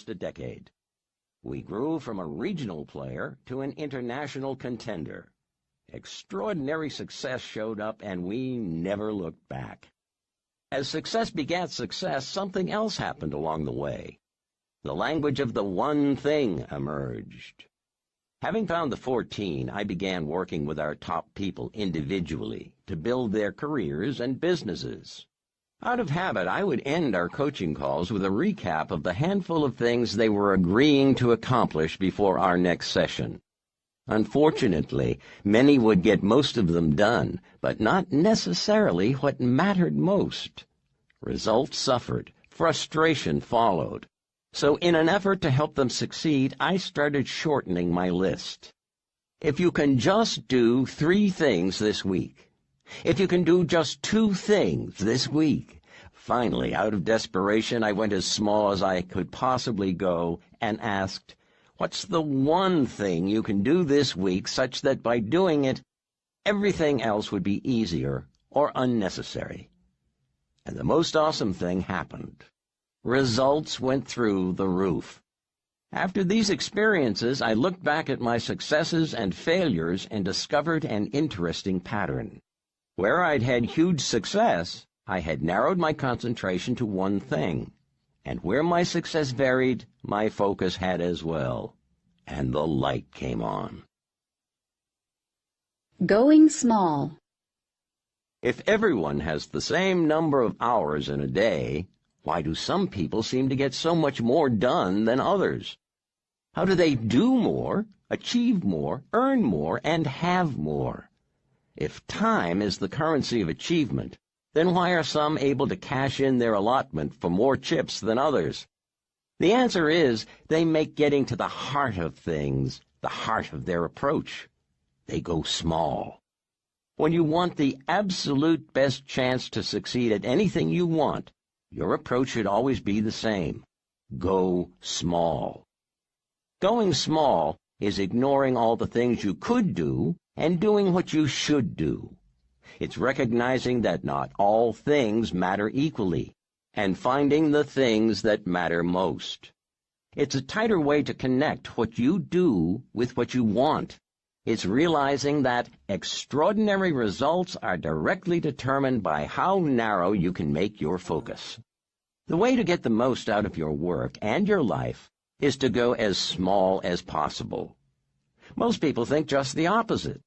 almost a decade. We grew from a regional player to an international contender. Extraordinary success showed up, and we never looked back. As success begat success, something else happened along the way. The language of the one thing emerged. Having found the 14, I began working with our top people individually to build their careers and businesses. Out of habit, I would end our coaching calls with a recap of the handful of things they were agreeing to accomplish before our next session. Unfortunately, many would get most of them done, but not necessarily what mattered most. Results suffered. Frustration followed. So in an effort to help them succeed, I started shortening my list. If you can just do 3 things this week, if you can do just 2 things this week. Finally, out of desperation, I went as small as I could possibly go and asked, what's the one thing you can do this week such that by doing it, everything else would be easier or unnecessary? And the most awesome thing happened. Results went through the roof. After these experiences, I looked back at my successes and failures and discovered an interesting pattern. Where I'd had huge success, I had narrowed my concentration to one thing. And where my success varied, my focus had as well. And the light came on. Going small. If everyone has the same number of hours in a day, why do some people seem to get so much more done than others? How do they do more, achieve more, earn more, and have more? If time is the currency of achievement, then why are some able to cash in their allotment for more chips than others? The answer is they make getting to the heart of things the heart of their approach. They go small. When you want the absolute best chance to succeed at anything you want, your approach should always be the same. Go small. Going small is ignoring all the things you could do and doing what you should do. It's recognizing that not all things matter equally, and finding the things that matter most. It's a tighter way to connect what you do with what you want. It's realizing that extraordinary results are directly determined by how narrow you can make your focus. The way to get the most out of your work and your life is to go as small as possible. Most people think just the opposite.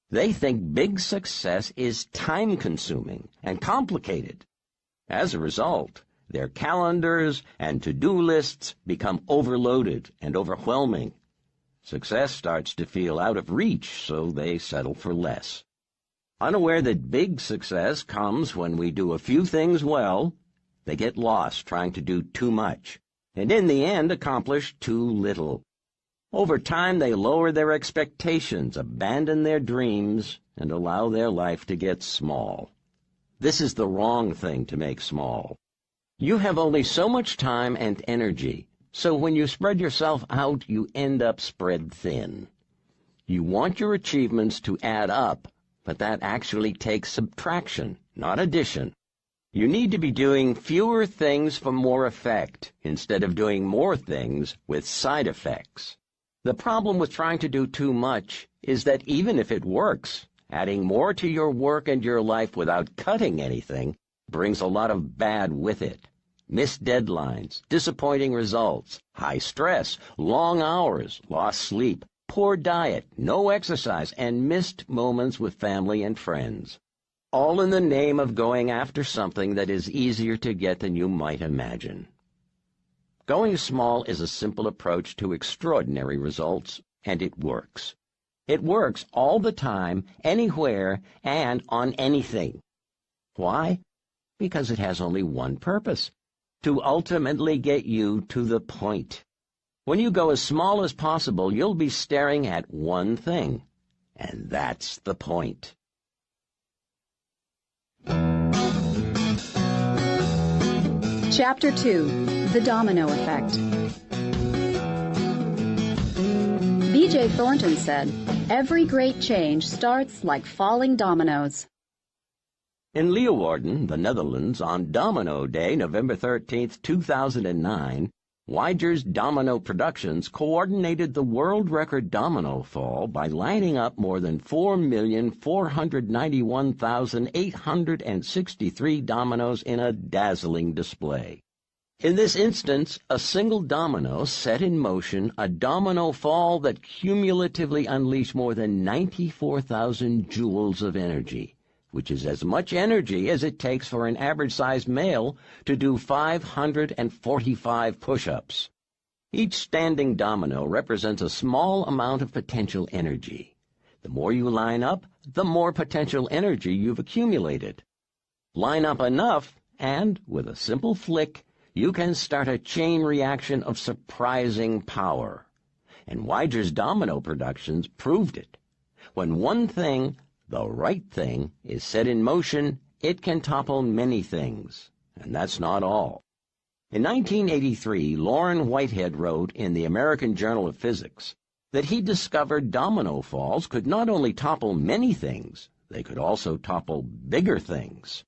They think big success is time-consuming and complicated. As a result, their calendars and to-do lists become overloaded and overwhelming. Success starts to feel out of reach, so they settle for less. Unaware that big success comes when we do a few things well, they get lost trying to do too much, and in the end accomplish too little. Over time, they lower their expectations, abandon their dreams, and allow their life to get small. This is the wrong thing to make small. You have only so much time and energy, so when you spread yourself out, you end up spread thin. You want your achievements to add up, but that actually takes subtraction, not addition. You need to be doing fewer things for more effect, instead of doing more things with side effects. The problem with trying to do too much is that even if it works, adding more to your work and your life without cutting anything brings a lot of bad with it. Missed deadlines, disappointing results, high stress, long hours, lost sleep, poor diet, no exercise, and missed moments with family and friends. All in the name of going after something that is easier to get than you might imagine. Going small is a simple approach to extraordinary results, and it works. It works all the time, anywhere, and on anything. Why? Because it has only one purpose: to ultimately get you to the point. When you go as small as possible, you'll be staring at one thing, and that's the point. Chapter 2. The Domino Effect. B.J. Thornton said, "Every great change starts like falling dominoes." In Leeuwarden, the Netherlands, on Domino Day, November 13, 2009, Weiger's Domino Productions coordinated the world record domino fall by lining up more than 4,491,863 dominoes in a dazzling display. In this instance, a single domino set in motion a domino fall that cumulatively unleashed more than 94,000 joules of energy, which is as much energy as it takes for an average-sized male to do 545 push-ups. Each standing domino represents a small amount of potential energy. The more you line up, the more potential energy you've accumulated. Line up enough, and, with a simple flick, you can start a chain reaction of surprising power. And Weiger's Domino Productions proved it. When one thing, the right thing, is set in motion, it can topple many things. And that's not all. In 1983, Loren Whitehead wrote in the American Journal of Physics that he discovered domino falls could not only topple many things, they could also topple bigger things.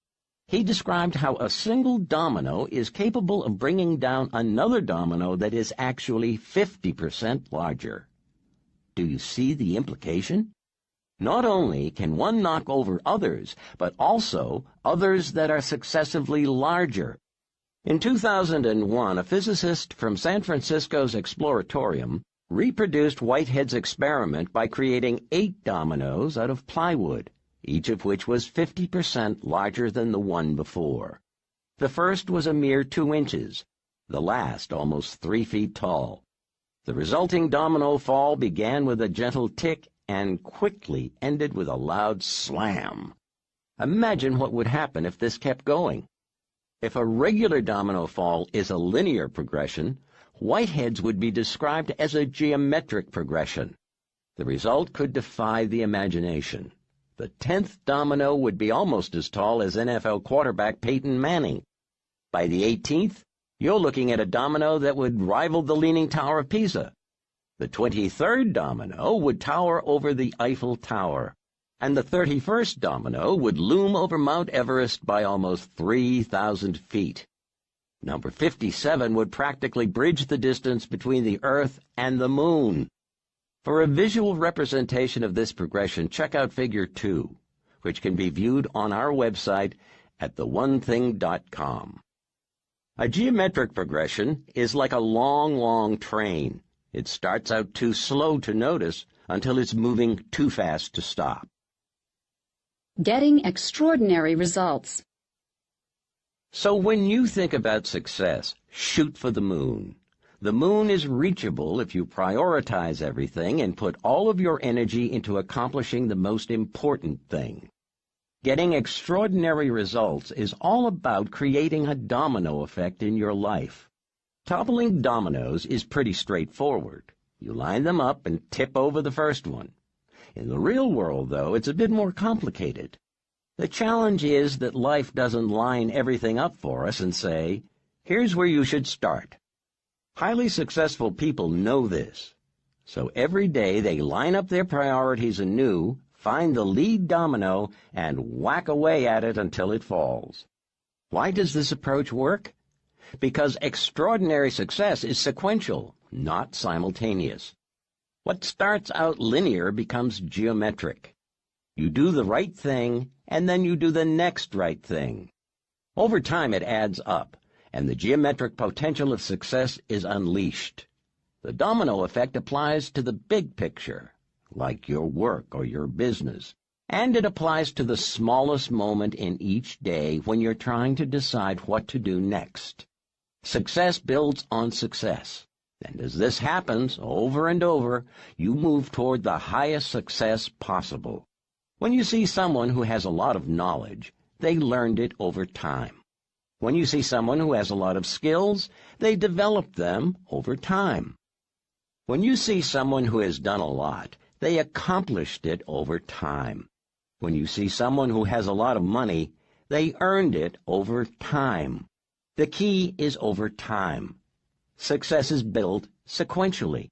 He described how a single domino is capable of bringing down another domino that is actually 50% larger. Do you see the implication? Not only can one knock over others, but also others that are successively larger. In 2001, a physicist from San Francisco's Exploratorium reproduced Whitehead's experiment by creating 8 dominoes out of plywood, each of which was 50% larger than the one before. The first was a mere 2 inches, the last almost 3 feet tall. The resulting domino fall began with a gentle tick and quickly ended with a loud slam. Imagine what would happen if this kept going. If a regular domino fall is a linear progression, Whitehead's would be described as a geometric progression. The result could defy the imagination. The 10th domino would be almost as tall as NFL quarterback Peyton Manning. By the 18th, you're looking at a domino that would rival the Leaning Tower of Pisa. The 23rd domino would tower over the Eiffel Tower, and the 31st domino would loom over Mount Everest by almost 3,000 feet. Number 57 would practically bridge the distance between the Earth and the Moon. For a visual representation of this progression, check out Figure 2, which can be viewed on our website at theonething.com. A geometric progression is like a long train. It starts out too slow to notice until it's moving too fast to stop. Getting extraordinary results. So when you think about success, shoot for the moon. The moon is reachable if you prioritize everything and put all of your energy into accomplishing the most important thing. Getting extraordinary results is all about creating a domino effect in your life. Toppling dominoes is pretty straightforward. You line them up and tip over the first one. In the real world, though, it's a bit more complicated. The challenge is that life doesn't line everything up for us and say, here's where you should start. Highly successful people know this. So every day they line up their priorities anew, find the lead domino, and whack away at it until it falls. Why does this approach work? Because extraordinary success is sequential, not simultaneous. What starts out linear becomes geometric. You do the right thing, and then you do the next right thing. Over time it adds up, and the geometric potential of success is unleashed. The domino effect applies to the big picture, like your work or your business, and it applies to the smallest moment in each day when you're trying to decide what to do next. Success builds on success, and as this happens over and over, you move toward the highest success possible. When you see someone who has a lot of knowledge, they learned it over time. When you see someone who has a lot of skills, they developed them over time. When you see someone who has done a lot, they accomplished it over time. When you see someone who has a lot of money, they earned it over time. The key is over time. Success is built sequentially.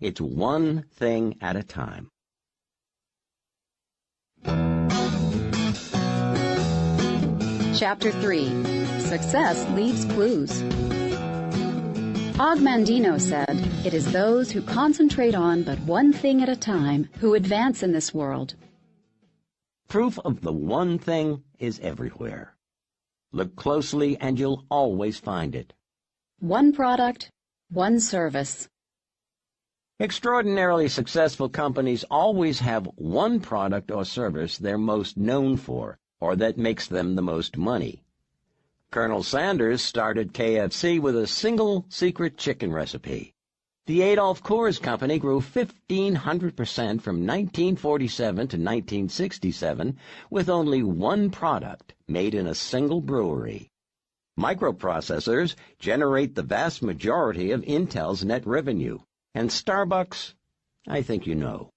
It's one thing at a time. Chapter 3. Success Leaves Clues. Og Mandino said, "It is those who concentrate on but one thing at a time who advance in this world." Proof of the one thing is everywhere. Look closely and you'll always find it. One product, one service. Extraordinarily successful companies always have one product or service they're most known for, or that makes them the most money. Colonel Sanders started KFC with a single secret chicken recipe. The Adolph Coors Company grew 1,500% from 1947 to 1967 with only one product made in a single brewery. Microprocessors generate the vast majority of Intel's net revenue. And Starbucks, I think you know.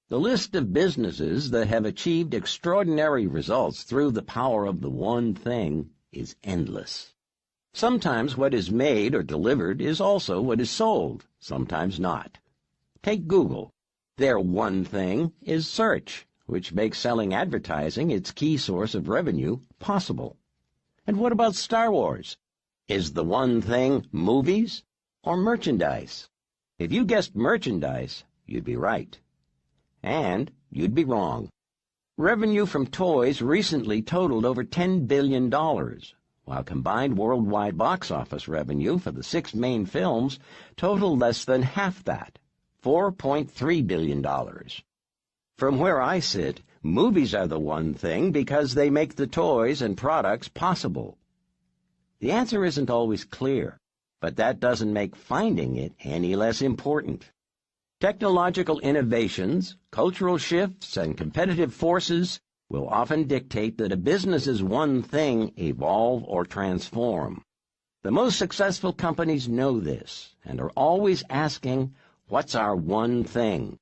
The list of businesses that have achieved extraordinary results through the power of the one thing is endless. Sometimes what is made or delivered is also what is sold, sometimes not. Take Google. Their one thing is search, which makes selling advertising its key source of revenue possible. And what about Star Wars? Is the one thing movies or merchandise? If you guessed merchandise, you'd be right. And you'd be wrong. Revenue from toys recently totaled over $10 billion, while combined worldwide box office revenue for the 6 main films totaled less than half that, $4.3 billion. From where I sit, movies are the one thing because they make the toys and products possible. The answer isn't always clear, but that doesn't make finding it any less important. Technological innovations, cultural shifts, and competitive forces will often dictate that a business's one thing evolve or transform. The most successful companies know this and are always asking, what's our one thing?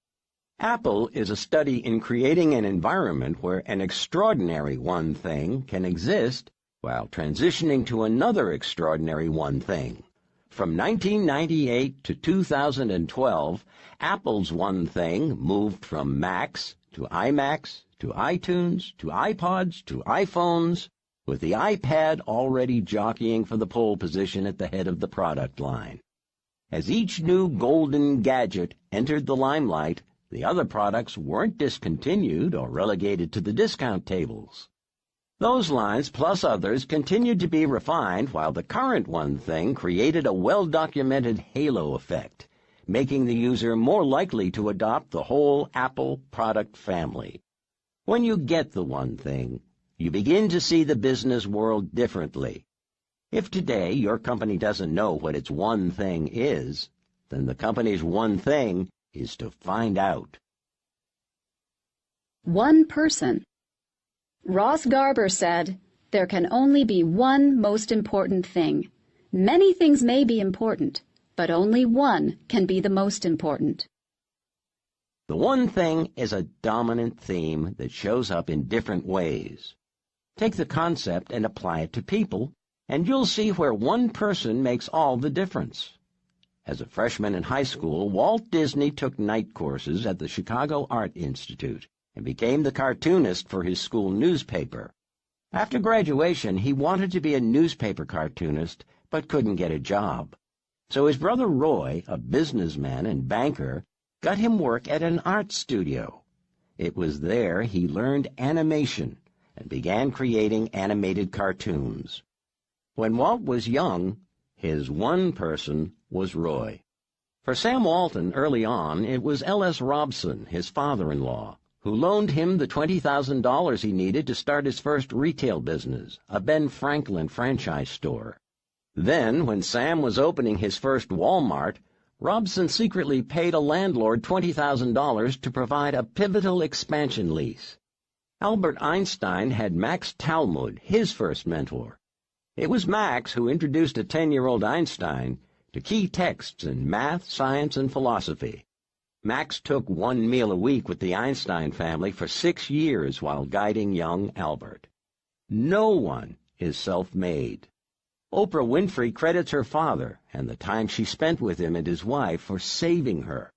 Apple is a study in creating an environment where an extraordinary one thing can exist while transitioning to another extraordinary one thing. From 1998 to 2012, Apple's one thing moved from Macs to iMacs to iTunes to iPods to iPhones, with the iPad already jockeying for the pole position at the head of the product line. As each new golden gadget entered the limelight, the other products weren't discontinued or relegated to the discount tables. Those lines, plus others, continued to be refined while the current one thing created a well-documented halo effect, making the user more likely to adopt the whole Apple product family. When you get the one thing, you begin to see the business world differently. If today your company doesn't know what its one thing is, then the company's one thing is to find out. One person. Ross Garber said, "There can only be one most important thing. Many things may be important, but only one can be the most important." The one thing is a dominant theme that shows up in different ways. Take the concept and apply it to people, and you'll see where one person makes all the difference. As a freshman in high school, Walt Disney took night courses at the Chicago Art Institute and became the cartoonist for his school newspaper. After graduation, he wanted to be a newspaper cartoonist, but couldn't get a job. So his brother Roy, a businessman and banker, got him work at an art studio. It was there he learned animation and began creating animated cartoons. When Walt was young, his one person was Roy. For Sam Walton, early on, it was L.S. Robson, his father-in-law, who loaned him the $20,000 he needed to start his first retail business, a Ben Franklin franchise store. Then, when Sam was opening his first Walmart, Robson secretly paid a landlord $20,000 to provide a pivotal expansion lease. Albert Einstein had Max Talmud, his first mentor. It was Max who introduced a 10-year-old Einstein to key texts in math, science, and philosophy. Max took one meal a week with the Einstein family for 6 years while guiding young Albert. No one is self-made. Oprah Winfrey credits her father and the time she spent with him and his wife for saving her.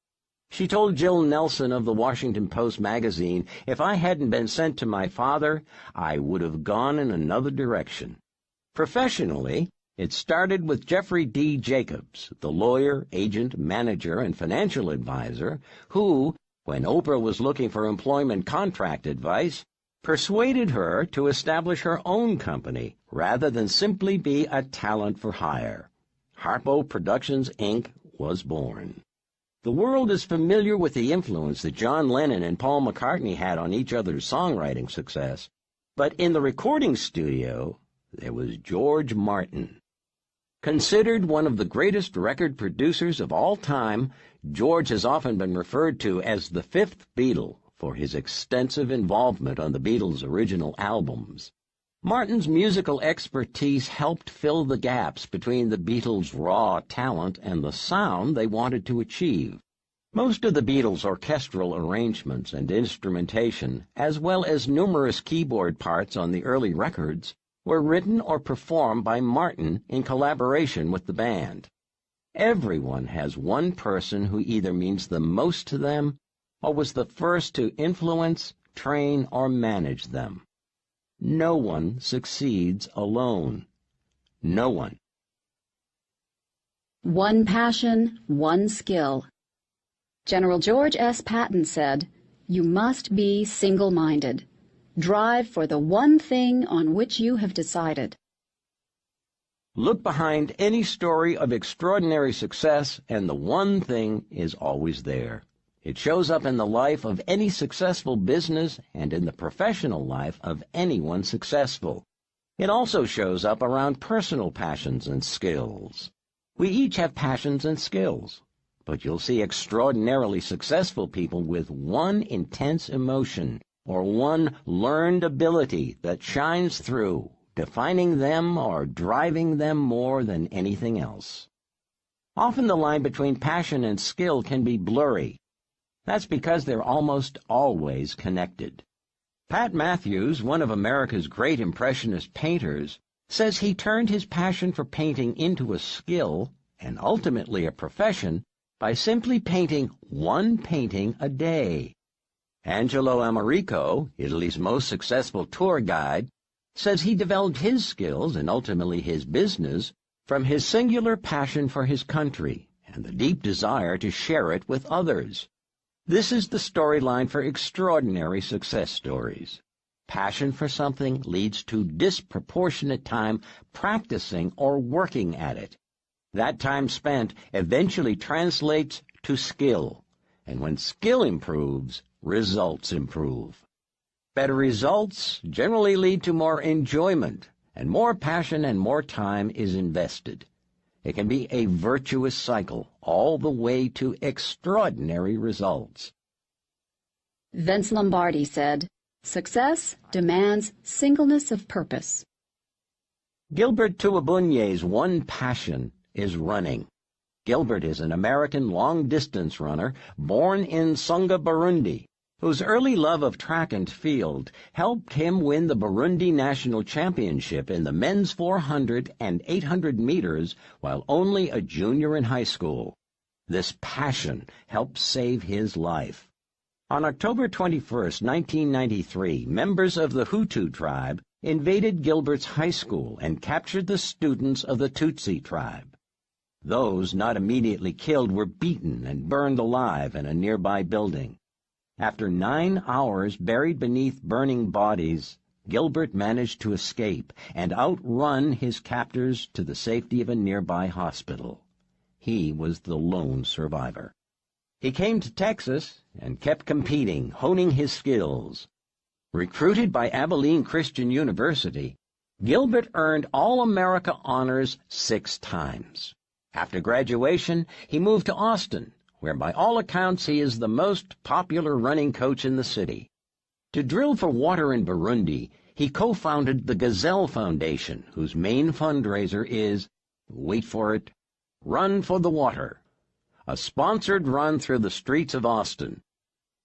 She told Jill Nelson of the Washington Post magazine, "If I hadn't been sent to my father, I would have gone in another direction." Professionally, It started with Jeffrey D. Jacobs, the lawyer, agent, manager, and financial advisor, who, when Oprah was looking for employment contract advice, persuaded her to establish her own company rather than simply be a talent for hire. Harpo Productions, Inc. was born. The world is familiar with the influence that John Lennon and Paul McCartney had on each other's songwriting success, but in the recording studio, there was George Martin. Considered one of the greatest record producers of all time, George has often been referred to as the fifth Beatle for his extensive involvement on the Beatles' original albums. Martin's musical expertise helped fill the gaps between the Beatles' raw talent and the sound they wanted to achieve. Most of the Beatles' orchestral arrangements and instrumentation, as well as numerous keyboard parts on the early records, were written or performed by Martin in collaboration with the band. Everyone has one person who either means the most to them or was the first to influence, train, or manage them. No one succeeds alone. No one. One passion, one skill. General George S. Patton said, "You must be single-minded. Drive for the one thing on which you have decided." Look behind any story of extraordinary success, and the one thing is always there. It shows up in the life of any successful business and in the professional life of anyone successful. It also shows up around personal passions and skills. We each have passions and skills, but you'll see extraordinarily successful people with one intense emotion or one learned ability that shines through, defining them or driving them more than anything else. Often the line between passion and skill can be blurry. That's because they're almost always connected. Pat Matthews, one of America's great Impressionist painters, says he turned his passion for painting into a skill, and ultimately a profession, by simply painting one painting a day. Angelo Americo, Italy's most successful tour guide, says he developed his skills and ultimately his business from his singular passion for his country and the deep desire to share it with others. This is the storyline for extraordinary success stories. Passion for something leads to disproportionate time practicing or working at it. That time spent eventually translates to skill, and when skill improves, results improve. Better results generally lead to more enjoyment, and more passion and more time is invested. It can be a virtuous cycle all the way to extraordinary results. Vince Lombardi said, "Success demands singleness of purpose." Gilbert Tuabunye's one passion is running. Gilbert is an American long-distance runner born in Songa, Burundi, whose early love of track and field helped him win the Burundi National Championship in the men's 400 and 800 meters while only a junior in high school. This passion helped save his life. On October 21, 1993, members of the Hutu tribe invaded Gilbert's high school and captured the students of the Tutsi tribe. Those not immediately killed were beaten and burned alive in a nearby building. After 9 hours buried beneath burning bodies, Gilbert managed to escape and outrun his captors to the safety of a nearby hospital. He was the lone survivor. He came to Texas and kept competing, honing his skills. Recruited by Abilene Christian University, Gilbert earned All-America honors 6 times. After graduation, he moved to Austin, where by all accounts he is the most popular running coach in the city. To drill for water in Burundi, he co-founded the Gazelle Foundation, whose main fundraiser is, wait for it, Run for the Water, a sponsored run through the streets of Austin.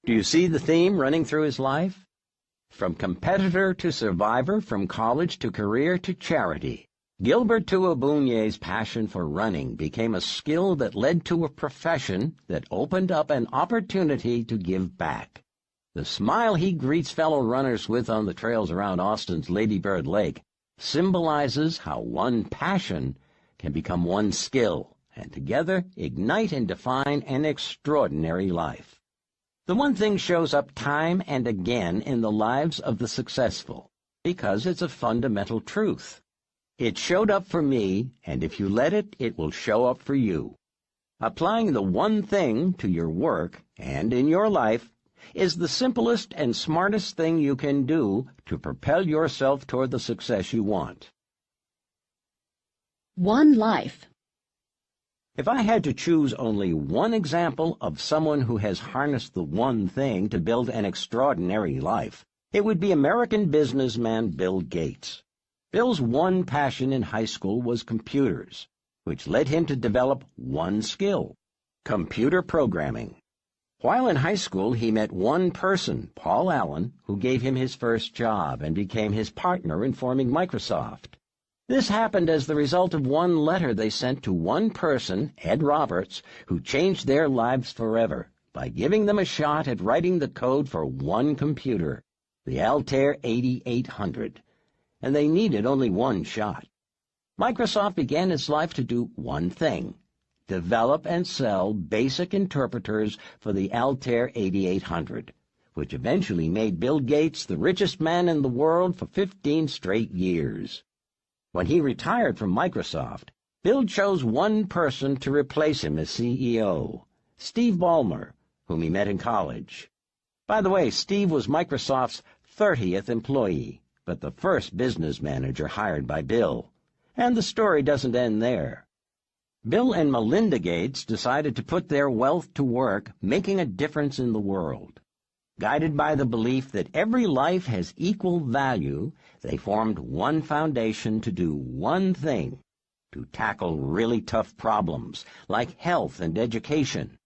Do you see the theme running through his life? From competitor to survivor, from college to career to charity, Gilbert Tuabunye's passion for running became a skill that led to a profession that opened up an opportunity to give back. The smile he greets fellow runners with on the trails around Austin's Lady Bird Lake symbolizes how one passion can become one skill, and together ignite and define an extraordinary life. The one thing shows up time and again in the lives of the successful, because it's a fundamental truth. It showed up for me, and if you let it, it will show up for you. Applying the one thing to your work and in your life is the simplest and smartest thing you can do to propel yourself toward the success you want. One life. If I had to choose only one example of someone who has harnessed the one thing to build an extraordinary life, it would be American businessman Bill Gates. Bill's one passion in high school was computers, which led him to develop one skill: computer programming. While in high school, he met one person, Paul Allen, who gave him his first job and became his partner in forming Microsoft. This happened as the result of one letter they sent to one person, Ed Roberts, who changed their lives forever by giving them a shot at writing the code for one computer, the Altair 8800. And they needed only one shot. Microsoft began its life to do one thing: develop and sell basic interpreters for the Altair 8800, which eventually made Bill Gates the richest man in the world for 15 straight years. When he retired from Microsoft, Bill chose one person to replace him as CEO, Steve Ballmer, whom he met in college. By the way, Steve was Microsoft's 30th employee, but the first business manager hired by Bill. And the story doesn't end there. Bill and Melinda Gates decided to put their wealth to work making a difference in the world. Guided by the belief that every life has equal value, they formed one foundation to do one thing: to tackle really tough problems like health and education.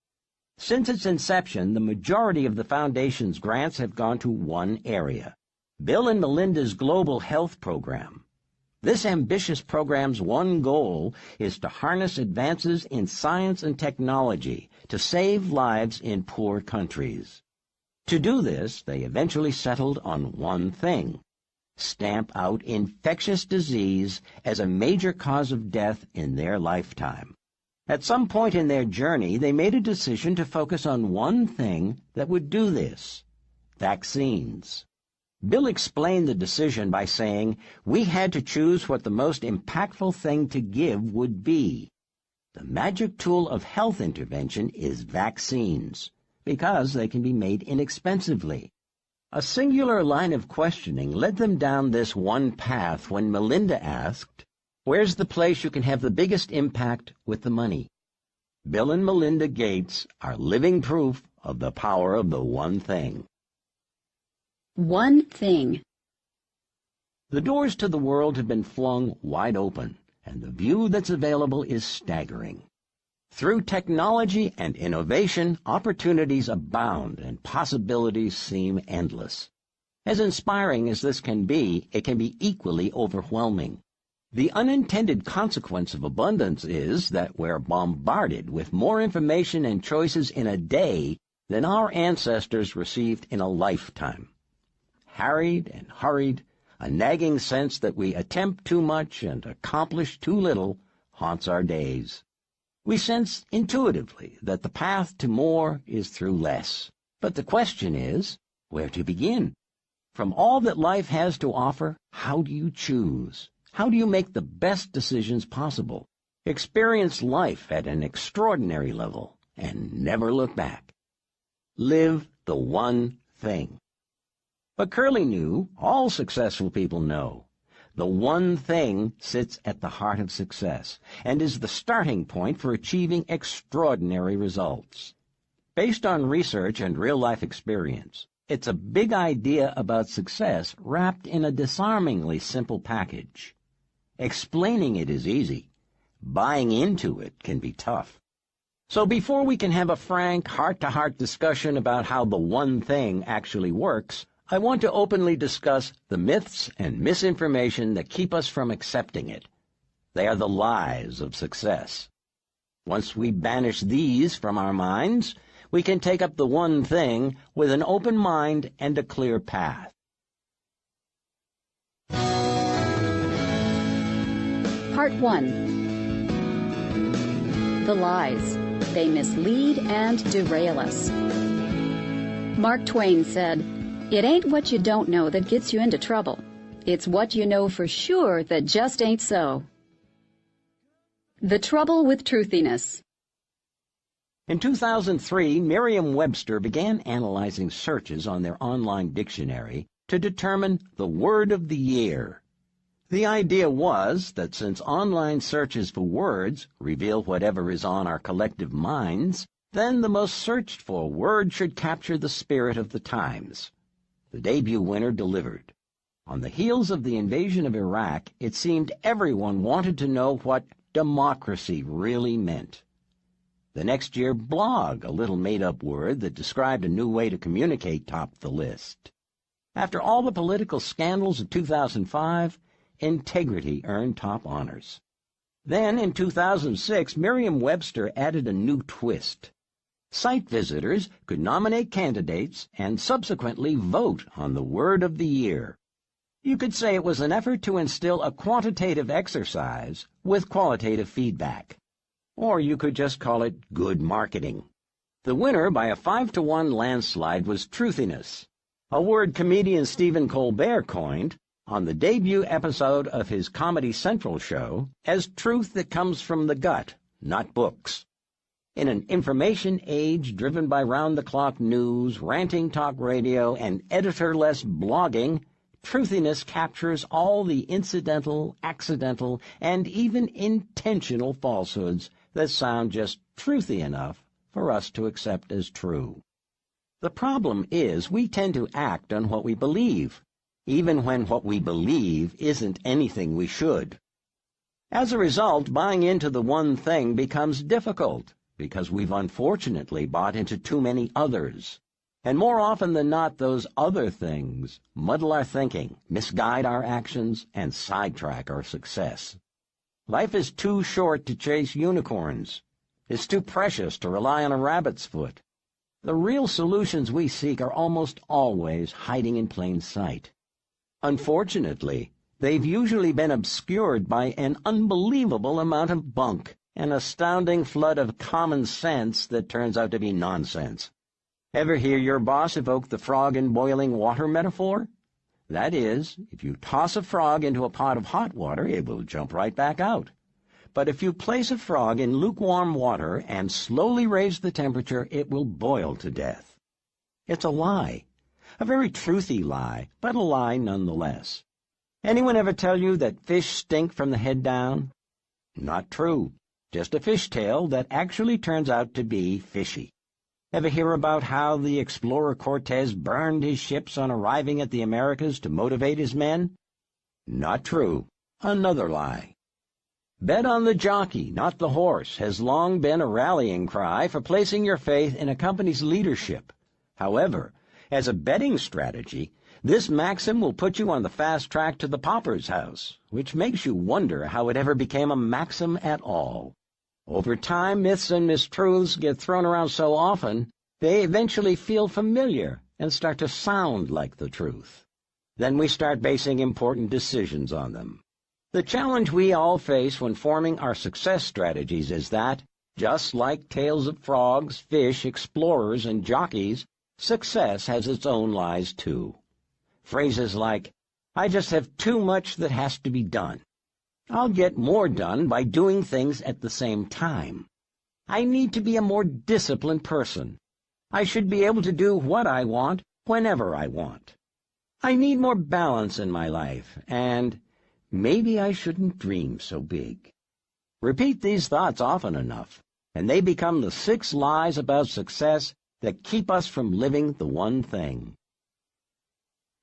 Since its inception, the majority of the foundation's grants have gone to one area: Bill and Melinda's Global Health Program. This ambitious program's one goal is to harness advances in science and technology to save lives in poor countries. To do this, they eventually settled on one thing: stamp out infectious disease as a major cause of death in their lifetime. At some point in their journey, they made a decision to focus on one thing that would do this: vaccines. Bill explained the decision by saying, "We had to choose what the most impactful thing to give would be. The magic tool of health intervention is vaccines, because they can be made inexpensively." A singular line of questioning led them down this one path when Melinda asked, "Where's the place you can have the biggest impact with the money?" Bill and Melinda Gates are living proof of the power of the one thing. One thing. The doors to the world have been flung wide open, and the view that's available is staggering. Through technology and innovation, opportunities abound and possibilities seem endless. As inspiring as this can be, it can be equally overwhelming. The unintended consequence of abundance is that we're bombarded with more information and choices in a day than our ancestors received in a lifetime. Harried and hurried, a nagging sense that we attempt too much and accomplish too little haunts our days. We sense intuitively that the path to more is through less. But the question is, where to begin? From all that life has to offer, how do you choose? How do you make the best decisions possible? Experience life at an extraordinary level and never look back. Live the one thing. But Curly knew, all successful people know, the one thing sits at the heart of success and is the starting point for achieving extraordinary results. Based on research and real-life experience, it's a big idea about success wrapped in a disarmingly simple package. Explaining it is easy. Buying into it can be tough. So before we can have a frank, heart-to-heart discussion about how the one thing actually works, I want to openly discuss the myths and misinformation that keep us from accepting it. They are the lies of success. Once we banish these from our minds, we can take up the one thing with an open mind and a clear path. Part 1. the lies. They mislead and derail us. Mark Twain said, "It ain't what you don't know that gets you into trouble. It's what you know for sure that just ain't so." The trouble with truthiness. In 2003, Merriam-Webster began analyzing searches on their online dictionary to determine the word of the year. The idea was that since online searches for words reveal whatever is on our collective minds, then the most searched for word should capture the spirit of the times. The debut winner delivered. On the heels of the invasion of Iraq, it seemed everyone wanted to know what democracy really meant. The next year, blog, a little made-up word that described a new way to communicate, topped the list. After all the political scandals of 2005, integrity earned top honors. Then, in 2006, Merriam-Webster added a new twist. Site visitors could nominate candidates and subsequently vote on the word of the year. You could say it was an effort to instill a quantitative exercise with qualitative feedback. Or you could just call it good marketing. The winner by a 5-to-1 landslide was truthiness, a word comedian Stephen Colbert coined on the debut episode of his Comedy Central show as truth that comes from the gut, not books. In an information age driven by round-the-clock news, ranting talk radio, and editor-less blogging, truthiness captures all the incidental, accidental, and even intentional falsehoods that sound just truthy enough for us to accept as true. The problem is we tend to act on what we believe, even when what we believe isn't anything we should. As a result, buying into the one thing becomes difficult, because we've unfortunately bought into too many others. And more often than not, those other things muddle our thinking, misguide our actions, and sidetrack our success. Life is too short to chase unicorns. It's too precious to rely on a rabbit's foot. The real solutions we seek are almost always hiding in plain sight. Unfortunately, they've usually been obscured by an unbelievable amount of bunk, an astounding flood of common sense that turns out to be nonsense. Ever hear your boss evoke the frog in boiling water metaphor? That is, if you toss a frog into a pot of hot water, it will jump right back out. But if you place a frog in lukewarm water and slowly raise the temperature, it will boil to death. It's a lie. A very truthy lie, but a lie nonetheless. Anyone ever tell you that fish stink from the head down? Not true. Just a fishtail that actually turns out to be fishy. Ever hear about how the explorer Cortez burned his ships on arriving at the Americas to motivate his men? Not true. Another lie. Bet on the jockey, not the horse, has long been a rallying cry for placing your faith in a company's leadership. However, as a betting strategy, this maxim will put you on the fast track to the pauper's house, which makes you wonder how it ever became a maxim at all. Over time, myths and mistruths get thrown around so often, they eventually feel familiar and start to sound like the truth. Then we start basing important decisions on them. The challenge we all face when forming our success strategies is that, just like tales of frogs, fish, explorers, and jockeys, success has its own lies too. Phrases like, "I just have too much that has to be done." "I'll get more done by doing things at the same time." "I need to be a more disciplined person." "I should be able to do what I want whenever I want." "I need more balance in my life," and "maybe I shouldn't dream so big." Repeat these thoughts often enough, and they become the 6 lies about success that keep us from living the one thing.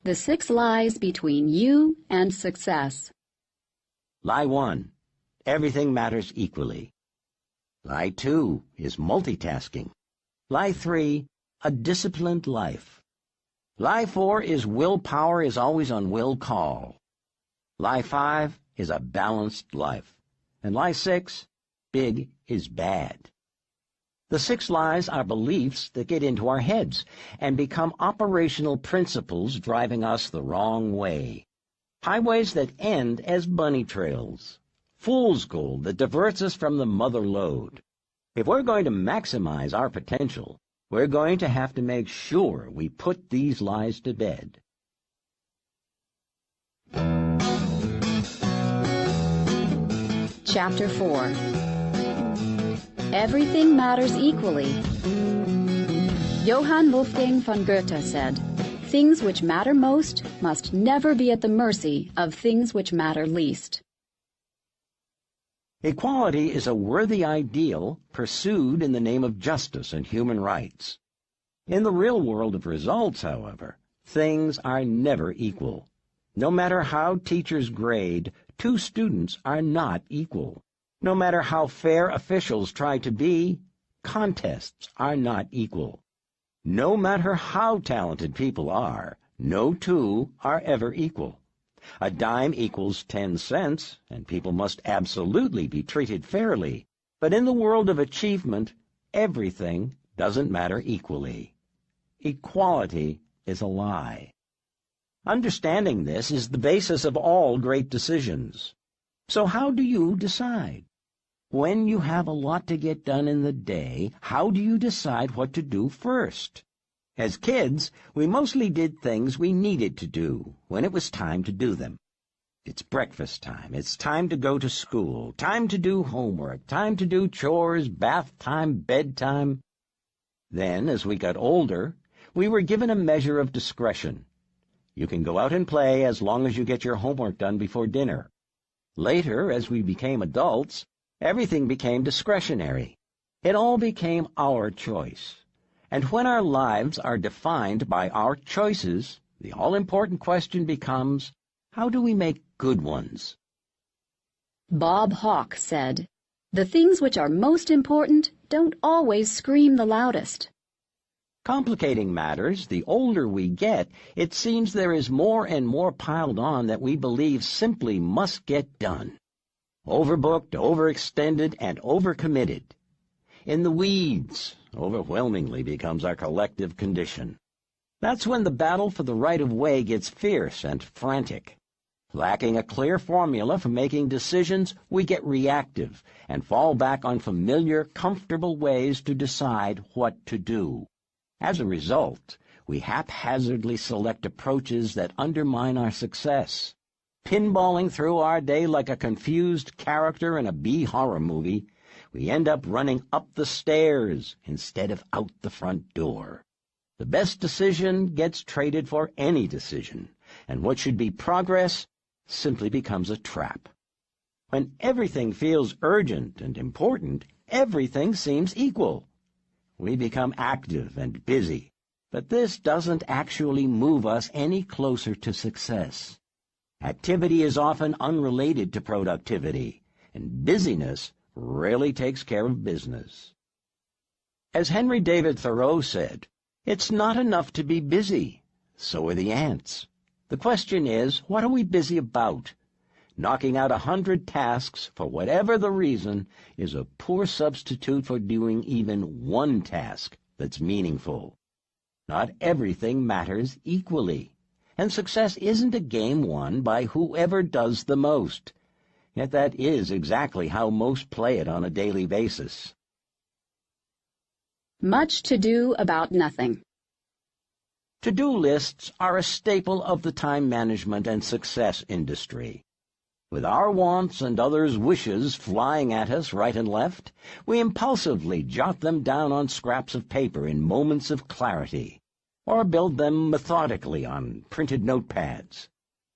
The 6 lies between you and success. Lie 1. Everything matters equally. Lie 2 is multitasking. Lie 3, a disciplined life. Lie 4 is willpower is always on will call. Lie 5 is a balanced life. And lie 6, big is bad. The 6 lies are beliefs that get into our heads and become operational principles driving us the wrong way. Highways that end as bunny trails. Fool's gold that diverts us from the mother lode. If we're going to maximize our potential, we're going to have to make sure we put these lies to bed. Chapter 4. Everything matters equally. Johann Wolfgang von Goethe said, "Things which matter most must never be at the mercy of things which matter least." Equality is a worthy ideal pursued in the name of justice and human rights. In the real world of results, however, things are never equal. No matter how teachers grade, two students are not equal. No matter how fair officials try to be, contests are not equal. No matter how talented people are, no two are ever equal. A dime equals 10 cents, and people must absolutely be treated fairly. But in the world of achievement, everything doesn't matter equally. Equality is a lie. Understanding this is the basis of all great decisions. So how do you decide? When you have a lot to get done in the day, how do you decide what to do first? As kids, we mostly did things we needed to do when it was time to do them. It's breakfast time, it's time to go to school, time to do homework, time to do chores, bath time, bedtime. Then, as we got older, we were given a measure of discretion. You can go out and play as long as you get your homework done before dinner. Later, as we became adults, everything became discretionary. It all became our choice. And when our lives are defined by our choices, the all-important question becomes, how do we make good ones? Bob Hawke said, "The things which are most important don't always scream the loudest." Complicating matters, the older we get, it seems there is more and more piled on that we believe simply must get done. Overbooked, overextended, and overcommitted. In the weeds, overwhelmingly becomes our collective condition. That's when the battle for the right-of-way gets fierce and frantic. Lacking a clear formula for making decisions, we get reactive and fall back on familiar, comfortable ways to decide what to do. As a result, we haphazardly select approaches that undermine our success. Pinballing through our day like a confused character in a B-horror movie, we end up running up the stairs instead of out the front door. The best decision gets traded for any decision, and what should be progress simply becomes a trap. When everything feels urgent and important, everything seems equal. We become active and busy, but this doesn't actually move us any closer to success. Activity is often unrelated to productivity, and busyness rarely takes care of business. As Henry David Thoreau said, "It's not enough to be busy. So are the ants. The question is, what are we busy about? Knocking out 100 tasks, for whatever the reason, is a poor substitute for doing even one task that's meaningful. Not everything matters equally, and success isn't a game won by whoever does the most. Yet that is exactly how most play it on a daily basis." Much to do about nothing. To-do lists are a staple of the time management and success industry. With our wants and others' wishes flying at us right and left, we impulsively jot them down on scraps of paper in moments of clarity, or build them methodically on printed notepads.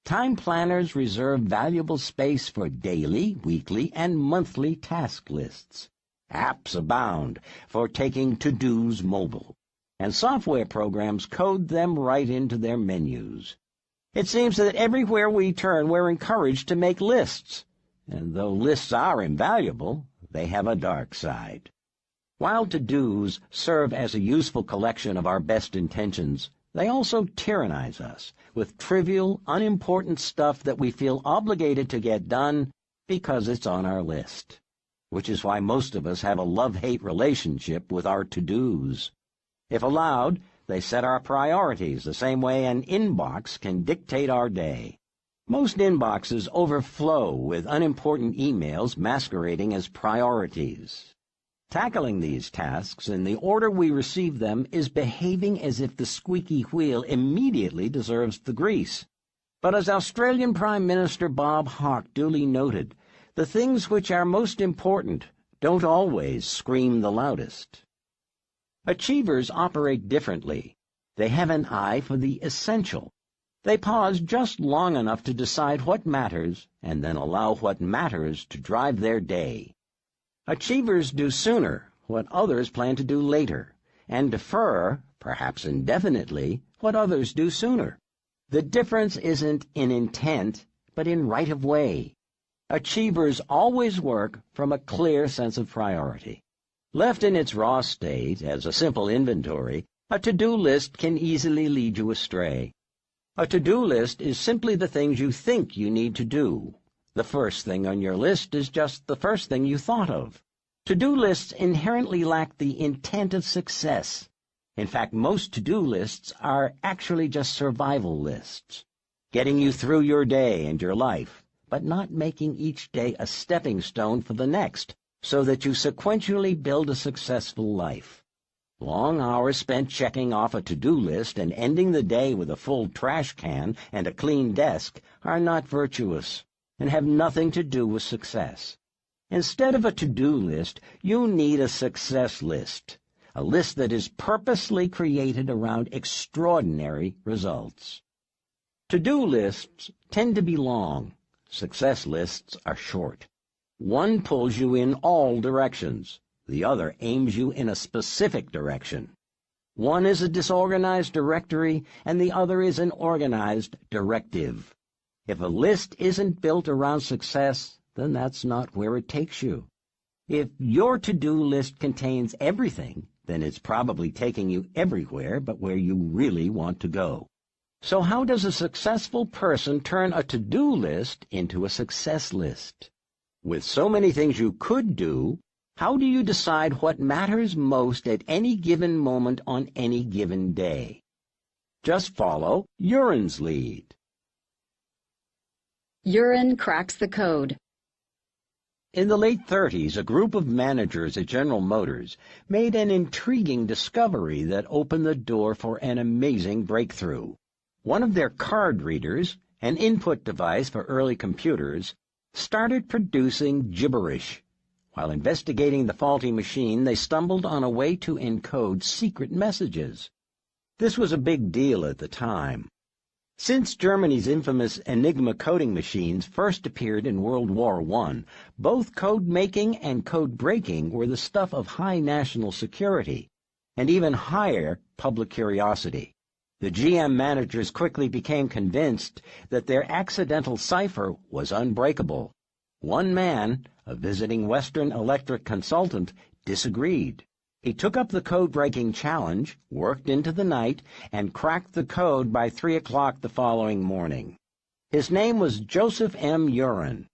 Time planners reserve valuable space for daily, weekly, and monthly task lists. Apps abound for taking to-dos mobile, and software programs code them right into their menus. It seems that everywhere we turn, we're encouraged to make lists, and though lists are invaluable, they have a dark side. While to-dos serve as a useful collection of our best intentions, they also tyrannize us with trivial, unimportant stuff that we feel obligated to get done because it's on our list, which is why most of us have a love-hate relationship with our to-dos. If allowed, they set our priorities the same way an inbox can dictate our day. Most inboxes overflow with unimportant emails masquerading as priorities. Tackling these tasks in the order we receive them is behaving as if the squeaky wheel immediately deserves the grease. But as Australian Prime Minister Bob Hawke duly noted, the things which are most important don't always scream the loudest. Achievers operate differently. They have an eye for the essential. They pause just long enough to decide what matters and then allow what matters to drive their day. Achievers do sooner what others plan to do later, and defer, perhaps indefinitely, what others do sooner. The difference isn't in intent, but in right of way. Achievers always work from a clear sense of priority. Left in its raw state, as a simple inventory, a to-do list can easily lead you astray. A to-do list is simply the things you think you need to do. The first thing on your list is just the first thing you thought of. To-do lists inherently lack the intent of success. In fact, most to-do lists are actually just survival lists, getting you through your day and your life, but not making each day a stepping stone for the next, so that you sequentially build a successful life. Long hours spent checking off a to-do list and ending the day with a full trash can and a clean desk are not virtuous and have nothing to do with success. Instead of a to-do list, you need a success list, a list that is purposely created around extraordinary results. To-do lists tend to be long. Success lists are short. One pulls you in all directions. The other aims you in a specific direction. One is a disorganized directory, and the other is an organized directive. If a list isn't built around success, then that's not where it takes you. If your to-do list contains everything, then it's probably taking you everywhere but where you really want to go. So how does a successful person turn a to-do list into a success list? With so many things you could do, how do you decide what matters most at any given moment on any given day? Just follow Urine's lead. Urine cracks the code. In the late 30s, a group of managers at General Motors made an intriguing discovery that opened the door for an amazing breakthrough. One of their card readers, an input device for early computers, started producing gibberish. While investigating the faulty machine, they stumbled on a way to encode secret messages. This was a big deal at the time. Since Germany's infamous Enigma coding machines first appeared in World War I, both code-making and code-breaking were the stuff of high national security, and even higher public curiosity. The GM managers quickly became convinced that their accidental cipher was unbreakable. One man, a visiting Western Electric consultant, disagreed. He took up the code-breaking challenge, worked into the night, and cracked the code by 3 o'clock the following morning. His name was Joseph M. Urine.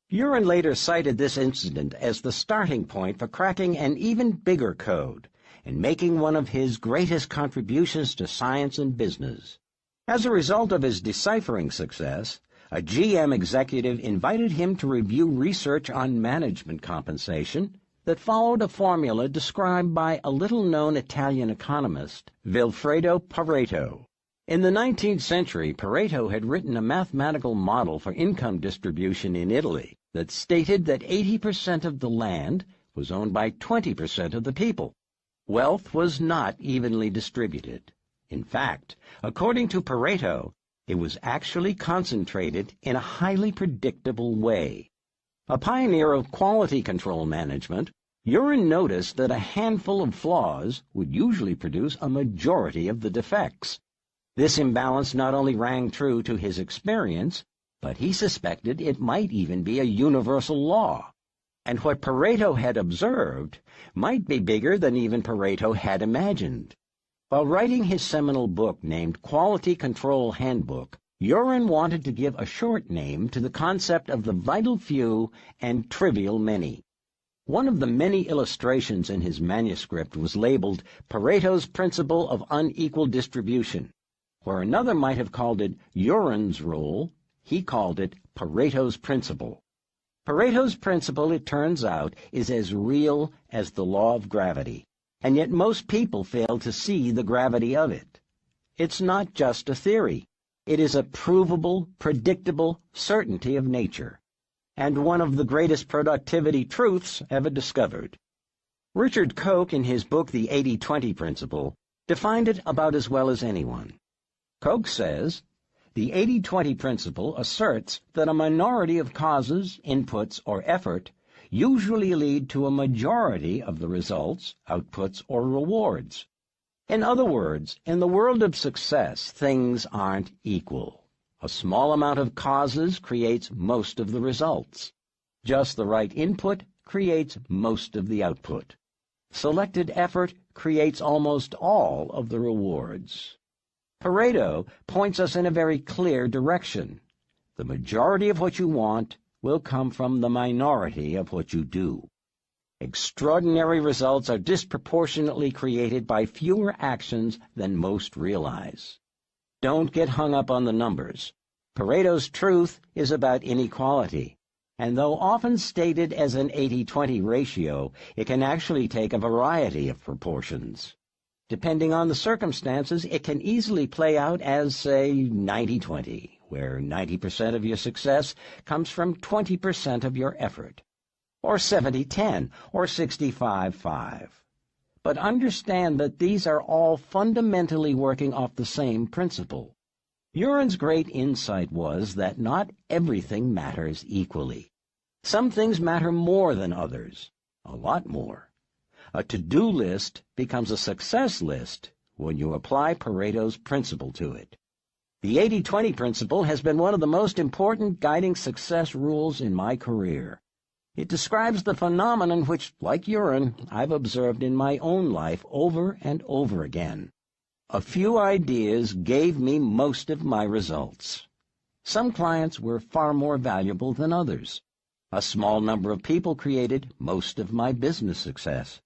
Urine later cited this incident as the starting point for cracking an even bigger code and making one of his greatest contributions to science and business. As a result of his deciphering success, a GM executive invited him to review research on management compensation that followed a formula described by a little-known Italian economist, Vilfredo Pareto. In the 19th century, Pareto had written a mathematical model for income distribution in Italy that stated that 80% of the land was owned by 20% of the people. Wealth was not evenly distributed. In fact, according to Pareto, it was actually concentrated in a highly predictable way. A pioneer of quality control management, Urine noticed that a handful of flaws would usually produce a majority of the defects. This imbalance not only rang true to his experience, but he suspected it might even be a universal law. And what Pareto had observed might be bigger than even Pareto had imagined. While writing his seminal book named Quality Control Handbook, Urine wanted to give a short name to the concept of the vital few and trivial many. One of the many illustrations in his manuscript was labeled Pareto's Principle of Unequal Distribution. Where another might have called it Urine's Rule, he called it Pareto's Principle. Pareto's principle, it turns out, is as real as the law of gravity, and yet most people fail to see the gravity of it. It's not just a theory. It is a provable, predictable certainty of nature, and one of the greatest productivity truths ever discovered. Richard Koch, in his book The 80-20 Principle, defined it about as well as anyone. Koch says, the 80-20 principle asserts that a minority of causes, inputs, or effort usually lead to a majority of the results, outputs, or rewards. In other words, in the world of success, things aren't equal. A small amount of causes creates most of the results. Just the right input creates most of the output. Selected effort creates almost all of the rewards. Pareto points us in a very clear direction. The majority of what you want will come from the minority of what you do. Extraordinary results are disproportionately created by fewer actions than most realize. Don't get hung up on the numbers. Pareto's truth is about inequality, and though often stated as an 80-20 ratio, it can actually take a variety of proportions. Depending on the circumstances, it can easily play out as, say, 90-20, where 90% of your success comes from 20% of your effort, or 70-10, or 65-5. But understand that these are all fundamentally working off the same principle. Uren's great insight was that not everything matters equally. Some things matter more than others, a lot more. A to-do list becomes a success list when you apply Pareto's principle to it. The 80-20 principle has been one of the most important guiding success rules in my career. It describes the phenomenon which, like Uren, I've observed in my own life over and over again. A few ideas gave me most of my results. Some clients were far more valuable than others. A small number of people created most of my business success,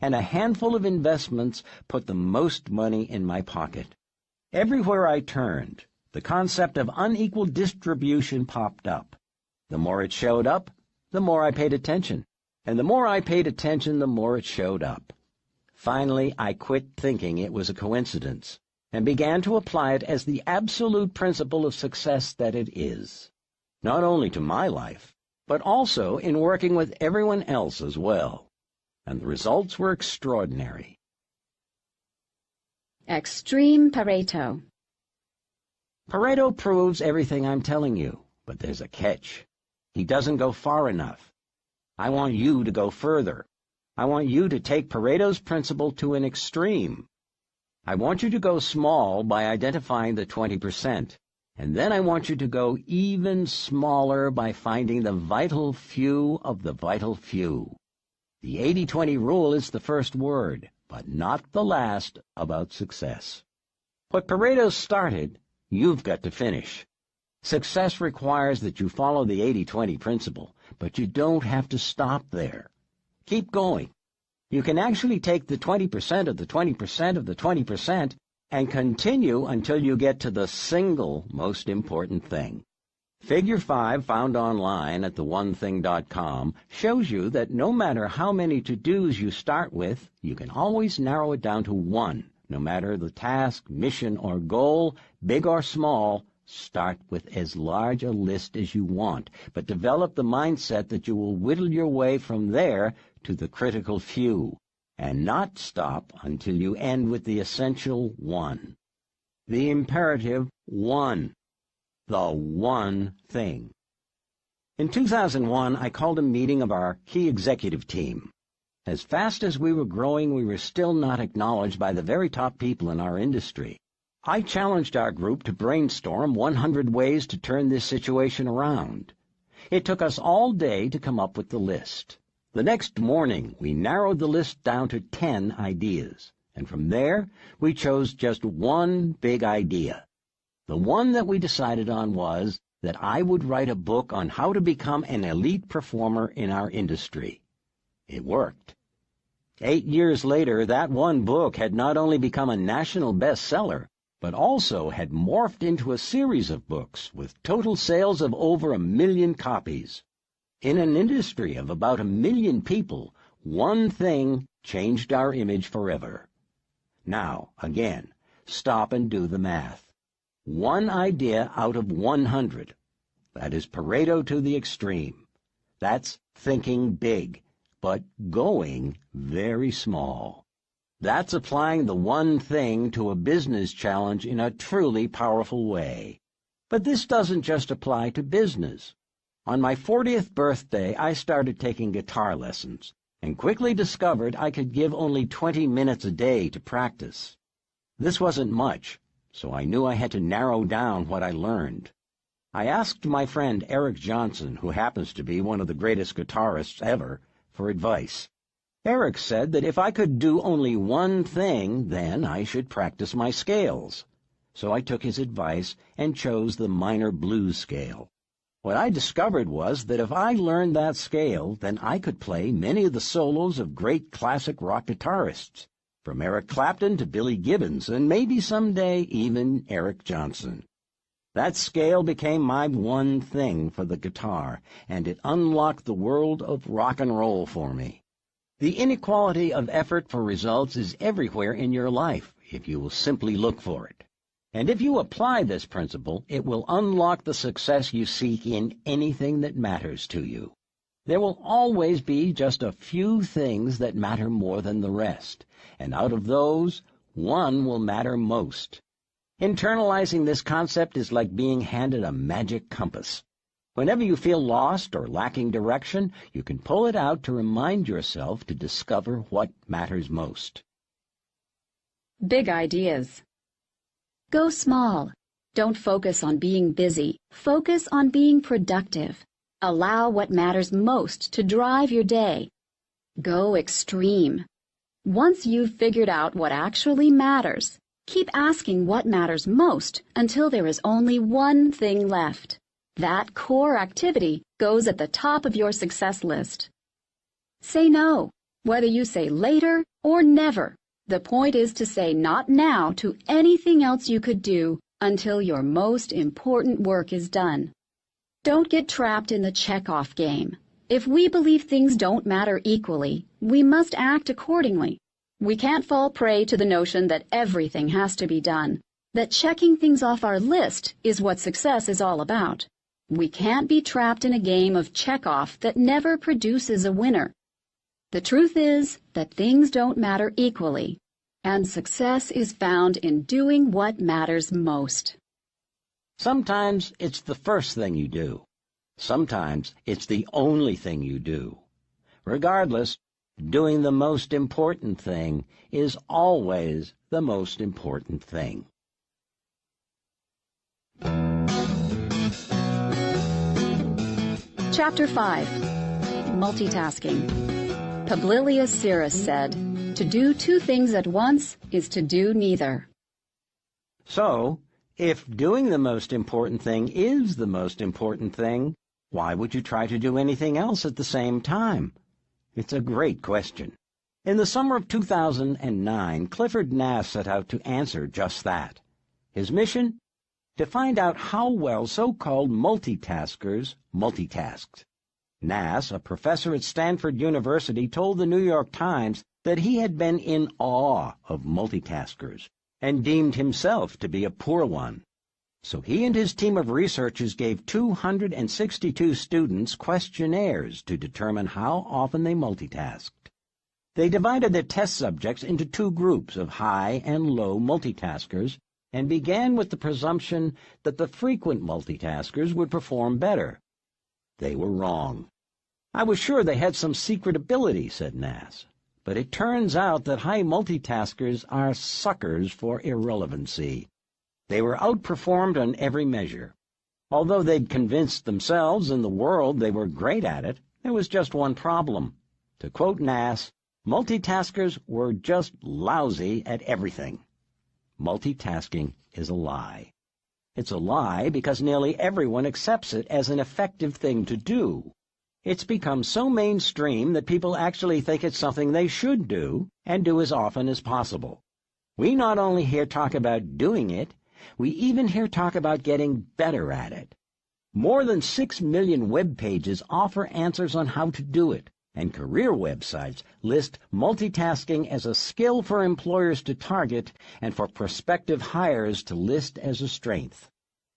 and a handful of investments put the most money in my pocket. Everywhere I turned, the concept of unequal distribution popped up. The more it showed up, the more I paid attention, and the more I paid attention, the more it showed up. Finally, I quit thinking it was a coincidence, and began to apply it as the absolute principle of success that it is, not only to my life, but also in working with everyone else as well. And the results were extraordinary. Extreme Pareto. Pareto proves everything I'm telling you, but there's a catch. He doesn't go far enough. I want you to go further. I want you to take Pareto's principle to an extreme. I want you to go small by identifying the 20%, and then I want you to go even smaller by finding the vital few of the vital few. The 80-20 rule is the first word, but not the last, about success. What Pareto started, you've got to finish. Success requires that you follow the 80-20 principle, but you don't have to stop there. Keep going. You can actually take the 20% of the 20% of the 20% and continue until you get to the single most important thing. Figure 5, found online at theonething.com, shows you that no matter how many to-dos you start with, you can always narrow it down to one. No matter the task, mission, or goal, big or small, start with as large a list as you want, but develop the mindset that you will whittle your way from there to the critical few, and not stop until you end with the essential one. The imperative one. The one thing. In 2001, I called a meeting of our key executive team. As fast as we were growing, we were still not acknowledged by the very top people in our industry. I challenged our group to brainstorm 100 ways to turn this situation around. It took us all day to come up with the list. The next morning, we narrowed the list down to 10 ideas, and from there, we chose just one big idea. The one that we decided on was that I would write a book on how to become an elite performer in our industry. It worked. 8 years later, that one book had not only become a national bestseller, but also had morphed into a series of books with total sales of over 1 million copies. In an industry of about 1 million people, one thing changed our image forever. Now, again, stop and do the math. One idea out of 100. That is Pareto to the extreme. That's thinking big, but going very small. That's applying the one thing to a business challenge in a truly powerful way. But this doesn't just apply to business. On my 40th birthday, I started taking guitar lessons, and quickly discovered I could give only 20 minutes a day to practice. This wasn't much, so I knew I had to narrow down what I learned. I asked my friend Eric Johnson, who happens to be one of the greatest guitarists ever, for advice. Eric said that if I could do only one thing, then I should practice my scales. So I took his advice and chose the minor blues scale. What I discovered was that if I learned that scale, then I could play many of the solos of great classic rock guitarists, from Eric Clapton to Billy Gibbons, and maybe someday even Eric Johnson. That scale became my one thing for the guitar, and it unlocked the world of rock and roll for me. The inequality of effort for results is everywhere in your life, if you will simply look for it. And if you apply this principle, it will unlock the success you seek in anything that matters to you. There will always be just a few things that matter more than the rest, and out of those, one will matter most. Internalizing this concept is like being handed a magic compass. Whenever you feel lost or lacking direction, you can pull it out to remind yourself to discover what matters most. Big ideas. Go small. Don't focus on being busy. Focus on being productive. Allow what matters most to drive your day. Go extreme. Once you've figured out what actually matters, keep asking what matters most until there is only one thing left. That core activity goes at the top of your success list. Say no, whether you say later or never. The point is to say not now to anything else you could do until your most important work is done. Don't get trapped in the check-off game. If we believe things don't matter equally, we must act accordingly. We can't fall prey to the notion that everything has to be done, that checking things off our list is what success is all about. We can't be trapped in a game of check-off that never produces a winner. The truth is that things don't matter equally, and success is found in doing what matters most. Sometimes it's the first thing you do. Sometimes it's the only thing you do. Regardless, doing the most important thing is always the most important thing. Chapter 5. Multitasking. Publilius Syrus said, "To do two things at once is to do neither." So, if doing the most important thing is the most important thing, why would you try to do anything else at the same time? It's a great question. In the summer of 2009, Clifford Nass set out to answer just that. His mission? To find out how well so-called multitaskers multitasked. Nass, a professor at Stanford University, told the New York Times that he had been in awe of multitaskers and deemed himself to be a poor one. So he and his team of researchers gave 262 students questionnaires to determine how often they multitasked. They divided their test subjects into two groups of high and low multitaskers and began with the presumption that the frequent multitaskers would perform better. They were wrong. "I was sure they had some secret ability," said Nass, "but it turns out that high multitaskers are suckers for irrelevancy." They were outperformed on every measure. Although they'd convinced themselves and the world they were great at it, there was just one problem. To quote Nass, multitaskers were just lousy at everything. Multitasking is a lie. It's a lie because nearly everyone accepts it as an effective thing to do. It's become so mainstream that people actually think it's something they should do, and do as often as possible. We not only hear talk about doing it, we even hear talk about getting better at it. More than 6 million web pages offer answers on how to do it, and career websites list multitasking as a skill for employers to target and for prospective hires to list as a strength.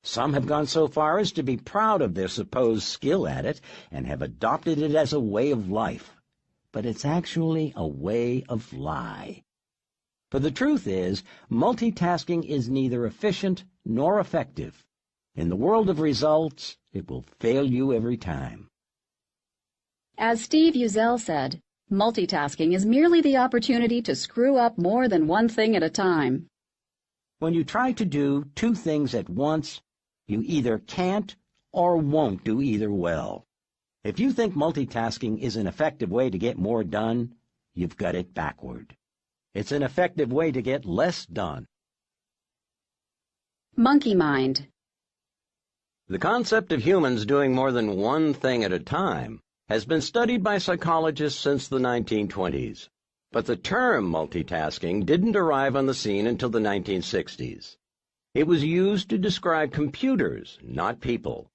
Some have gone so far as to be proud of their supposed skill at it and have adopted it as a way of life. But it's actually a way of lie. For the truth is, multitasking is neither efficient nor effective. In the world of results, it will fail you every time. As Steve Uzel said, multitasking is merely the opportunity to screw up more than one thing at a time. When you try to do two things at once, you either can't or won't do either well. If you think multitasking is an effective way to get more done, you've got it backward. It's an effective way to get less done. Monkey mind. The concept of humans doing more than one thing at a time has been studied by psychologists since the 1920s. But the term multitasking didn't arrive on the scene until the 1960s. It was used to describe computers, not people.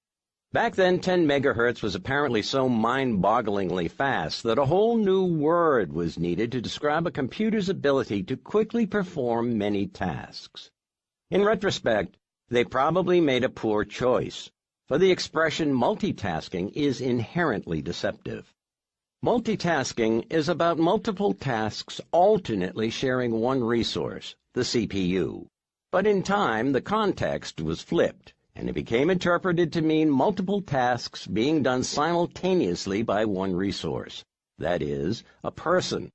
Back then, 10 megahertz was apparently so mind-bogglingly fast that a whole new word was needed to describe a computer's ability to quickly perform many tasks. In retrospect, they probably made a poor choice, for the expression multitasking is inherently deceptive. Multitasking is about multiple tasks alternately sharing one resource, the CPU. But in time, the context was flipped, and it became interpreted to mean multiple tasks being done simultaneously by one resource, that is, a person.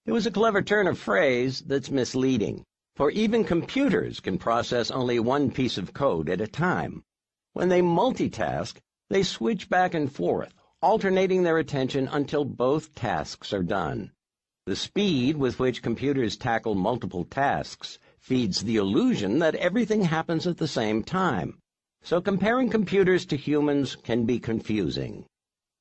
It was a clever turn of phrase that's misleading, for even computers can process only one piece of code at a time. When they multitask, they switch back and forth, alternating their attention until both tasks are done. The speed with which computers tackle multiple tasks feeds the illusion that everything happens at the same time. So comparing computers to humans can be confusing.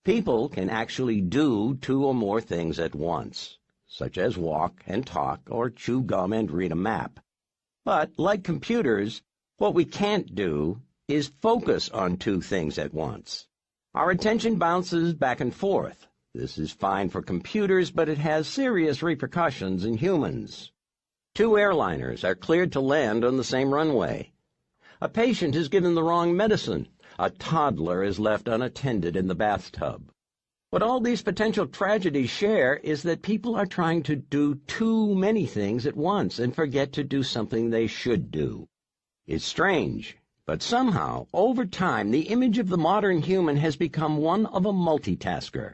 People can actually do two or more things at once, such as walk and talk or chew gum and read a map. But, like computers, what we can't do is focus on two things at once. Our attention bounces back and forth. This is fine for computers, but it has serious repercussions in humans. Two airliners are cleared to land on the same runway. A patient is given the wrong medicine. A toddler is left unattended in the bathtub. What all these potential tragedies share is that people are trying to do too many things at once and forget to do something they should do. It's strange, but somehow, over time, the image of the modern human has become one of a multitasker.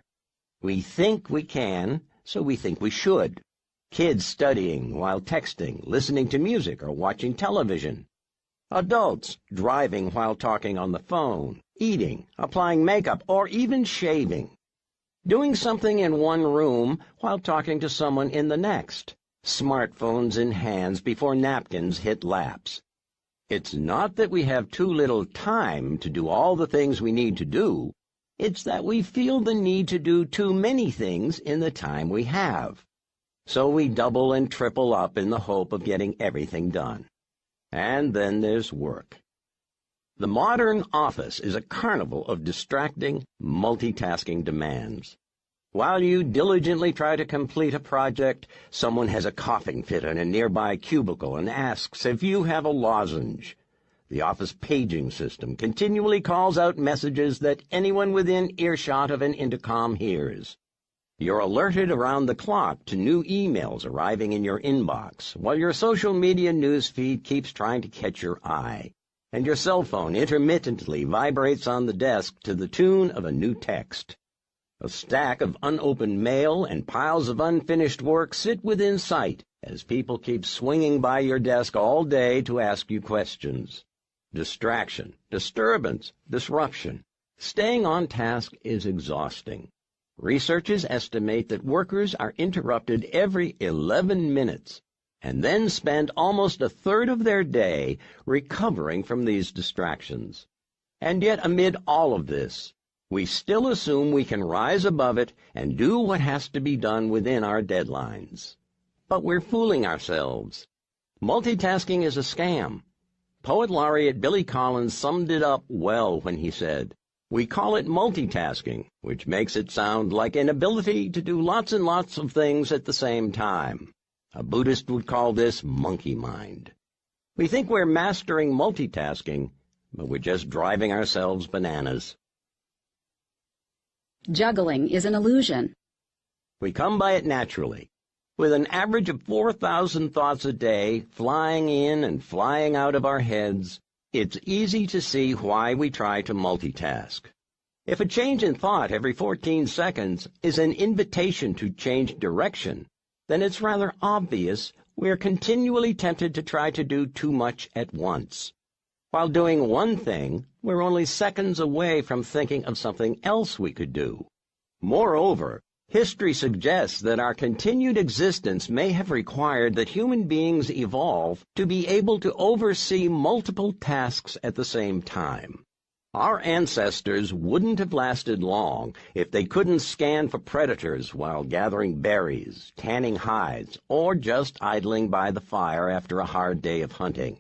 We think we can, so we think we should. Kids studying while texting, listening to music, or watching television. Adults driving while talking on the phone, eating, applying makeup, or even shaving. Doing something in one room while talking to someone in the next. Smartphones in hands before napkins hit laps. It's not that we have too little time to do all the things we need to do. It's that we feel the need to do too many things in the time we have. So we double and triple up in the hope of getting everything done. And then there's work. The modern office is a carnival of distracting, multitasking demands. While you diligently try to complete a project, someone has a coughing fit in a nearby cubicle and asks if you have a lozenge. The office paging system continually calls out messages that anyone within earshot of an intercom hears. You're alerted around the clock to new emails arriving in your inbox, while your social media news feed keeps trying to catch your eye, and your cell phone intermittently vibrates on the desk to the tune of a new text. A stack of unopened mail and piles of unfinished work sit within sight as people keep swinging by your desk all day to ask you questions. Distraction, disturbance, disruption. Staying on task is exhausting. Researchers estimate that workers are interrupted every 11 minutes and then spend almost a third of their day recovering from these distractions. And yet, amid all of this, we still assume we can rise above it and do what has to be done within our deadlines. But we're fooling ourselves. Multitasking is a scam. Poet laureate Billy Collins summed it up well when he said, "We call it multitasking, which makes it sound like an ability to do lots and lots of things at the same time. A Buddhist would call this monkey mind." We think we're mastering multitasking, but we're just driving ourselves bananas. Juggling is an illusion. We come by it naturally. With an average of 4,000 thoughts a day flying in and flying out of our heads, it's easy to see why we try to multitask. If a change in thought every 14 seconds is an invitation to change direction, then it's rather obvious we're continually tempted to try to do too much at once. While doing one thing, we're only seconds away from thinking of something else we could do. Moreover, history suggests that our continued existence may have required that human beings evolve to be able to oversee multiple tasks at the same time. Our ancestors wouldn't have lasted long if they couldn't scan for predators while gathering berries, tanning hides, or just idling by the fire after a hard day of hunting.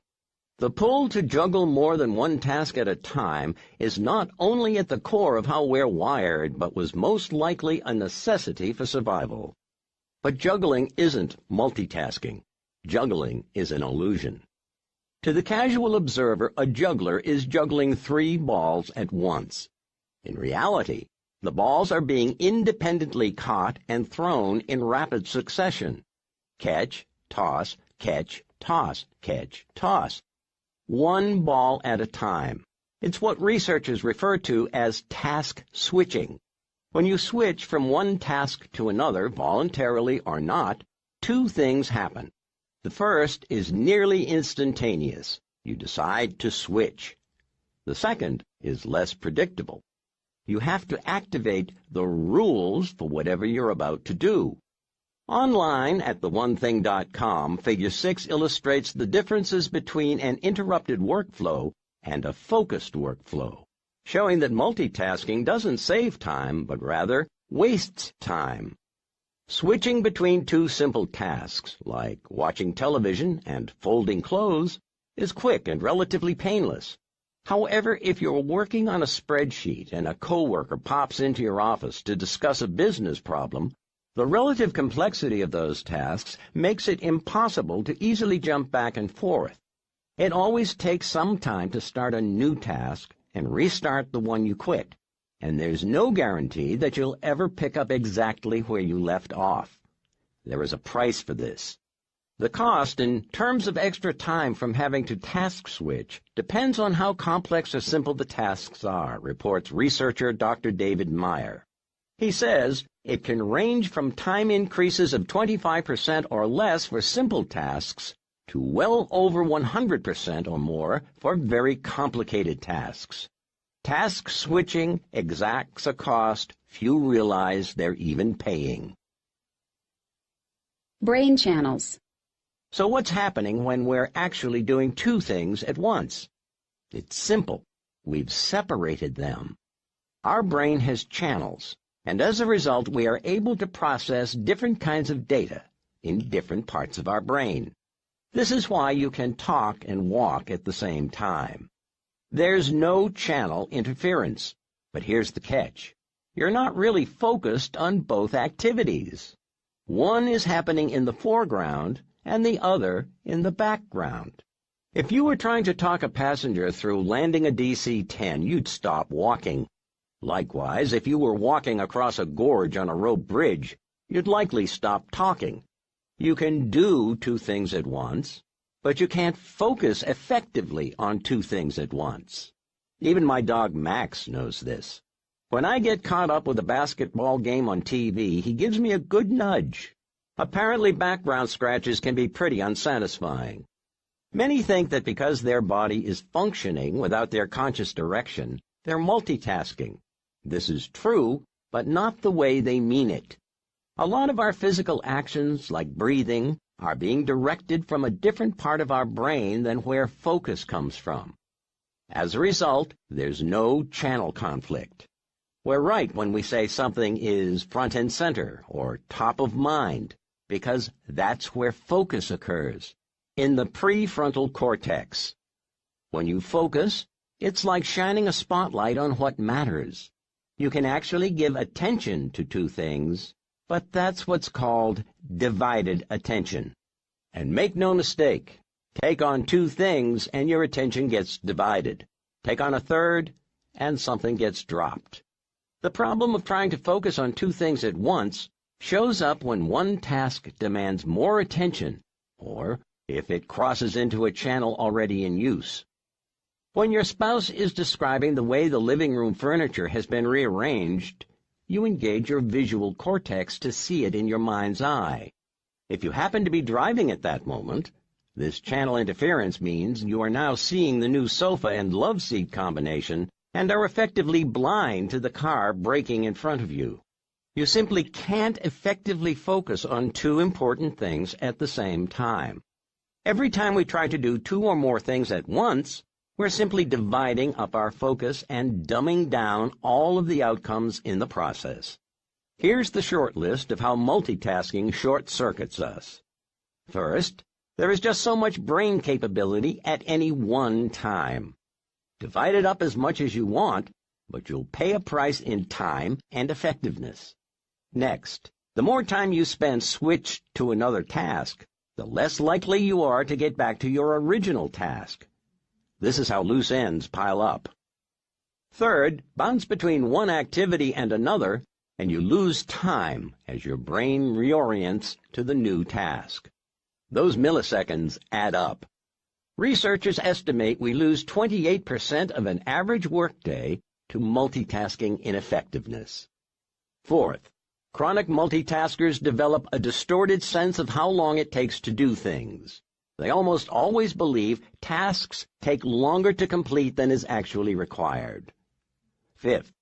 The pull to juggle more than one task at a time is not only at the core of how we're wired, but was most likely a necessity for survival. But juggling isn't multitasking. Juggling is an illusion. To the casual observer, a juggler is juggling 3 balls at once. In reality, the balls are being independently caught and thrown in rapid succession. Catch, toss, catch, toss, catch, toss. 1 ball at a time. It's what researchers refer to as task switching. When you switch from one task to another, voluntarily or not, 2 things happen. The first is nearly instantaneous. You decide to switch. The second is less predictable. You have to activate the rules for whatever you're about to do. Online at theonething.com, Figure 6 illustrates the differences between an interrupted workflow and a focused workflow, showing that multitasking doesn't save time, but rather wastes time. Switching between 2 simple tasks, like watching television and folding clothes, is quick and relatively painless. However, if you're working on a spreadsheet and a coworker pops into your office to discuss a business problem, the relative complexity of those tasks makes it impossible to easily jump back and forth. It always takes some time to start a new task and restart the one you quit. And there's no guarantee that you'll ever pick up exactly where you left off. There is a price for this. The cost, in terms of extra time from having to task switch, depends on how complex or simple the tasks are, reports researcher Dr. David Meyer. He says it can range from time increases of 25% or less for simple tasks to well over 100% or more for very complicated tasks. Task switching exacts a cost few realize they're even paying. Brain channels. So what's happening when we're actually doing 2 things at once? It's simple. We've separated them. Our brain has channels, and as a result, we are able to process different kinds of data in different parts of our brain. This is why you can talk and walk at the same time. There's no channel interference. But here's the catch. You're not really focused on both activities. One is happening in the foreground and the other in the background. If you were trying to talk a passenger through landing a DC-10, you'd stop walking. Likewise, if you were walking across a gorge on a rope bridge, you'd likely stop talking. You can do 2 things at once, but you can't focus effectively on 2 things at once. Even my dog Max knows this. When I get caught up with a basketball game on TV, he gives me a good nudge. Apparently, background scratches can be pretty unsatisfying. Many think that because their body is functioning without their conscious direction, they're multitasking. This is true, but not the way they mean it. A lot of our physical actions, like breathing, are being directed from a different part of our brain than where focus comes from. As a result, there's no channel conflict. We're right when we say something is front and center or top of mind, because that's where focus occurs, in the prefrontal cortex. When you focus, it's like shining a spotlight on what matters. You can actually give attention to two things, but that's what's called divided attention. And make no mistake, take on two things and your attention gets divided. Take on a third, and something gets dropped. The problem of trying to focus on two things at once shows up when one task demands more attention, or if it crosses into a channel already in use. When your spouse is describing the way the living room furniture has been rearranged, you engage your visual cortex to see it in your mind's eye. If you happen to be driving at that moment, this channel interference means you are now seeing the new sofa and love seat combination and are effectively blind to the car braking in front of you. You simply can't effectively focus on two important things at the same time. Every time we try to do two or more things at once, we're simply dividing up our focus and dumbing down all of the outcomes in the process. Here's the short list of how multitasking short-circuits us. First, there is just so much brain capability at any one time. Divide it up as much as you want, but you'll pay a price in time and effectiveness. Next, the more time you spend switched to another task, the less likely you are to get back to your original task. This is how loose ends pile up. Third, bounce between one activity and another, and you lose time as your brain reorients to the new task. Those milliseconds add up. Researchers estimate we lose 28% of an average workday to multitasking ineffectiveness. Fourth, chronic multitaskers develop a distorted sense of how long it takes to do things. They almost always believe tasks take longer to complete than is actually required. Fifth,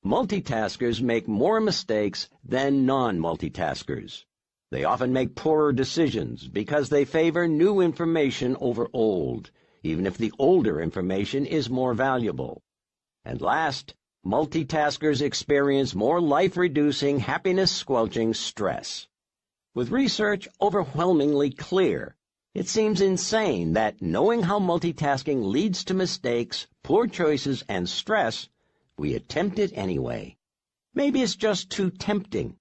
multitaskers make more mistakes than non-multitaskers. They often make poorer decisions because they favor new information over old, even if the older information is more valuable. And last, multitaskers experience more life-reducing, happiness-squelching stress. With research overwhelmingly clear, it seems insane that, knowing how multitasking leads to mistakes, poor choices, and stress, we attempt it anyway. Maybe it's just too tempting.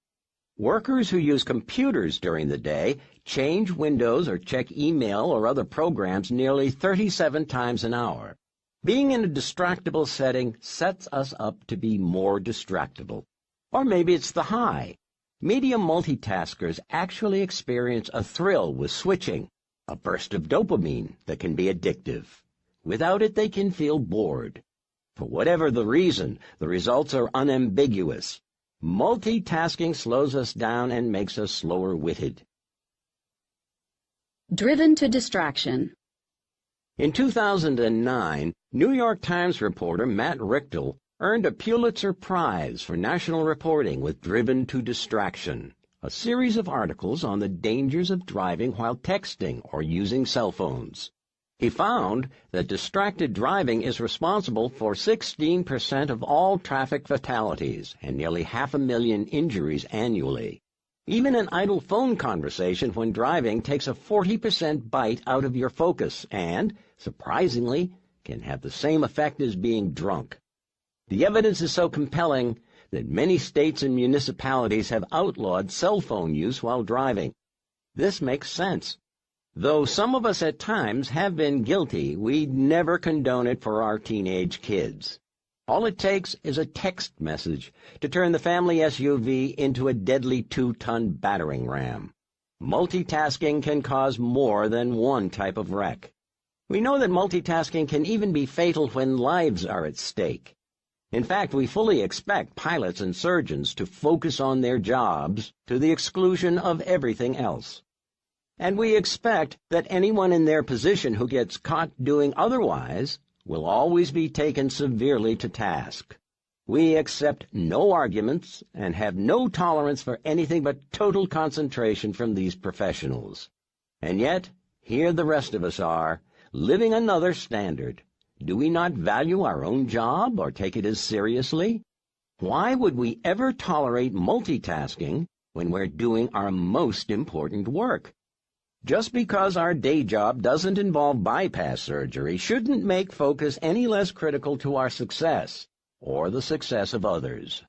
Workers who use computers during the day change windows or check email or other programs nearly 37 times an hour. Being in a distractible setting sets us up to be more distractible. Or maybe it's the high. Medium multitaskers actually experience a thrill with switching, a burst of dopamine that can be addictive. Without it, they can feel bored. For whatever the reason, the results are unambiguous. Multitasking slows us down and makes us slower-witted. Driven to distraction. In 2009, New York Times reporter Matt Richtel earned a Pulitzer Prize for national reporting with Driven to Distraction, a series of articles on the dangers of driving while texting or using cell phones. He found that distracted driving is responsible for 16% of all traffic fatalities and nearly 500,000 injuries annually. Even an idle phone conversation when driving takes a 40% bite out of your focus and, surprisingly, can have the same effect as being drunk. The evidence is so compelling that many states and municipalities have outlawed cell phone use while driving. This makes sense. Though some of us at times have been guilty, we'd never condone it for our teenage kids. All it takes is a text message to turn the family SUV into a deadly 2-ton battering ram. Multitasking can cause more than one type of wreck. We know that multitasking can even be fatal when lives are at stake. In fact, we fully expect pilots and surgeons to focus on their jobs to the exclusion of everything else. And we expect that anyone in their position who gets caught doing otherwise will always be taken severely to task. We accept no arguments and have no tolerance for anything but total concentration from these professionals. And yet, here the rest of us are, living another standard. Do we not value our own job or take it as seriously? Why would we ever tolerate multitasking when we're doing our most important work? Just because our day job doesn't involve bypass surgery shouldn't make focus any less critical to our success or the success of others.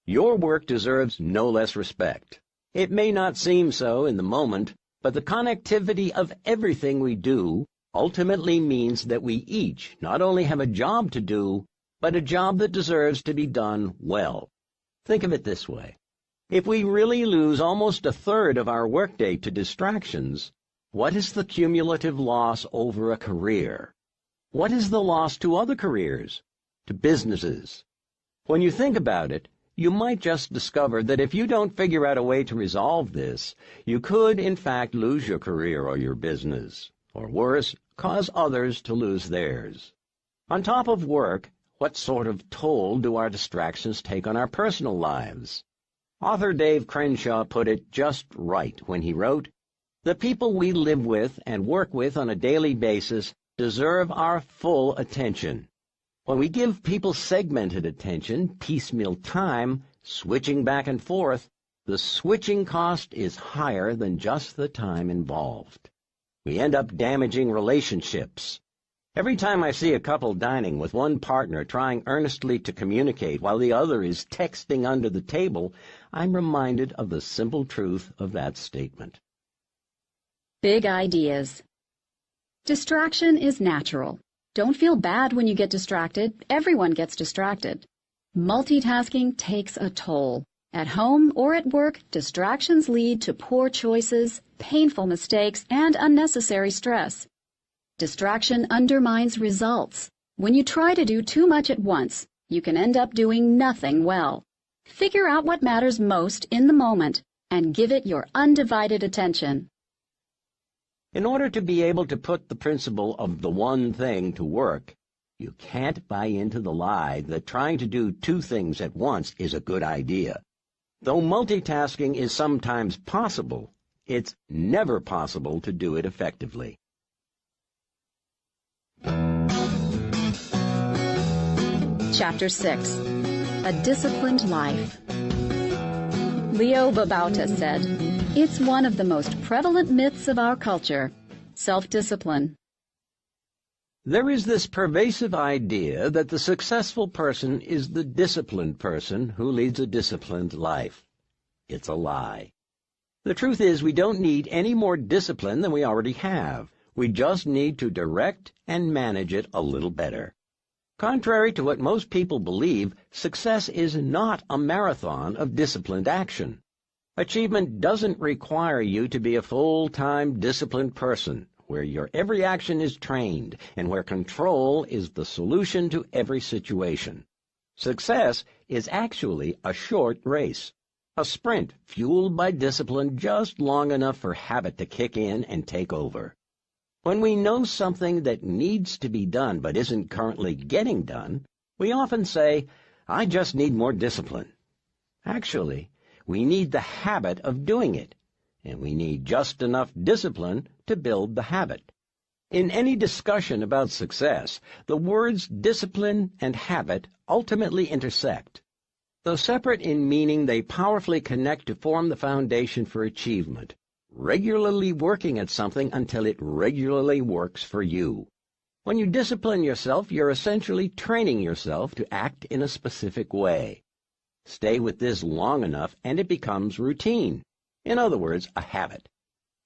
Your work deserves no less respect. It may not seem so in the moment, but the connectivity of everything we do ultimately means that we each not only have a job to do, but a job that deserves to be done well. Think of it this way. If we really lose almost a third of our workday to distractions, what is the cumulative loss over a career? What is the loss to other careers, to businesses? When you think about it, you might just discover that if you don't figure out a way to resolve this, you could, in fact, lose your career or your business, or worse, cause others to lose theirs. On top of work, what sort of toll do our distractions take on our personal lives? Author Dave Crenshaw put it just right when he wrote, "The people we live with and work with on a daily basis deserve our full attention. When we give people segmented attention, piecemeal time, switching back and forth, the switching cost is higher than just the time involved. We end up damaging relationships. Every time I see a couple dining with one partner trying earnestly to communicate while the other is texting under the table, I'm reminded of the simple truth of that statement." Big ideas. Distraction is natural. Don't feel bad when you get distracted. Everyone gets distracted. Multitasking takes a toll. At home or at work, distractions lead to poor choices, painful mistakes, and unnecessary stress. Distraction undermines results. When you try to do too much at once, you can end up doing nothing well. Figure out what matters most in the moment and give it your undivided attention. In order to be able to put the principle of the one thing to work, you can't buy into the lie that trying to do two things at once is a good idea. Though multitasking is sometimes possible, it's never possible to do it effectively. Chapter 6. A Disciplined Life. Leo Babauta said, "It's one of the most prevalent myths of our culture, self-discipline." There is this pervasive idea that the successful person is the disciplined person who leads a disciplined life. It's a lie. The truth is we don't need any more discipline than we already have. We just need to direct and manage it a little better. Contrary to what most people believe, success is not a marathon of disciplined action. Achievement doesn't require you to be a full-time disciplined person, where your every action is trained and where control is the solution to every situation. Success is actually a short race, a sprint fueled by discipline just long enough for habit to kick in and take over. When we know something that needs to be done but isn't currently getting done, we often say, "I just need more discipline." Actually, we need the habit of doing it, and we need just enough discipline to build the habit. In any discussion about success, the words discipline and habit ultimately intersect. Though separate in meaning, they powerfully connect to form the foundation for achievement, regularly working at something until it regularly works for you. When you discipline yourself, you're essentially training yourself to act in a specific way. Stay with this long enough, and it becomes routine. In other words, a habit.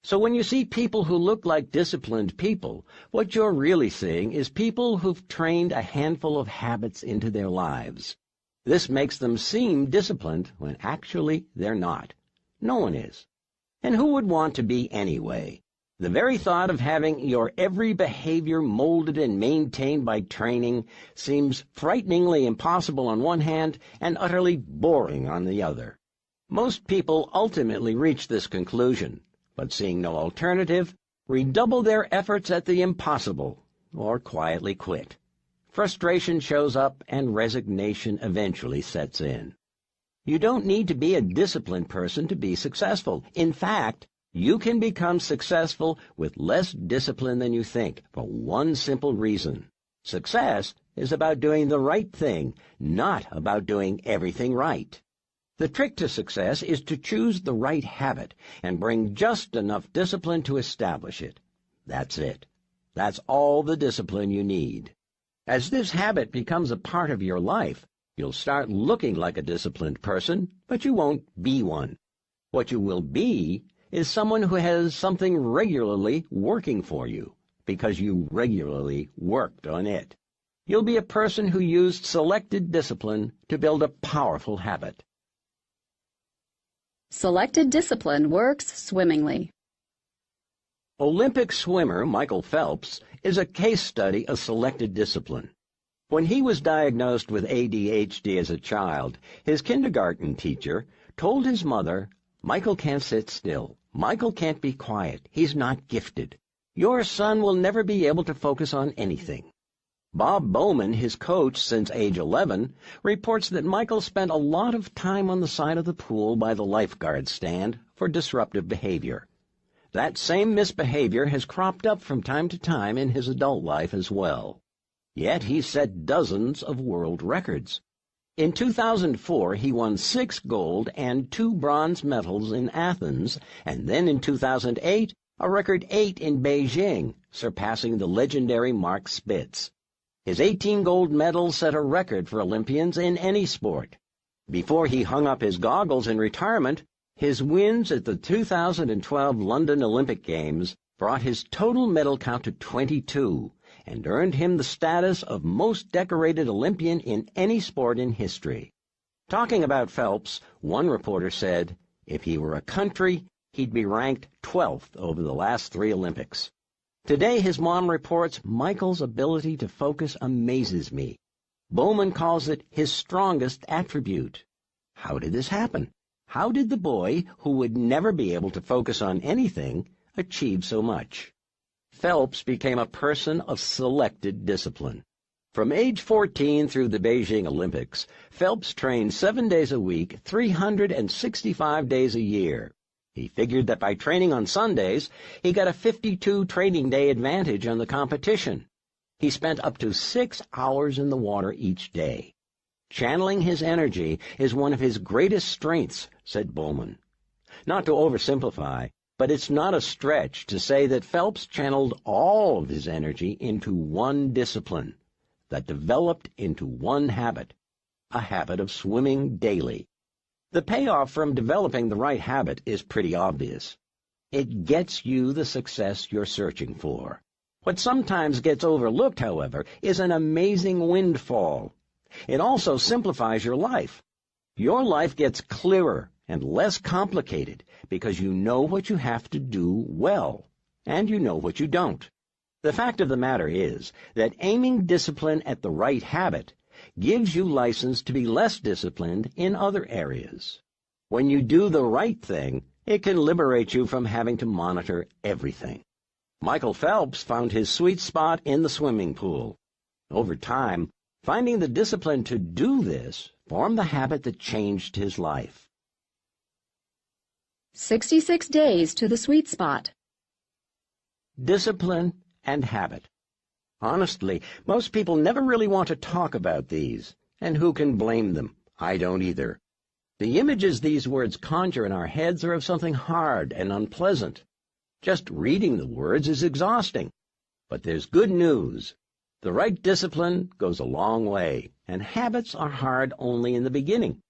So when you see people who look like disciplined people, what you're really seeing is people who've trained a handful of habits into their lives. This makes them seem disciplined when actually they're not. No one is. And who would want to be anyway? The very thought of having your every behavior molded and maintained by training seems frighteningly impossible on one hand and utterly boring on the other. Most people ultimately reach this conclusion, but seeing no alternative, redouble their efforts at the impossible, or quietly quit. Frustration shows up and resignation eventually sets in. You don't need to be a disciplined person to be successful. In fact, you can become successful with less discipline than you think, for one simple reason. Success is about doing the right thing, not about doing everything right. The trick to success is to choose the right habit and bring just enough discipline to establish it. That's it. That's all the discipline you need. As this habit becomes a part of your life, you'll start looking like a disciplined person, but you won't be one. What you will be is someone who has something regularly working for you, because you regularly worked on it. You'll be a person who used selected discipline to build a powerful habit. Selected discipline works swimmingly. Olympic swimmer Michael Phelps is a case study of selected discipline. When he was diagnosed with ADHD as a child, his kindergarten teacher told his mother, "Michael can't sit still. Michael can't be quiet. He's not gifted. Your son will never be able to focus on anything." Bob Bowman, his coach since age 11, reports that Michael spent a lot of time on the side of the pool by the lifeguard stand for disruptive behavior. That same misbehavior has cropped up from time to time in his adult life as well. Yet he set dozens of world records. In 2004, he won 6 gold and 2 bronze medals in Athens, and then in 2008, a record 8 in Beijing, surpassing the legendary Mark Spitz. His 18 gold medals set a record for Olympians in any sport. Before he hung up his goggles in retirement, his wins at the 2012 London Olympic Games brought his total medal count to 22 and earned him the status of most decorated Olympian in any sport in history. Talking about Phelps, one reporter said, "If he were a country, he'd be ranked 12th over the last 3 Olympics." Today, his mom reports, "Michael's ability to focus amazes me." Bowman calls it his strongest attribute. How did this happen? How did the boy, who would never be able to focus on anything, achieve so much? Phelps became a person of selected discipline. From age 14 through the Beijing Olympics, Phelps trained 7 days a week, 365 days a year. He figured that by training on Sundays, he got a 52 training day advantage on the competition. He spent up to 6 hours in the water each day. Channeling his energy is one of his greatest strengths, said Bowman. Not to oversimplify, but it's not a stretch to say that Phelps channeled all of his energy into one discipline that developed into one habit, a habit of swimming daily. The payoff from developing the right habit is pretty obvious. It gets you the success you're searching for. What sometimes gets overlooked, however, is an amazing windfall. It also simplifies your life. Your life gets clearer and less complicated because you know what you have to do well, and you know what you don't. The fact of the matter is that aiming discipline at the right habit gives you license to be less disciplined in other areas. When you do the right thing, it can liberate you from having to monitor everything. Michael Phelps found his sweet spot in the swimming pool. Over time, finding the discipline to do this formed the habit that changed his life. 66 days to the sweet spot. Discipline and habit. Honestly, most people never really want to talk about these, and who can blame them? I don't either. The images these words conjure in our heads are of something hard and unpleasant. Just reading the words is exhausting. But there's good news. The right discipline goes a long way, and habits are hard only in the beginning.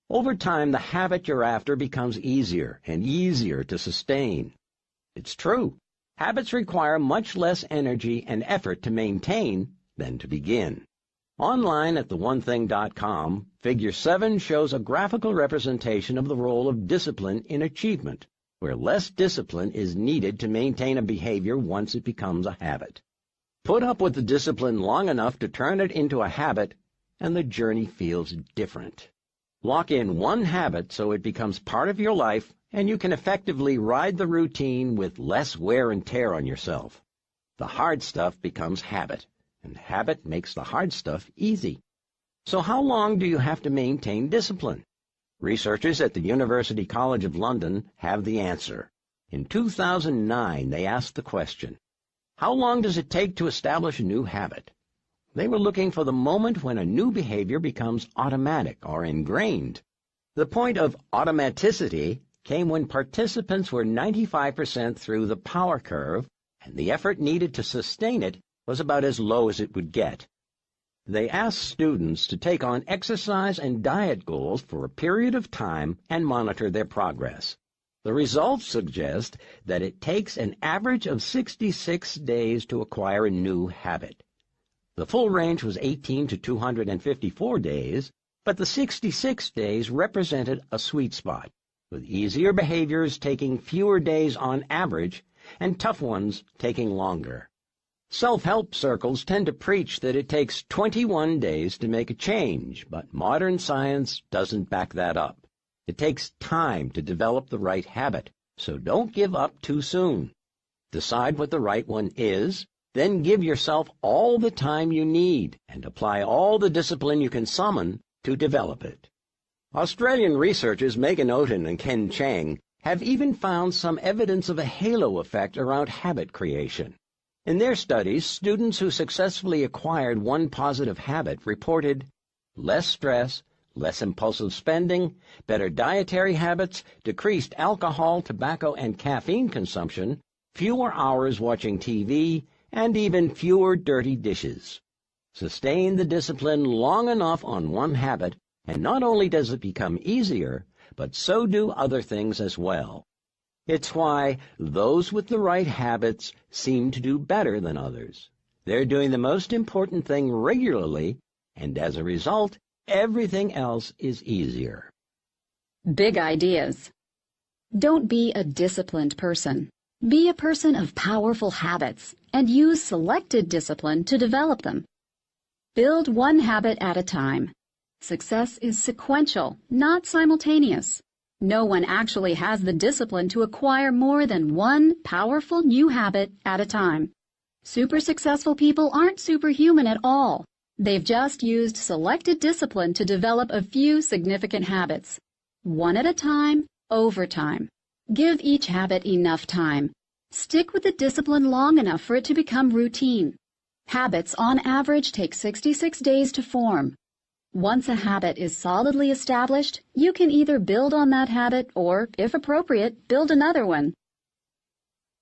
Over time, the habit you're after becomes easier and easier to sustain. It's true. Habits require much less energy and effort to maintain than to begin. Online at theonething.com, Figure 7 shows a graphical representation of the role of discipline in achievement, where less discipline is needed to maintain a behavior once it becomes a habit. Put up with the discipline long enough to turn it into a habit, and the journey feels different. Lock in one habit so it becomes part of your life, and you can effectively ride the routine with less wear and tear on yourself. The hard stuff becomes habit, and habit makes the hard stuff easy. So how long do you have to maintain discipline? Researchers at the University College of London have the answer. In 2009, they asked the question, how long does it take to establish a new habit? They were looking for the moment when a new behavior becomes automatic or ingrained. The point of automaticity came when participants were 95% through the power curve, and the effort needed to sustain it was about as low as it would get. They asked students to take on exercise and diet goals for a period of time and monitor their progress. The results suggest that it takes an average of 66 days to acquire a new habit. The full range was 18 to 254 days, but the 66 days represented a sweet spot, with easier behaviors taking fewer days on average and tough ones taking longer. Self-help circles tend to preach that it takes 21 days to make a change, but modern science doesn't back that up. It takes time to develop the right habit, so don't give up too soon. Decide what the right one is, then give yourself all the time you need and apply all the discipline you can summon to develop it. Australian researchers Megan Oden and Ken Chang have even found some evidence of a halo effect around habit creation. In their studies, students who successfully acquired one positive habit reported less stress, less impulsive spending, better dietary habits, decreased alcohol, tobacco, and caffeine consumption, fewer hours watching TV, and even fewer dirty dishes. Sustain the discipline long enough on one habit, and not only does it become easier, but so do other things as well. It's why those with the right habits seem to do better than others. They're doing the most important thing regularly, and as a result, everything else is easier. Big ideas. Don't be a disciplined person. Be a person of powerful habits and use selected discipline to develop them. Build one habit at a time. Success is sequential, not simultaneous. No one actually has the discipline to acquire more than one powerful new habit at a time. Super successful people aren't superhuman at all. They've just used selected discipline to develop a few significant habits. One at a time, over time. Give each habit enough time. Stick with the discipline long enough for it to become routine. Habits, on average, take 66 days to form. Once a habit is solidly established, you can either build on that habit or, if appropriate, build another one.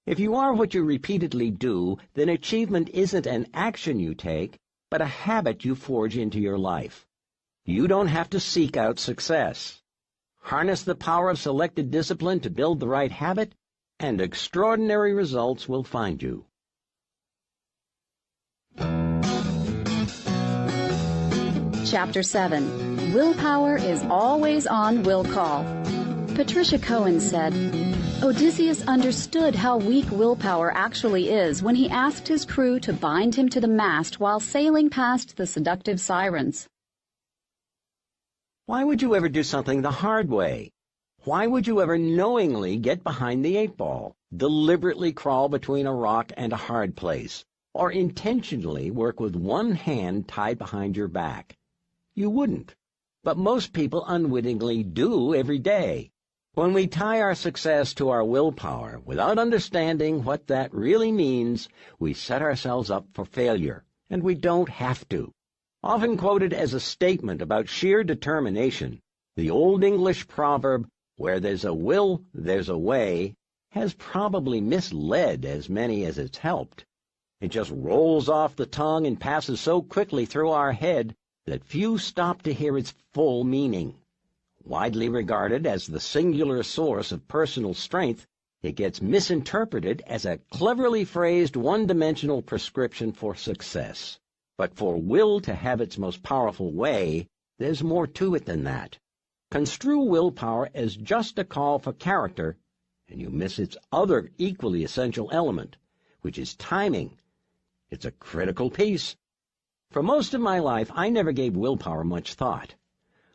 If you are what you repeatedly do, then achievement isn't an action you take, but a habit you forge into your life. You don't have to seek out success. Harness the power of selected discipline to build the right habit, and extraordinary results will find you. Chapter 7. Willpower is always on will call. Patricia Cohen said, Odysseus understood how weak willpower actually is when he asked his crew to bind him to the mast while sailing past the seductive sirens. Why would you ever do something the hard way? Why would you ever knowingly get behind the 8-ball, deliberately crawl between a rock and a hard place, or intentionally work with one hand tied behind your back? You wouldn't. But most people unwittingly do every day. When we tie our success to our willpower without understanding what that really means, we set ourselves up for failure, and we don't have to. Often quoted as a statement about sheer determination, the Old English proverb, "Where there's a will, there's a way," has probably misled as many as it's helped. It just rolls off the tongue and passes so quickly through our head that few stop to hear its full meaning. Widely regarded as the singular source of personal strength, it gets misinterpreted as a cleverly phrased one-dimensional prescription for success. But for will to have its most powerful way, there's more to it than that. Construe willpower as just a call for character, and you miss its other equally essential element, which is timing. It's a critical piece. For most of my life, I never gave willpower much thought.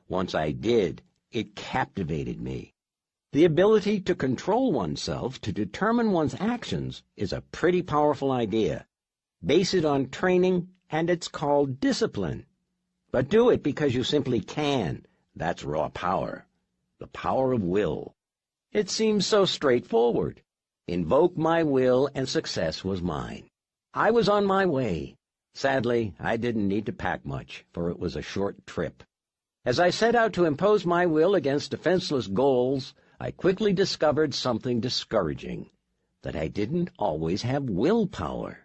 Once I did, it captivated me. The ability to control oneself, to determine one's actions, is a pretty powerful idea. Base it on training, and it's called discipline. But do it because you simply can. That's raw power. The power of will. It seems so straightforward. Invoke my will, and success was mine. I was on my way. Sadly, I didn't need to pack much, for it was a short trip. As I set out to impose my will against defenseless goals, I quickly discovered something discouraging, that I didn't always have willpower.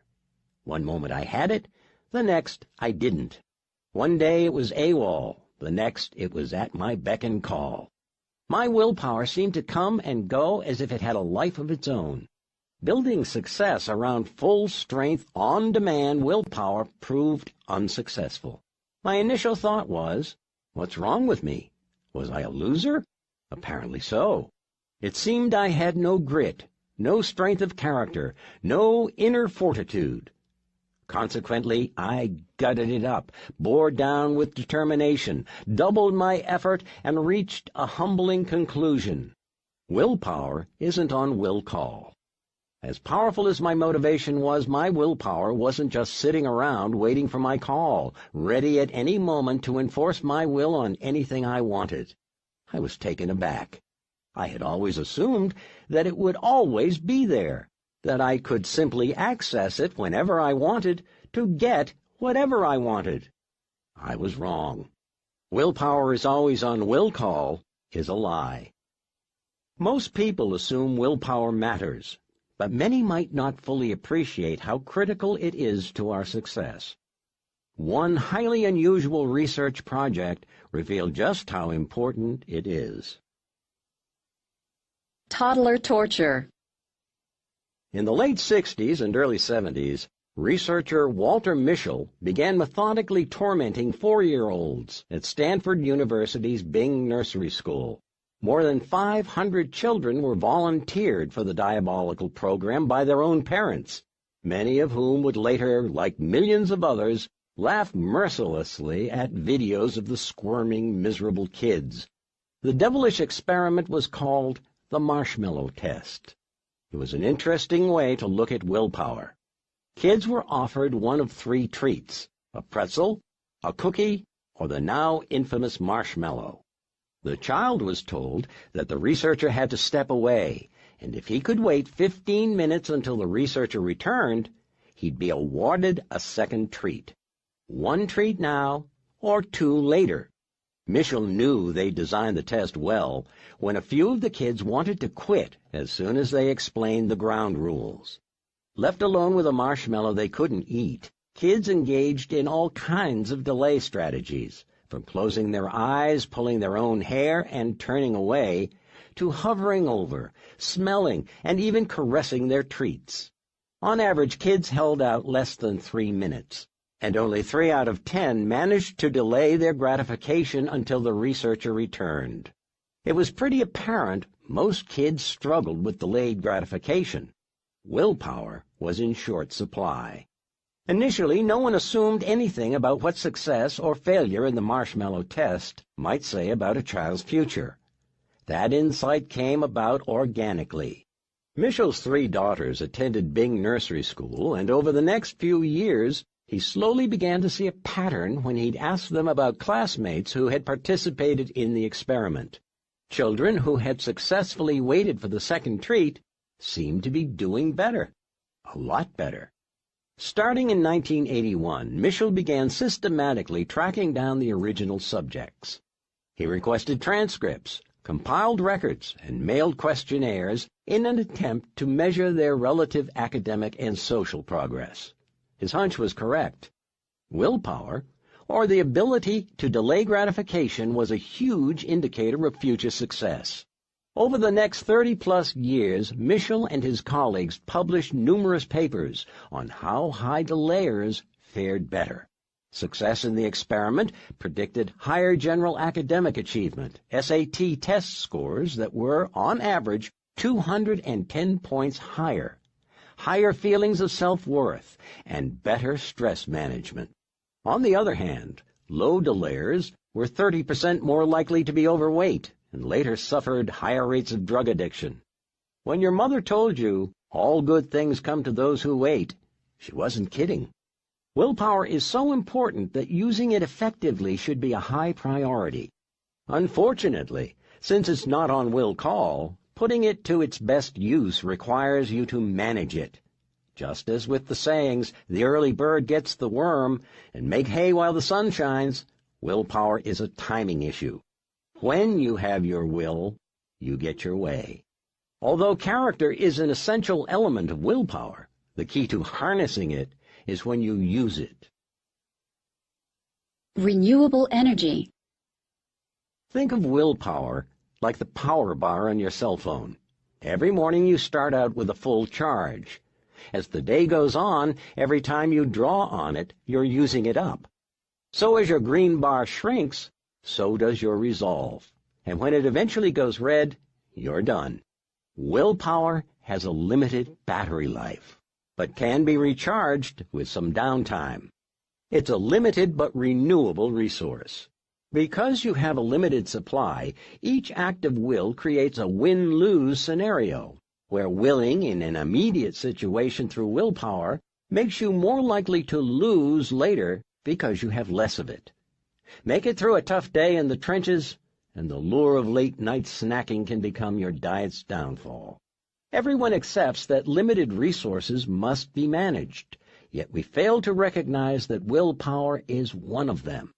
One moment I had it, the next I didn't. One day it was AWOL, the next it was at my beck and call. My willpower seemed to come and go as if it had a life of its own. Building success around full-strength, on-demand willpower proved unsuccessful. My initial thought was, what's wrong with me? Was I a loser? Apparently so. It seemed I had no grit, no strength of character, no inner fortitude. Consequently, I gutted it up, bore down with determination, doubled my effort, and reached a humbling conclusion. Willpower isn't on will call. As powerful as my motivation was, my willpower wasn't just sitting around waiting for my call, ready at any moment to enforce my will on anything I wanted. I was taken aback. I had always assumed that it would always be there, that I could simply access it whenever I wanted to get whatever I wanted. I was wrong. Willpower is always on will call is a lie. Most people assume willpower matters, but many might not fully appreciate how critical it is to our success. One highly unusual research project revealed just how important it is. Toddler torture. In the late 60s and early 70s, researcher Walter Mischel began methodically tormenting 4-year-olds at Stanford University's Bing Nursery School. More than 500 children were volunteered for the diabolical program by their own parents, many of whom would later, like millions of others, laugh mercilessly at videos of the squirming, miserable kids. The devilish experiment was called the marshmallow test. It was an interesting way to look at willpower. Kids were offered one of 3 treats: a pretzel, a cookie, or the now infamous marshmallow. The child was told that the researcher had to step away, and if he could wait 15 minutes until the researcher returned, he'd be awarded a second treat. 1 treat now, or 2 later. Mischel knew they designed the test well when a few of the kids wanted to quit as soon as they explained the ground rules. Left alone with a marshmallow they couldn't eat, kids engaged in all kinds of delay strategies, from closing their eyes, pulling their own hair, and turning away, to hovering over, smelling, and even caressing their treats. On average, kids held out less than 3 minutes, and only 3 out of 10 managed to delay their gratification until the researcher returned. It was pretty apparent most kids struggled with delayed gratification. Willpower was in short supply. Initially, no one assumed anything about what success or failure in the marshmallow test might say about a child's future. That insight came about organically. Mischel's 3 daughters attended Bing Nursery School, and over the next few years, he slowly began to see a pattern when he'd ask them about classmates who had participated in the experiment. Children who had successfully waited for the second treat seemed to be doing better, a lot better. Starting in 1981, Mischel began systematically tracking down the original subjects. He requested transcripts, compiled records, and mailed questionnaires in an attempt to measure their relative academic and social progress. His hunch was correct. Willpower, or the ability to delay gratification, was a huge indicator of future success. Over the next 30-plus years, Mischel and his colleagues published numerous papers on how high delayers fared better. Success in the experiment predicted higher general academic achievement, SAT test scores that were, on average, 210 points higher, higher feelings of self-worth, and better stress management. On the other hand, low delayers were 30% more likely to be overweight, and later suffered higher rates of drug addiction. When your mother told you, all good things come to those who wait, she wasn't kidding. Willpower is so important that using it effectively should be a high priority. Unfortunately, since it's not on will call, putting it to its best use requires you to manage it. Just as with the sayings, the early bird gets the worm, and make hay while the sun shines, Willpower is a timing issue. When you have your will, you get your way. Although character is an essential element of willpower, the key to harnessing it is when you use it. Renewable energy. Think of willpower like the power bar on your cell phone. Every morning you start out with a full charge. As the day goes on, every time you draw on it, you're using it up. So as your green bar shrinks, so does your resolve. And when it eventually goes red, you're done. Willpower has a limited battery life, but can be recharged with some downtime. It's a limited but renewable resource. Because you have a limited supply, each act of will creates a win-lose scenario, where willing in an immediate situation through willpower makes you more likely to lose later because you have less of it. Make it through a tough day in the trenches, and the lure of late-night snacking can become your diet's downfall. Everyone accepts that limited resources must be managed, yet we fail to recognize that willpower is one of them.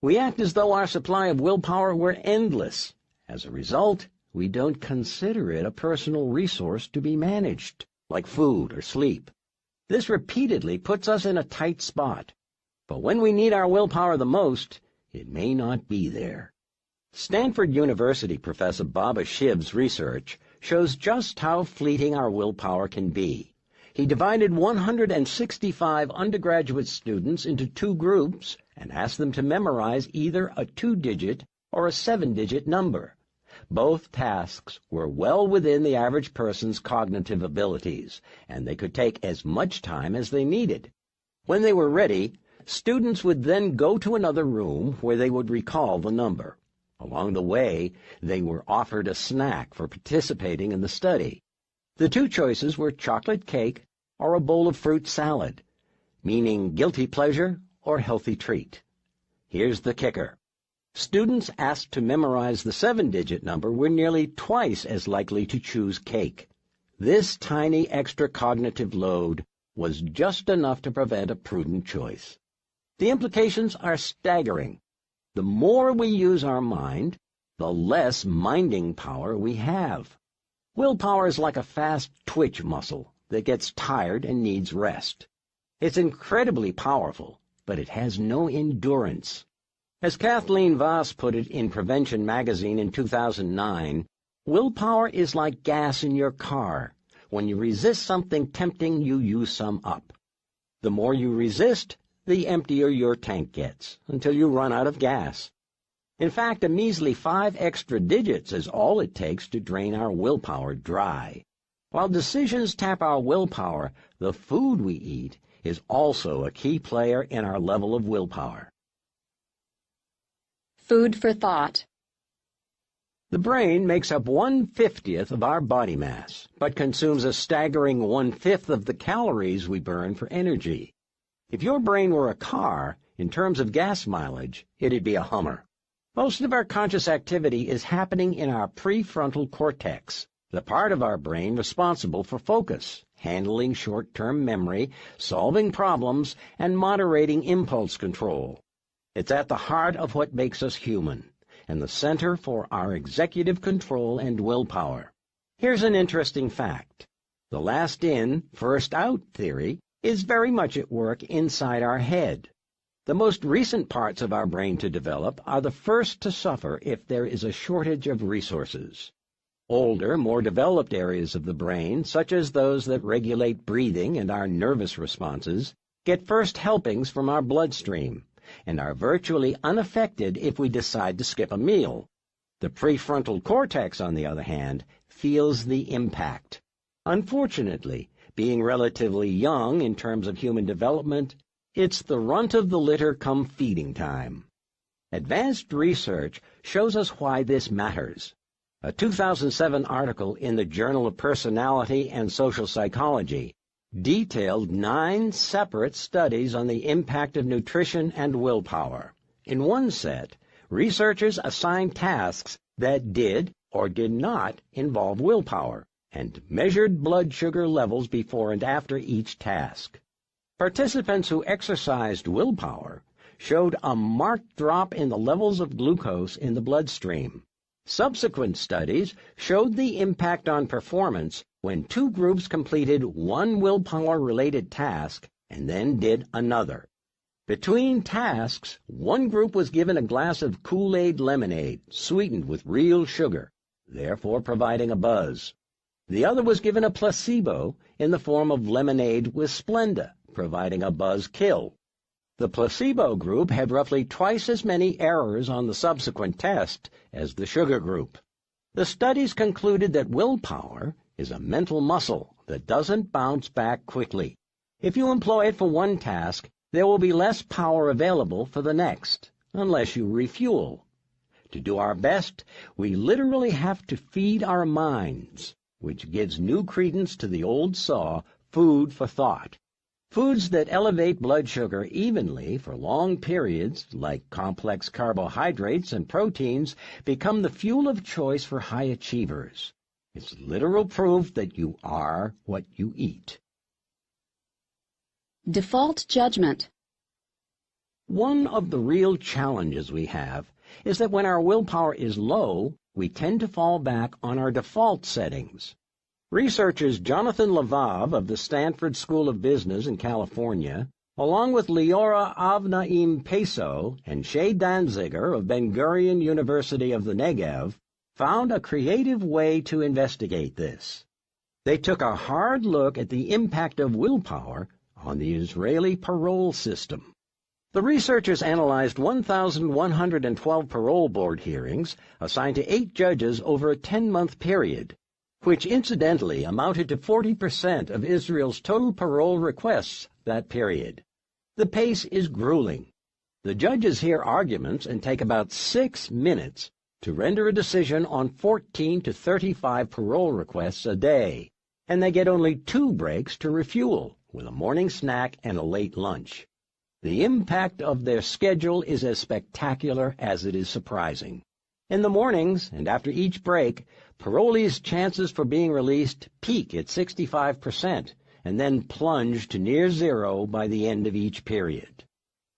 We act as though our supply of willpower were endless. As a result, we don't consider it a personal resource to be managed, like food or sleep. This repeatedly puts us in a tight spot. But when we need our willpower the most, it may not be there. Stanford University Professor Baba Shiv's research shows just how fleeting our willpower can be. He divided 165 undergraduate students into two groups and asked them to memorize either a 2-digit or a 7-digit number. Both tasks were well within the average person's cognitive abilities, and they could take as much time as they needed. When they were ready, students would then go to another room where they would recall the number. Along the way, they were offered a snack for participating in the study. The two choices were chocolate cake or a bowl of fruit salad, meaning guilty pleasure or healthy treat. Here's the kicker. Students asked to memorize the 7-digit number were nearly twice as likely to choose cake. This tiny extra cognitive load was just enough to prevent a prudent choice. The implications are staggering. The more we use our mind, the less minding power we have. Willpower is like a fast twitch muscle that gets tired and needs rest. It's incredibly powerful, but it has no endurance. As Kathleen Voss put it in Prevention magazine in 2009, willpower is like gas in your car. When you resist something tempting, you use some up. The more you resist, the emptier your tank gets, until you run out of gas. In fact, a measly 5 extra digits is all it takes to drain our willpower dry. While decisions tap our willpower, the food we eat is also a key player in our level of willpower. Food for thought. The brain makes up 1/50th of our body mass, but consumes a staggering 1/5 of the calories we burn for energy. If your brain were a car, in terms of gas mileage, it'd be a Hummer. Most of our conscious activity is happening in our prefrontal cortex, the part of our brain responsible for focus, handling short-term memory, solving problems, and moderating impulse control. It's at the heart of what makes us human, and the center for our executive control and willpower. Here's an interesting fact. The last in, first out theory is very much at work inside our head. The most recent parts of our brain to develop are the first to suffer if there is a shortage of resources. Older, more developed areas of the brain, such as those that regulate breathing and our nervous responses, get first helpings from our bloodstream, and are virtually unaffected if we decide to skip a meal. The prefrontal cortex, on the other hand, feels the impact. Unfortunately, being relatively young in terms of human development, it's the runt of the litter come feeding time. Advanced research shows us why this matters. A 2007 article in the Journal of Personality and Social Psychology detailed 9 separate studies on the impact of nutrition and willpower. In one set, researchers assigned tasks that did or did not involve willpower and measured blood sugar levels before and after each task. Participants who exercised willpower showed a marked drop in the levels of glucose in the bloodstream. Subsequent studies showed the impact on performance when two groups completed one willpower-related task and then did another. Between tasks, one group was given a glass of Kool-Aid lemonade, sweetened with real sugar, therefore providing a buzz. The other was given a placebo in the form of lemonade with Splenda, providing a buzz kill. The placebo group had roughly twice as many errors on the subsequent test as the sugar group. The studies concluded that willpower is a mental muscle that doesn't bounce back quickly. If you employ it for one task, there will be less power available for the next, unless you refuel. To do our best, we literally have to feed our minds, which gives new credence to the old saw, food for thought. Foods that elevate blood sugar evenly for long periods, like complex carbohydrates and proteins, become the fuel of choice for high achievers. It's literal proof that you are what you eat. Default judgment. One of the real challenges we have is that when our willpower is low, we tend to fall back on our default settings. Researchers Jonathan Lavav of the Stanford School of Business in California, along with Liora Avnaim Peso and Shay Danziger of Ben-Gurion University of the Negev, found a creative way to investigate this. They took a hard look at the impact of willpower on the Israeli parole system. The researchers analyzed 1,112 parole board hearings assigned to 8 judges over a 10-month period, which incidentally amounted to 40% of Israel's total parole requests that period. The pace is grueling. The judges hear arguments and take about 6 minutes to render a decision on 14 to 35 parole requests a day, and they get only 2 breaks to refuel, with a morning snack and a late lunch. The impact of their schedule is as spectacular as it is surprising. In the mornings, and after each break, parolees' chances for being released peak at 65%, and then plunge to near zero by the end of each period.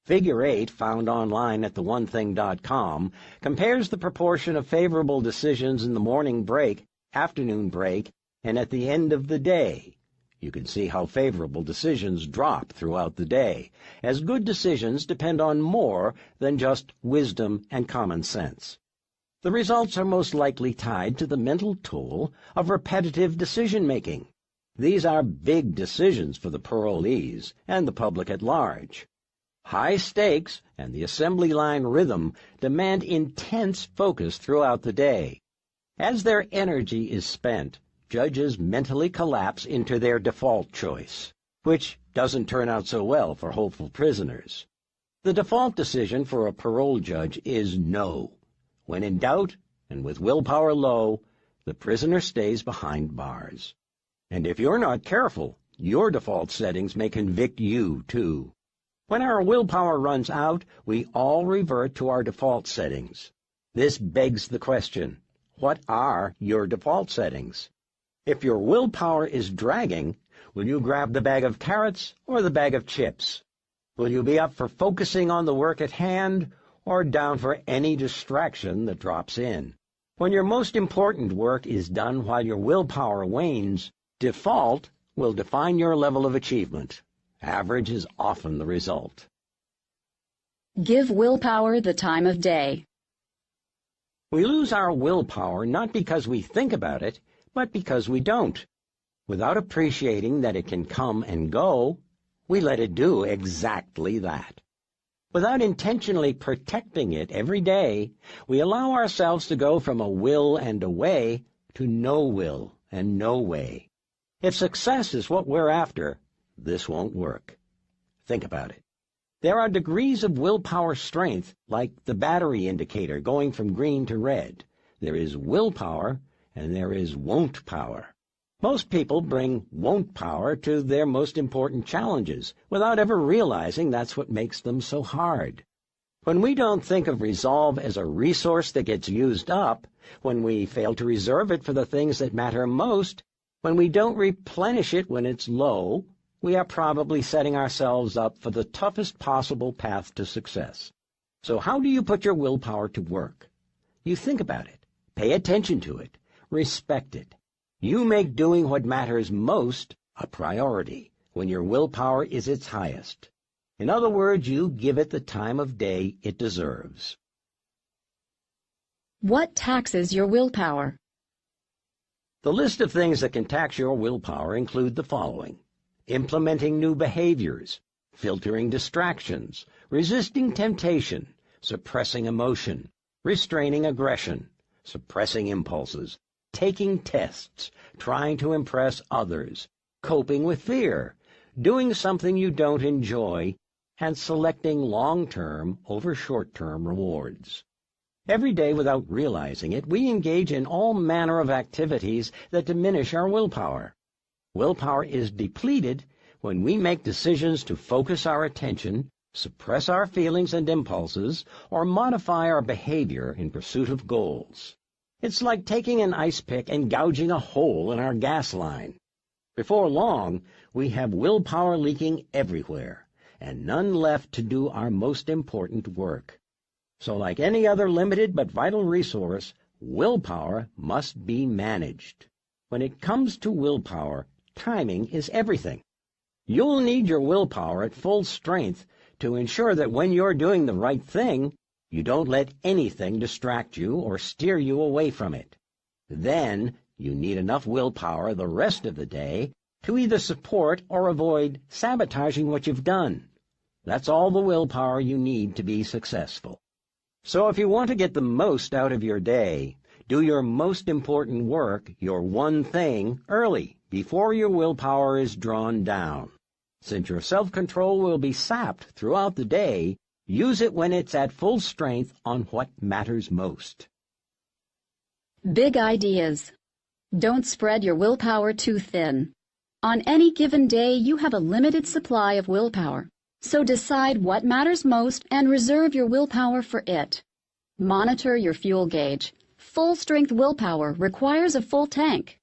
Figure 8, found online at theonething.com, compares the proportion of favorable decisions in the morning break, afternoon break, and at the end of the day. You can see how favorable decisions drop throughout the day, as good decisions depend on more than just wisdom and common sense. The results are most likely tied to the mental toll of repetitive decision-making. These are big decisions for the parolees and the public at large. High stakes and the assembly line rhythm demand intense focus throughout the day. As their energy is spent, judges mentally collapse into their default choice, which doesn't turn out so well for hopeful prisoners. The default decision for a parole judge is no. When in doubt, and with willpower low, the prisoner stays behind bars. And if you're not careful, your default settings may convict you, too. When our willpower runs out, we all revert to our default settings. This begs the question, what are your default settings? If your willpower is dragging, will you grab the bag of carrots or the bag of chips? Will you be up for focusing on the work at hand or down for any distraction that drops in? When your most important work is done while your willpower wanes, default will define your level of achievement. Average is often the result. Give willpower the time of day. We lose our willpower not because we think about it, but because we don't. Without appreciating that it can come and go, we let it do exactly that. Without intentionally protecting it every day, we allow ourselves to go from a will and a way to no will and no way. If success is what we're after, this won't work. Think about it. There are degrees of willpower strength, like the battery indicator going from green to red. There is willpower, and there is won't power. Most people bring won't power to their most important challenges without ever realizing that's what makes them so hard. When we don't think of resolve as a resource that gets used up, when we fail to reserve it for the things that matter most, when we don't replenish it when it's low, we are probably setting ourselves up for the toughest possible path to success. So how do you put your willpower to work? You think about it, pay attention to it, respect it. You make doing what matters most a priority when your willpower is its highest. In other words, you give it the time of day it deserves. What taxes your willpower? The list of things that can tax your willpower include the following: implementing new behaviors, filtering distractions, resisting temptation, suppressing emotion, restraining aggression, suppressing impulses, taking tests, trying to impress others, coping with fear, doing something you don't enjoy, and selecting long-term over short-term rewards. Every day, without realizing it, we engage in all manner of activities that diminish our willpower. Willpower is depleted when we make decisions to focus our attention, suppress our feelings and impulses, or modify our behavior in pursuit of goals. It's like taking an ice pick and gouging a hole in our gas line. Before long, we have willpower leaking everywhere, and none left to do our most important work. So like any other limited but vital resource, willpower must be managed. When it comes to willpower, timing is everything. You'll need your willpower at full strength to ensure that when you're doing the right thing, you don't let anything distract you or steer you away from it. Then you need enough willpower the rest of the day to either support or avoid sabotaging what you've done. That's all the willpower you need to be successful. So if you want to get the most out of your day, do your most important work, your one thing, early, before your willpower is drawn down. Since your self-control will be sapped throughout the day, use it when it's at full strength on what matters most. Big ideas. Don't spread your willpower too thin. On any given day, you have a limited supply of willpower. So decide what matters most and reserve your willpower for it. Monitor your fuel gauge. Full-strength willpower requires a full tank.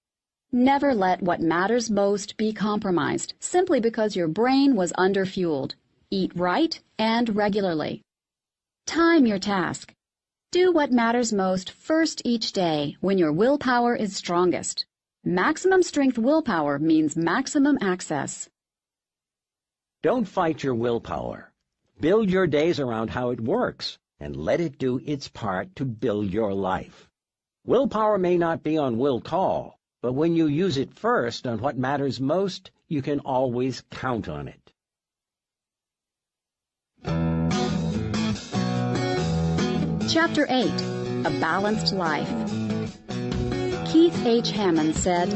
Never let what matters most be compromised simply because your brain was underfueled. Eat right and regularly. Time your task. Do what matters most first each day when your willpower is strongest. Maximum strength willpower means maximum access. Don't fight your willpower. Build your days around how it works, and let it do its part to build your life. Willpower may not be on will call, but when you use it first on what matters most, you can always count on it. Chapter 8. A Balanced Life. Keith H. Hammond said,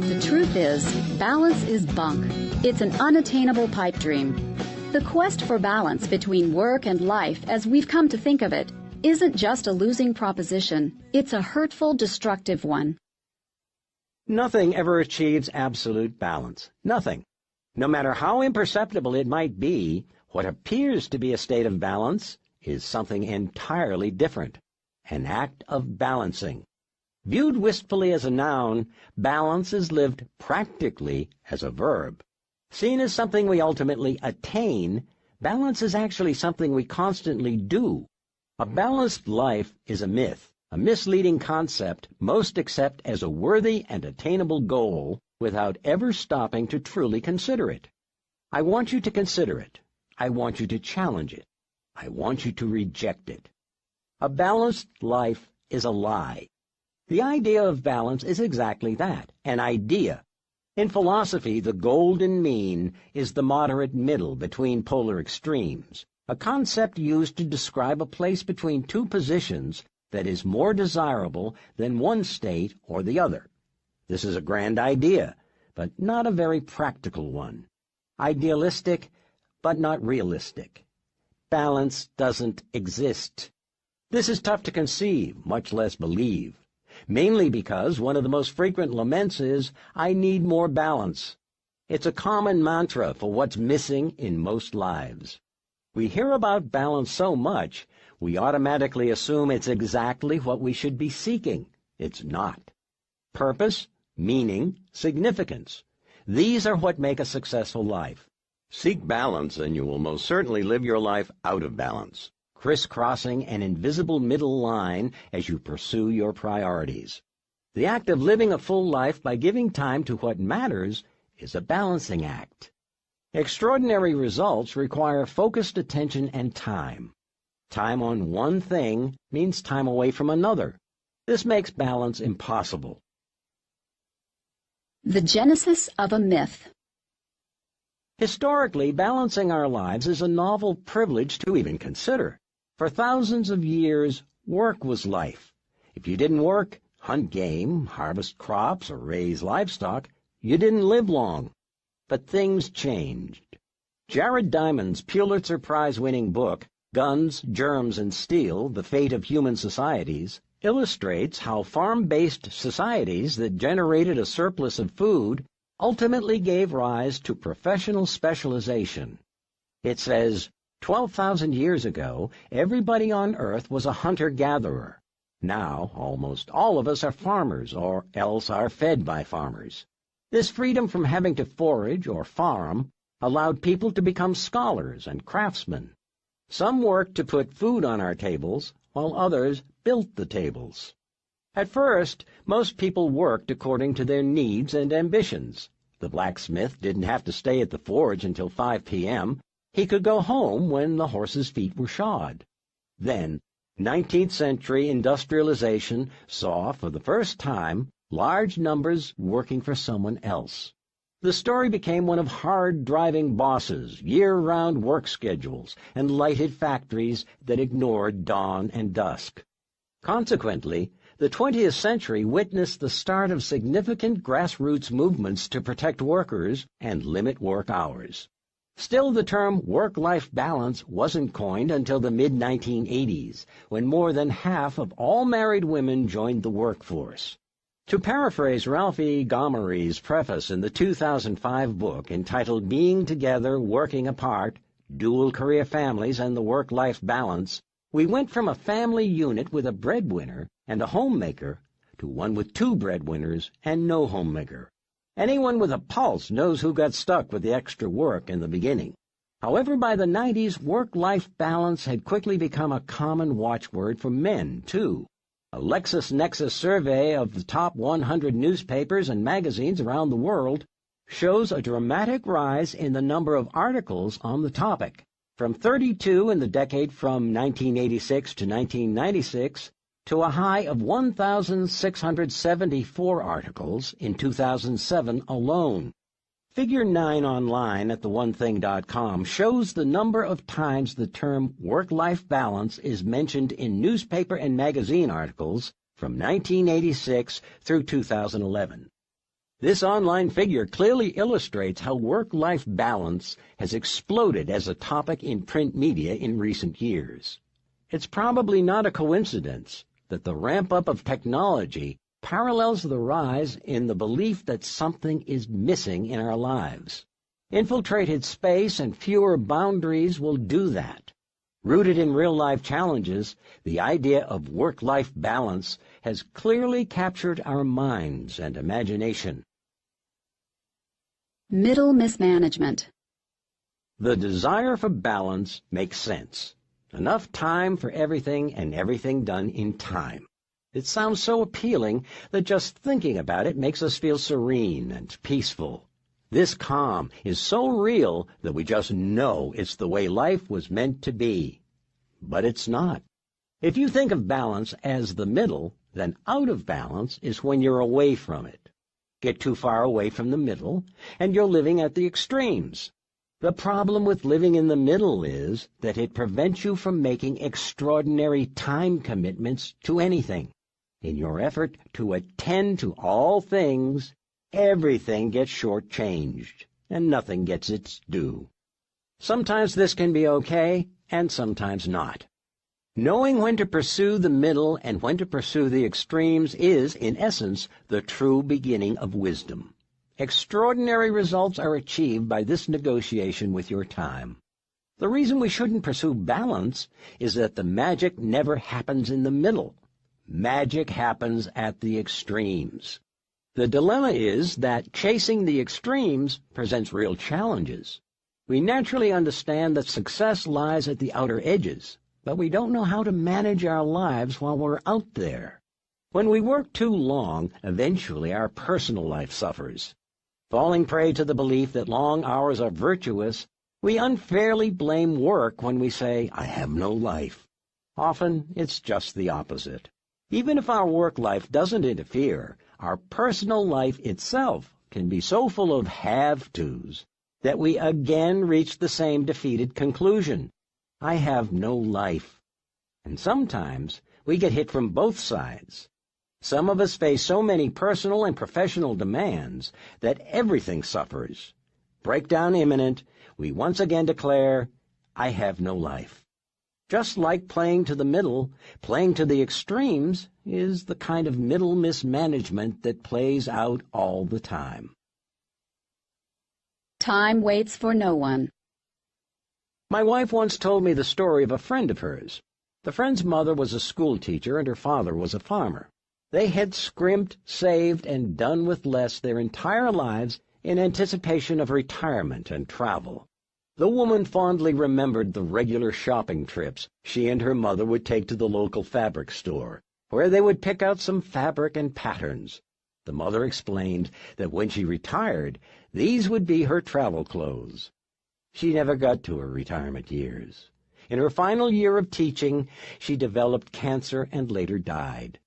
"The truth is, balance is bunk. It's an unattainable pipe dream. The quest for balance between work and life, as we've come to think of it, isn't just a losing proposition. It's a hurtful, destructive one." Nothing ever achieves absolute balance. Nothing. No matter how imperceptible it might be, what appears to be a state of balance is something entirely different. An act of balancing. Viewed wistfully as a noun, balance is lived practically as a verb. Seen as something we ultimately attain, balance is actually something we constantly do. A balanced life is a myth, a misleading concept most accept as a worthy and attainable goal without ever stopping to truly consider it. I want you to consider it. I want you to challenge it. I want you to reject it. A balanced life is a lie. The idea of balance is exactly that, an idea. In philosophy, the golden mean is the moderate middle between polar extremes, a concept used to describe a place between two positions that is more desirable than one state or the other. This is a grand idea, but not a very practical one. Idealistic, but not realistic. Balance doesn't exist. This is tough to conceive, much less believe. Mainly because one of the most frequent laments is, "I need more balance." It's a common mantra for what's missing in most lives. We hear about balance so much, we automatically assume it's exactly what we should be seeking. It's not. Purpose, meaning, significance. These are what make a successful life. Seek balance, and you will most certainly live your life out of balance, crisscrossing an invisible middle line as you pursue your priorities. The act of living a full life by giving time to what matters is a balancing act. Extraordinary results require focused attention and time. Time on one thing means time away from another. This makes balance impossible. The genesis of a myth. Historically, balancing our lives is a novel privilege to even consider. For thousands of years, work was life. If you didn't work, hunt game, harvest crops, or raise livestock, you didn't live long. But things changed. Jared Diamond's Pulitzer Prize-winning book, Guns, Germs, and Steel, The Fate of Human Societies, illustrates how farm-based societies that generated a surplus of food ultimately gave rise to professional specialization. It says, 12,000 years ago, everybody on Earth was a hunter-gatherer. Now, almost all of us are farmers, or else are fed by farmers. This freedom from having to forage or farm allowed people to become scholars and craftsmen. Some worked to put food on our tables, while others built the tables. At first, most people worked according to their needs and ambitions. The blacksmith didn't have to stay at the forge until 5 p.m. He could go home when the horse's feet were shod. Then, 19th century industrialization saw, for the first time, large numbers working for someone else. The story became one of hard-driving bosses, year-round work schedules, and lighted factories that ignored dawn and dusk. Consequently, the 20th century witnessed the start of significant grassroots movements to protect workers and limit work hours. Still, the term work-life balance wasn't coined until the mid-1980s, when more than half of all married women joined the workforce. To paraphrase Ralphie Gomery's preface in the 2005 book entitled Being Together, Working Apart, Dual Career Families and the Work-Life Balance, we went from a family unit with a breadwinner and a homemaker to one with 2 breadwinners and no homemaker. Anyone with a pulse knows who got stuck with the extra work in the beginning. However, by the 90s, work-life balance had quickly become a common watchword for men, too. A LexisNexis survey of the top 100 newspapers and magazines around the world shows a dramatic rise in the number of articles on the topic, from 32 in the decade from 1986 to 1996 to a high of 1,674 articles in 2007 alone. Figure 9 online at theonething.com shows the number of times the term work-life balance is mentioned in newspaper and magazine articles from 1986 through 2011. This online figure clearly illustrates how work-life balance has exploded as a topic in print media in recent years. It's probably not a coincidence that the ramp-up of technology parallels the rise in the belief that something is missing in our lives. Infiltrated space and fewer boundaries will do that. Rooted in real-life challenges, the idea of work-life balance has clearly captured our minds and imagination. Middle mismanagement. The desire for balance makes sense. Enough time for everything and everything done in time. It sounds so appealing that just thinking about it makes us feel serene and peaceful. This calm is so real that we just know it's the way life was meant to be. But it's not. If you think of balance as the middle, then out of balance is when you're away from it. Get too far away from the middle, and you're living at the extremes. The problem with living in the middle is that it prevents you from making extraordinary time commitments to anything. In your effort to attend to all things, everything gets shortchanged, and nothing gets its due. Sometimes this can be okay, and sometimes not. Knowing when to pursue the middle and when to pursue the extremes is, in essence, the true beginning of wisdom. Extraordinary results are achieved by this negotiation with your time. The reason we shouldn't pursue balance is that the magic never happens in the middle. Magic happens at the extremes. The dilemma is that chasing the extremes presents real challenges. We naturally understand that success lies at the outer edges, but we don't know how to manage our lives while we're out there. When we work too long, eventually our personal life suffers. Falling prey to the belief that long hours are virtuous, we unfairly blame work when we say, "I have no life." Often, it's just the opposite. Even if our work life doesn't interfere, our personal life itself can be so full of have-tos that we again reach the same defeated conclusion. I have no life. And sometimes we get hit from both sides. Some of us face so many personal and professional demands that everything suffers. Breakdown imminent, we once again declare, "I have no life." Just like playing to the middle, playing to the extremes is the kind of middle mismanagement that plays out all the time. Time waits for no one. My wife once told me the story of a friend of hers. The friend's mother was a school teacher and her father was a farmer. They had scrimped, saved, and done with less their entire lives in anticipation of retirement and travel. The woman fondly remembered the regular shopping trips she and her mother would take to the local fabric store, where they would pick out some fabric and patterns. The mother explained that when she retired, these would be her travel clothes. She never got to her retirement years. In her final year of teaching, she developed cancer and later died.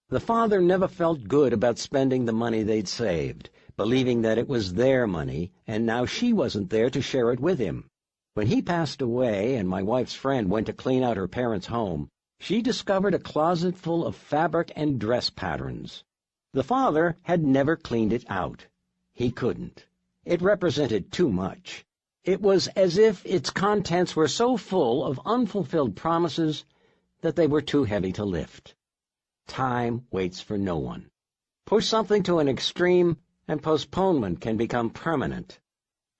The father never felt good about spending the money they'd saved, believing that it was their money, and now she wasn't there to share it with him. When he passed away and my wife's friend went to clean out her parents' home, she discovered a closet full of fabric and dress patterns. The father had never cleaned it out. He couldn't. It represented too much. It was as if its contents were so full of unfulfilled promises that they were too heavy to lift. Time waits for no one. Push something to an extreme, and postponement can become permanent.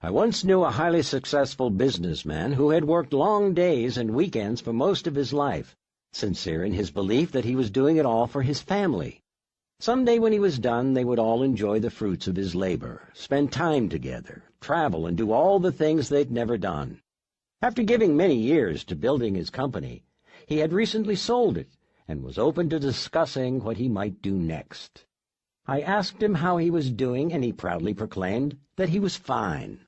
I once knew a highly successful businessman who had worked long days and weekends for most of his life, sincere in his belief that he was doing it all for his family. Someday when he was done, they would all enjoy the fruits of his labor, spend time together, travel, and do all the things they'd never done. After giving many years to building his company, he had recently sold it and was open to discussing what he might do next. I asked him how he was doing, and he proudly proclaimed that he was fine.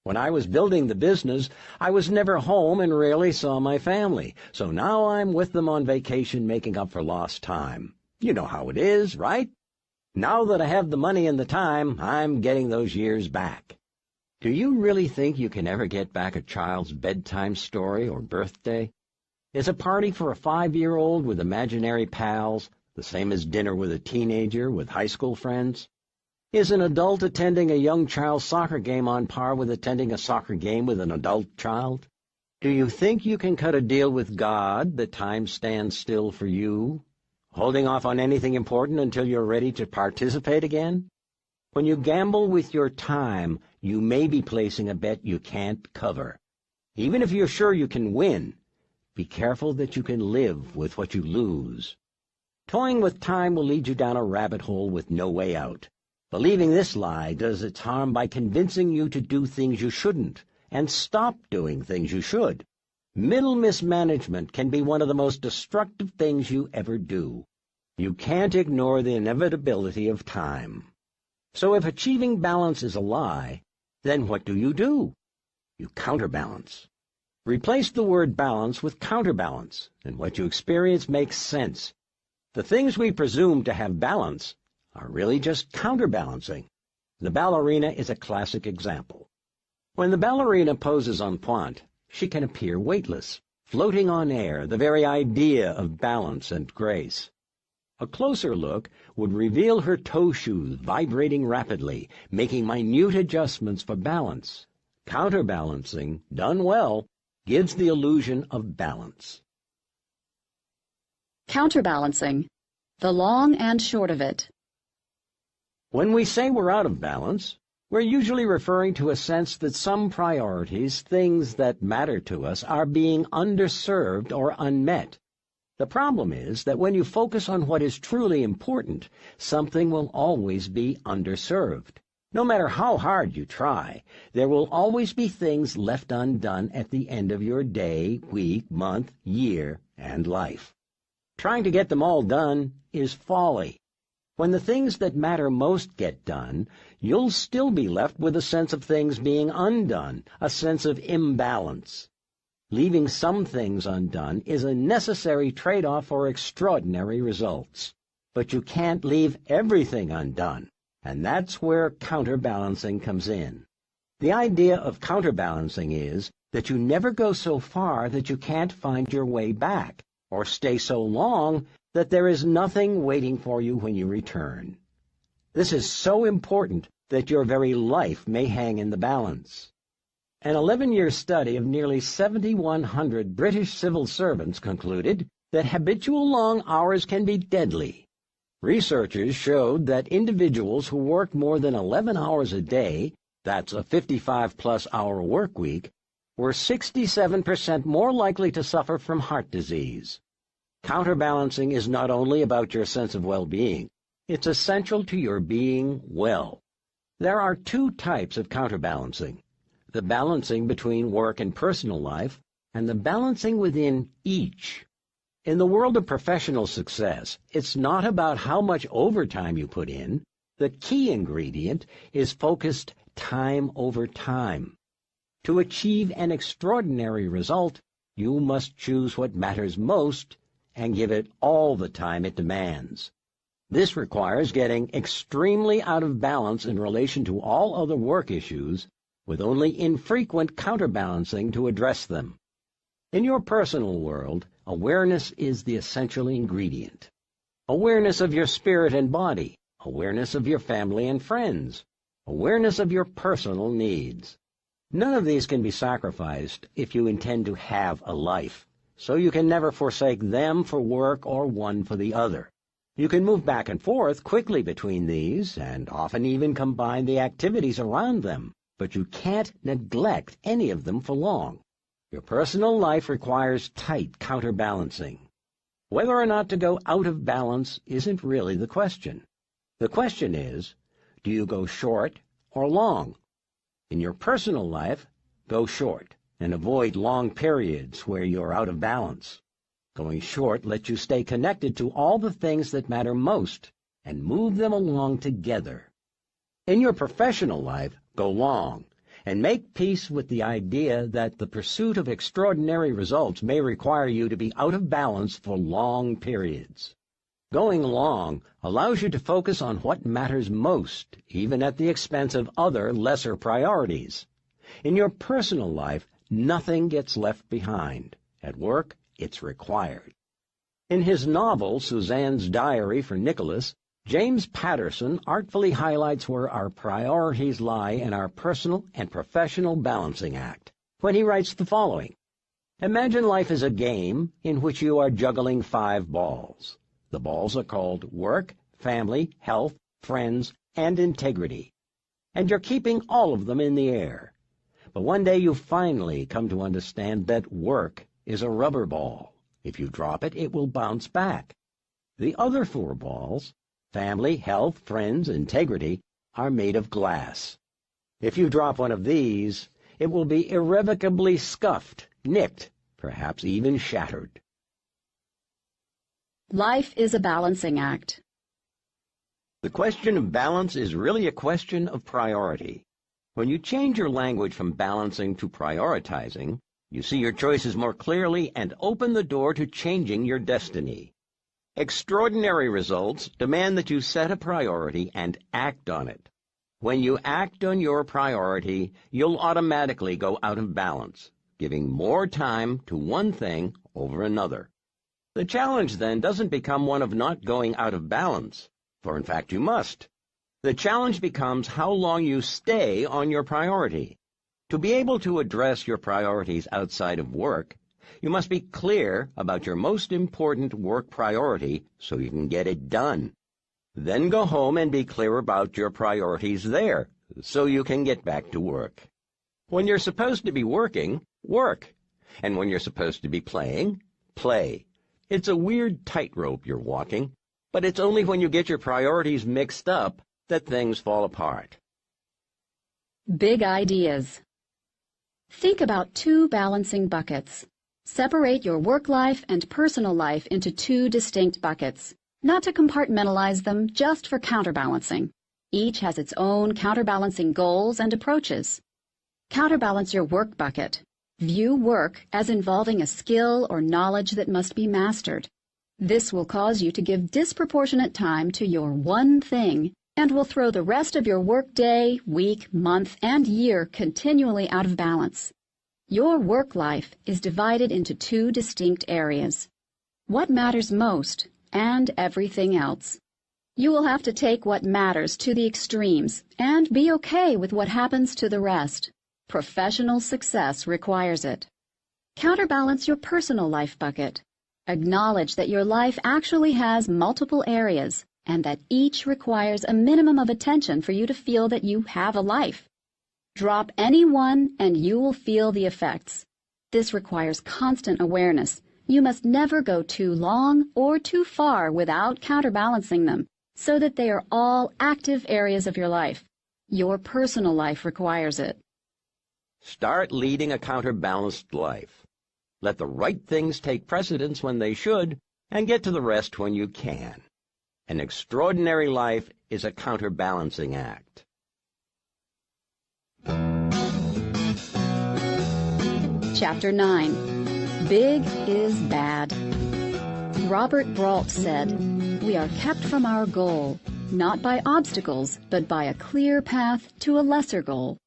When I was building the business, I was never home and rarely saw my family, so now I'm with them on vacation making up for lost time. You know how it is, right? Now that I have the money and the time, I'm getting those years back. Do you really think you can ever get back a child's bedtime story or birthday? Is a party for a 5-year-old with imaginary pals the same as dinner with a teenager with high school friends? Is an adult attending a young child's soccer game on par with attending a soccer game with an adult child? Do you think you can cut a deal with God that time stands still for you, holding off on anything important until you're ready to participate again? When you gamble with your time, you may be placing a bet you can't cover. Even if you're sure you can win, be careful that you can live with what you lose. Toying with time will lead you down a rabbit hole with no way out. Believing this lie does its harm by convincing you to do things you shouldn't and stop doing things you should. Middle mismanagement can be one of the most destructive things you ever do. You can't ignore the inevitability of time. So if achieving balance is a lie, then what do? You counterbalance. Replace the word balance with counterbalance, and what you experience makes sense. The things we presume to have balance are really just counterbalancing. The ballerina is a classic example. When the ballerina poses en pointe, she can appear weightless, floating on air, the very idea of balance and grace. A closer look would reveal her toe shoes vibrating rapidly, making minute adjustments for balance. Counterbalancing, done well, gives the illusion of balance. Counterbalancing. The long and short of it. When we say we're out of balance, we're usually referring to a sense that some priorities, things that matter to us, are being underserved or unmet. The problem is that when you focus on what is truly important, something will always be underserved. No matter how hard you try, there will always be things left undone at the end of your day, week, month, year, and life. Trying to get them all done is folly. When the things that matter most get done, you'll still be left with a sense of things being undone, a sense of imbalance. Leaving some things undone is a necessary trade-off for extraordinary results. But you can't leave everything undone, and that's where counterbalancing comes in. The idea of counterbalancing is that you never go so far that you can't find your way back, or stay so long that there is nothing waiting for you when you return. This is so important that your very life may hang in the balance. An 11-year study of nearly 7,100 British civil servants concluded that habitual long hours can be deadly. Researchers showed that individuals who worked more than 11 hours a day, that's a 55-plus hour work week, were 67% more likely to suffer from heart disease. Counterbalancing is not only about your sense of well-being, it's essential to your being well. There are two types of counterbalancing: the balancing between work and personal life, and the balancing within each. In the world of professional success, it's not about how much overtime you put in. The key ingredient is focused time over time. To achieve an extraordinary result, you must choose what matters most and give it all the time it demands. This requires getting extremely out of balance in relation to all other work issues, with only infrequent counterbalancing to address them. In your personal world, awareness is the essential ingredient. Awareness of your spirit and body, awareness of your family and friends, awareness of your personal needs. None of these can be sacrificed if you intend to have a life, so you can never forsake them for work or one for the other. You can move back and forth quickly between these, and often even combine the activities around them, but you can't neglect any of them for long. Your personal life requires tight counterbalancing. Whether or not to go out of balance isn't really the question. The question is, do you go short or long? In your personal life, go short and avoid long periods where you're out of balance. Going short lets you stay connected to all the things that matter most and move them along together. In your professional life, go long and make peace with the idea that the pursuit of extraordinary results may require you to be out of balance for long periods. Going long allows you to focus on what matters most, even at the expense of other lesser priorities. In your personal life, nothing gets left behind. At work, it's required. In his novel, Suzanne's Diary for Nicholas, James Patterson artfully highlights where our priorities lie in our personal and professional balancing act, when he writes the following: Imagine life as a game in which you are juggling 5 balls. The balls are called work, family, health, friends, and integrity. And you're keeping all of them in the air. But one day you finally come to understand that work is a rubber ball. If you drop it, it will bounce back. The other 4 balls, family, health, friends, integrity, are made of glass. If you drop one of these, it will be irrevocably scuffed, nicked, perhaps even shattered. Life is a balancing act. The question of balance is really a question of priority. When you change your language from balancing to prioritizing, you see your choices more clearly and open the door to changing your destiny. Extraordinary results demand that you set a priority and act on it. When you act on your priority, you'll automatically go out of balance, giving more time to one thing over another. The challenge, then, doesn't become one of not going out of balance, for in fact you must. The challenge becomes how long you stay on your priority. To be able to address your priorities outside of work, you must be clear about your most important work priority so you can get it done. Then go home and be clear about your priorities there so you can get back to work. When you're supposed to be working, work. And when you're supposed to be playing, play. It's a weird tightrope you're walking, but it's only when you get your priorities mixed up that things fall apart. Big ideas. Think about two balancing buckets. Separate your work life and personal life into two distinct buckets, not to compartmentalize them, just for counterbalancing. Each has its own counterbalancing goals and approaches. Counterbalance your work bucket. View work as involving a skill or knowledge that must be mastered. This will cause you to give disproportionate time to your one thing and will throw the rest of your work day, week, month, and year continually out of balance. Your work life is divided into two distinct areas: what matters most and everything else. You will have to take what matters to the extremes and be okay with what happens to the rest. Professional success requires it. Counterbalance your personal life bucket. Acknowledge that your life actually has multiple areas and that each requires a minimum of attention for you to feel that you have a life. Drop any one and you will feel the effects. This requires constant awareness. You must never go too long or too far without counterbalancing them, so that they are all active areas of your life. Your personal life requires it. Start leading a counterbalanced life. Let the right things take precedence when they should, and get to the rest when you can. An extraordinary life is a counterbalancing act. Chapter 9. Big is Bad. Robert Brault said, "We are kept from our goal, not by obstacles, but by a clear path to a lesser goal."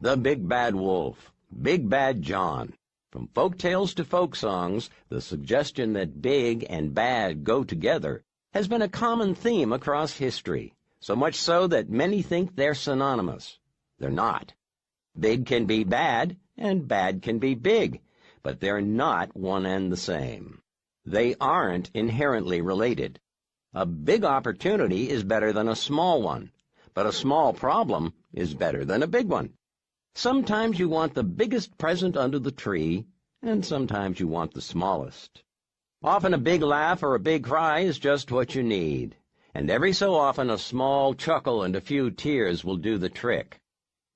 The Big Bad Wolf, Big Bad John. From folk tales to folk songs, the suggestion that big and bad go together has been a common theme across history, so much so that many think they're synonymous. They're not. Big can be bad, and bad can be big, but they're not one and the same. They aren't inherently related. A big opportunity is better than a small one, but a small problem is better than a big one. Sometimes you want the biggest present under the tree, and sometimes you want the smallest. Often a big laugh or a big cry is just what you need, and every so often a small chuckle and a few tears will do the trick.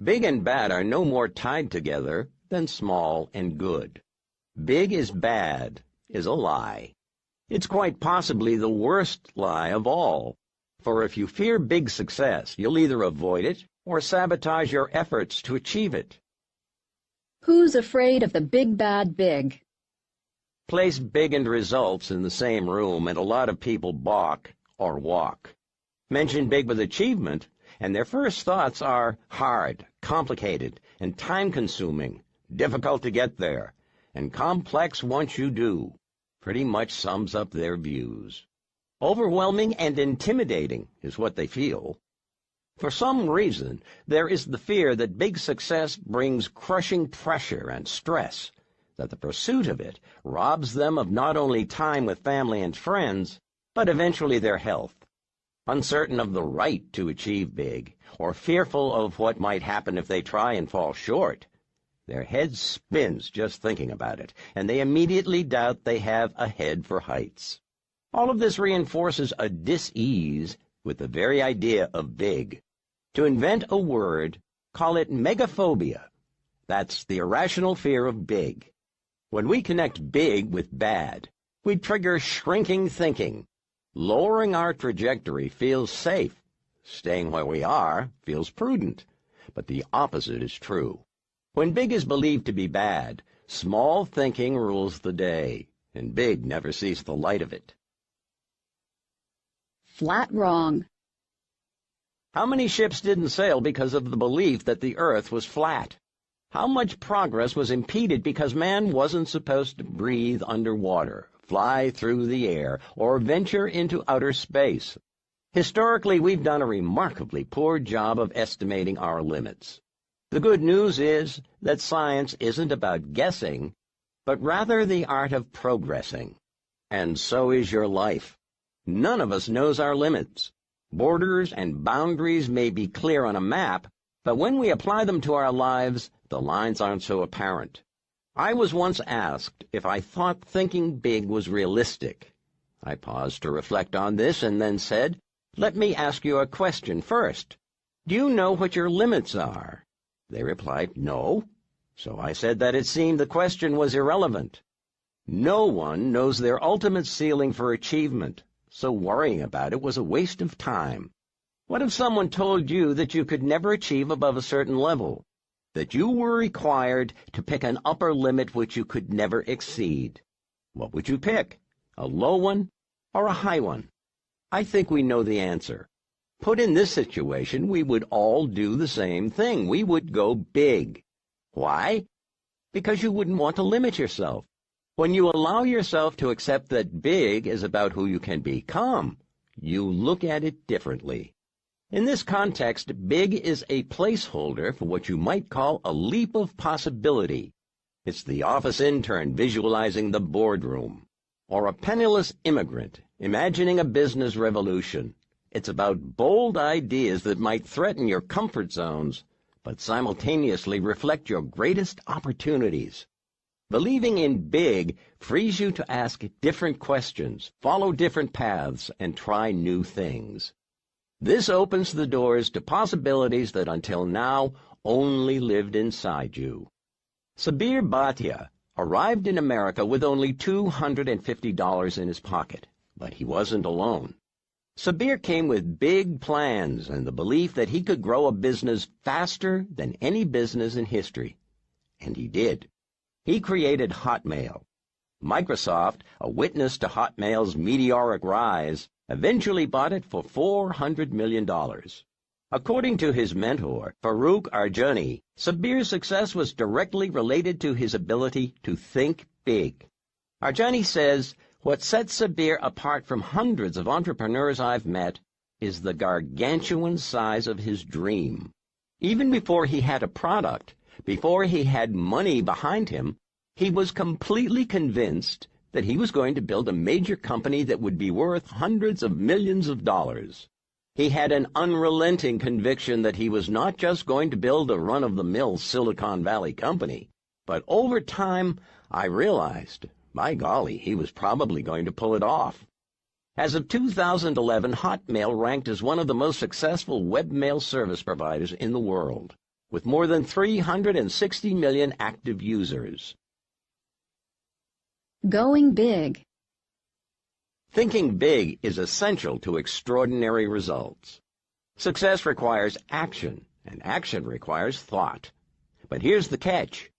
Big and bad are no more tied together than small and good. Big is bad is a lie. It's quite possibly the worst lie of all, for if you fear big success, you'll either avoid it or sabotage your efforts to achieve it. Who's afraid of the big bad big? Place big and results in the same room, and a lot of people balk or walk. Mention big with achievement, and their first thoughts are hard, complicated, and time-consuming, difficult to get there, and complex once you do. Pretty much sums up their views. Overwhelming and intimidating is what they feel. For some reason, there is the fear that big success brings crushing pressure and stress, that the pursuit of it robs them of not only time with family and friends, but eventually their health. Uncertain of the right to achieve big, or fearful of what might happen if they try and fall short, their head spins just thinking about it, and they immediately doubt they have a head for heights. All of this reinforces a dis-ease with the very idea of big. To invent a word, call it megaphobia. That's the irrational fear of big. When we connect big with bad, we trigger shrinking thinking. Lowering our trajectory feels safe. Staying where we are feels prudent. But the opposite is true. When big is believed to be bad, small thinking rules the day, and big never sees the light of it. Flat wrong. How many ships didn't sail because of the belief that the earth was flat? How much progress was impeded because man wasn't supposed to breathe underwater, fly through the air, or venture into outer space? Historically, we've done a remarkably poor job of estimating our limits. The good news is that science isn't about guessing, but rather the art of progressing. And so is your life. None of us knows our limits. Borders and boundaries may be clear on a map, but when we apply them to our lives, the lines aren't so apparent. I was once asked if I thought thinking big was realistic. I paused to reflect on this and then said, "Let me ask you a question first. Do you know what your limits are?" They replied, "No." So I said that it seemed the question was irrelevant. No one knows their ultimate ceiling for achievement, so worrying about it was a waste of time. What if someone told you that you could never achieve above a certain level, that you were required to pick an upper limit which you could never exceed? What would you pick, a low one or a high one? I think we know the answer. Put in this situation, we would all do the same thing. We would go big. Why? Because you wouldn't want to limit yourself. When you allow yourself to accept that big is about who you can become, you look at it differently. In this context, big is a placeholder for what you might call a leap of possibility. It's the office intern visualizing the boardroom, or a penniless immigrant imagining a business revolution. It's about bold ideas that might threaten your comfort zones, but simultaneously reflect your greatest opportunities. Believing in big frees you to ask different questions, follow different paths, and try new things. This opens the doors to possibilities that until now only lived inside you. Sabir Bhatia arrived in America with only $250 in his pocket, but he wasn't alone. Sabir came with big plans and the belief that he could grow a business faster than any business in history. And he did. He created Hotmail. Microsoft, a witness to Hotmail's meteoric rise, eventually bought it for $400 million. According to his mentor, Farooq Arjuni, Sabir's success was directly related to his ability to think big. Arjuni says, "What sets Sabir apart from hundreds of entrepreneurs I've met is the gargantuan size of his dream. Even before he had a product, before he had money behind him, he was completely convinced that he was going to build a major company that would be worth hundreds of millions of dollars. He had an unrelenting conviction that he was not just going to build a run-of-the-mill Silicon Valley company, but over time I realized, by golly, he was probably going to pull it off." As of 2011, Hotmail ranked as one of the most successful webmail service providers in the world, with more than 360 million active users. Going big. Thinking big is essential to extraordinary results. Success requires action, and action requires thought. But here's the catch.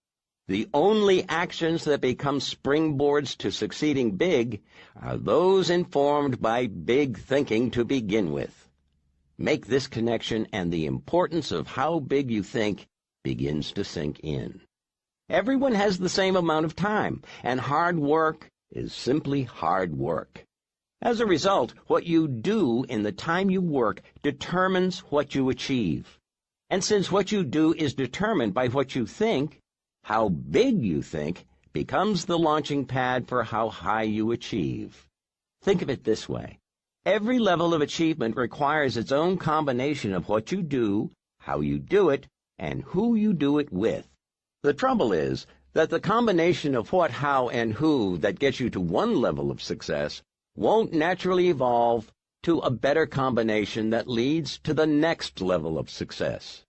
The only actions that become springboards to succeeding big are those informed by big thinking to begin with. Make this connection, and the importance of how big you think begins to sink in. Everyone has the same amount of time, and hard work is simply hard work. As a result, what you do in the time you work determines what you achieve. And since what you do is determined by what you think, how big you think becomes the launching pad for how high you achieve. Think of it this way. Every level of achievement requires its own combination of what you do, how you do it, and who you do it with. The trouble is that the combination of what, how, and who that gets you to one level of success won't naturally evolve to a better combination that leads to the next level of success.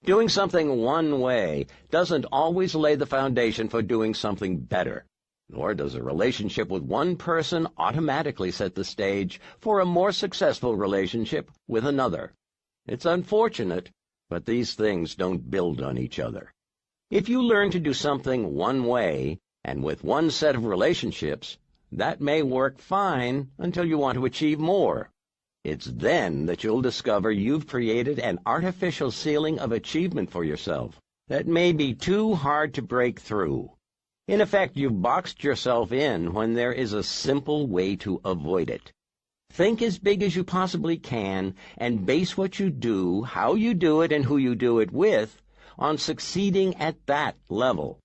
Doing something one way doesn't always lay the foundation for doing something better, nor does a relationship with one person automatically set the stage for a more successful relationship with another. It's unfortunate, but these things don't build on each other. If you learn to do something one way and with one set of relationships, that may work fine until you want to achieve more. It's then that you'll discover you've created an artificial ceiling of achievement for yourself that may be too hard to break through. In effect, you've boxed yourself in when there is a simple way to avoid it. Think as big as you possibly can and base what you do, how you do it, and who you do it with on succeeding at that level.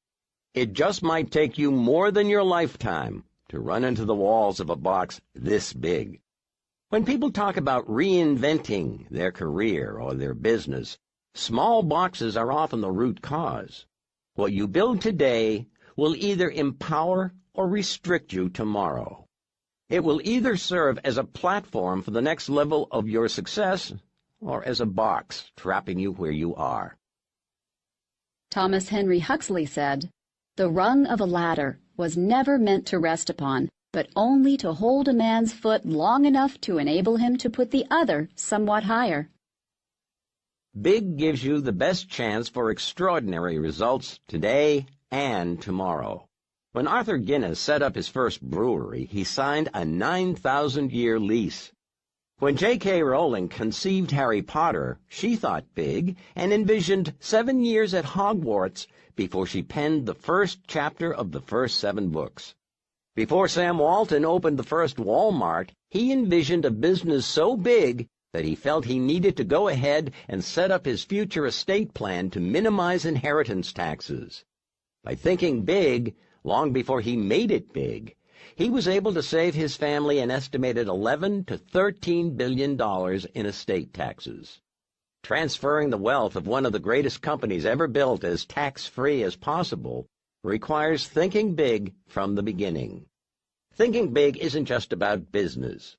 It just might take you more than your lifetime to run into the walls of a box this big. When people talk about reinventing their career or their business, small boxes are often the root cause. What you build today will either empower or restrict you tomorrow. It will either serve as a platform for the next level of your success or as a box trapping you where you are. Thomas Henry Huxley said, "The rung of a ladder was never meant to rest upon, but only to hold a man's foot long enough to enable him to put the other somewhat higher." Big gives you the best chance for extraordinary results today and tomorrow. When Arthur Guinness set up his first brewery, he signed a 9,000-year lease. When J.K. Rowling conceived Harry Potter, she thought big and envisioned 7 years at Hogwarts before she penned the first chapter of the first 7 books. Before Sam Walton opened the first Walmart, he envisioned a business so big that he felt he needed to go ahead and set up his future estate plan to minimize inheritance taxes. By thinking big, long before he made it big, he was able to save his family an estimated $11 to $13 billion in estate taxes. Transferring the wealth of one of the greatest companies ever built as tax-free as possible requires thinking big from the beginning. Thinking big isn't just about business.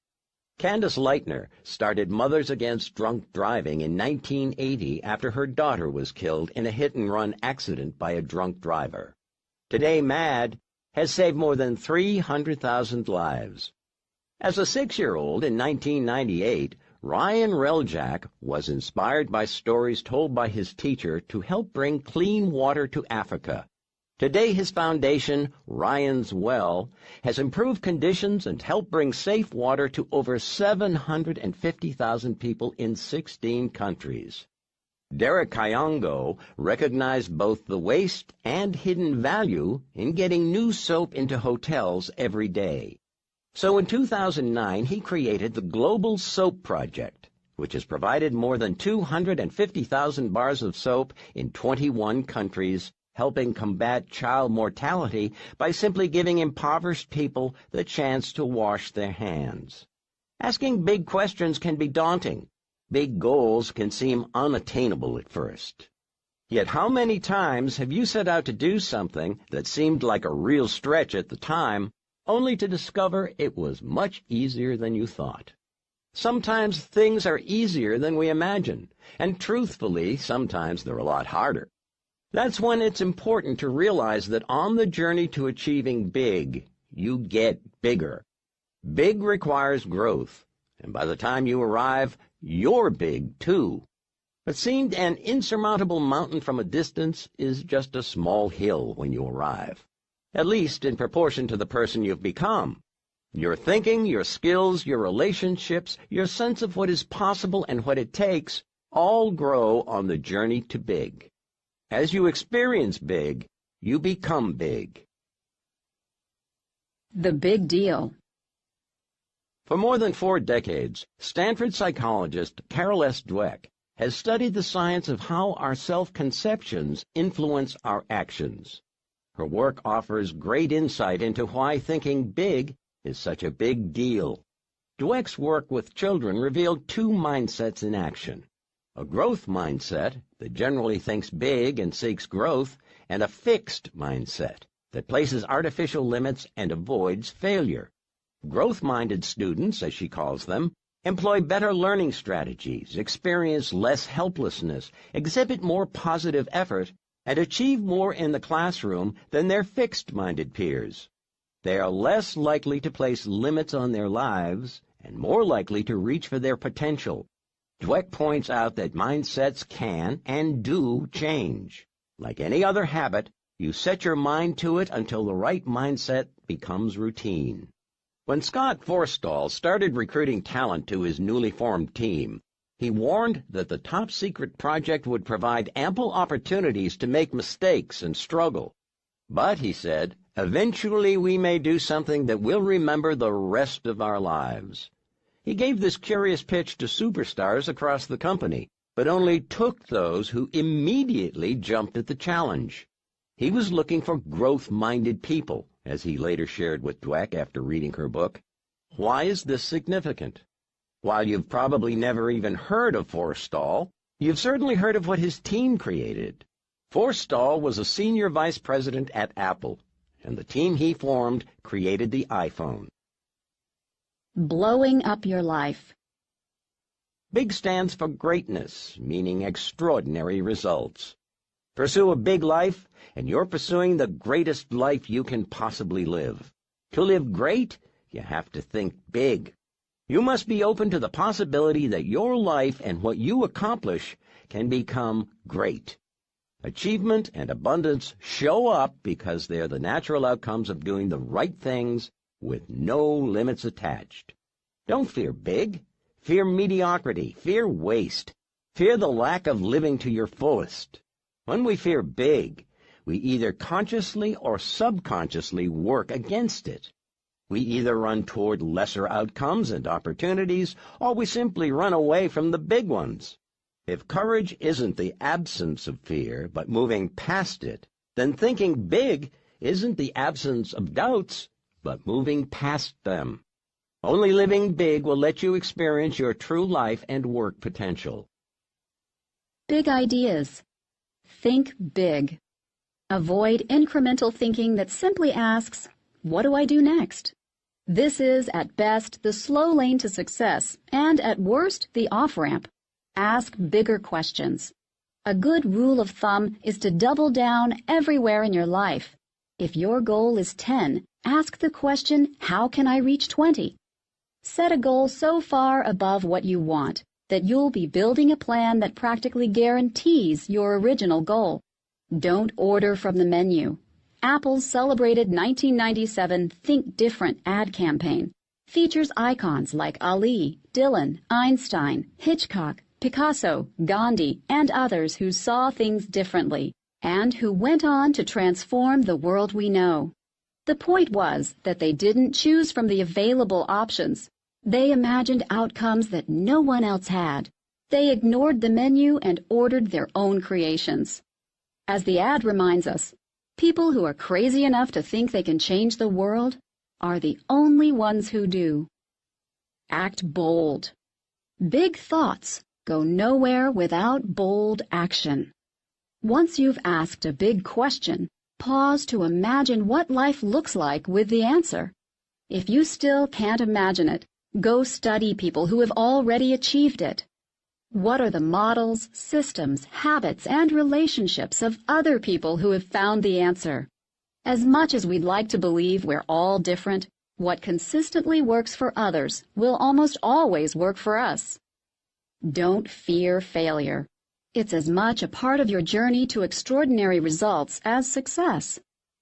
Candace Lightner started Mothers Against Drunk Driving in 1980 after her daughter was killed in a hit-and-run accident by a drunk driver. Today, MAD has saved more than 300,000 lives. As a 6-year-old in 1998, Ryan Reljak was inspired by stories told by his teacher to help bring clean water to Africa. Today, his foundation, Ryan's Well, has improved conditions and helped bring safe water to over 750,000 people in 16 countries. Derek Kayongo recognized both the waste and hidden value in getting new soap into hotels every day. So in 2009, he created the Global Soap Project, which has provided more than 250,000 bars of soap in 21 countries, helping combat child mortality by simply giving impoverished people the chance to wash their hands. Asking big questions can be daunting. Big goals can seem unattainable at first. Yet how many times have you set out to do something that seemed like a real stretch at the time, only to discover it was much easier than you thought? Sometimes things are easier than we imagine, and truthfully, sometimes they're a lot harder. That's when it's important to realize that on the journey to achieving big, you get bigger. Big requires growth, and by the time you arrive, you're big, too. What seemed an insurmountable mountain from a distance is just a small hill when you arrive, at least in proportion to the person you've become. Your thinking, your skills, your relationships, your sense of what is possible and what it takes all grow on the journey to big. As you experience big, you become big. The Big Deal. For more than 4 decades, Stanford psychologist Carol S. Dweck has studied the science of how our self-conceptions influence our actions. Her work offers great insight into why thinking big is such a big deal. Dweck's work with children revealed 2 mindsets in action: a growth mindset that generally thinks big and seeks growth, and a fixed mindset that places artificial limits and avoids failure. Growth-minded students, as she calls them, employ better learning strategies, experience less helplessness, exhibit more positive effort, and achieve more in the classroom than their fixed-minded peers. They are less likely to place limits on their lives and more likely to reach for their potential. Dweck points out that mindsets can and do change. Like any other habit, you set your mind to it until the right mindset becomes routine. When Scott Forstall started recruiting talent to his newly formed team, he warned that the top-secret project would provide ample opportunities to make mistakes and struggle. But, he said, eventually we may do something that we'll remember the rest of our lives. He gave this curious pitch to superstars across the company, but only took those who immediately jumped at the challenge. He was looking for growth-minded people, as he later shared with Dweck after reading her book. Why is this significant? While you've probably never even heard of Forstall, you've certainly heard of what his team created. Forstall was a senior vice president at Apple, and the team he formed created the iPhone. Blowing up your life. Big stands for greatness, meaning extraordinary results. Pursue a big life, and you're pursuing the greatest life you can possibly live. To live great, you have to think big. You must be open to the possibility that your life and what you accomplish can become great. Achievement and abundance show up because they're the natural outcomes of doing the right things with no limits attached. Don't fear big. Fear mediocrity. Fear waste. Fear the lack of living to your fullest. When we fear big, we either consciously or subconsciously work against it. We either run toward lesser outcomes and opportunities, or we simply run away from the big ones. If courage isn't the absence of fear, but moving past it, then thinking big isn't the absence of doubts, but moving past them. Only living big will let you experience your true life and work potential. Big ideas. Think big. Avoid incremental thinking that simply asks, what do I do next? This is, at best, the slow lane to success, and at worst, the off-ramp. Ask bigger questions. A good rule of thumb is to double down everywhere in your life. If your goal is 10, ask the question, how can I reach 20? Set a goal so far above what you want that you'll be building a plan that practically guarantees your original goal. Don't order from the menu. Apple's celebrated 1997 Think Different ad campaign features icons like Ali, Dylan, Einstein, Hitchcock, Picasso, Gandhi, and others who saw things differently and who went on to transform the world we know. The point was that they didn't choose from the available options. They imagined outcomes that no one else had. They ignored the menu and ordered their own creations. As the ad reminds us, people who are crazy enough to think they can change the world are the only ones who do. Act bold. Big thoughts go nowhere without bold action. Once you've asked a big question, pause to imagine what life looks like with the answer. If you still can't imagine it, go study people who have already achieved it. What are the models, systems, habits, and relationships of other people who have found the answer? As much as we'd like to believe we're all different, what consistently works for others will almost always work for us. Don't fear failure. It's as much a part of your journey to extraordinary results as success.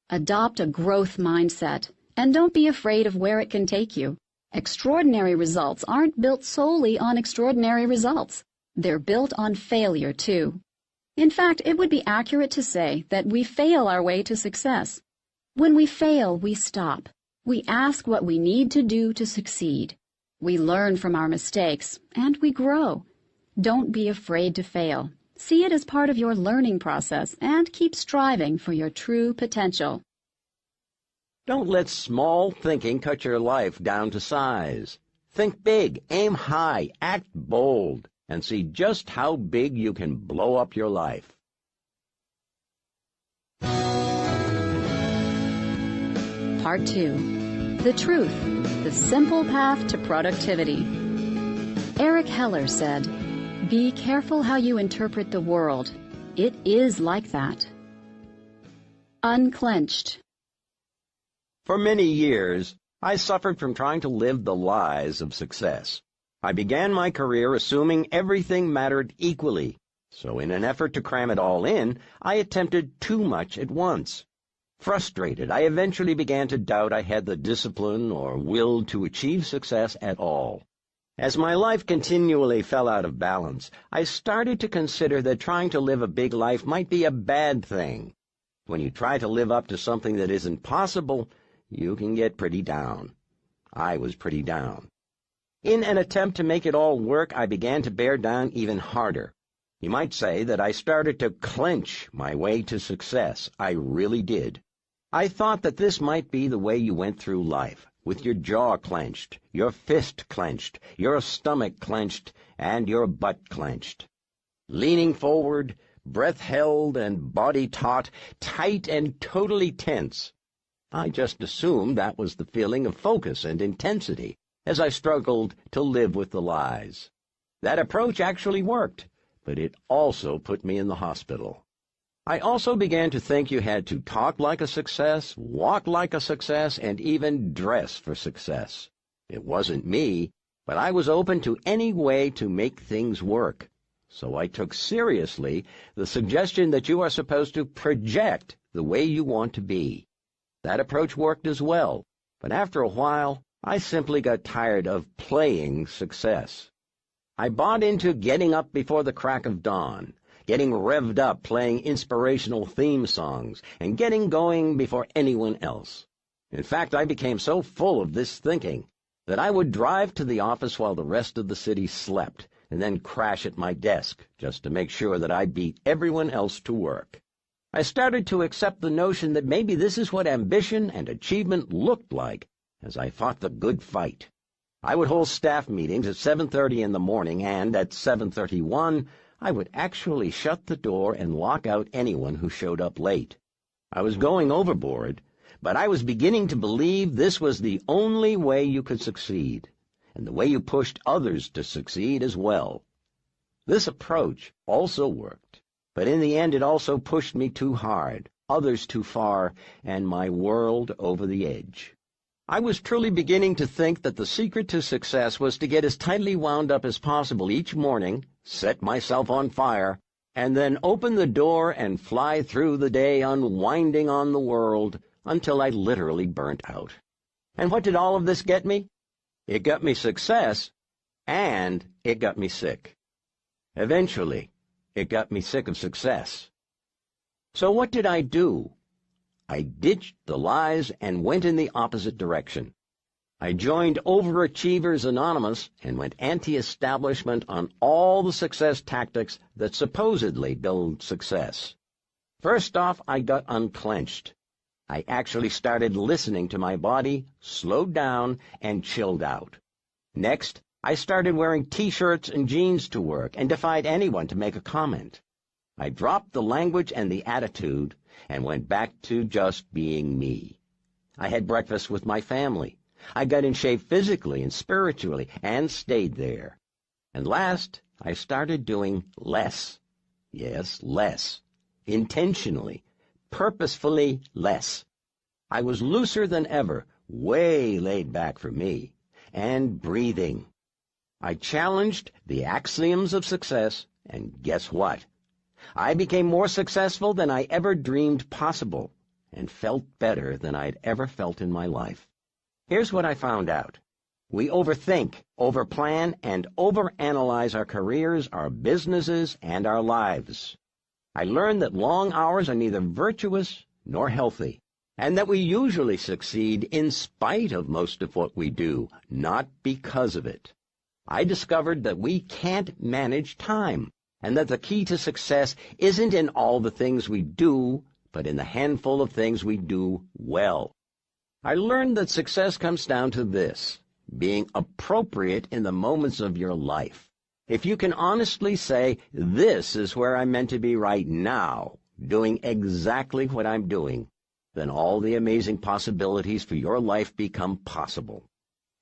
Adopt a growth mindset, and don't be afraid of where it can take you. Extraordinary results aren't built solely on extraordinary results. They're built on failure, too. In fact, it would be accurate to say that we fail our way to success. When we fail, we stop. We ask what we need to do to succeed. We learn from our mistakes, and we grow. Don't be afraid to fail. See it as part of your learning process, and keep striving for your true potential. Don't let small thinking cut your life down to size. Think big, aim high, act bold, and see just how big you can blow up your life. Part 2. The Truth, the Simple Path to Productivity. Eric Keller said, "Be careful how you interpret the world. It is like that." Unclenched. For many years, I suffered from trying to live the lies of success. I began my career assuming everything mattered equally, so in an effort to cram it all in, I attempted too much at once. Frustrated, I eventually began to doubt I had the discipline or will to achieve success at all. As my life continually fell out of balance, I started to consider that trying to live a big life might be a bad thing. When you try to live up to something that isn't possible, you can get pretty down. I was pretty down. In an attempt to make it all work, I began to bear down even harder. You might say that I started to clench my way to success. I really did. I thought that this might be the way you went through life, with your jaw clenched, your fist clenched, your stomach clenched, and your butt clenched. Leaning forward, breath held and body taut, tight and totally tense. I just assumed that was the feeling of focus and intensity as I struggled to live with the lies. That approach actually worked, but it also put me in the hospital. I also began to think you had to talk like a success, walk like a success, and even dress for success. It wasn't me, but I was open to any way to make things work. So I took seriously the suggestion that you are supposed to project the way you want to be. That approach worked as well, but after a while, I simply got tired of playing success. I bought into getting up before the crack of dawn, getting revved up playing inspirational theme songs, and getting going before anyone else. In fact, I became so full of this thinking that I would drive to the office while the rest of the city slept, and then crash at my desk just to make sure that I beat everyone else to work. I started to accept the notion that maybe this is what ambition and achievement looked like as I fought the good fight. I would hold staff meetings at 7:30 in the morning, and at 7:31, I would actually shut the door and lock out anyone who showed up late. I was going overboard, but I was beginning to believe this was the only way you could succeed, and the way you pushed others to succeed as well. This approach also worked, but in the end it also pushed me too hard, others too far, and my world over the edge. I was truly beginning to think that the secret to success was to get as tightly wound up as possible each morning, set myself on fire, and then open the door and fly through the day unwinding on the world until I literally burnt out. And what did all of this get me? It got me success, and it got me sick. Eventually, it got me sick of success. So what did I do? I ditched the lies and went in the opposite direction. I joined Overachievers Anonymous and went anti-establishment on all the success tactics that supposedly build success. First off, I got unclenched. I actually started listening to my body, slowed down, and chilled out. Next, I started wearing T-shirts and jeans to work and defied anyone to make a comment. I dropped the language and the attitude and went back to just being me. I had breakfast with my family. I got in shape physically and spiritually and stayed there. And last, I started doing less. Yes, less. Intentionally, purposefully less. I was looser than ever, way laid back for me, and breathing. I challenged the axioms of success, and guess what? I became more successful than I ever dreamed possible, and felt better than I'd ever felt in my life. Here's what I found out. We overthink, overplan, and overanalyze our careers, our businesses, and our lives. I learned that long hours are neither virtuous nor healthy, and that we usually succeed in spite of most of what we do, not because of it. I discovered that we can't manage time, and that the key to success isn't in all the things we do, but in the handful of things we do well. I learned that success comes down to this: being appropriate in the moments of your life. If you can honestly say, this is where I'm meant to be right now, doing exactly what I'm doing, then all the amazing possibilities for your life become possible.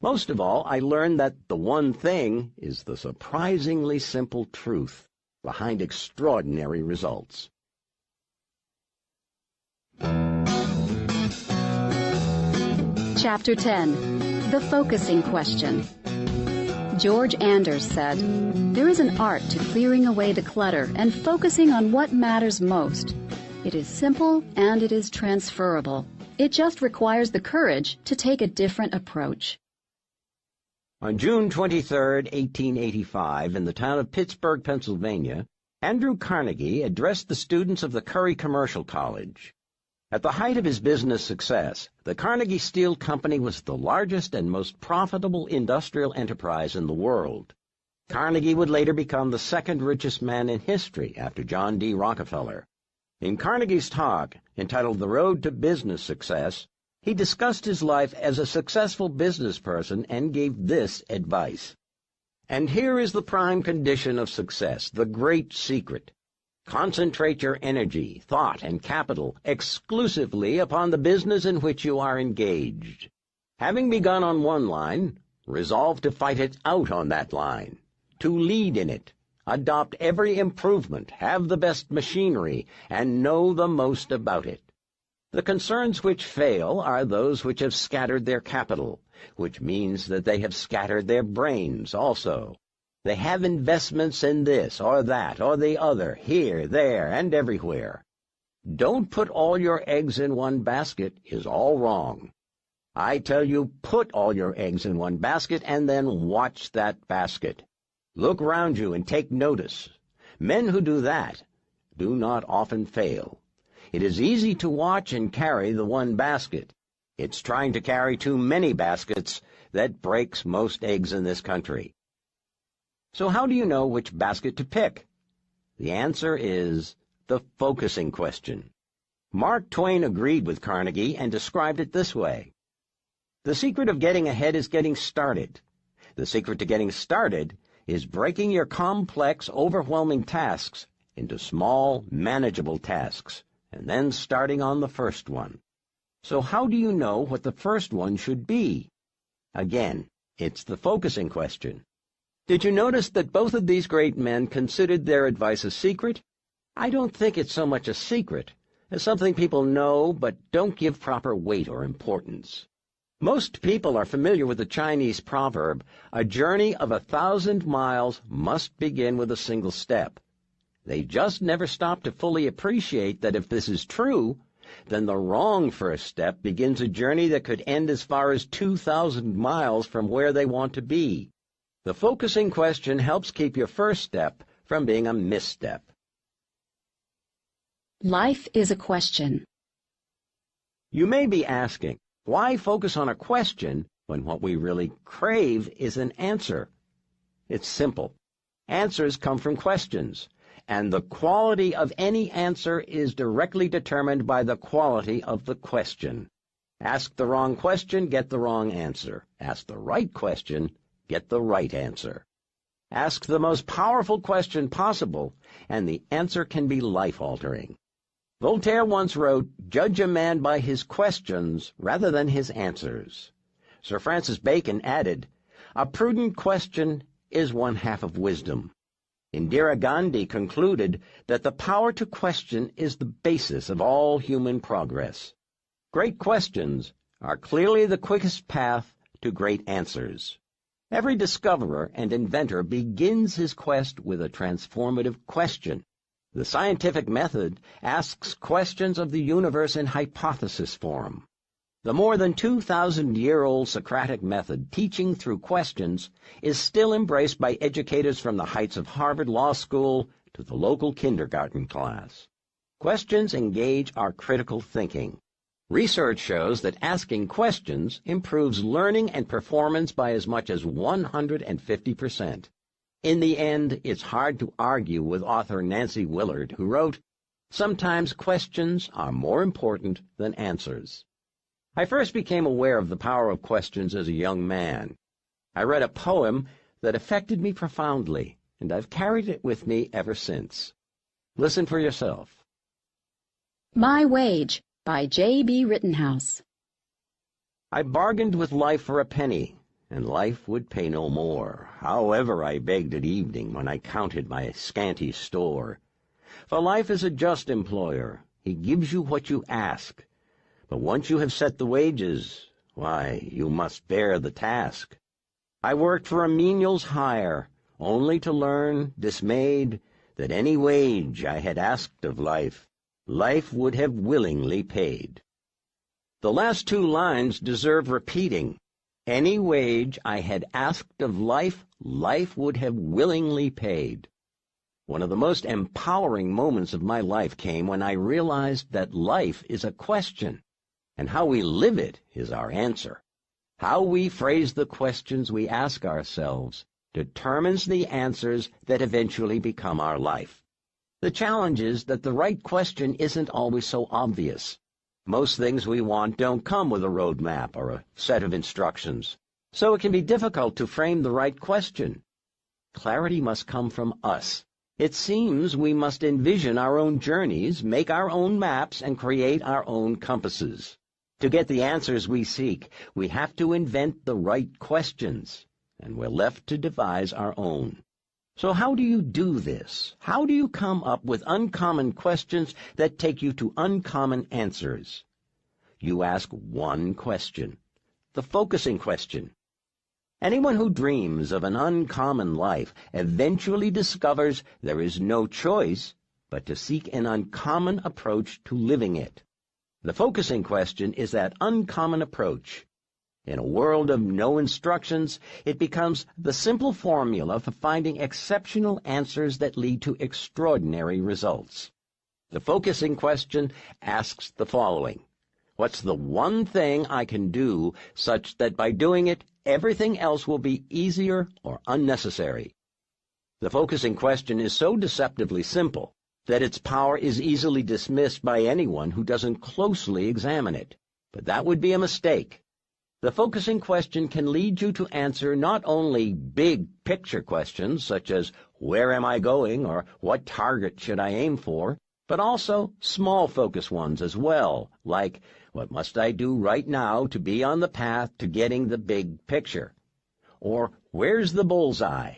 Most of all, I learned that the one thing is the surprisingly simple truth behind extraordinary results. Chapter 10. The Focusing Question. George Anders said, "There is an art to clearing away the clutter and focusing on what matters most. It is simple and it is transferable. It just requires the courage to take a different approach." On June 23, 1885, in the town of Pittsburgh, Pennsylvania, Andrew Carnegie addressed the students of the Curry Commercial College. At the height of his business success, the Carnegie Steel Company was the largest and most profitable industrial enterprise in the world. Carnegie would later become the second richest man in history after John D. Rockefeller. In Carnegie's talk, entitled The Road to Business Success, he discussed his life as a successful business person and gave this advice. And here is the prime condition of success, the great secret. Concentrate your energy, thought, and capital exclusively upon the business in which you are engaged. Having begun on one line, resolve to fight it out on that line, to lead in it, adopt every improvement, have the best machinery, and know the most about it. The concerns which fail are those which have scattered their capital, which means that they have scattered their brains also. They have investments in this or that or the other, here, there, and everywhere. Don't put all your eggs in one basket is all wrong. I tell you, put all your eggs in one basket and then watch that basket. Look round you and take notice. Men who do that do not often fail. It is easy to watch and carry the one basket. It's trying to carry too many baskets that breaks most eggs in this country. So how do you know which basket to pick? The answer is the focusing question. Mark Twain agreed with Carnegie and described it this way. The secret of getting ahead is getting started. The secret to getting started is breaking your complex, overwhelming tasks into small, manageable tasks, and then starting on the first one. So how do you know what the first one should be? Again, it's the focusing question. Did you notice that both of these great men considered their advice a secret? I don't think it's so much a secret as something people know but don't give proper weight or importance. Most people are familiar with the Chinese proverb, "A journey of 1,000 miles must begin with a single step." They just never stop to fully appreciate that if this is true, then the wrong first step begins a journey that could end as far as 2,000 miles from where they want to be. The focusing question helps keep your first step from being a misstep. Life is a question. You may be asking, why focus on a question when what we really crave is an answer? It's simple. Answers come from questions, and the quality of any answer is directly determined by the quality of the question. Ask the wrong question, get the wrong answer. Ask the right question, get the right answer. Ask the most powerful question possible, and the answer can be life-altering. Voltaire once wrote, "Judge a man by his questions rather than his answers." Sir Francis Bacon added, "A prudent question is one half of wisdom." Indira Gandhi concluded that the power to question is the basis of all human progress. Great questions are clearly the quickest path to great answers. Every discoverer and inventor begins his quest with a transformative question. The scientific method asks questions of the universe in hypothesis form. The more than 2,000-year-old Socratic method, teaching through questions, is still embraced by educators from the heights of Harvard Law School to the local kindergarten class. Questions engage our critical thinking. Research shows that asking questions improves learning and performance by as much as 150%. In the end, it's hard to argue with author Nancy Willard, who wrote, "Sometimes questions are more important than answers." I first became aware of the power of questions as a young man. I read a poem that affected me profoundly, and I've carried it with me ever since. Listen for yourself. My Wage by J.B. Rittenhouse. I bargained with life for a penny, and life would pay no more. However, I begged at evening when I counted my scanty store. For life is a just employer. He gives you what you ask. But once you have set the wages, why, you must bear the task. I worked for a menial's hire, only to learn, dismayed, that any wage I had asked of life, life would have willingly paid. The last two lines deserve repeating. Any wage I had asked of life, life would have willingly paid. One of the most empowering moments of my life came when I realized that life is a question, and how we live it is our answer. How we phrase the questions we ask ourselves determines the answers that eventually become our life. The challenge is that the right question isn't always so obvious. Most things we want don't come with a roadmap or a set of instructions, so it can be difficult to frame the right question. Clarity must come from us, It seems we must envision our own journeys, make our own maps, and create our own compasses. To get the answers we seek, we have to invent the right questions, and we're left to devise our own. So how do you do this? How do you come up with uncommon questions that take you to uncommon answers? You ask one question, the focusing question. Anyone who dreams of an uncommon life eventually discovers there is no choice but to seek an uncommon approach to living it. The focusing question is that uncommon approach. In a world of no instructions, it becomes the simple formula for finding exceptional answers that lead to extraordinary results. The focusing question asks the following: what's the one thing I can do such that by doing it, everything else will be easier or unnecessary? The focusing question is so deceptively simple that its power is easily dismissed by anyone who doesn't closely examine it. But that would be a mistake. The focusing question can lead you to answer not only big picture questions such as where am I going or what target should I aim for, but also small focus ones as well, like what must I do right now to be on the path to getting the big picture? Or where's the bullseye?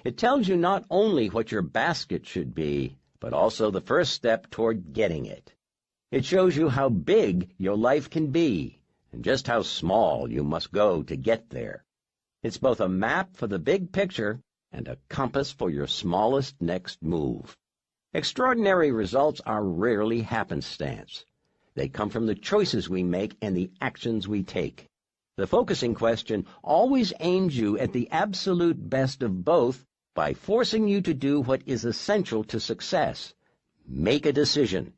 It tells you not only what your basket should be, but also the first step toward getting it. It shows you how big your life can be, and just how small you must go to get there. It's both a map for the big picture and a compass for your smallest next move. Extraordinary results are rarely happenstance. They come from the choices we make and the actions we take. The focusing question always aims you at the absolute best of both by forcing you to do what is essential to success. Make a decision,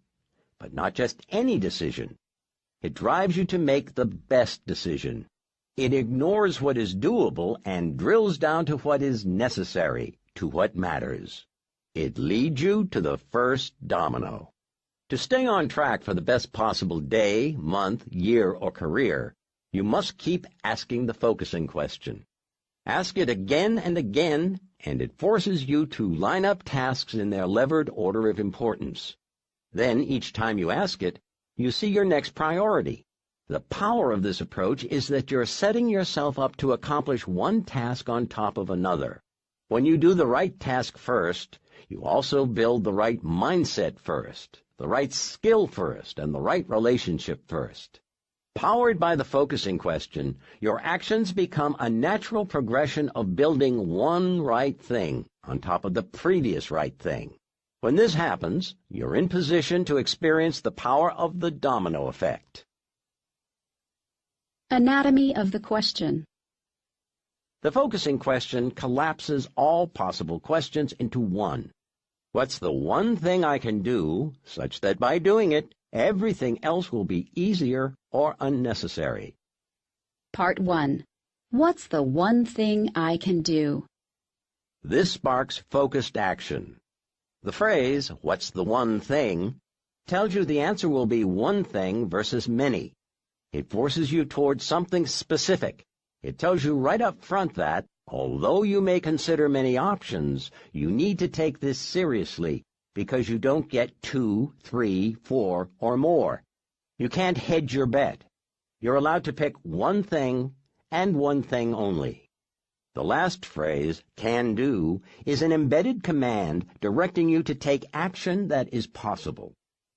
but not just any decision. It drives you to make the best decision. It ignores what is doable and drills down to what is necessary, to what matters. It leads you to the first domino. To stay on track for the best possible day, month, year, or career, you must keep asking the focusing question. Ask it again and again, and it forces you to line up tasks in their levered order of importance. Then, each time you ask it, you see your next priority. The power of this approach is that you're setting yourself up to accomplish one task on top of another. When you do the right task first, you also build the right mindset first, the right skill first, and the right relationship first. Powered by the focusing question, your actions become a natural progression of building one right thing on top of the previous right thing. When this happens, you're in position to experience the power of the domino effect. Anatomy of the question. The focusing question collapses all possible questions into one. What's the one thing I can do such that by doing it, everything else will be easier or unnecessary? Part 1. What's the one thing I can do? This sparks focused action. The phrase, what's the one thing, tells you the answer will be one thing versus many. It forces you towards something specific. It tells you right up front that, although you may consider many options, you need to take this seriously because you don't get 2, 3, 4, or more. You can't hedge your bet. You're allowed to pick one thing and one thing only. The last phrase, can do, is an embedded command directing you to take action that is possible.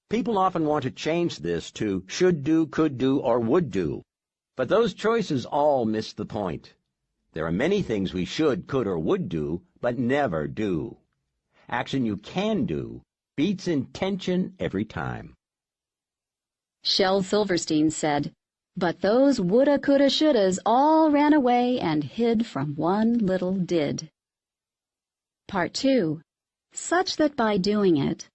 People often want to change this to should do, could do, or would do. But those choices all miss the point. There are many things we should, could, or would do, but never do. Action you can do beats intention every time. Shel Silverstein said, "But those woulda, coulda, shouldas all ran away and hid from one little did." Part 2. Such that by doing it.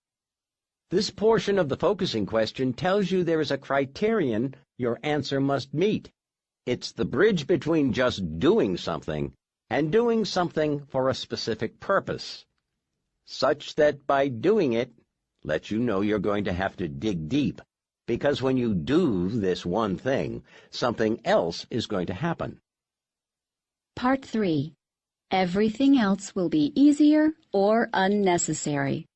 This portion of the focusing question tells you there is a criterion your answer must meet. It's the bridge between just doing something and doing something for a specific purpose. Such that by doing it lets you know you're going to have to dig deep, because when you do this one thing, something else is going to happen. Part 3. Everything else will be easier or unnecessary.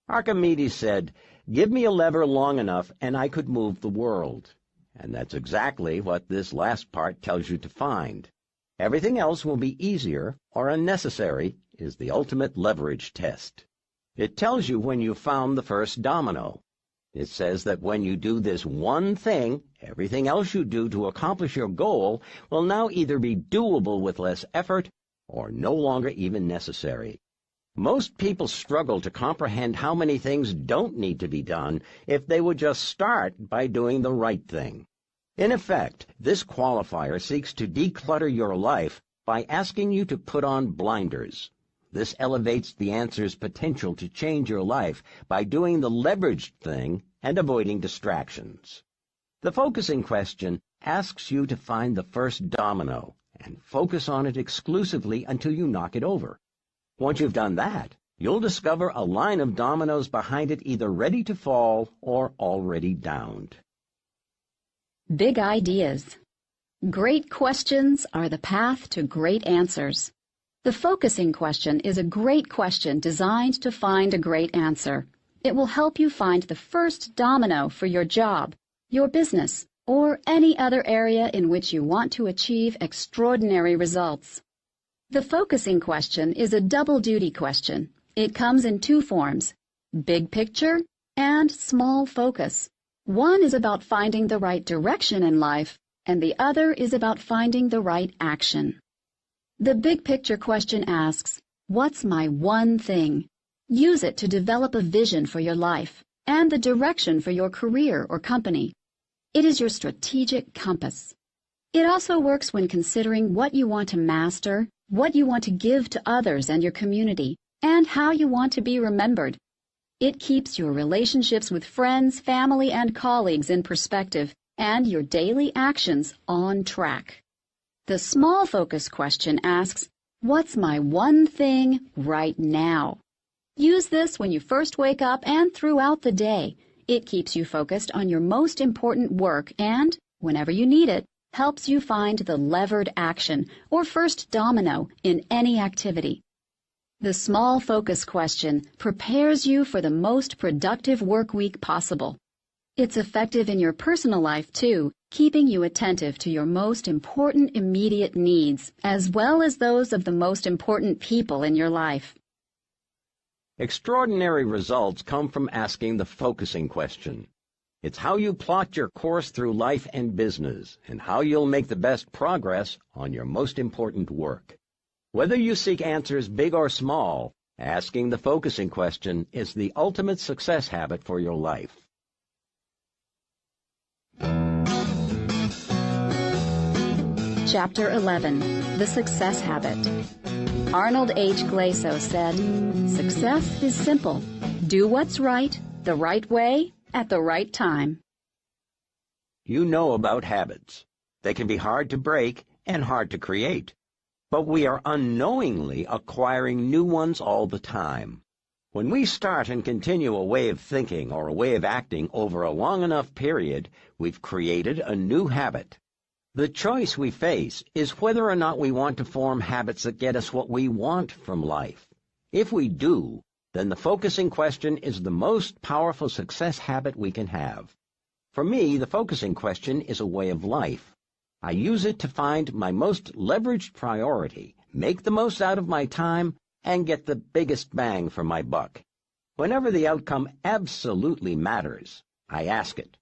Archimedes said, "Give me a lever long enough and I could move the world." And that's exactly what this last part tells you to find. Everything else will be easier or unnecessary is the ultimate leverage test. It tells you when you've found the first domino. It says that when you do this one thing, everything else you do to accomplish your goal will now either be doable with less effort or no longer even necessary. Most people struggle to comprehend how many things don't need to be done if they would just start by doing the right thing. In effect, this qualifier seeks to declutter your life by asking you to put on blinders. This elevates the answer's potential to change your life by doing the leveraged thing and avoiding distractions. The focusing question asks you to find the first domino and focus on it exclusively until you knock it over. Once you've done that, you'll discover a line of dominoes behind it either ready to fall or already downed. Big ideas. Great questions are the path to great answers. The focusing question is a great question designed to find a great answer. It will help you find the first domino for your job, your business, or any other area in which you want to achieve extraordinary results. The focusing question is a double-duty question. It comes in two forms, big picture and small focus. One is about finding the right direction in life, and the other is about finding the right action. The big picture question asks, what's my one thing? Use it to develop a vision for your life and the direction for your career or company. It is your strategic compass. It also works when considering what you want to master, what you want to give to others and your community, and how you want to be remembered. It keeps your relationships with friends, family, and colleagues in perspective, and your daily actions on track. The small focus question asks, what's my one thing right now? Use this when you first wake up and throughout the day. It keeps you focused on your most important work and, whenever you need it, helps you find the levered action or first domino in any activity. The small focus question prepares you for the most productive work week possible. It's effective in your personal life, too, keeping you attentive to your most important immediate needs, as well as those of the most important people in your life. Extraordinary results come from asking the focusing question. It's how you plot your course through life and business, and how you'll make the best progress on your most important work. Whether you seek answers big or small, asking the focusing question is the ultimate success habit for your life. Chapter 11, The Success Habit. Arnold H. Glasow said, "Success is simple. Do what's right, the right way, at the right time." You know about habits. They can be hard to break and hard to create. But we are unknowingly acquiring new ones all the time. When we start and continue a way of thinking or a way of acting over a long enough period, we've created a new habit. The choice we face is whether or not we want to form habits that get us what we want from life. If we do, then the focusing question is the most powerful success habit we can have. For me, the focusing question is a way of life. I use it to find my most leveraged priority, make the most out of my time, and get the biggest bang for my buck. Whenever the outcome absolutely matters, I ask it.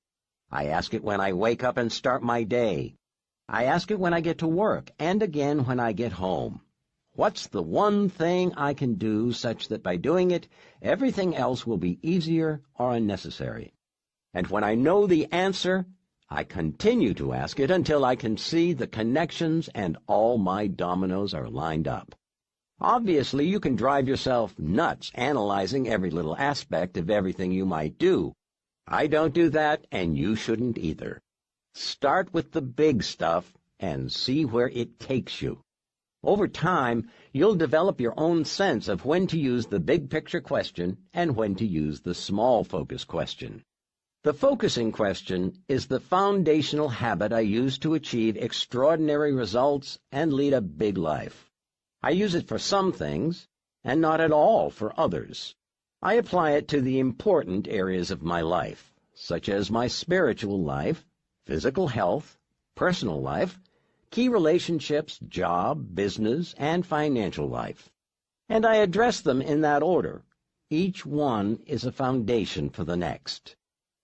I ask it when I wake up and start my day. I ask it when I get to work, and again when I get home. What's the one thing I can do such that by doing it, everything else will be easier or unnecessary? And when I know the answer, I continue to ask it until I can see the connections and all my dominoes are lined up. Obviously, you can drive yourself nuts analyzing every little aspect of everything you might do. I don't do that, and you shouldn't either. Start with the big stuff and see where it takes you. Over time, you'll develop your own sense of when to use the big picture question and when to use the small focus question. The focusing question is the foundational habit I use to achieve extraordinary results and lead a big life. I use it for some things, and not at all for others. I apply it to the important areas of my life, such as my spiritual life, physical health, personal life, key relationships, job, business, and financial life. And I address them in that order. Each one is a foundation for the next.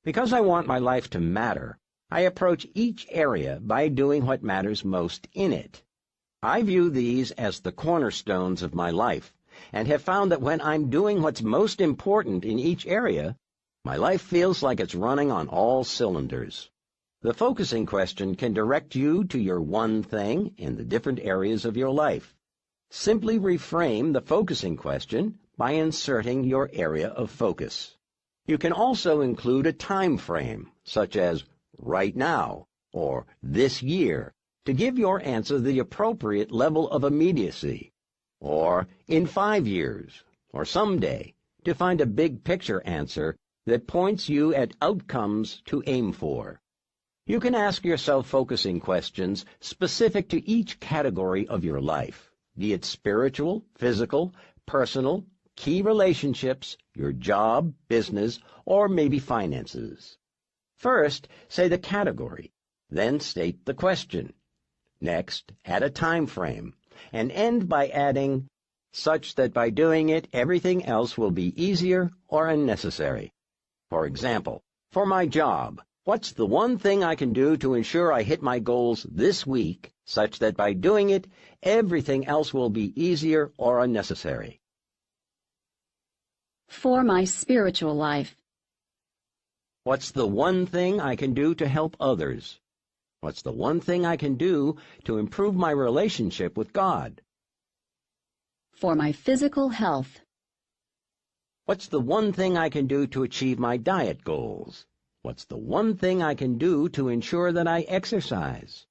Because I want my life to matter, I approach each area by doing what matters most in it. I view these as the cornerstones of my life, and have found that when I'm doing what's most important in each area, my life feels like it's running on all cylinders. The focusing question can direct you to your one thing in the different areas of your life. Simply reframe the focusing question by inserting your area of focus. You can also include a time frame, such as right now or this year, to give your answer the appropriate level of immediacy, or in 5 years, or someday, to find a big picture answer that points you at outcomes to aim for. You can ask yourself focusing questions specific to each category of your life, be it spiritual, physical, personal, key relationships, your job, business, or maybe finances. First, say the category, then state the question. Next, add a time frame, and end by adding, such that by doing it, everything else will be easier or unnecessary. For example, for my job, what's the one thing I can do to ensure I hit my goals this week, such that by doing it, everything else will be easier or unnecessary? For my spiritual life. What's the one thing I can do to help others? What's the one thing I can do to improve my relationship with God? For my physical health. What's the one thing I can do to achieve my diet goals? What's the one thing I can do to ensure that I exercise?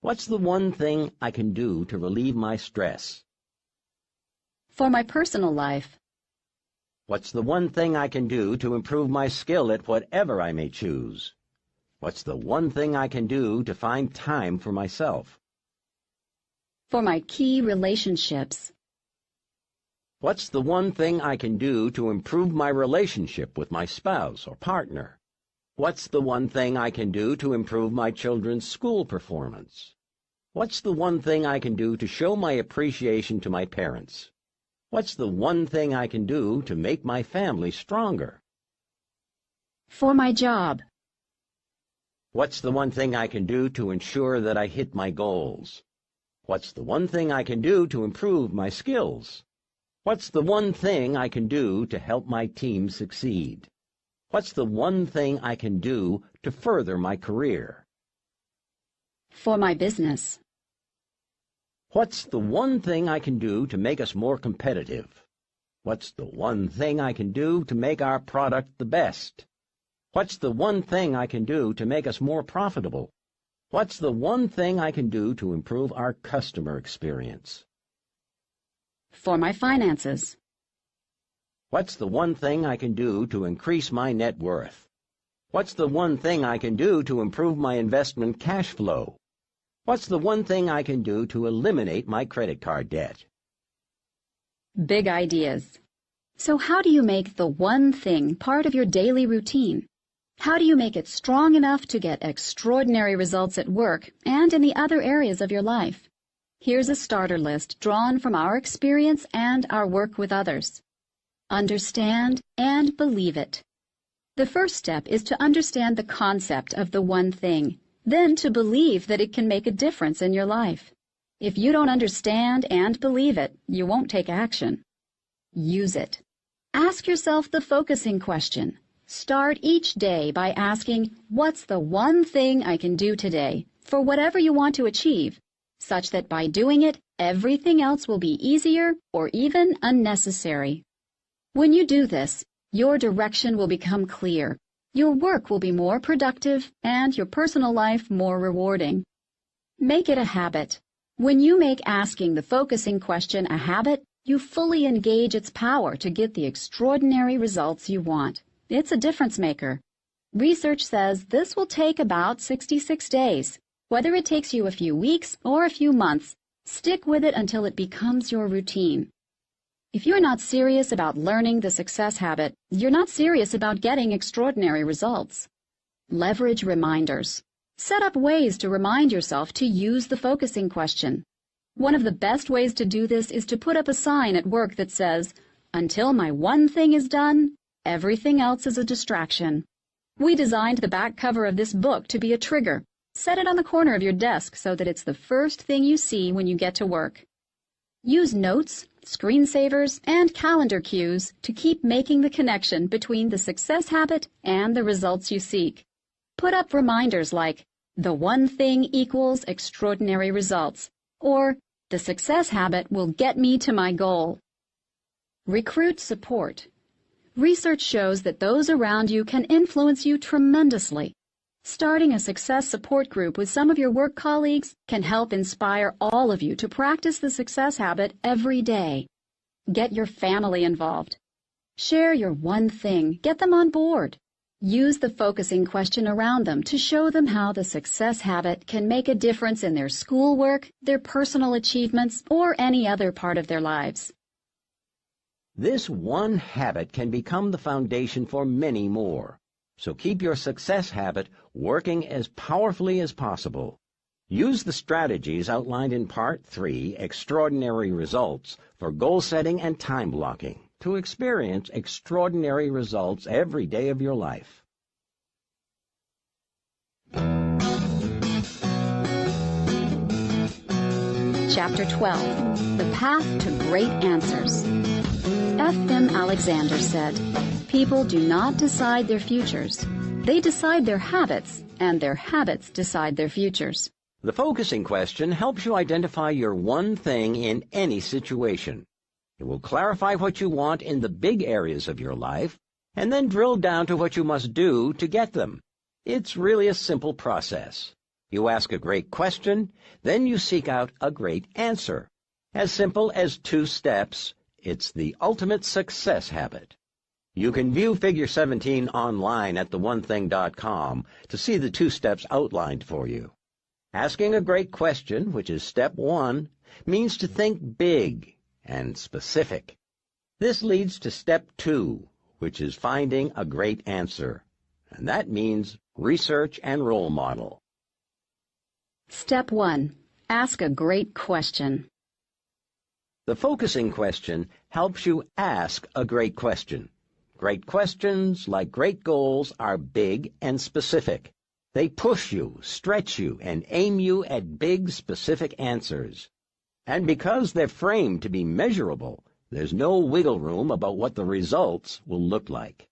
What's the one thing I can do to relieve my stress? For my personal life. What's the one thing I can do to improve my skill at whatever I may choose? What's the one thing I can do to find time for myself? For my key relationships. What's the one thing I can do to improve my relationship with my spouse or partner? What's the one thing I can do to improve my children's school performance? What's the one thing I can do to show my appreciation to my parents? What's the one thing I can do to make my family stronger? For my job. What's the one thing I can do to ensure that I hit my goals? What's the one thing I can do to improve my skills? What's the one thing I can do to help my team succeed? What's the one thing I can do to further my career? For my business. What's the one thing I can do to make us more competitive? What's the one thing I can do to make our product the best? What's the one thing I can do to make us more profitable? What's the one thing I can do to improve our customer experience? For my finances. What's the one thing I can do to increase my net worth? What's the one thing I can do to improve my investment cash flow? What's the one thing I can do to eliminate my credit card debt? Big ideas. So how do you make the one thing part of your daily routine? How do you make it strong enough to get extraordinary results at work and in the other areas of your life? Here's a starter list drawn from our experience and our work with others. Understand and believe it. The first step is to understand the concept of the one thing, then to believe that it can make a difference in your life. If you don't understand and believe it, you won't take action. Use it. Ask yourself the focusing question. Start each day by asking, what's the one thing I can do today for whatever you want to achieve, such that by doing it, everything else will be easier or even unnecessary. When you do this, your direction will become clear, your work will be more productive, and your personal life more rewarding. Make it a habit. When you make asking the focusing question a habit, you fully engage its power to get the extraordinary results you want. It's a difference maker. Research says this will take about 66 days. Whether it takes you a few weeks or a few months, Stick with it until it becomes your routine. If you're not serious about learning the success habit, you're not serious about getting extraordinary results. Leverage reminders. Set up ways to remind yourself to use the focusing question. One of the best ways to do this is to put up a sign at work that says, "Until my one thing is done, everything else is a distraction." We designed the back cover of this book to be a trigger. Set it on the corner of your desk so that it's the first thing you see when you get to work. Use notes, screensavers, and calendar cues to keep making the connection between the success habit and the results you seek. Put up reminders like, "The one thing equals extraordinary results," or "The success habit will get me to my goal." Recruit support. Research shows that those around you can influence you tremendously. Starting a success support group with some of your work colleagues can help inspire all of you to practice the success habit every day. Get your family involved. Share your one thing. Get them on board. Use the focusing question around them to show them how the success habit can make a difference in their schoolwork, their personal achievements, or any other part of their lives. This one habit can become the foundation for many more. So keep your success habit working as powerfully as possible. Use the strategies outlined in Part 3, Extraordinary Results, for goal setting and time blocking to experience extraordinary results every day of your life. Chapter 12. The Path to Great Answers. F.M. Alexander said, "People do not decide their futures. They decide their habits, and their habits decide their futures." The focusing question helps you identify your one thing in any situation. It will clarify what you want in the big areas of your life, and then drill down to what you must do to get them. It's really a simple process. You ask a great question, then you seek out a great answer. As simple as 2 steps, it's the ultimate success habit. You can view Figure 17 online at theonething.com to see the 2 steps outlined for you. Asking a great question, which is step 1, means to think big and specific. This leads to step 2, which is finding a great answer, and that means research and role model. Step 1. Ask a great question. The focusing question helps you ask a great question. Great questions, like great goals, are big and specific. They push you, stretch you, and aim you at big, specific answers. And because they're framed to be measurable, there's no wiggle room about what the results will look like.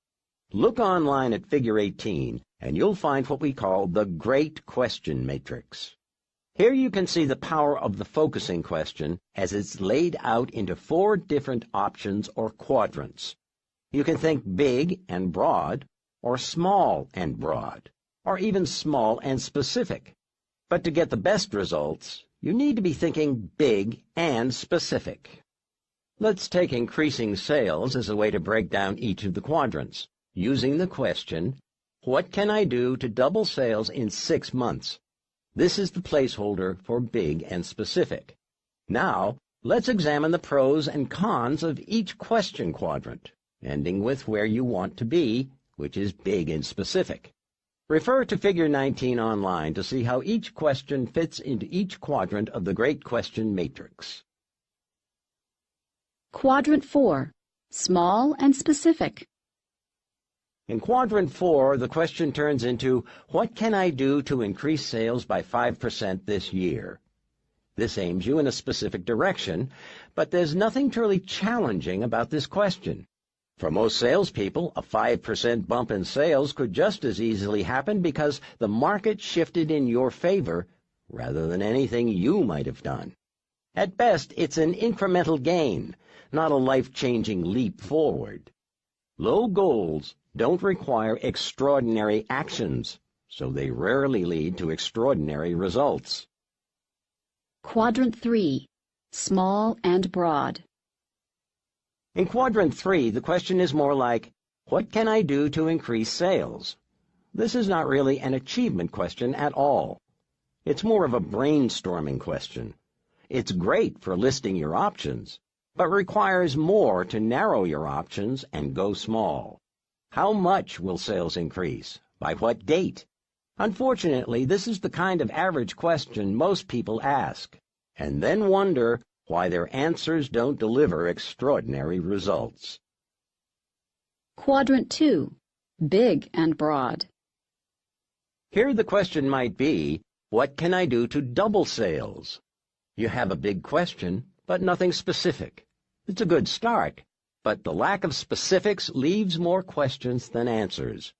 Look online at Figure 18, and you'll find what we call the Great Question Matrix. Here you can see the power of the focusing question as it's laid out into 4 different options or quadrants. You can think big and broad, or small and broad, or even small and specific. But to get the best results, you need to be thinking big and specific. Let's take increasing sales as a way to break down each of the quadrants, using the question, what can I do to double sales in 6 months? This is the placeholder for big and specific. Now, let's examine the pros and cons of each question quadrant, ending with where you want to be, which is big and specific. Refer to Figure 19 online to see how each question fits into each quadrant of the Great Question Matrix. Quadrant 4. Small and specific. In Quadrant 4, the question turns into, what can I do to increase sales by 5% this year? This aims you in a specific direction, but there's nothing truly challenging about this question. For most salespeople, a 5% bump in sales could just as easily happen because the market shifted in your favor rather than anything you might have done. At best, it's an incremental gain, not a life-changing leap forward. Low goals don't require extraordinary actions, so they rarely lead to extraordinary results. Quadrant 3. Small and broad. In Quadrant 3, the question is more like, what can I do to increase sales? This is not really an achievement question at all. It's more of a brainstorming question. It's great for listing your options, but requires more to narrow your options and go small. How much will sales increase? By what date? Unfortunately, this is the kind of average question most people ask, and then wonder why their answers don't deliver extraordinary results. Quadrant 2. Big and broad. Here the question might be, what can I do to double sales? You have a big question, but nothing specific. It's a good start, but the lack of specifics leaves more questions than answers.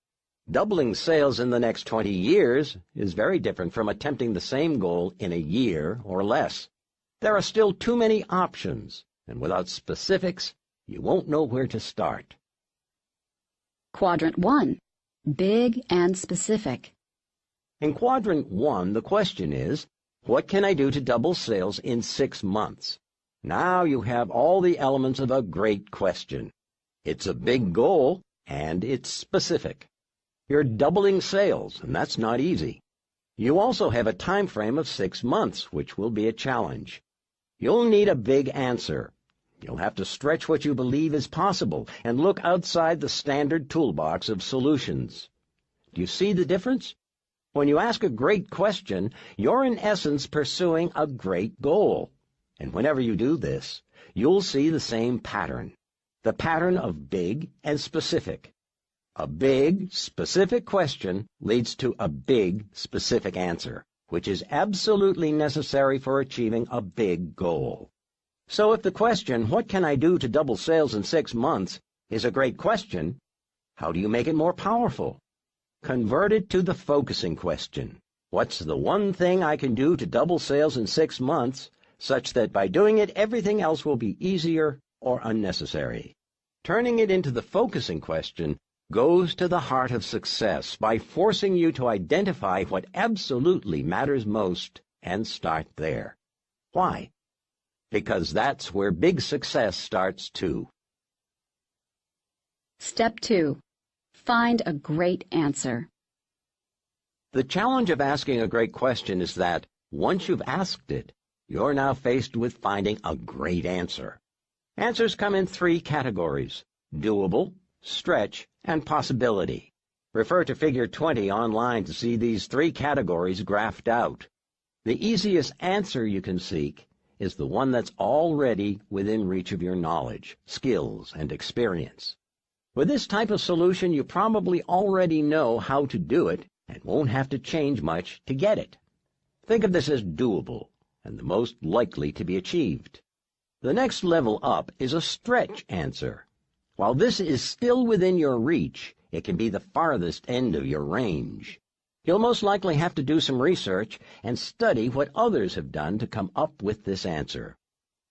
Doubling sales in the next 20 years is very different from attempting the same goal in a year or less. There are still too many options, and without specifics, you won't know where to start. Quadrant 1. Big and specific. In Quadrant 1, the question is, what can I do to double sales in 6 months? Now you have all the elements of a great question. It's a big goal, and it's specific. You're doubling sales, and that's not easy. You also have a time frame of 6 months, which will be a challenge. You'll need a big answer. You'll have to stretch what you believe is possible and look outside the standard toolbox of solutions. Do you see the difference? When you ask a great question, you're in essence pursuing a great goal. And whenever you do this, you'll see the same pattern, the pattern of big and specific. A big, specific question leads to a big, specific answer, which is absolutely necessary for achieving a big goal. So if the question, what can I do to double sales in 6 months, is a great question, how do you make it more powerful? Convert it to the focusing question. What's the one thing I can do to double sales in 6 months, such that by doing it everything else will be easier or unnecessary? Turning it into the focusing question goes to the heart of success by forcing you to identify what absolutely matters most and start there. Why? Because that's where big success starts too. Step 2. Find a great answer. The challenge of asking a great question is that, once you've asked it, you're now faced with finding a great answer. Answers come in 3 categories: doable, stretch, and possibility. Refer to Figure 20 online to see these 3 categories graphed out. The easiest answer you can seek is the one that's already within reach of your knowledge, skills, and experience. With this type of solution, you probably already know how to do it and won't have to change much to get it. Think of this as doable and the most likely to be achieved. The next level up is a stretch answer. While this is still within your reach, it can be the farthest end of your range. You'll most likely have to do some research and study what others have done to come up with this answer.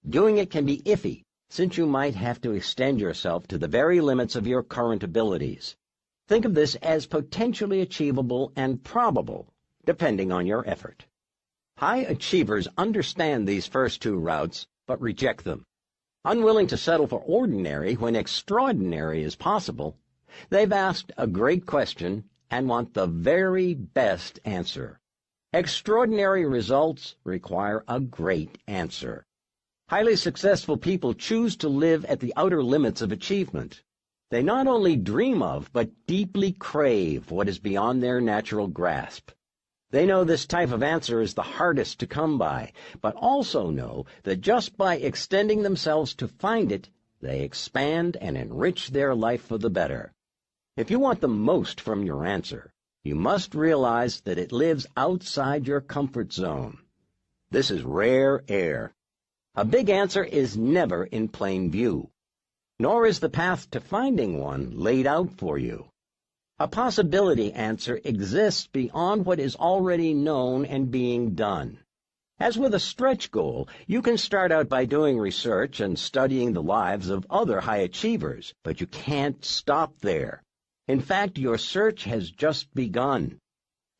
Doing it can be iffy, since you might have to extend yourself to the very limits of your current abilities. Think of this as potentially achievable and probable, depending on your effort. High achievers understand these first 2 routes, but reject them. Unwilling to settle for ordinary when extraordinary is possible, they've asked a great question and want the very best answer. Extraordinary results require a great answer. Highly successful people choose to live at the outer limits of achievement. They not only dream of, but deeply crave what is beyond their natural grasp. They know this type of answer is the hardest to come by, but also know that just by extending themselves to find it, they expand and enrich their life for the better. If you want the most from your answer, you must realize that it lives outside your comfort zone. This is rare air. A big answer is never in plain view, nor is the path to finding one laid out for you. A possibility answer exists beyond what is already known and being done. As with a stretch goal, you can start out by doing research and studying the lives of other high achievers, but you can't stop there. In fact, your search has just begun.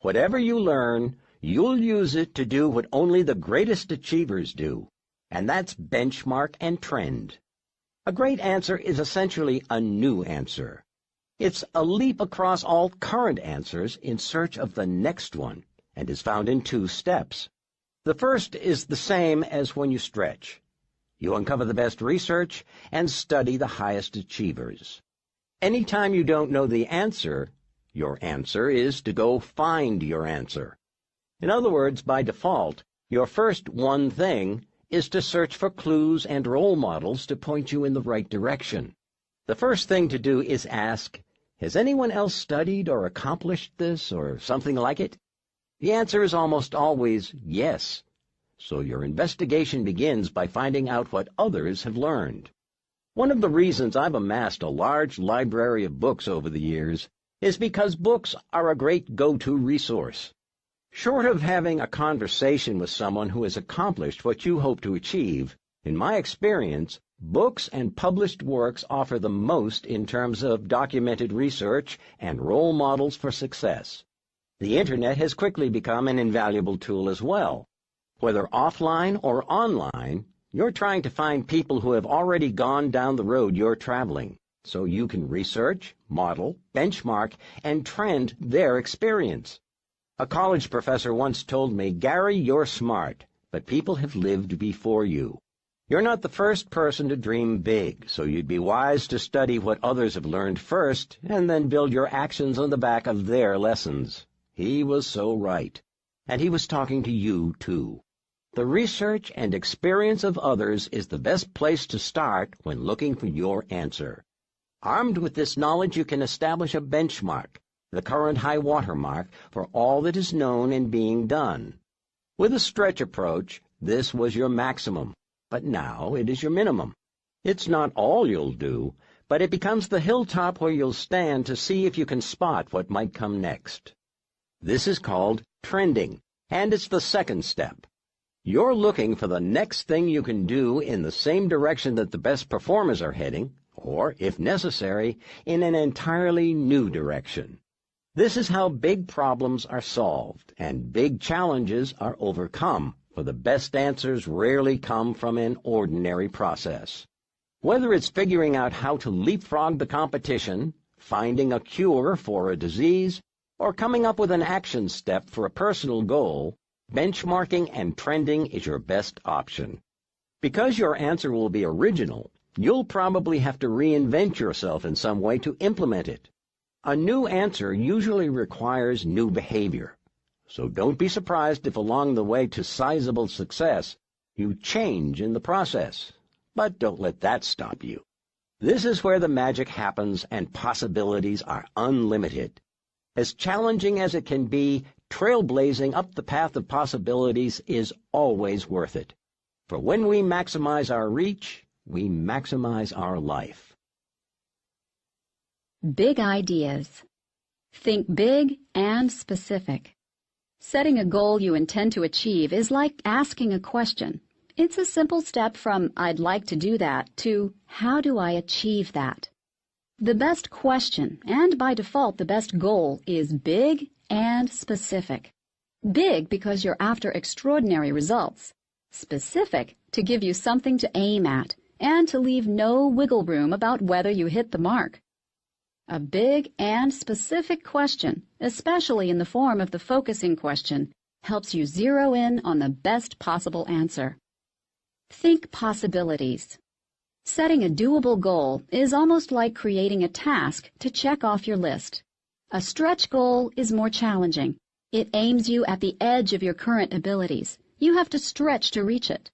Whatever you learn, you'll use it to do what only the greatest achievers do, and that's benchmark and trend. A great answer is essentially a new answer. It's a leap across all current answers in search of the next one, and is found in 2 steps. The first is the same as when you stretch. You uncover the best research and study the highest achievers. Anytime you don't know the answer, your answer is to go find your answer. In other words, by default, your first one thing is to search for clues and role models to point you in the right direction. The first thing to do is ask, has anyone else studied or accomplished this or something like it? The answer is almost always yes. So your investigation begins by finding out what others have learned. One of the reasons I've amassed a large library of books over the years is because books are a great go-to resource. Short of having a conversation with someone who has accomplished what you hope to achieve, in my experience, books and published works offer the most in terms of documented research and role models for success. The Internet has quickly become an invaluable tool as well. Whether offline or online, you're trying to find people who have already gone down the road you're traveling, so you can research, model, benchmark, and trend their experience. A college professor once told me, "Gary, you're smart, but people have lived before you. You're not the first person to dream big, so you'd be wise to study what others have learned first and then build your actions on the back of their lessons." He was so right. And he was talking to you, too. The research and experience of others is the best place to start when looking for your answer. Armed with this knowledge, you can establish a benchmark, the current high-water mark for all that is known and being done. With a stretch approach, this was your maximum, but now it is your minimum. It's not all you'll do, but it becomes the hilltop where you'll stand to see if you can spot what might come next. This is called trending, and it's the second step. You're looking for the next thing you can do in the same direction that the best performers are heading, or, if necessary, in an entirely new direction. This is how big problems are solved and big challenges are overcome, for the best answers rarely come from an ordinary process. Whether it's figuring out how to leapfrog the competition, finding a cure for a disease, or coming up with an action step for a personal goal, benchmarking and trending is your best option. Because your answer will be original, you'll probably have to reinvent yourself in some way to implement it. A new answer usually requires new behavior, so don't be surprised if along the way to sizable success you change in the process. But don't let that stop you. This is where the magic happens and possibilities are unlimited. As challenging as it can be, trailblazing up the path of possibilities is always worth it. For when we maximize our reach, we maximize our life. Big ideas. Think big and specific. Setting a goal you intend to achieve is like asking a question. It's a simple step from "I'd like to do that" to "How do I achieve that?" The best question, and by default the best goal, is big and specific. Big because you're after extraordinary results. Specific to give you something to aim at and to leave no wiggle room about whether you hit the mark. A big and specific question, especially in the form of the focusing question, helps you zero in on the best possible answer. Think possibilities. Setting a doable goal is almost like creating a task to check off your list. A stretch goal is more challenging. It aims you at the edge of your current abilities. You have to stretch to reach it.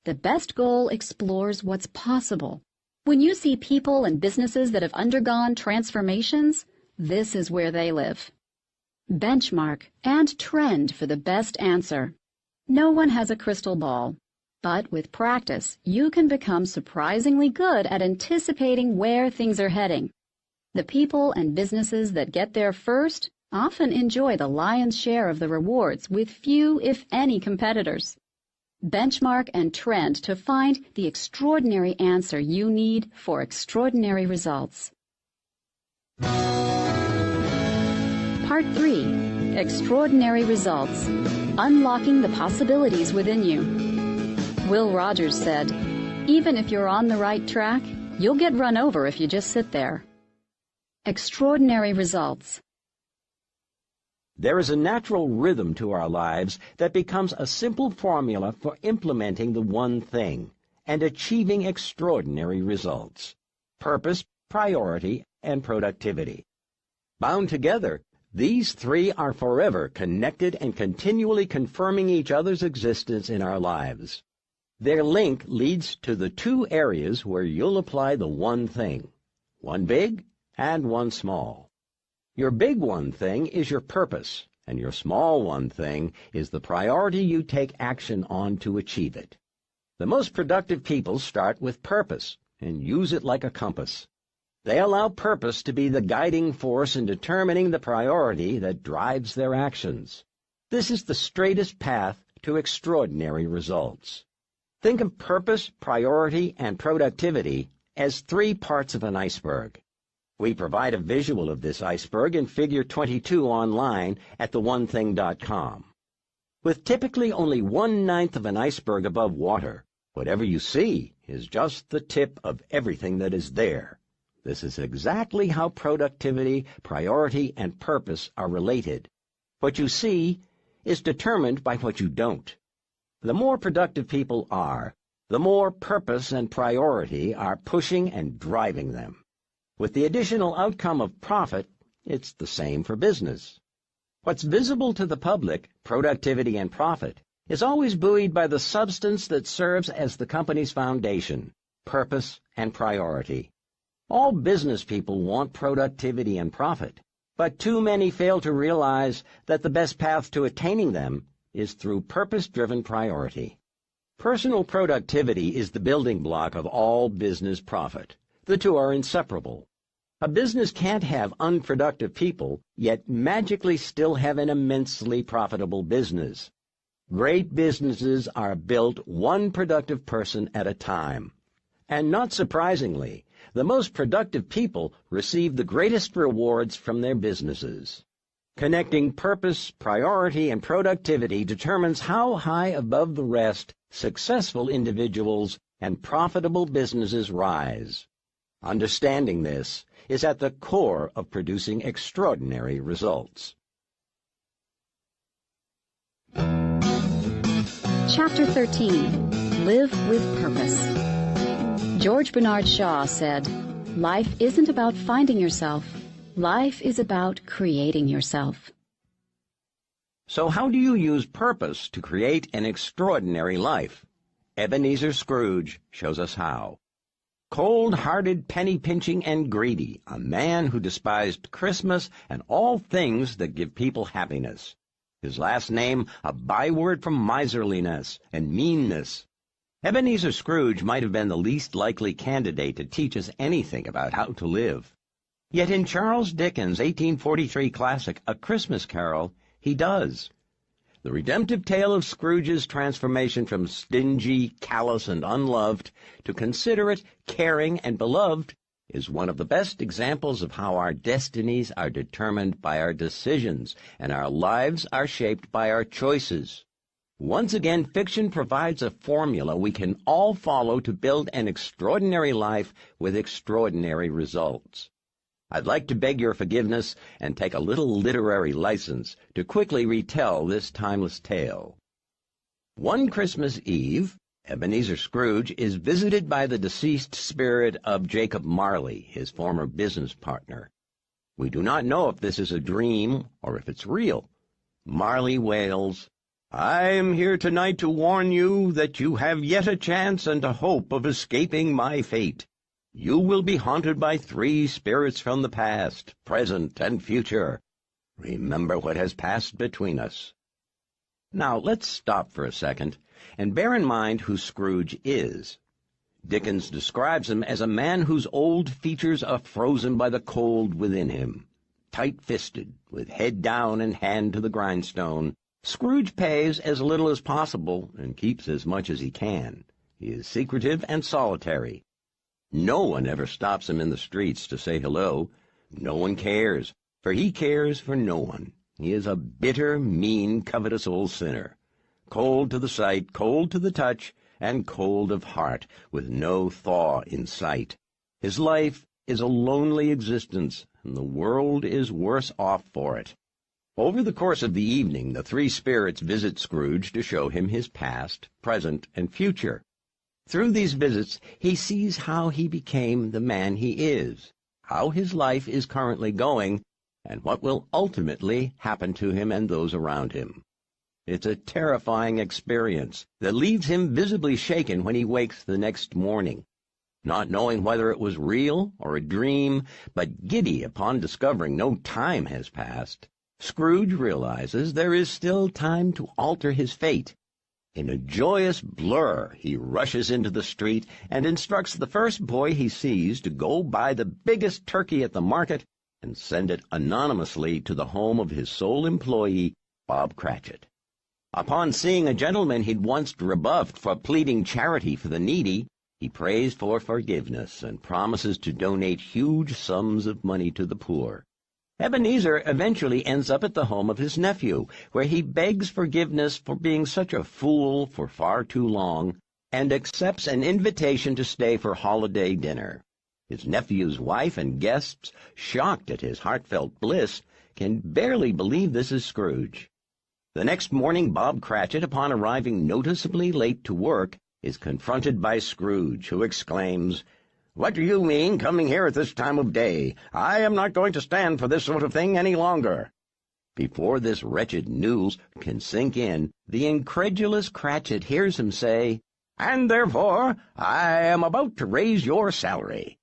The best goal explores what's possible. When you see people and businesses that have undergone transformations, this is where they live. Benchmark and trend for the best answer. No one has a crystal ball, but with practice, you can become surprisingly good at anticipating where things are heading. The people and businesses that get there first often enjoy the lion's share of the rewards with few, if any, competitors. Benchmark and trend to find the extraordinary answer you need for extraordinary results. Part 3. Extraordinary Results. Unlocking the possibilities within you. Will Rogers said, "Even if you're on the right track, you'll get run over if you just sit there." Extraordinary results. There is a natural rhythm to our lives that becomes a simple formula for implementing the one thing and achieving extraordinary results: purpose, priority, and productivity. Bound together, these three are forever connected and continually confirming each other's existence in our lives. Their link leads to the two areas where you'll apply the one thing, one big and one small. Your big one thing is your purpose, and your small one thing is the priority you take action on to achieve it. The most productive people start with purpose and use it like a compass. They allow purpose to be the guiding force in determining the priority that drives their actions. This is the straightest path to extraordinary results. Think of purpose, priority, and productivity as three parts of an iceberg. We provide a visual of this iceberg in Figure 22 online at theonething.com. With typically only 1/9 of an iceberg above water, whatever you see is just the tip of everything that is there. This is exactly how productivity, priority, and purpose are related. What you see is determined by what you don't. The more productive people are, the more purpose and priority are pushing and driving them. With the additional outcome of profit, it's the same for business. What's visible to the public, productivity and profit, is always buoyed by the substance that serves as the company's foundation, purpose and priority. All business people want productivity and profit, but too many fail to realize that the best path to attaining them is through purpose-driven priority. Personal productivity is the building block of all business profit. The two are inseparable. A business can't have unproductive people, yet magically still have an immensely profitable business. Great businesses are built one productive person at a time. And not surprisingly, the most productive people receive the greatest rewards from their businesses. Connecting purpose, priority, and productivity determines how high above the rest successful individuals and profitable businesses rise. Understanding this is at the core of producing extraordinary results. Chapter 13. Live with Purpose. George Bernard Shaw said, "Life isn't about finding yourself. Life is about creating yourself." So how do you use purpose to create an extraordinary life? Ebenezer Scrooge shows us how. Cold-hearted, penny-pinching, and greedy, a man who despised Christmas and all things that give people happiness. His last name, a byword from miserliness and meanness. Ebenezer Scrooge might have been the least likely candidate to teach us anything about how to live. Yet in Charles Dickens' 1843 classic, A Christmas Carol, he does. The redemptive tale of Scrooge's transformation from stingy, callous, and unloved to considerate, caring, and beloved is one of the best examples of how our destinies are determined by our decisions and our lives are shaped by our choices. Once again, fiction provides a formula we can all follow to build an extraordinary life with extraordinary results. I'd like to beg your forgiveness and take a little literary license to quickly retell this timeless tale. One Christmas Eve, Ebenezer Scrooge is visited by the deceased spirit of Jacob Marley, his former business partner. We do not know if this is a dream or if it's real. Marley wails, "I am here tonight to warn you that you have yet a chance and a hope of escaping my fate. You will be haunted by 3 spirits from the past, present, and future. Remember what has passed between us." Now, let's stop for a second and bear in mind who Scrooge is. Dickens describes him as a man whose old features are frozen by the cold within him. Tight-fisted, with head down and hand to the grindstone, Scrooge pays as little as possible and keeps as much as he can. He is secretive and solitary. No one ever stops him in the streets to say hello. No one cares, for he cares for no one. He is a bitter, mean, covetous old sinner, cold to the sight, cold to the touch, and cold of heart, with no thaw in sight. His life is a lonely existence, and the world is worse off for it. Over the course of the evening, the three spirits visit Scrooge to show him his past, present, and future. Through these visits, he sees how he became the man he is, how his life is currently going, and what will ultimately happen to him and those around him. It's a terrifying experience that leaves him visibly shaken when he wakes the next morning, not knowing whether it was real or a dream, but giddy upon discovering no time has passed. Scrooge realizes there is still time to alter his fate. In a joyous blur, he rushes into the street and instructs the first boy he sees to go buy the biggest turkey at the market and send it anonymously to the home of his sole employee, Bob Cratchit. Upon seeing a gentleman he'd once rebuffed for pleading charity for the needy, he prays for forgiveness and promises to donate huge sums of money to the poor. Ebenezer eventually ends up at the home of his nephew, where he begs forgiveness for being such a fool for far too long, and accepts an invitation to stay for holiday dinner. His nephew's wife and guests, shocked at his heartfelt bliss, can barely believe this is Scrooge. The next morning, Bob Cratchit, upon arriving noticeably late to work, is confronted by Scrooge, who exclaims, "What do you mean, coming here at this time of day? I am not going to stand for this sort of thing any longer." Before this wretched news can sink in, the incredulous Cratchit hears him say, "And therefore I am about to raise your salary."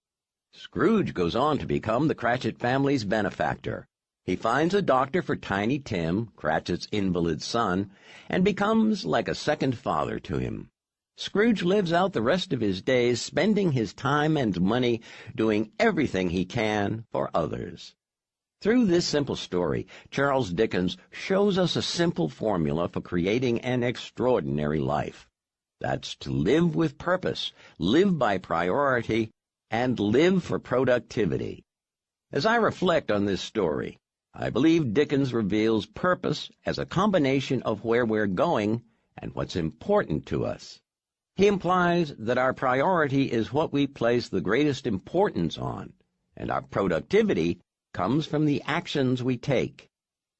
Scrooge goes on to become the Cratchit family's benefactor. He finds a doctor for Tiny Tim, Cratchit's invalid son, and becomes like a second father to him. Scrooge lives out the rest of his days spending his time and money doing everything he can for others. Through this simple story, Charles Dickens shows us a simple formula for creating an extraordinary life. That's to live with purpose, live by priority, and live for productivity. As I reflect on this story, I believe Dickens reveals purpose as a combination of where we're going and what's important to us. He implies that our priority is what we place the greatest importance on, and our productivity comes from the actions we take.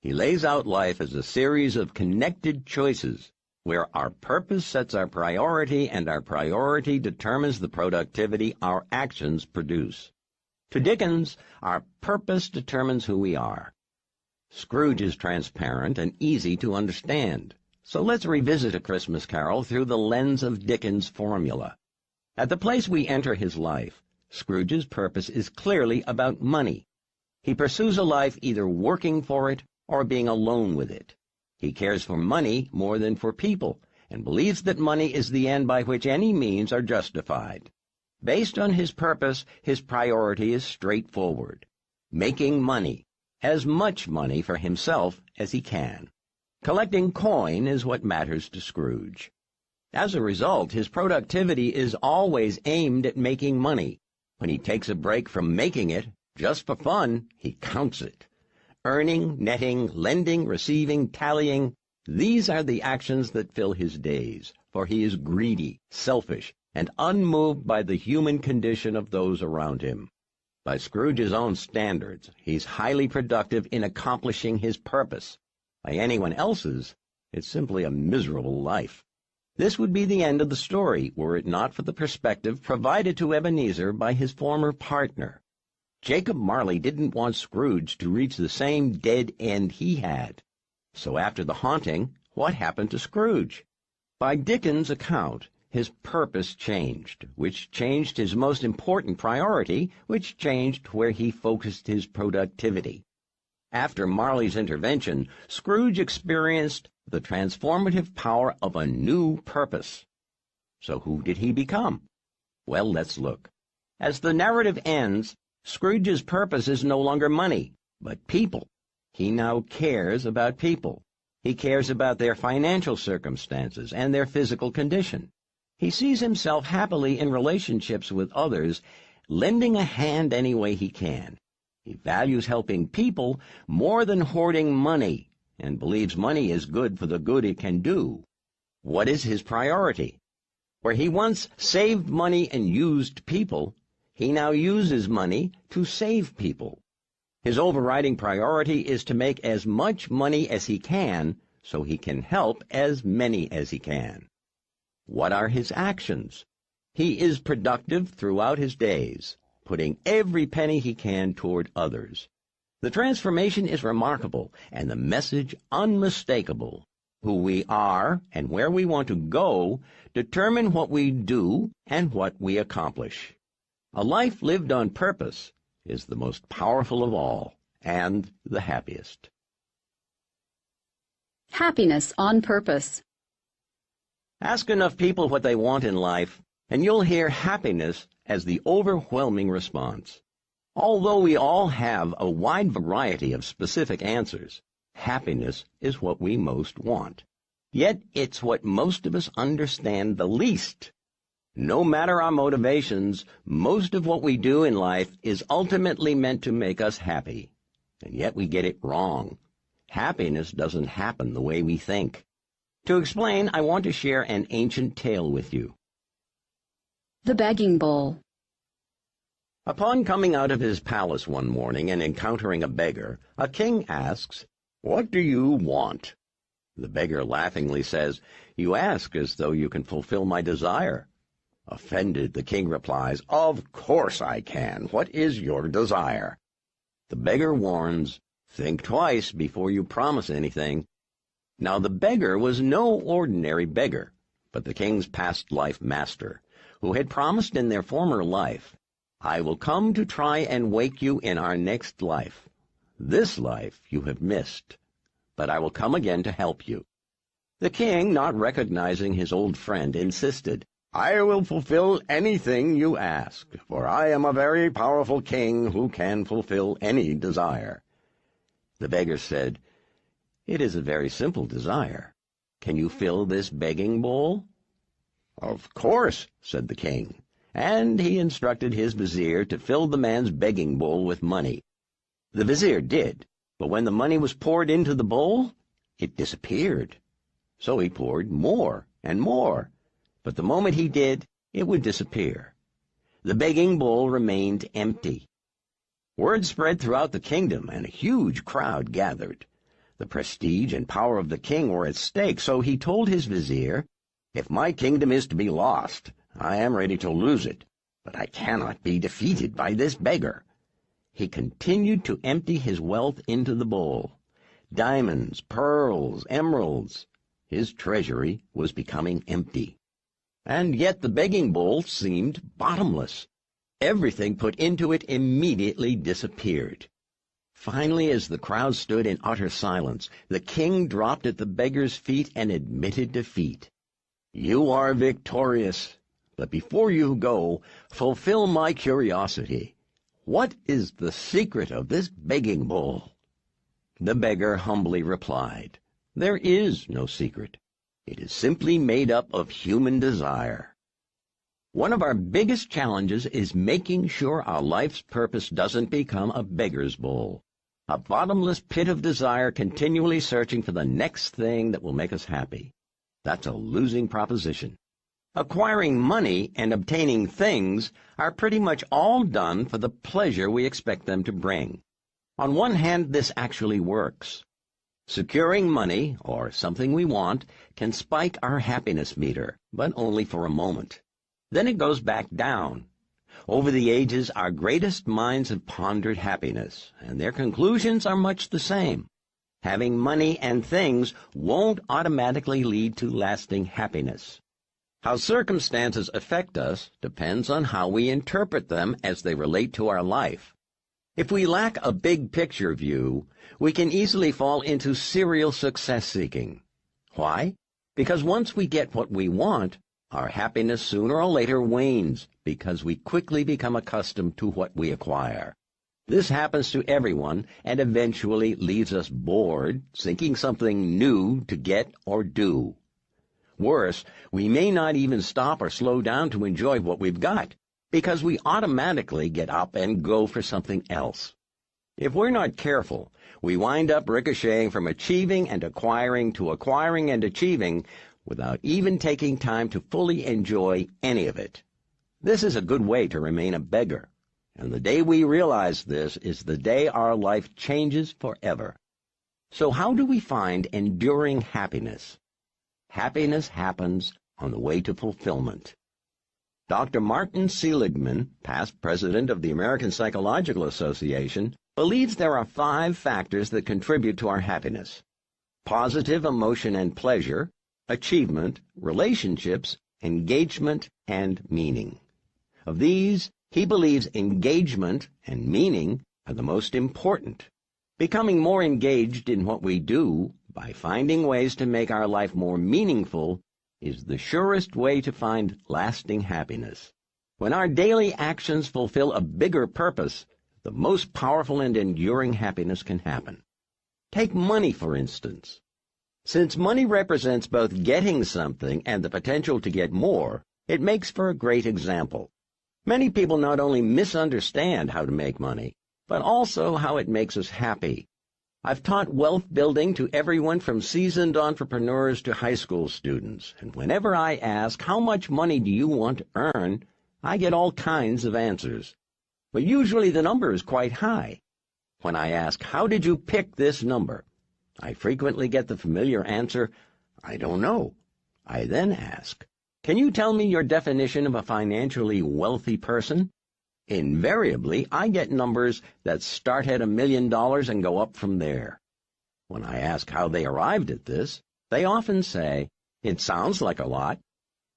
He lays out life as a series of connected choices, where our purpose sets our priority and our priority determines the productivity our actions produce. To Dickens, our purpose determines who we are. Scrooge is transparent and easy to understand. So let's revisit A Christmas Carol through the lens of Dickens' formula. At the place we enter his life, Scrooge's purpose is clearly about money. He pursues a life either working for it or being alone with it. He cares for money more than for people, and believes that money is the end by which any means are justified. Based on his purpose, his priority is straightforward: making money, as much money for himself as he can. Collecting coin is what matters to Scrooge. As a result, his productivity is always aimed at making money. When he takes a break from making it, just for fun, he counts it. Earning, netting, lending, receiving, tallying, these are the actions that fill his days, for he is greedy, selfish, and unmoved by the human condition of those around him. By Scrooge's own standards, he's highly productive in accomplishing his purpose. By anyone else's, it's simply a miserable life. This would be the end of the story were it not for the perspective provided to Ebenezer by his former partner. Jacob Marley didn't want Scrooge to reach the same dead end he had. So after the haunting, what happened to Scrooge? By Dickens' account, his purpose changed, which changed his most important priority, which changed where he focused his productivity. After Marley's intervention, Scrooge experienced the transformative power of a new purpose. So who did he become? Well, let's look. As the narrative ends, Scrooge's purpose is no longer money, but people. He now cares about people. He cares about their financial circumstances and their physical condition. He sees himself happily in relationships with others, lending a hand any way he can. He values helping people more than hoarding money, and believes money is good for the good it can do. What is his priority? Where he once saved money and used people, he now uses money to save people. His overriding priority is to make as much money as he can so he can help as many as he can. What are his actions? He is productive throughout his days, putting every penny he can toward others. The transformation is remarkable and the message unmistakable. Who we are and where we want to go determine what we do and what we accomplish. A life lived on purpose is the most powerful of all and the happiest. Happiness on purpose. Ask enough people what they want in life, and you'll hear happiness as the overwhelming response. Although we all have a wide variety of specific answers, happiness is what we most want. Yet it's what most of us understand the least. No matter our motivations, most of what we do in life is ultimately meant to make us happy. And yet we get it wrong. Happiness doesn't happen the way we think. To explain, I want to share an ancient tale with you. The begging bowl. Upon coming out of his palace one morning and encountering a beggar, a king asks, "What do you want?" The beggar laughingly says, "You ask as though you can fulfill my desire." Offended, the king replies, "Of course I can. What is your desire?" The beggar warns, "Think twice before you promise anything." Now the beggar was no ordinary beggar, but the king's past life master, who had promised in their former life, "I will come to try and wake you in our next life. This life you have missed, but I will come again to help you." The king, not recognizing his old friend, insisted, "I will fulfill anything you ask, for I am a very powerful king who can fulfill any desire." The beggar said, "It is a very simple desire. Can you fill this begging bowl?" "Of course," said the king, and he instructed his vizier to fill the man's begging bowl with money. The vizier did, but when the money was poured into the bowl, it disappeared. So he poured more and more, but the moment he did, it would disappear. The begging bowl remained empty. Word spread throughout the kingdom, and a huge crowd gathered. The prestige and power of the king were at stake, so he told his vizier, "If my kingdom is to be lost, I am ready to lose it, but I cannot be defeated by this beggar." He continued to empty his wealth into the bowl. Diamonds, pearls, emeralds. His treasury was becoming empty. And yet the begging bowl seemed bottomless. Everything put into it immediately disappeared. Finally, as the crowd stood in utter silence, the king dropped at the beggar's feet and admitted defeat. "You are victorious, but before you go, fulfill my curiosity. What is the secret of this begging bowl?" The beggar humbly replied, "There is no secret. It is simply made up of human desire." One of our biggest challenges is making sure our life's purpose doesn't become a beggar's bowl, a bottomless pit of desire continually searching for the next thing that will make us happy. That's a losing proposition. Acquiring money and obtaining things are pretty much all done for the pleasure we expect them to bring. On one hand, this actually works. Securing money, or something we want, can spike our happiness meter, but only for a moment. Then it goes back down. Over the ages, our greatest minds have pondered happiness, and their conclusions are much the same. Having money and things won't automatically lead to lasting happiness. How circumstances affect us depends on how we interpret them as they relate to our life. If we lack a big-picture view, we can easily fall into serial success-seeking. Why? Because once we get what we want, our happiness sooner or later wanes because we quickly become accustomed to what we acquire. This happens to everyone and eventually leaves us bored, seeking something new to get or do. Worse, we may not even stop or slow down to enjoy what we've got, because we automatically get up and go for something else. If we're not careful, we wind up ricocheting from achieving and acquiring to acquiring and achieving without even taking time to fully enjoy any of it. This is a good way to remain a beggar. And the day we realize this is the day our life changes forever. So how do we find enduring happiness? Happiness happens on the way to fulfillment. Dr. Martin Seligman, past president of the American Psychological Association, believes there are 5 factors that contribute to our happiness: positive emotion and pleasure, achievement, relationships, engagement, and meaning. Of these, he believes engagement and meaning are the most important. Becoming more engaged in what we do by finding ways to make our life more meaningful is the surest way to find lasting happiness. When our daily actions fulfill a bigger purpose, the most powerful and enduring happiness can happen. Take money, for instance. Since money represents both getting something and the potential to get more, it makes for a great example. Many people not only misunderstand how to make money, but also how it makes us happy. I've taught wealth building to everyone from seasoned entrepreneurs to high school students, and whenever I ask, how much money do you want to earn, I get all kinds of answers. But usually the number is quite high. When I ask, how did you pick this number? I frequently get the familiar answer, I don't know. I then ask, can you tell me your definition of a financially wealthy person? Invariably, I get numbers that start at $1 million and go up from there. When I ask how they arrived at this, they often say, it sounds like a lot.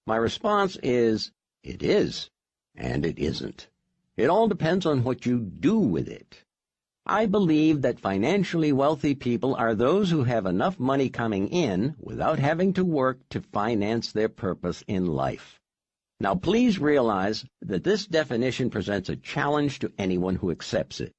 My response is, it is, and it isn't. It all depends on what you do with it. I believe that financially wealthy people are those who have enough money coming in without having to work to finance their purpose in life. Now, please realize that this definition presents a challenge to anyone who accepts it.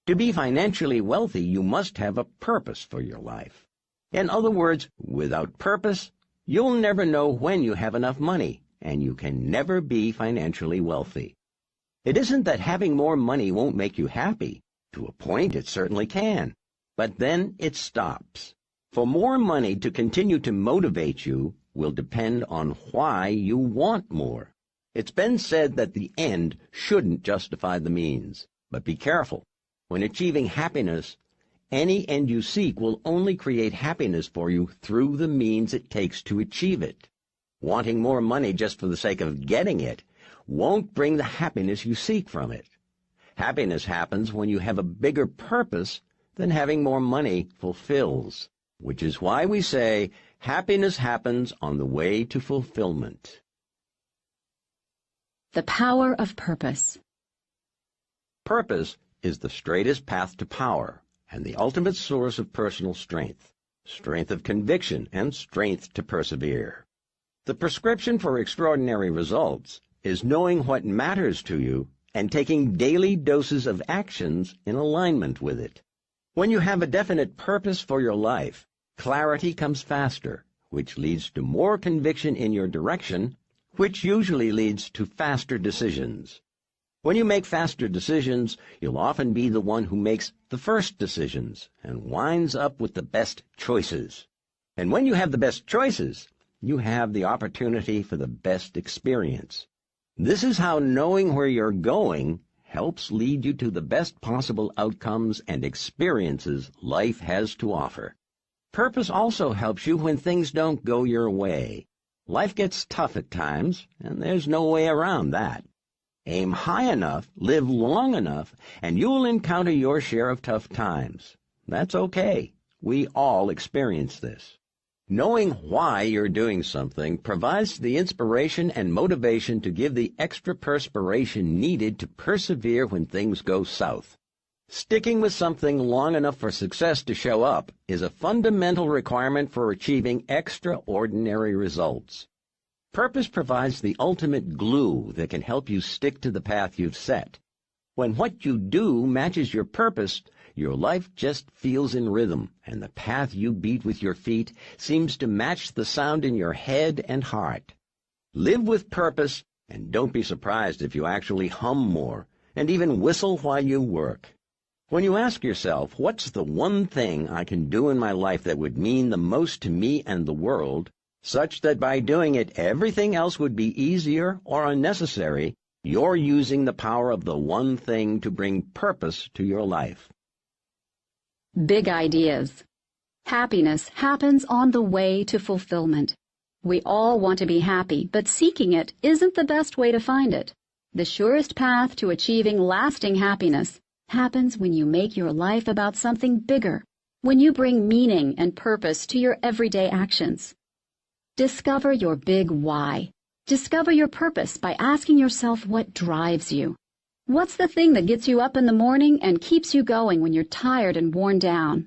To be financially wealthy, you must have a purpose for your life. In other words, without purpose, you'll never know when you have enough money, and you can never be financially wealthy. It isn't that having more money won't make you happy. To a point, it certainly can. But then it stops. For more money to continue to motivate you will depend on why you want more. It's been said that the end shouldn't justify the means. But be careful. When achieving happiness, any end you seek will only create happiness for you through the means it takes to achieve it. Wanting more money just for the sake of getting it won't bring the happiness you seek from it. Happiness happens when you have a bigger purpose than having more money fulfills, which is why we say happiness happens on the way to fulfillment. The power of purpose. Purpose is the straightest path to power and the ultimate source of personal strength of conviction, and strength to persevere. The prescription for extraordinary results is knowing what matters to you and taking daily doses of actions in alignment with it. When you have a definite purpose for your life, clarity comes faster, which leads to more conviction in your direction, which usually leads to faster decisions. When you make faster decisions, you'll often be the one who makes the first decisions and winds up with the best choices. And when you have the best choices, you have the opportunity for the best experience. This is how knowing where you're going helps lead you to the best possible outcomes and experiences life has to offer. Purpose also helps you when things don't go your way. Life gets tough at times, and there's no way around that. Aim high enough, live long enough, and you'll encounter your share of tough times. That's okay. We all experience this. Knowing why you're doing something provides the inspiration and motivation to give the extra perspiration needed to persevere when things go south. Sticking with something long enough for success to show up is a fundamental requirement for achieving extraordinary results. Purpose provides the ultimate glue that can help you stick to the path you've set. When what you do matches your purpose, your life just feels in rhythm, and the path you beat with your feet seems to match the sound in your head and heart. Live with purpose, and don't be surprised if you actually hum more, and even whistle while you work. When you ask yourself, what's the one thing I can do in my life that would mean the most to me and the world, such that by doing it everything else would be easier or unnecessary, You're using the power of the one thing to bring purpose to your life. Big ideas. Happiness happens on the way to fulfillment. We all want to be happy, but seeking it isn't the best way to find it. The surest path to achieving lasting happiness happens when you make your life about something bigger, when you bring meaning and purpose to your everyday actions. Discover your big why. Discover your purpose by asking yourself what drives you. What's the thing that gets you up in the morning and keeps you going when you're tired and worn down?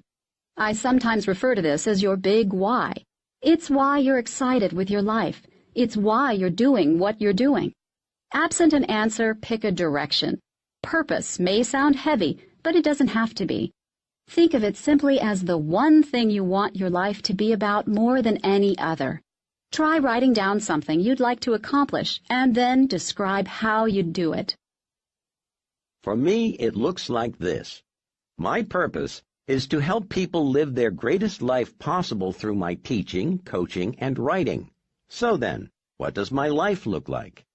I sometimes refer to this as your big why. It's why you're excited with your life. It's why you're doing what you're doing. Absent an answer, pick a direction. Purpose may sound heavy, but it doesn't have to be. Think of it simply as the one thing you want your life to be about more than any other. Try writing down something you'd like to accomplish and then describe how you'd do it. For me, it looks like this. My purpose is to help people live their greatest life possible through my teaching, coaching, and writing. So then, what does my life look like?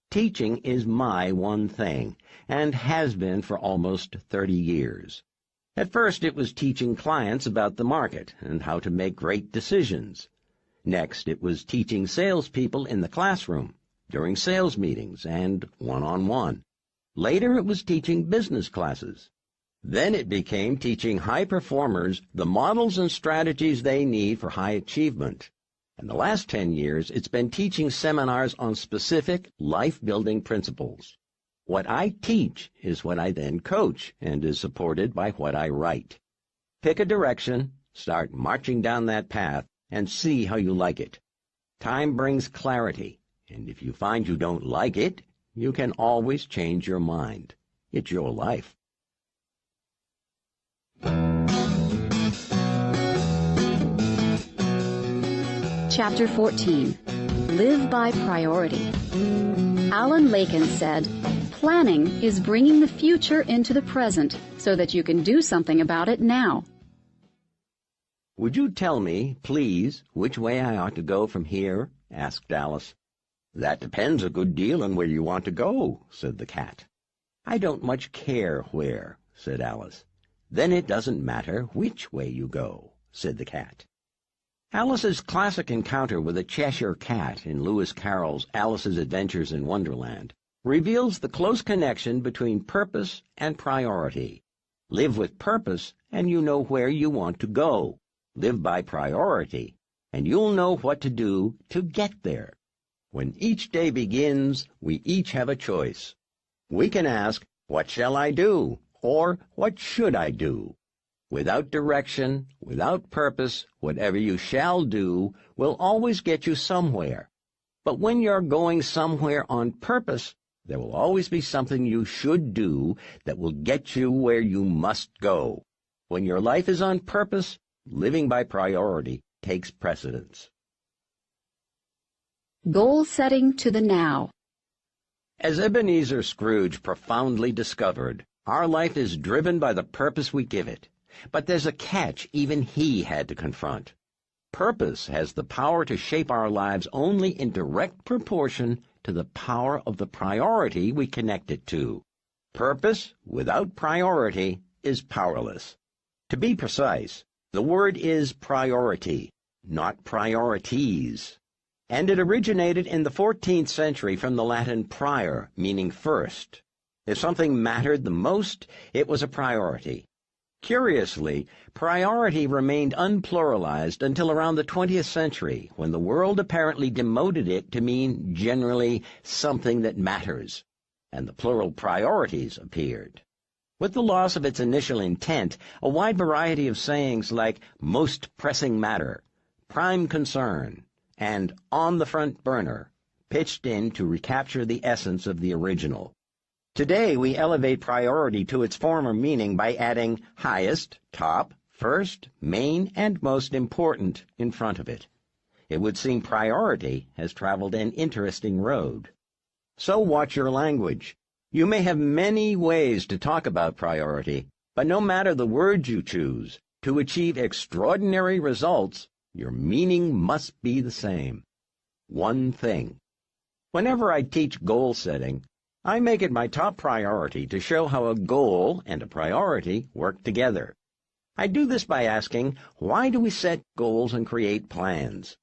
Teaching is my one thing, and has been for almost 30 years. At first, it was teaching clients about the market and how to make great decisions. Next, it was teaching salespeople in the classroom, during sales meetings, and one-on-one. Later, it was teaching business classes. Then it became teaching high performers the models and strategies they need for high achievement. In the last 10 years, it's been teaching seminars on specific life-building principles. What I teach is what I then coach and is supported by what I write. Pick a direction, start marching down that path, and see how you like it. Time brings clarity, and if you find you don't like it, you can always change your mind. It's your life. Chapter 14. Live by Priority. Alan Laken said, "Planning is bringing the future into the present so that you can do something about it now." "Would you tell me, please, which way I ought to go from here?" asked Alice. "That depends a good deal on where you want to go," said the cat. "I don't much care where," said Alice. "Then it doesn't matter which way you go," said the cat. Alice's classic encounter with a Cheshire cat in Lewis Carroll's Alice's Adventures in Wonderland reveals the close connection between purpose and priority. Live with purpose, and you know where you want to go. Live by priority, and you'll know what to do to get there. When each day begins, we each have a choice. We can ask, "What shall I do?" or "What should I do?" Without direction, without purpose, whatever you shall do will always get you somewhere. But when you're going somewhere on purpose, there will always be something you should do that will get you where you must go. When your life is on purpose, living by priority takes precedence. Goal setting to the now. As Ebenezer Scrooge profoundly discovered, our life is driven by the purpose we give it. But there's a catch even he had to confront. Purpose has the power to shape our lives only in direct proportion to the power of the priority we connect it to. Purpose without priority is powerless. To be precise, the word is priority, not priorities. And it originated in the 14th century from the Latin prior, meaning first. If something mattered the most, it was a priority. Curiously, priority remained unpluralized until around the 20th century, when the world apparently demoted it to mean generally something that matters, and the plural priorities appeared. With the loss of its initial intent, a wide variety of sayings like most pressing matter, prime concern, and on the front burner pitched in to recapture the essence of the original. Today, we elevate priority to its former meaning by adding highest, top, first, main, and most important in front of it. It would seem priority has traveled an interesting road. So watch your language. You may have many ways to talk about priority, but no matter the words you choose, to achieve extraordinary results, your meaning must be the same. One thing. Whenever I teach goal setting, I make it my top priority to show how a goal and a priority work together. I do this by asking, why do we set goals and create plans?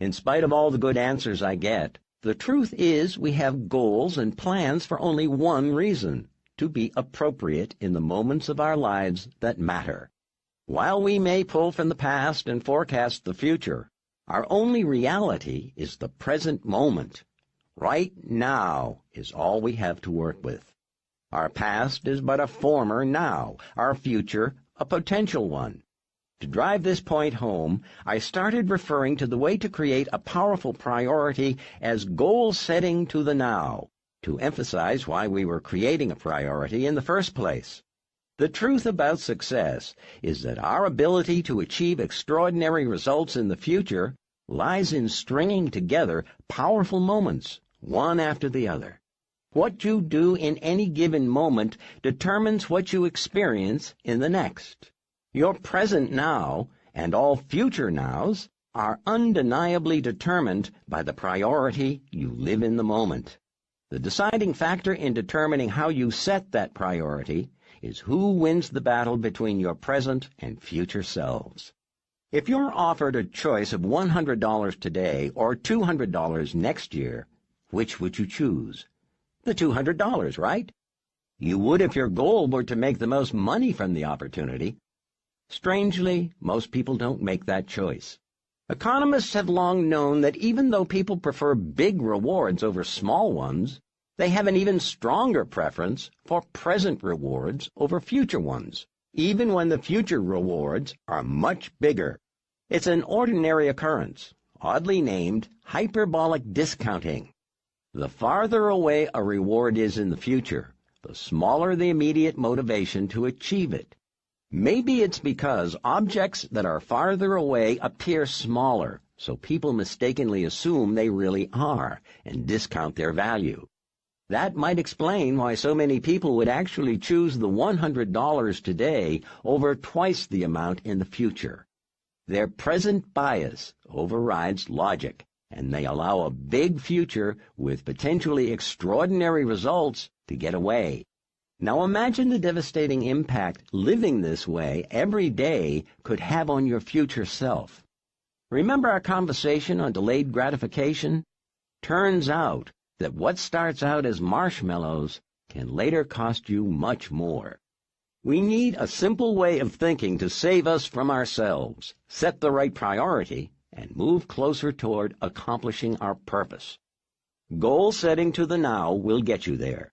In spite of all the good answers I get, the truth is we have goals and plans for only one reason: to be appropriate in the moments of our lives that matter. While we may pull from the past and forecast the future, our only reality is the present moment. Right now is all we have to work with. Our past is but a former now, our future a potential one. To drive this point home, I started referring to the way to create a powerful priority as goal setting to the now, to emphasize why we were creating a priority in the first place. The truth about success is that our ability to achieve extraordinary results in the future lies in stringing together powerful moments, one after the other. What you do in any given moment determines what you experience in the next. Your present now, and all future nows, are undeniably determined by the priority you live in the moment. The deciding factor in determining how you set that priority is who wins the battle between your present and future selves. If you're offered a choice of $100 today or $200 next year, which would you choose? The $200, right? You would if your goal were to make the most money from the opportunity. Strangely, most people don't make that choice. Economists have long known that even though people prefer big rewards over small ones, they have an even stronger preference for present rewards over future ones, even when the future rewards are much bigger. It's an ordinary occurrence, oddly named hyperbolic discounting. The farther away a reward is in the future, the smaller the immediate motivation to achieve it. Maybe it's because objects that are farther away appear smaller, so people mistakenly assume they really are and discount their value. That might explain why so many people would actually choose the $100 today over twice the amount in the future. Their present bias overrides logic, and they allow a big future with potentially extraordinary results to get away. Now imagine the devastating impact living this way every day could have on your future self. Remember our conversation on delayed gratification? Turns out that what starts out as marshmallows can later cost you much more. We need a simple way of thinking to save us from ourselves, set the right priority, and move closer toward accomplishing our purpose. Goal setting to the now will get you there.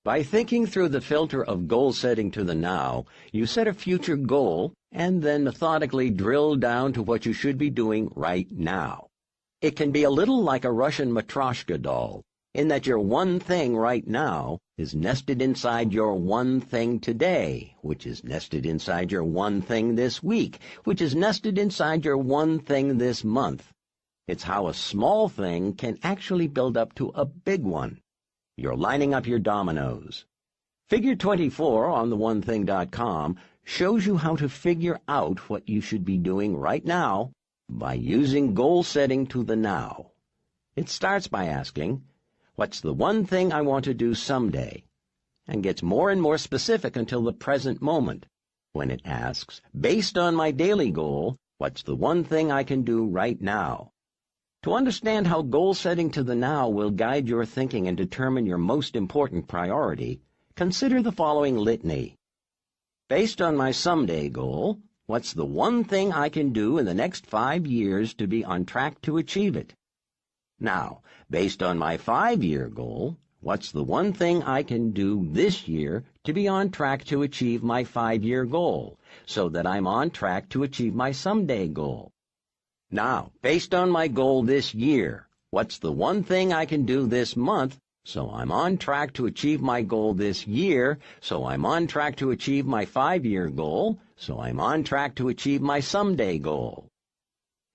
By thinking through the filter of goal setting to the now, you set a future goal and then methodically drill down to what you should be doing right now. It can be a little like a Russian matryoshka doll, in that your one thing right now is nested inside your one thing today, which is nested inside your one thing this week, which is nested inside your one thing this month. It's how a small thing can actually build up to a big one. You're lining up your dominoes. Figure 24 on theonething.com shows you how to figure out what you should be doing right now by using goal setting to the now. It starts by asking, what's the one thing I want to do someday? And gets more and more specific until the present moment, when it asks, based on my daily goal, what's the one thing I can do right now? To understand how goal setting to the now will guide your thinking and determine your most important priority, consider the following litany. Based on my someday goal, what's the one thing I can do in the next 5 years to be on track to achieve it? Now, based on my 5-year goal, what's the one thing I can do this year to be on track to achieve my 5-year goal, so that I'm on track to achieve my someday goal? Now, based on my goal this year, what's the one thing I can do this month so I'm on track to achieve my goal this year, so I'm on track to achieve my 5-year goal, so I'm on track to achieve my someday goal?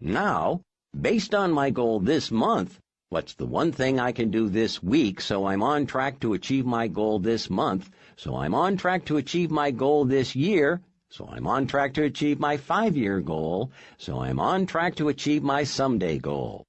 Now, based on my goal this month, what's the one thing I can do this week so I'm on track to achieve my goal this month, so I'm on track to achieve my goal this year, so I'm on track to achieve my 5-year goal, so I'm on track to achieve my someday goal?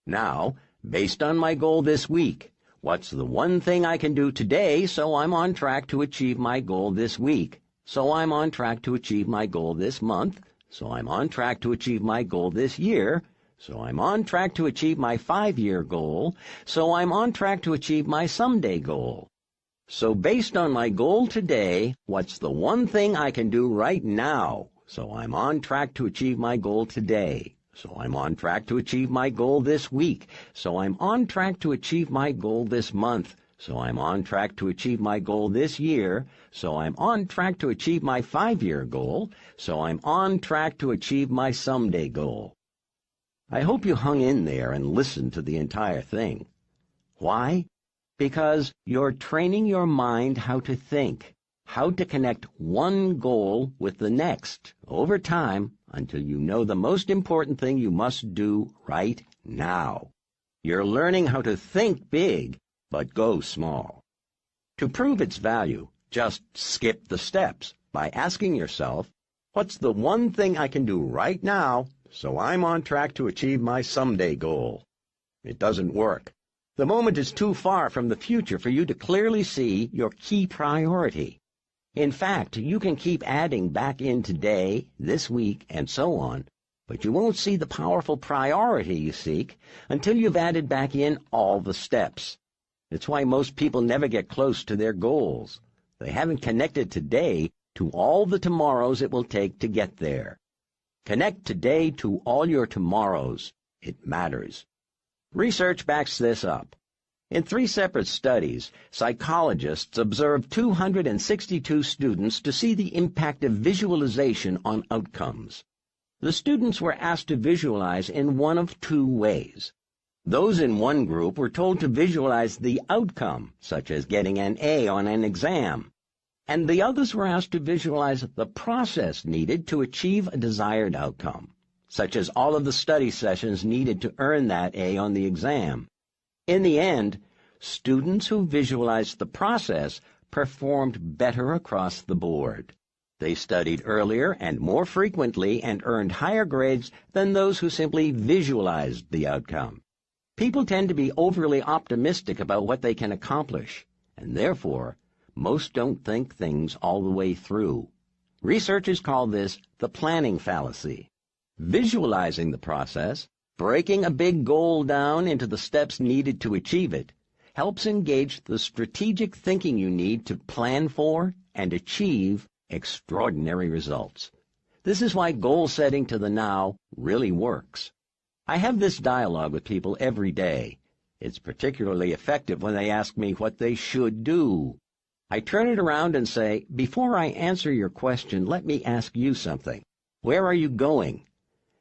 Now, based on my goal this week, What's the one thing I can do today so I'm on track to achieve my goal this week, so I'm on track to achieve my goal this month, so I'm on track to achieve my goal this year, so I'm on track to achieve my 5-year goal, so I'm on track to achieve my someday goal. So based on my goal today, what's the one thing I can do right now so I'm on track to achieve my goal today? So I'm on track to achieve my goal this week. So I'm on track to achieve my goal this month. So I'm on track to achieve my goal this year. So I'm on track to achieve my 5-year goal. So I'm on track to achieve my someday goal. I hope you hung in there and listened to the entire thing. Why? Because you're training your mind how to think, how to connect one goal with the next over time until you know the most important thing you must do right now. You're learning how to think big, but go small. To prove its value, just skip the steps by asking yourself, what's the one thing I can do right now so I'm on track to achieve my someday goal? It doesn't work. The moment is too far from the future for you to clearly see your key priority. In fact, you can keep adding back in today, this week, and so on, but you won't see the powerful priority you seek until you've added back in all the steps. It's why most people never get close to their goals. They haven't connected today to all the tomorrows it will take to get there. Connect today to all your tomorrows. It matters. Research backs this up. In 3 separate studies, psychologists observed 262 students to see the impact of visualization on outcomes. The students were asked to visualize in one of 2 ways. Those in one group were told to visualize the outcome, such as getting an A on an exam, and the others were asked to visualize the process needed to achieve a desired outcome, such as all of the study sessions needed to earn that A on the exam. In the end, students who visualized the process performed better across the board. They studied earlier and more frequently and earned higher grades than those who simply visualized the outcome. People tend to be overly optimistic about what they can accomplish, and therefore, most don't think things all the way through. Researchers call this the planning fallacy. Visualizing the process, breaking a big goal down into the steps needed to achieve it, helps engage the strategic thinking you need to plan for and achieve extraordinary results. This is why goal setting to the now really works. I have this dialogue with people every day. It's particularly effective when they ask me what they should do. I turn it around and say, before I answer your question, let me ask you something. Where are you going?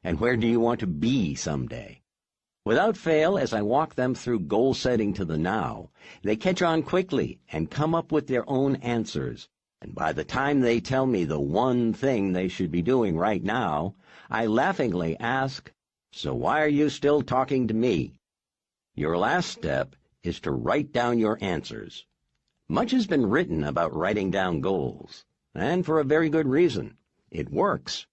And where do you want to be someday? Without fail, as I walk them through goal setting to the now, they catch on quickly and come up with their own answers. And by the time they tell me the one thing they should be doing right now, I laughingly ask, so why are you still talking to me? Your last step is to write down your answers. Much has been written about writing down goals, and for a very good reason. It works.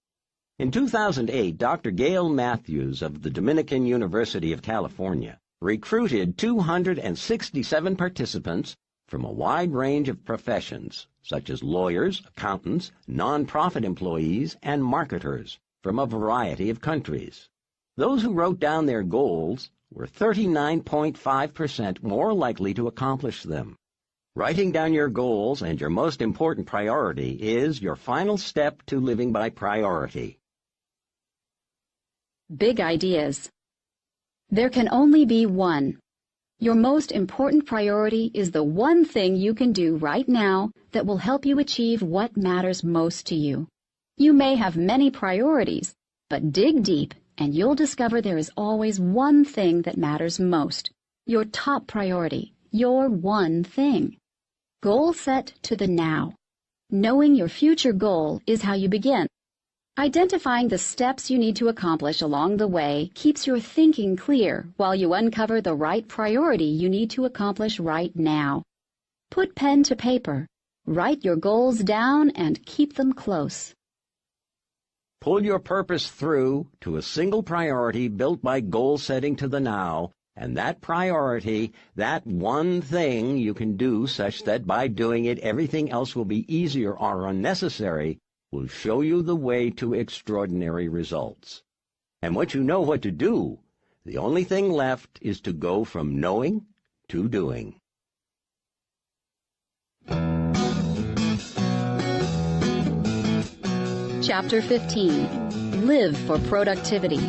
In 2008, Dr. Gail Matthews of the Dominican University of California recruited 267 participants from a wide range of professions, such as lawyers, accountants, nonprofit employees, and marketers from a variety of countries. Those who wrote down their goals were 39.5% more likely to accomplish them. Writing down your goals and your most important priority is your final step to living by priority. Big ideas. There can only be one. Your most important priority is the one thing you can do right now that will help you achieve what matters most to you. You may have many priorities, but dig deep and you'll discover there is always one thing that matters most. Your top priority, your one thing. Goal set to the now. Knowing your future goal is how you begin. Identifying the steps you need to accomplish along the way keeps your thinking clear while you uncover the right priority you need to accomplish right now. Put pen to paper. Write your goals down and keep them close. Pull your purpose through to a single priority built by goal setting to the now And that priority, that one thing you can do such that by doing it everything else will be easier or unnecessary, will show you the way to extraordinary results. And once you know what to do, the only thing left is to go from knowing to doing. Chapter 15. Live for Productivity.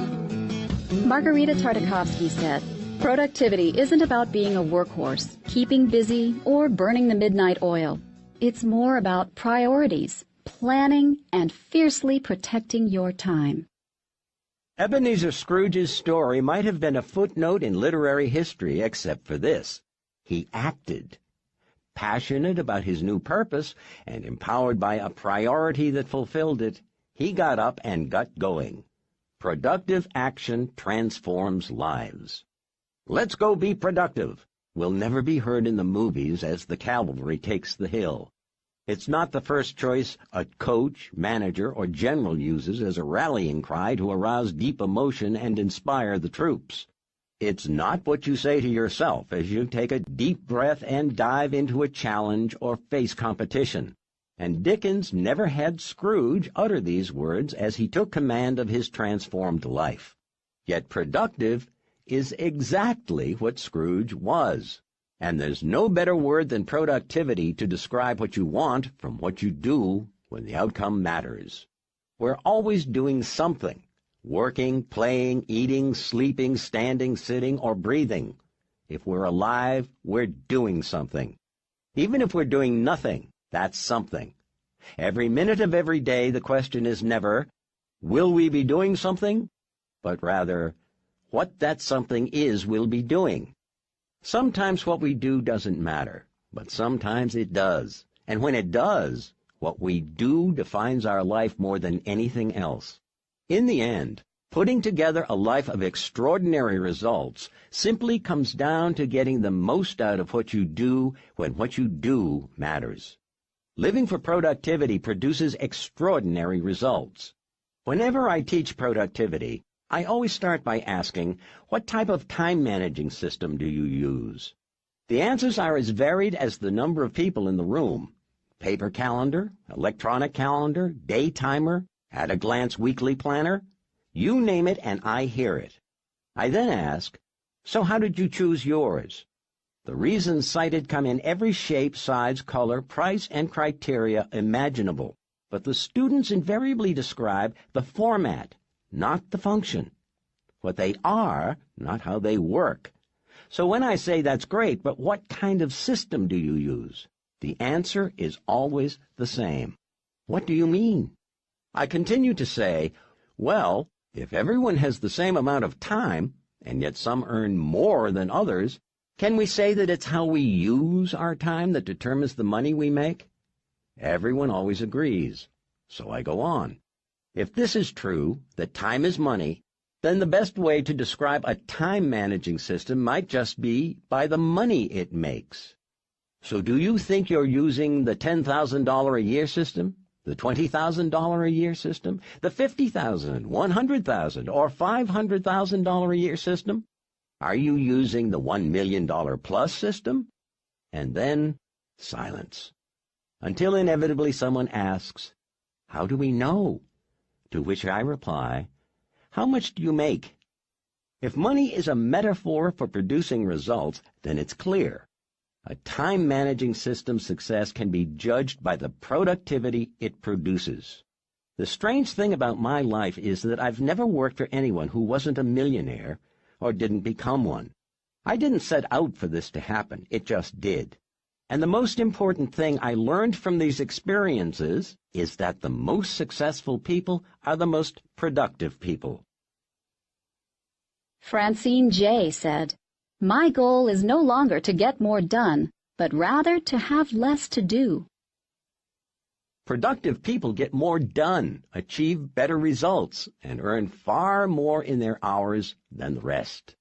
Margarita Tartakovsky said, "Productivity isn't about being a workhorse, keeping busy, or burning the midnight oil. It's more about priorities, planning, and fiercely protecting your time." Ebenezer Scrooge's story might have been a footnote in literary history except for this. He acted. Passionate about his new purpose and empowered by a priority that fulfilled it, he got up and got going. Productive action transforms lives. "Let's go be productive" will never be heard in the movies as the cavalry takes the hill. It's not the first choice a coach, manager, or general uses as a rallying cry to arouse deep emotion and inspire the troops. It's not what you say to yourself as you take a deep breath and dive into a challenge or face competition. And Dickens never had Scrooge utter these words as he took command of his transformed life. Yet productive is exactly what Scrooge was. And there's no better word than productivity to describe what you want from what you do when the outcome matters. We're always doing something, working, playing, eating, sleeping, standing, sitting, or breathing. If we're alive, we're doing something. Even if we're doing nothing, that's something. Every minute of every day, the question is never, will we be doing something? But rather, what that something is we'll be doing. Sometimes what we do doesn't matter, but sometimes it does. And when it does, what we do defines our life more than anything else. In the end, putting together a life of extraordinary results simply comes down to getting the most out of what you do when what you do matters. Living for productivity produces extraordinary results. Whenever I teach productivity, I always start by asking, what type of time-managing system do you use? The answers are as varied as the number of people in the room. Paper calendar, electronic calendar, day timer, at-a-glance weekly planner. You name it and I hear it. I then ask, so how did you choose yours? The reasons cited come in every shape, size, color, price, and criteria imaginable, but the students invariably describe the format, not the function. What they are, not how they work. So when I say that's great, but what kind of system do you use? The answer is always the same. What do you mean? I continue to say, well, if everyone has the same amount of time, and yet some earn more than others, can we say that it's how we use our time that determines the money we make? Everyone always agrees. So I go on. If this is true, that time is money, then the best way to describe a time-managing system might just be by the money it makes. So do you think you're using the $10,000 a year system, the $20,000 a year system, the $50,000, $100,000, or $500,000 a year system? Are you using the $1 million plus system? And then silence. Until inevitably someone asks, how do we know? To which I reply, how much do you make? If money is a metaphor for producing results, then it's clear. A time-managing system's success can be judged by the productivity it produces. The strange thing about my life is that I've never worked for anyone who wasn't a millionaire or didn't become one. I didn't set out for this to happen. It just did. And the most important thing I learned from these experiences is that the most successful people are the most productive people. Francine J. said, "My goal is no longer to get more done, but rather to have less to do." Productive people get more done, achieve better results, and earn far more in their hours than the rest.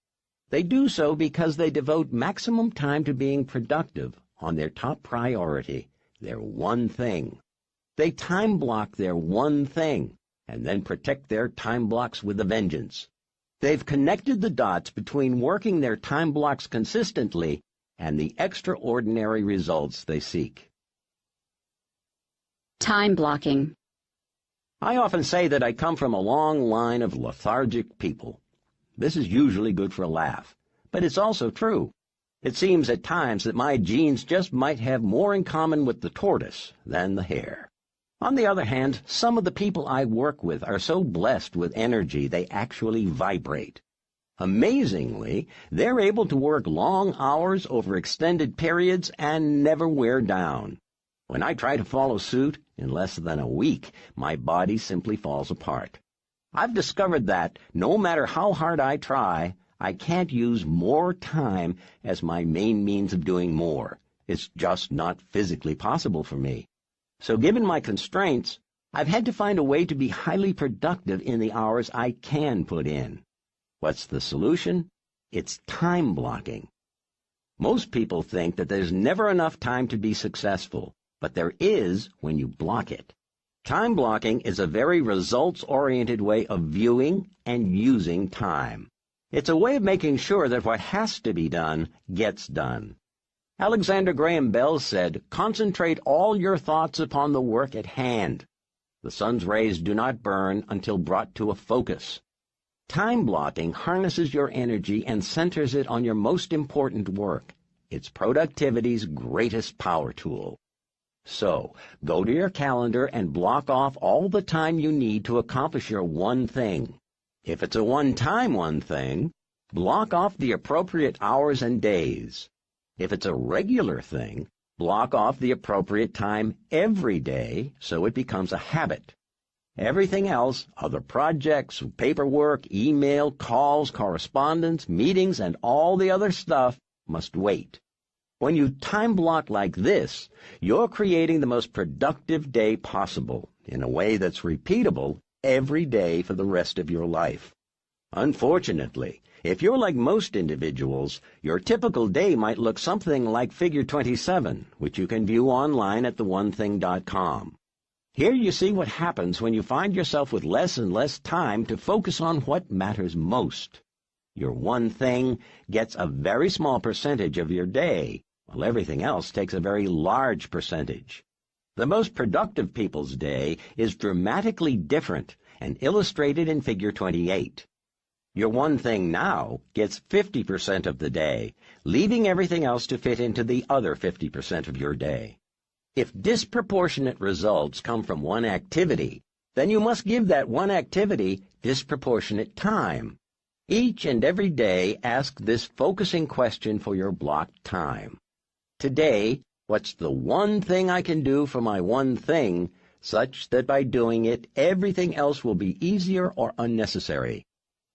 They do so because they devote maximum time to being productive on their top priority, their one thing. They time block their one thing, and then protect their time blocks with a vengeance. They've connected the dots between working their time blocks consistently and the extraordinary results they seek. Time blocking. I often say that I come from a long line of lethargic people. This is usually good for a laugh, but it's also true. It seems at times that my genes just might have more in common with the tortoise than the hare. On the other hand, some of the people I work with are so blessed with energy they actually vibrate. Amazingly, they're able to work long hours over extended periods and never wear down. When I try to follow suit, in less than a week, my body simply falls apart. I've discovered that, no matter how hard I try, I can't use more time as my main means of doing more. It's just not physically possible for me. So given my constraints, I've had to find a way to be highly productive in the hours I can put in. What's the solution? It's time blocking. Most people think that there's never enough time to be successful, but there is when you block it. Time blocking is a very results-oriented way of viewing and using time. It's a way of making sure that what has to be done gets done. Alexander Graham Bell said, "Concentrate all your thoughts upon the work at hand. The sun's rays do not burn until brought to a focus." Time blocking harnesses your energy and centers it on your most important work. It's productivity's greatest power tool. So, go to your calendar and block off all the time you need to accomplish your one thing. If it's a one-time one thing, block off the appropriate hours and days. If it's a regular thing, block off the appropriate time every day so it becomes a habit. Everything else, other projects, paperwork, email, calls, correspondence, meetings, and all the other stuff, must wait. When you time block like this, you're creating the most productive day possible in a way that's repeatable every day for the rest of your life. Unfortunately, if you're like most individuals, your typical day might look something like Figure 27, which you can view online at theonething.com. Here you see what happens when you find yourself with less and less time to focus on what matters most. Your one thing gets a very small percentage of your day, while everything else takes a very large percentage. The most productive people's day is dramatically different and illustrated in Figure 28. Your one thing now gets 50% of the day, leaving everything else to fit into the other 50% of your day. If disproportionate results come from one activity, then you must give that one activity disproportionate time. Each and every day ask this focusing question for your blocked time. Today, what's the one thing I can do for my one thing, such that by doing it, everything else will be easier or unnecessary?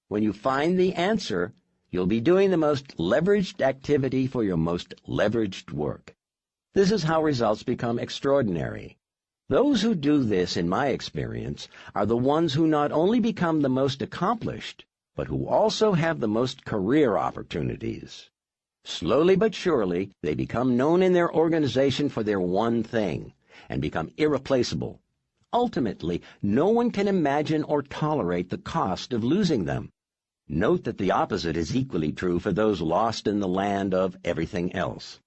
When you find the answer, you'll be doing the most leveraged activity for your most leveraged work. This is how results become extraordinary. Those who do this, in my experience, are the ones who not only become the most accomplished, but who also have the most career opportunities. Slowly but surely, they become known in their organization for their one thing, and become irreplaceable. Ultimately, no one can imagine or tolerate the cost of losing them. Note that the opposite is equally true for those lost in the land of everything else.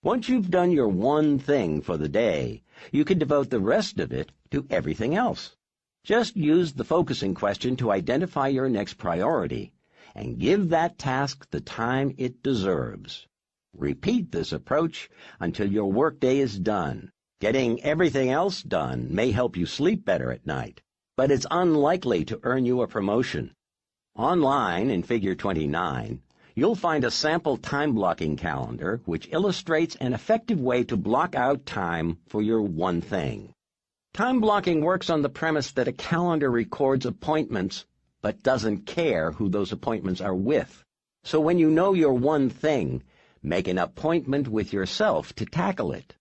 Once you've done your one thing for the day, you can devote the rest of it to everything else. Just use the focusing question to identify your next priority, and give that task the time it deserves. Repeat this approach until your workday is done. Getting everything else done may help you sleep better at night, but it's unlikely to earn you a promotion. Online, in Figure 29, you'll find a sample time-blocking calendar which illustrates an effective way to block out time for your one thing. Time blocking works on the premise that a calendar records appointments but doesn't care who those appointments are with. So when you know your one thing, make an appointment with yourself to tackle it.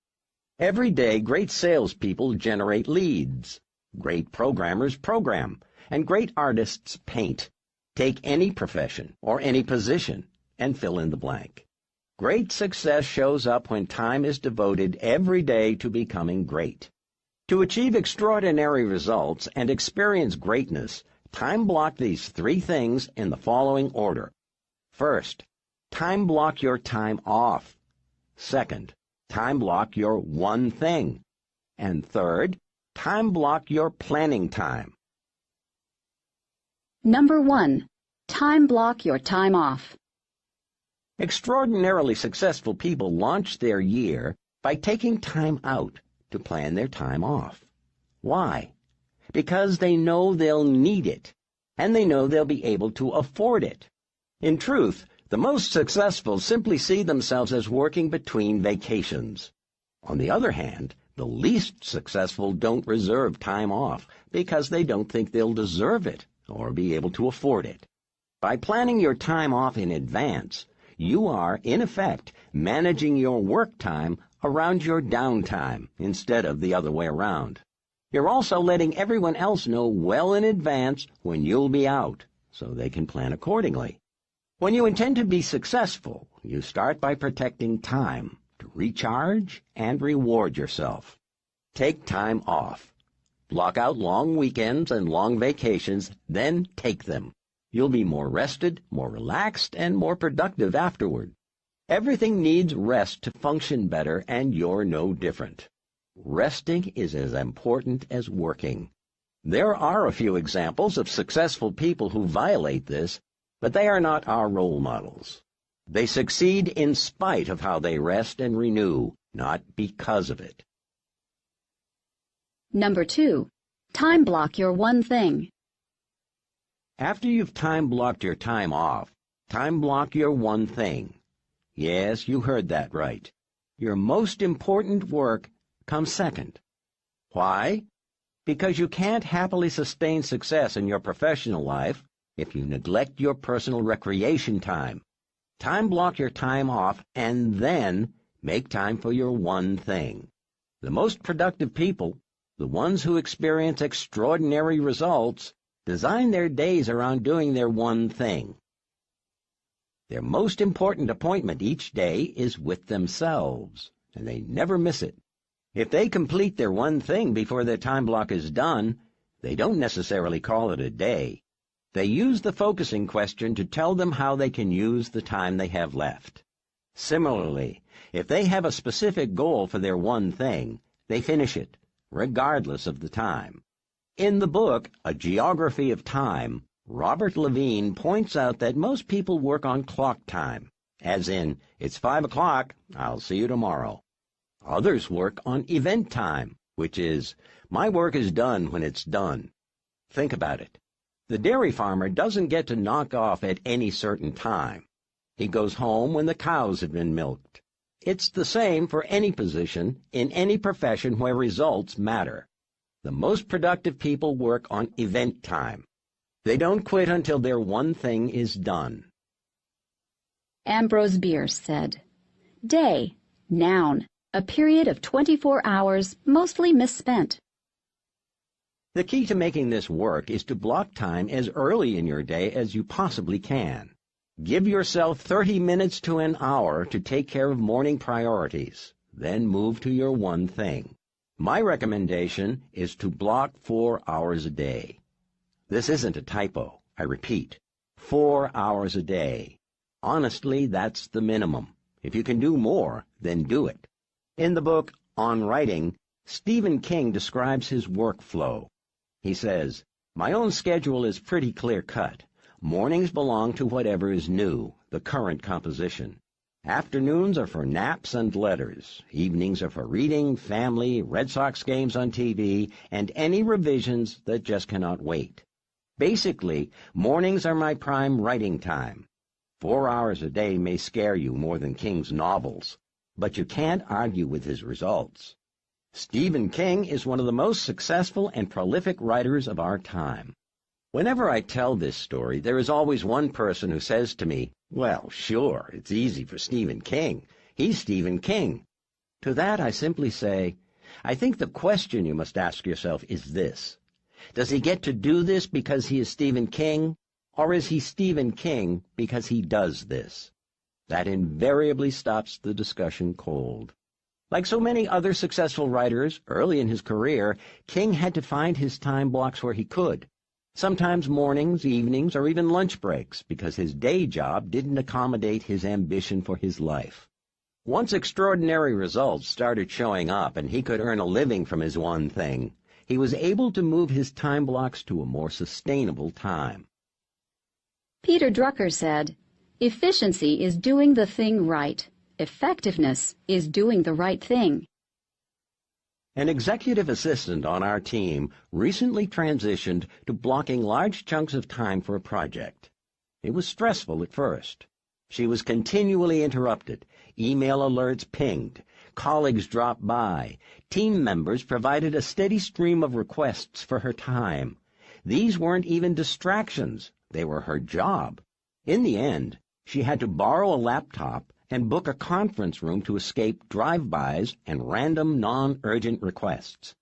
Every day, great salespeople generate leads. Great programmers program, and great artists paint. Take any profession or any position and fill in the blank. Great success shows up when time is devoted every day to becoming great. To achieve extraordinary results and experience greatness, Time block these three things in the following order. First, time block your time off. Second, time block your one thing. And third, time block your planning time. Number 1. Time block your time off. Extraordinarily successful people launch their year by taking time out to plan their time off. Why? Because they know they'll need it, and they know they'll be able to afford it. In truth, the most successful simply see themselves as working between vacations. On the other hand, the least successful don't reserve time off because they don't think they'll deserve it or be able to afford it. By planning your time off in advance, you are, in effect, managing your work time around your downtime instead of the other way around. You're also letting everyone else know well in advance when you'll be out, so they can plan accordingly. When you intend to be successful, you start by protecting time to recharge and reward yourself. Take time off. Block out long weekends and long vacations, then take them. You'll be more rested, more relaxed, and more productive afterward. Everything needs rest to function better, and you're no different. Resting is as important as working. There are a few examples of successful people who violate this, but they are not our role models. They succeed in spite of how they rest and renew, not because of it. Number 2. Time block your one thing. After you've time blocked your time off, time block your one thing. Yes, you heard that right. Your most important work comes second. Why? Because you can't happily sustain success in your professional life if you neglect your personal recreation time. Time block your time off and then make time for your one thing. The most productive people, the ones who experience extraordinary results, design their days around doing their one thing. Their most important appointment each day is with themselves, and they never miss it. If they complete their one thing before their time block is done, they don't necessarily call it a day. They use the focusing question to tell them how they can use the time they have left. Similarly, if they have a specific goal for their one thing, they finish it, regardless of the time. In the book, A Geography of Time, Robert Levine points out that most people work on clock time, as in, it's 5 o'clock, I'll see you tomorrow. Others work on event time, which is, my work is done when it's done. Think about it. The dairy farmer doesn't get to knock off at any certain time. He goes home when the cows have been milked. It's the same for any position, in any profession where results matter. The most productive people work on event time. They don't quit until their one thing is done. Ambrose Bierce said, Day, noun, a period of 24 hours, mostly misspent. The key to making this work is to block time as early in your day as you possibly can. Give yourself 30 minutes to an hour to take care of morning priorities, then move to your one thing. My recommendation is to block 4 hours a day. This isn't a typo, I repeat, 4 hours a day. Honestly, that's the minimum. If you can do more, then do it. In the book, On Writing, Stephen King describes his workflow. He says, my own schedule is pretty clear-cut. Mornings belong to whatever is new, the current composition. Afternoons are for naps and letters. Evenings are for reading, family, Red Sox games on TV, and any revisions that just cannot wait. Basically, mornings are my prime writing time. 4 hours a day may scare you more than King's novels, but you can't argue with his results. Stephen King is one of the most successful and prolific writers of our time. Whenever I tell this story, there is always one person who says to me, well, sure, it's easy for Stephen King. He's Stephen King. To that I simply say, I think the question you must ask yourself is this. Does he get to do this because he is Stephen King, or is he Stephen King because he does this? That invariably stops the discussion cold. Like so many other successful writers, early in his career, King had to find his time blocks where he could. Sometimes mornings, evenings, or even lunch breaks, because his day job didn't accommodate his ambition for his life. Once extraordinary results started showing up and he could earn a living from his one thing, he was able to move his time blocks to a more sustainable time. Peter Drucker said, "Efficiency is doing the thing right. Effectiveness is doing the right thing." An executive assistant on our team recently transitioned to blocking large chunks of time for a project. It was stressful at first. She was continually interrupted. Email alerts pinged. Colleagues dropped by. Team members provided a steady stream of requests for her time. These weren't even distractions. They were her job. In the end, she had to borrow a laptop and book a conference room to escape drive-bys and random non-urgent requests.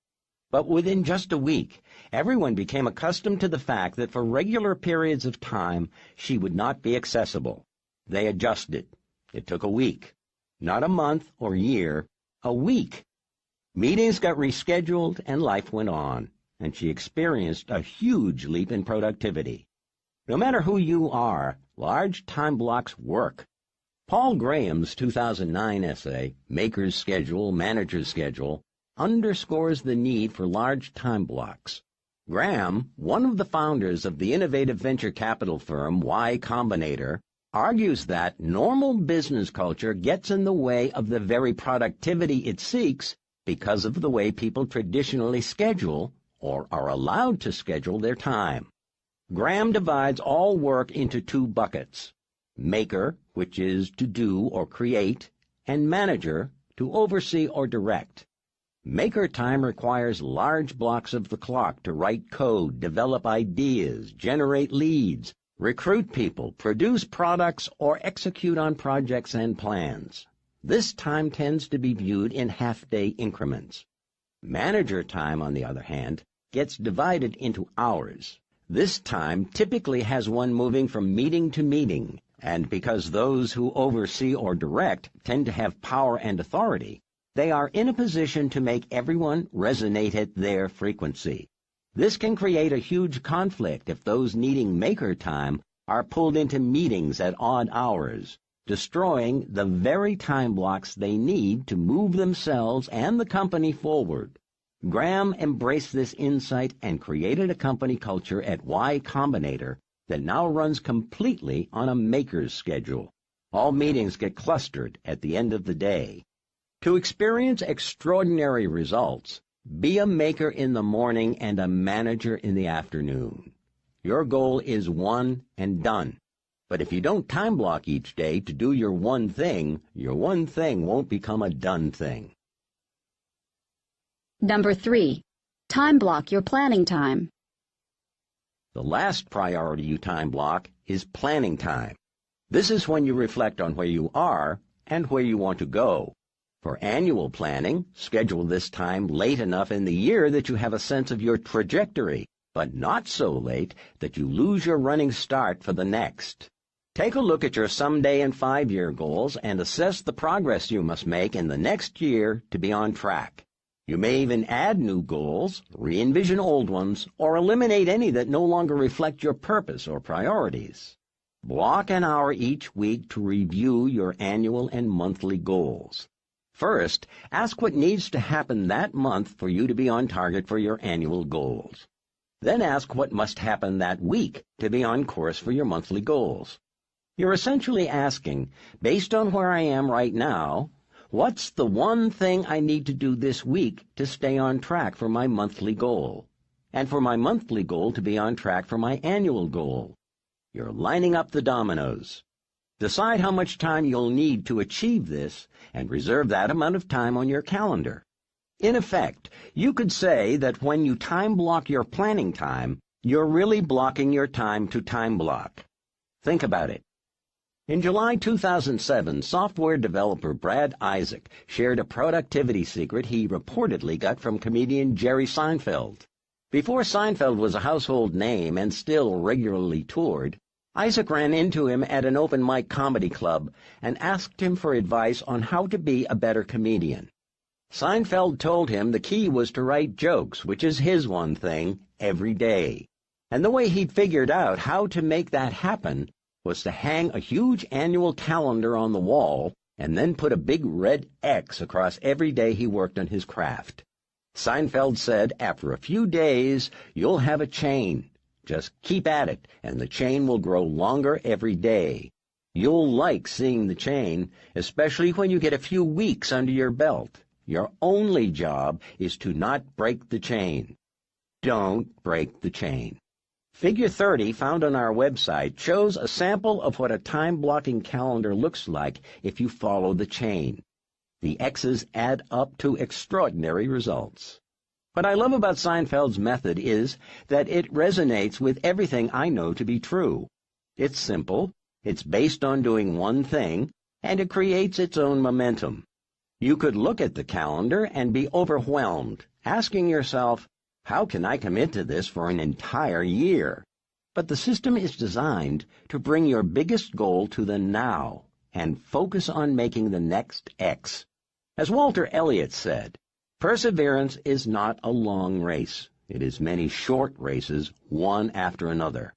But within just a week, everyone became accustomed to the fact that for regular periods of time, she would not be accessible. They adjusted. It took a week. Not a month or year, a week. Meetings got rescheduled and life went on, and she experienced a huge leap in productivity. No matter who you are, large time blocks work. Paul Graham's 2009 essay, Maker's Schedule, Manager's Schedule, underscores the need for large time blocks. Graham, one of the founders of the innovative venture capital firm Y Combinator, argues that normal business culture gets in the way of the very productivity it seeks because of the way people traditionally schedule or are allowed to schedule their time. Graham divides all work into two buckets: maker, which is to do or create, and manager, to oversee or direct. Maker time requires large blocks of the clock to write code, develop ideas, generate leads, recruit people, produce products, or execute on projects and plans. This time tends to be viewed in half-day increments. Manager time, on the other hand, gets divided into hours. This time typically has one moving from meeting to meeting, and because those who oversee or direct tend to have power and authority, they are in a position to make everyone resonate at their frequency. This can create a huge conflict if those needing maker time are pulled into meetings at odd hours, destroying the very time blocks they need to move themselves and the company forward. Graham embraced this insight and created a company culture at Y Combinator that now runs completely on a maker's schedule. All meetings get clustered at the end of the day. To experience extraordinary results, be a maker in the morning and a manager in the afternoon. Your goal is one and done. But if you don't time block each day to do your one thing won't become a done thing. Number 3. Time block your planning time. The last priority you time block is planning time. This is when you reflect on where you are and where you want to go. For annual planning, schedule this time late enough in the year that you have a sense of your trajectory, but not so late that you lose your running start for the next. Take a look at your someday and 5-year goals and assess the progress you must make in the next year to be on track. You may even add new goals, re-envision old ones, or eliminate any that no longer reflect your purpose or priorities. Block an hour each week to review your annual and monthly goals. First, ask what needs to happen that month for you to be on target for your annual goals. Then ask what must happen that week to be on course for your monthly goals. You're essentially asking, based on where I am right now, what's the one thing I need to do this week to stay on track for my monthly goal, and for my monthly goal to be on track for my annual goal? You're lining up the dominoes. Decide how much time you'll need to achieve this, and reserve that amount of time on your calendar. In effect, you could say that when you time block your planning time, you're really blocking your time to time block. Think about it. In July 2007, software developer Brad Isaac shared a productivity secret he reportedly got from comedian Jerry Seinfeld. Before Seinfeld was a household name and still regularly toured, Isaac ran into him at an open mic comedy club and asked him for advice on how to be a better comedian. Seinfeld told him the key was to write jokes, which is his one thing, every day. And the way he'd figured out how to make that happen was to hang a huge annual calendar on the wall and then put a big red X across every day he worked on his craft. Seinfeld said, after a few days, you'll have a chain. Just keep at it, and the chain will grow longer every day. You'll like seeing the chain, especially when you get a few weeks under your belt. Your only job is to not break the chain. Don't break the chain. Figure 30, found on our website, shows a sample of what a time-blocking calendar looks like if you follow the chain. The X's add up to extraordinary results. What I love about Seinfeld's method is that it resonates with everything I know to be true. It's simple, it's based on doing one thing, and it creates its own momentum. You could look at the calendar and be overwhelmed, asking yourself, how can I commit to this for an entire year? But the system is designed to bring your biggest goal to the now and focus on making the next X. As Walter Elliott said, perseverance is not a long race. It is many short races, one after another.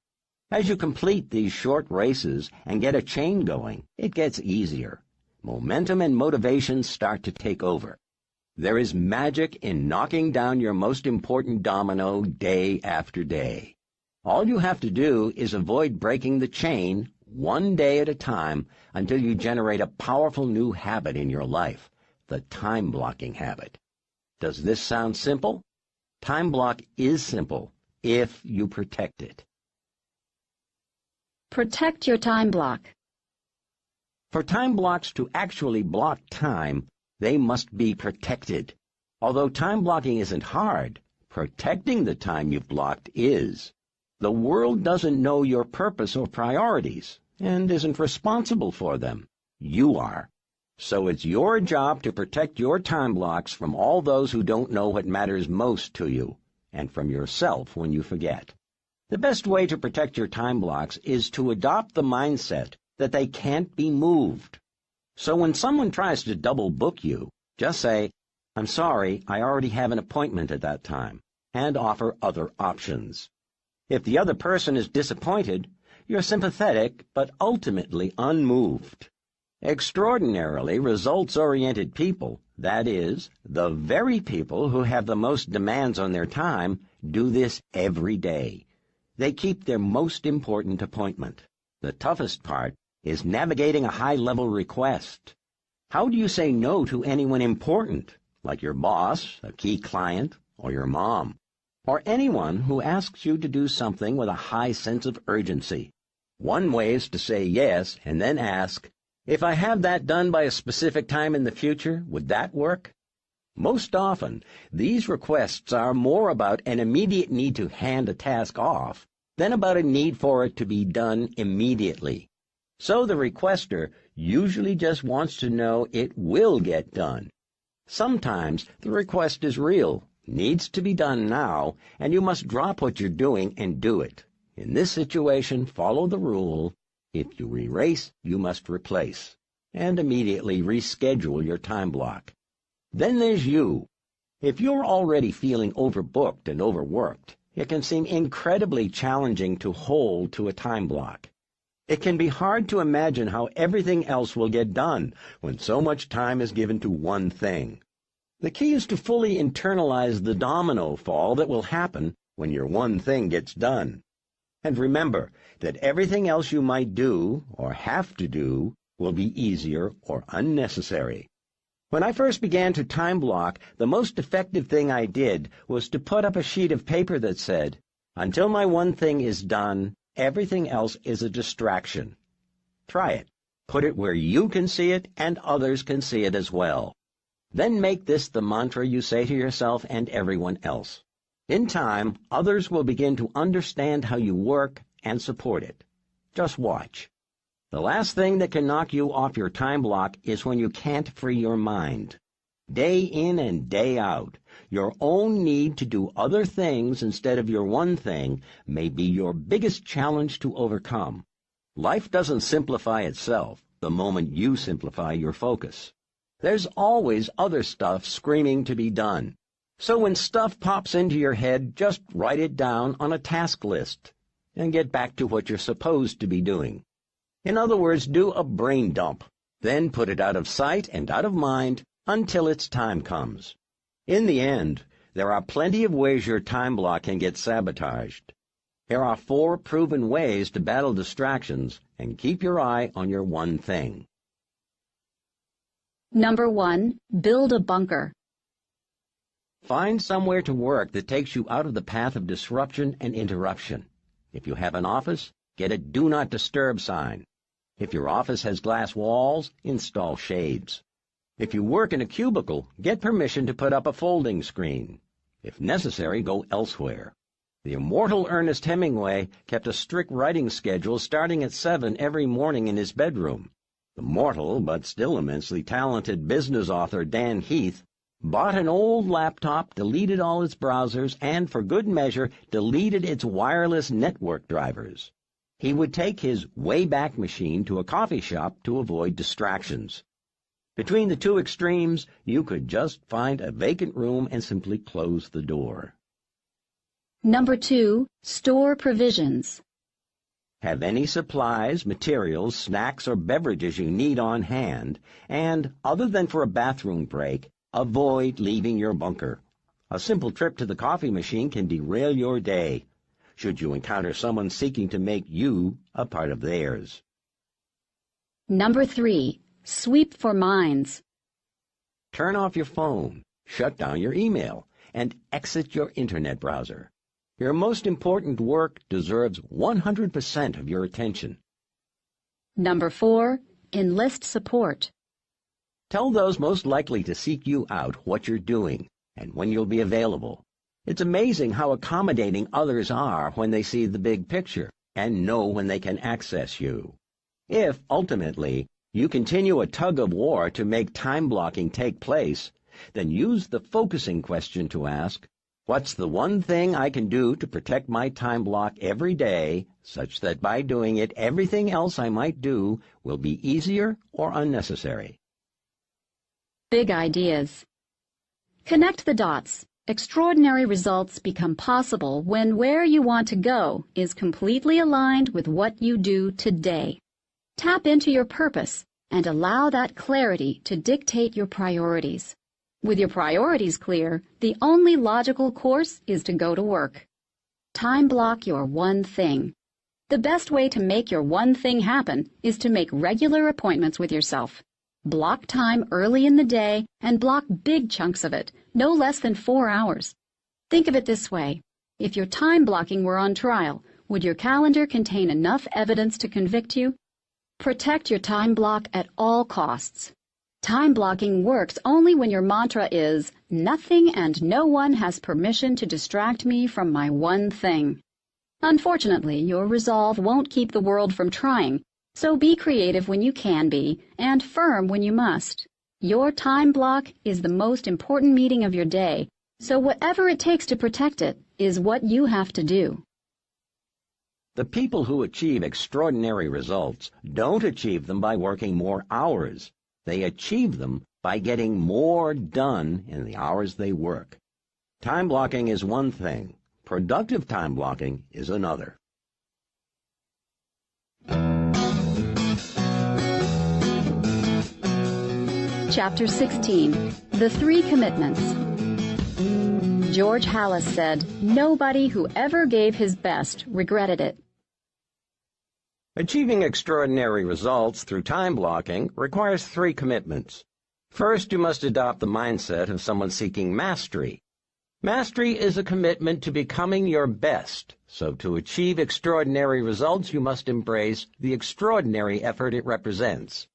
As you complete these short races and get a chain going, it gets easier. Momentum and motivation start to take over. There is magic in knocking down your most important domino day after day. All you have to do is avoid breaking the chain one day at a time until you generate a powerful new habit in your life, the time-blocking habit. Does this sound simple? Time block is simple if you protect it. Protect your time block. For time blocks to actually block time, they must be protected. Although time blocking isn't hard, protecting the time you've blocked is. The world doesn't know your purpose or priorities and isn't responsible for them. You are. So it's your job to protect your time blocks from all those who don't know what matters most to you, and from yourself when you forget. The best way to protect your time blocks is to adopt the mindset that they can't be moved. So when someone tries to double book you, just say, I'm sorry, I already have an appointment at that time, and offer other options. If the other person is disappointed, you're sympathetic but ultimately unmoved. Extraordinarily results-oriented people, that is, the very people who have the most demands on their time, do this every day. They keep their most important appointment. The toughest part is navigating a high-level request. How do you say no to anyone important, like your boss, a key client, or your mom, or anyone who asks you to do something with a high sense of urgency? One way is to say yes and then ask, if I have that done by a specific time in the future, would that work? Most often, these requests are more about an immediate need to hand a task off than about a need for it to be done immediately. So the requester usually just wants to know it will get done. Sometimes the request is real, needs to be done now, and you must drop what you're doing and do it. In this situation, follow the rule, if you erase, you must replace, and immediately reschedule your time block. Then there's you. If you're already feeling overbooked and overworked, it can seem incredibly challenging to hold to a time block. It can be hard to imagine how everything else will get done when so much time is given to one thing. The key is to fully internalize the domino fall that will happen when your one thing gets done. And remember that everything else you might do, or have to do, will be easier or unnecessary. When I first began to time block, the most effective thing I did was to put up a sheet of paper that said, until my one thing is done, everything else is a distraction. Try it. Put it where you can see it and others can see it as well. Then make this the mantra you say to yourself and everyone else. In time, others will begin to understand how you work and support it. Just watch. The last thing that can knock you off your time block is when you can't free your mind. Day in and day out, your own need to do other things instead of your one thing may be your biggest challenge to overcome. Life doesn't simplify itself the moment you simplify your focus. There's always other stuff screaming to be done. So when stuff pops into your head, just write it down on a task list and get back to what you're supposed to be doing. In other words, do a brain dump, then put it out of sight and out of mind until its time comes. In the end, there are plenty of ways your time block can get sabotaged. Here are 4 proven ways to battle distractions and keep your eye on your one thing. Number 1, build a bunker. Find somewhere to work that takes you out of the path of disruption and interruption. If you have an office, get a Do Not Disturb sign. If your office has glass walls, install shades. If you work in a cubicle, get permission to put up a folding screen. If necessary, go elsewhere. The immortal Ernest Hemingway kept a strict writing schedule starting at 7 every morning in his bedroom. The mortal, but still immensely talented business author Dan Heath bought an old laptop, deleted all its browsers, and, for good measure, deleted its wireless network drivers. He would take his Wayback Machine to a coffee shop to avoid distractions. Between the 2 extremes, you could just find a vacant room and simply close the door. Number 2, store provisions. Have any supplies, materials, snacks, or beverages you need on hand, and, other than for a bathroom break, avoid leaving your bunker. A simple trip to the coffee machine can derail your day, should you encounter someone seeking to make you a part of theirs. Number 3, sweep for minds. Turn off your phone, shut down your email, and exit your internet browser. Your most important work deserves 100% of your attention. Number 4, enlist support. Tell those most likely to seek you out what you're doing and when you'll be available. It's amazing how accommodating others are when they see the big picture and know when they can access you. If, ultimately, you continue a tug-of-war to make time blocking take place, then use the focusing question to ask, what's the one thing I can do to protect my time block every day, such that by doing it, everything else I might do will be easier or unnecessary? Big ideas. Connect the dots. Extraordinary results become possible when where you want to go is completely aligned with what you do today. Tap into your purpose and allow that clarity to dictate your priorities. With your priorities clear, the only logical course is to go to work. Time block your one thing. The best way to make your one thing happen is to make regular appointments with yourself. Block time early in the day and block big chunks of it, no less than 4 hours. Think of it this way. If your time blocking were on trial, would your calendar contain enough evidence to convict you? Protect your time block at all costs. Time blocking works only when your mantra is, nothing and no one has permission to distract me from my one thing. Unfortunately, your resolve won't keep the world from trying, so be creative when you can be, and firm when you must. Your time block is the most important meeting of your day, so whatever it takes to protect it is what you have to do. The people who achieve extraordinary results don't achieve them by working more hours. They achieve them by getting more done in the hours they work. Time blocking is one thing. Productive time blocking is another. Chapter 16, The 3 Commitments. George Hallis said, "Nobody who ever gave his best regretted it." Achieving extraordinary results through time blocking requires 3 commitments. First, you must adopt the mindset of someone seeking mastery. Mastery is a commitment to becoming your best, so to achieve extraordinary results you must embrace the extraordinary effort it represents.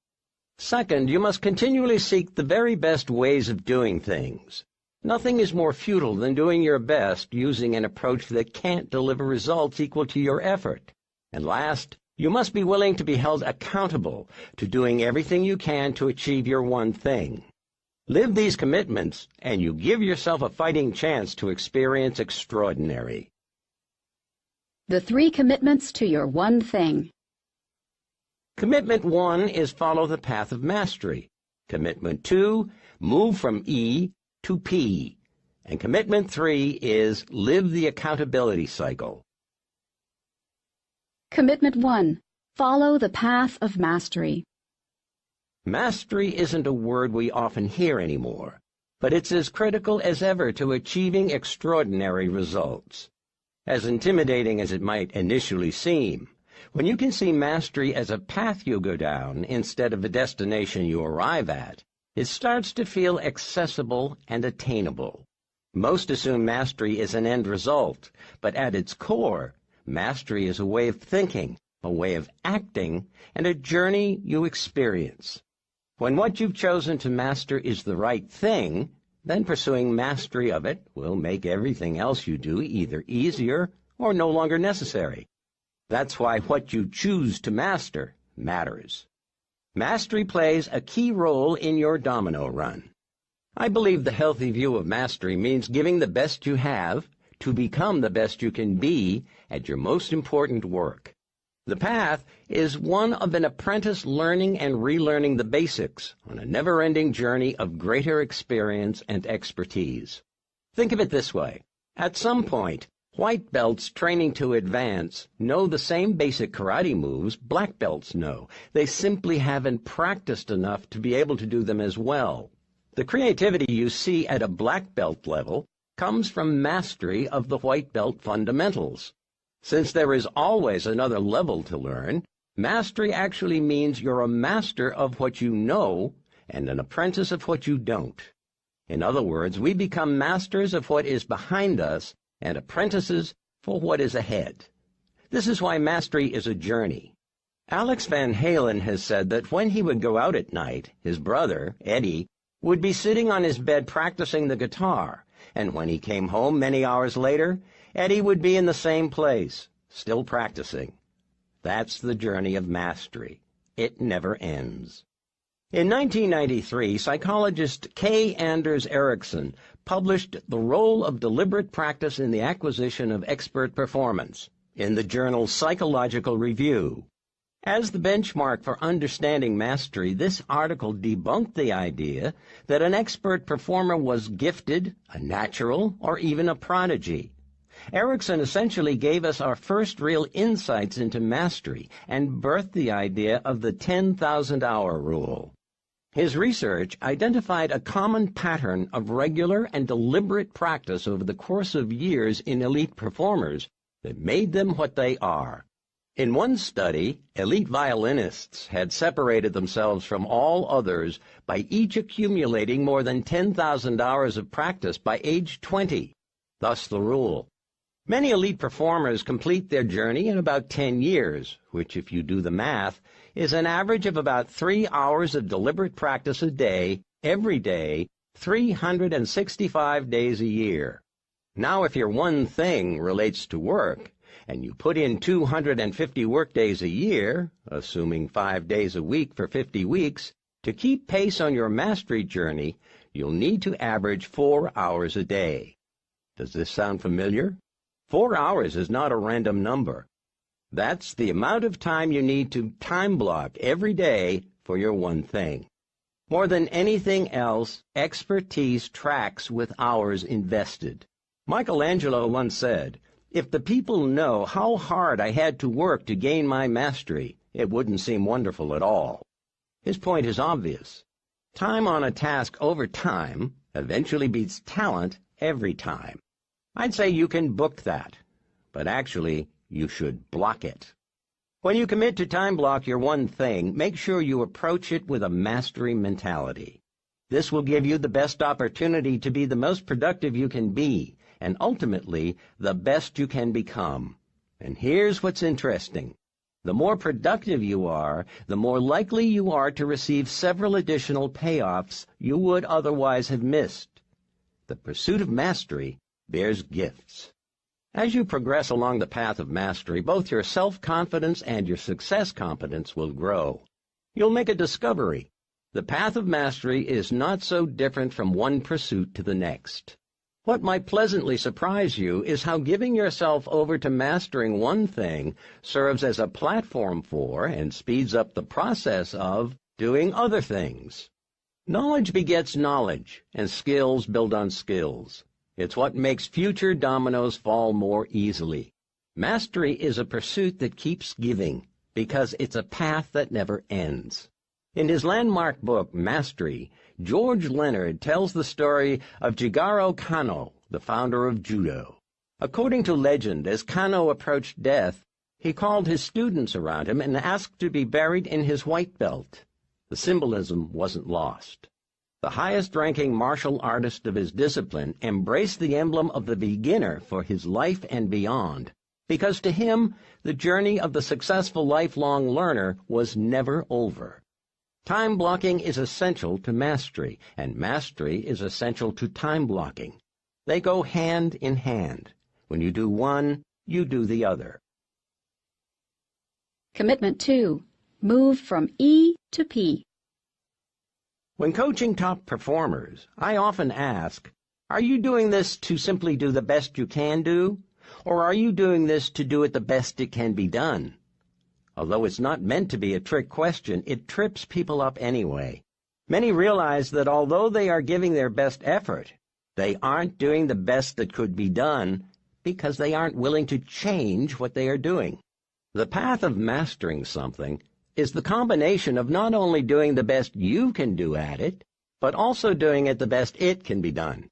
Second, you must continually seek the very best ways of doing things. Nothing is more futile than doing your best using an approach that can't deliver results equal to your effort. And last, you must be willing to be held accountable to doing everything you can to achieve your one thing. Live these commitments, and you give yourself a fighting chance to experience extraordinary. The 3 commitments to your one thing. Commitment 1 is follow the path of mastery. Commitment 2, move from E to P. And commitment 3 is live the accountability cycle. Commitment 1. Follow the path of mastery. Mastery isn't a word we often hear anymore, but it's as critical as ever to achieving extraordinary results. As intimidating as it might initially seem, when you can see mastery as a path you go down instead of a destination you arrive at, it starts to feel accessible and attainable. Most assume mastery is an end result, but at its core, mastery is a way of thinking, a way of acting, and a journey you experience. When what you've chosen to master is the right thing, then pursuing mastery of it will make everything else you do either easier or no longer necessary. That's why what you choose to master matters. Mastery plays a key role in your domino run. I believe the healthy view of mastery means giving the best you have to become the best you can be at your most important work. The path is one of an apprentice learning and relearning the basics on a never-ending journey of greater experience and expertise. Think of it this way. At some point, white belts training to advance know the same basic karate moves black belts know. They simply haven't practiced enough to be able to do them as well. The creativity you see at a black belt level comes from mastery of the white belt fundamentals. Since there is always another level to learn, mastery actually means you're a master of what you know and an apprentice of what you don't. In other words, we become masters of what is behind us and apprentices for what is ahead. This is why mastery is a journey. Alex Van Halen has said that when he would go out at night, his brother, Eddie, would be sitting on his bed practicing the guitar, and when he came home many hours later, Eddie would be in the same place, still practicing. That's the journey of mastery. It never ends. In 1993, psychologist K. Anders Ericsson published The Role of Deliberate Practice in the Acquisition of Expert Performance in the journal Psychological Review. As the benchmark for understanding mastery, this article debunked the idea that an expert performer was gifted, a natural, or even a prodigy. Ericsson essentially gave us our first real insights into mastery and birthed the idea of the 10,000-hour rule. His research identified a common pattern of regular and deliberate practice over the course of years in elite performers that made them what they are. In one study, elite violinists had separated themselves from all others by each accumulating more than 10,000 hours of practice by age 20. Thus the rule. Many elite performers complete their journey in about 10 years, which, if you do the math, is an average of about 3 hours of deliberate practice a day, every day, 365 days a year. Now, if your one thing relates to work, and you put in 250 workdays a year, assuming 5 days a week for 50 weeks, to keep pace on your mastery journey, you'll need to average 4 hours a day. Does this sound familiar? 4 hours is not a random number. That's the amount of time you need to time block every day for your one thing. More than anything else, expertise tracks with hours invested. Michelangelo once said, "If the people know how hard I had to work to gain my mastery, it wouldn't seem wonderful at all." His point is obvious. Time on a task over time eventually beats talent every time. I'd say you can book that, but actually you should block it. When you commit to time block your one thing, make sure you approach it with a mastery mentality. This will give you the best opportunity to be the most productive you can be, and ultimately, the best you can become. And here's what's interesting. The more productive you are, the more likely you are to receive several additional payoffs you would otherwise have missed. The pursuit of mastery bears gifts. As you progress along the path of mastery, both your self-confidence and your success competence will grow. You'll make a discovery. The path of mastery is not so different from one pursuit to the next. What might pleasantly surprise you is how giving yourself over to mastering one thing serves as a platform for and speeds up the process of doing other things. Knowledge begets knowledge, and skills build on skills. It's what makes future dominoes fall more easily. Mastery is a pursuit that keeps giving, because it's a path that never ends. In his landmark book, Mastery, George Leonard tells the story of Jigoro Kano, the founder of judo. According to legend, as Kano approached death, he called his students around him and asked to be buried in his white belt. The symbolism wasn't lost. The highest-ranking martial artist of his discipline embraced the emblem of the beginner for his life and beyond, because to him, the journey of the successful lifelong learner was never over. Time blocking is essential to mastery, and mastery is essential to time blocking. They go hand in hand. When you do one, you do the other. Commitment 2. Move from E to P. When coaching top performers, I often ask, are you doing this to simply do the best you can do, or are you doing this to do it the best it can be done? Although it's not meant to be a trick question, it trips people up anyway. Many realize that although they are giving their best effort, they aren't doing the best that could be done because they aren't willing to change what they are doing. The path of mastering something is the combination of not only doing the best you can do at it, but also doing it the best it can be done.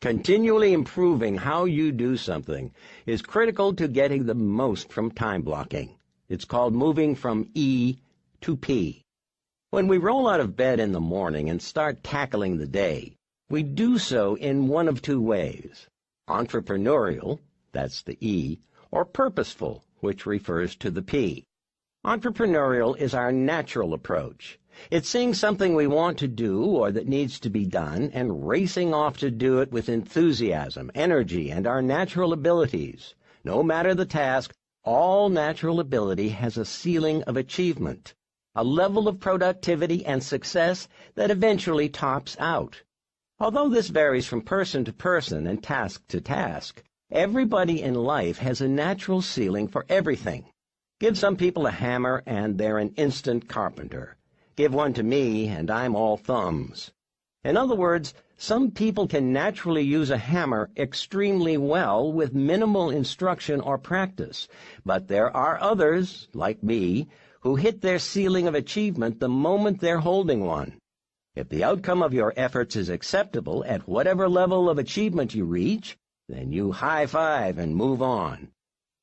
Continually improving how you do something is critical to getting the most from time blocking. It's called moving from E to P. When we roll out of bed in the morning and start tackling the day, we do so in one of two ways: entrepreneurial, that's the E, or purposeful, which refers to the P. Entrepreneurial is our natural approach. It's seeing something we want to do or that needs to be done and racing off to do it with enthusiasm, energy, and our natural abilities. No matter the task, all natural ability has a ceiling of achievement, a level of productivity and success that eventually tops out. Although this varies from person to person and task to task, everybody in life has a natural ceiling for everything. Give some people a hammer and they're an instant carpenter. Give one to me and I'm all thumbs. In other words, some people can naturally use a hammer extremely well with minimal instruction or practice, but there are others, like me, who hit their ceiling of achievement the moment they're holding one. If the outcome of your efforts is acceptable at whatever level of achievement you reach, then you high-five and move on.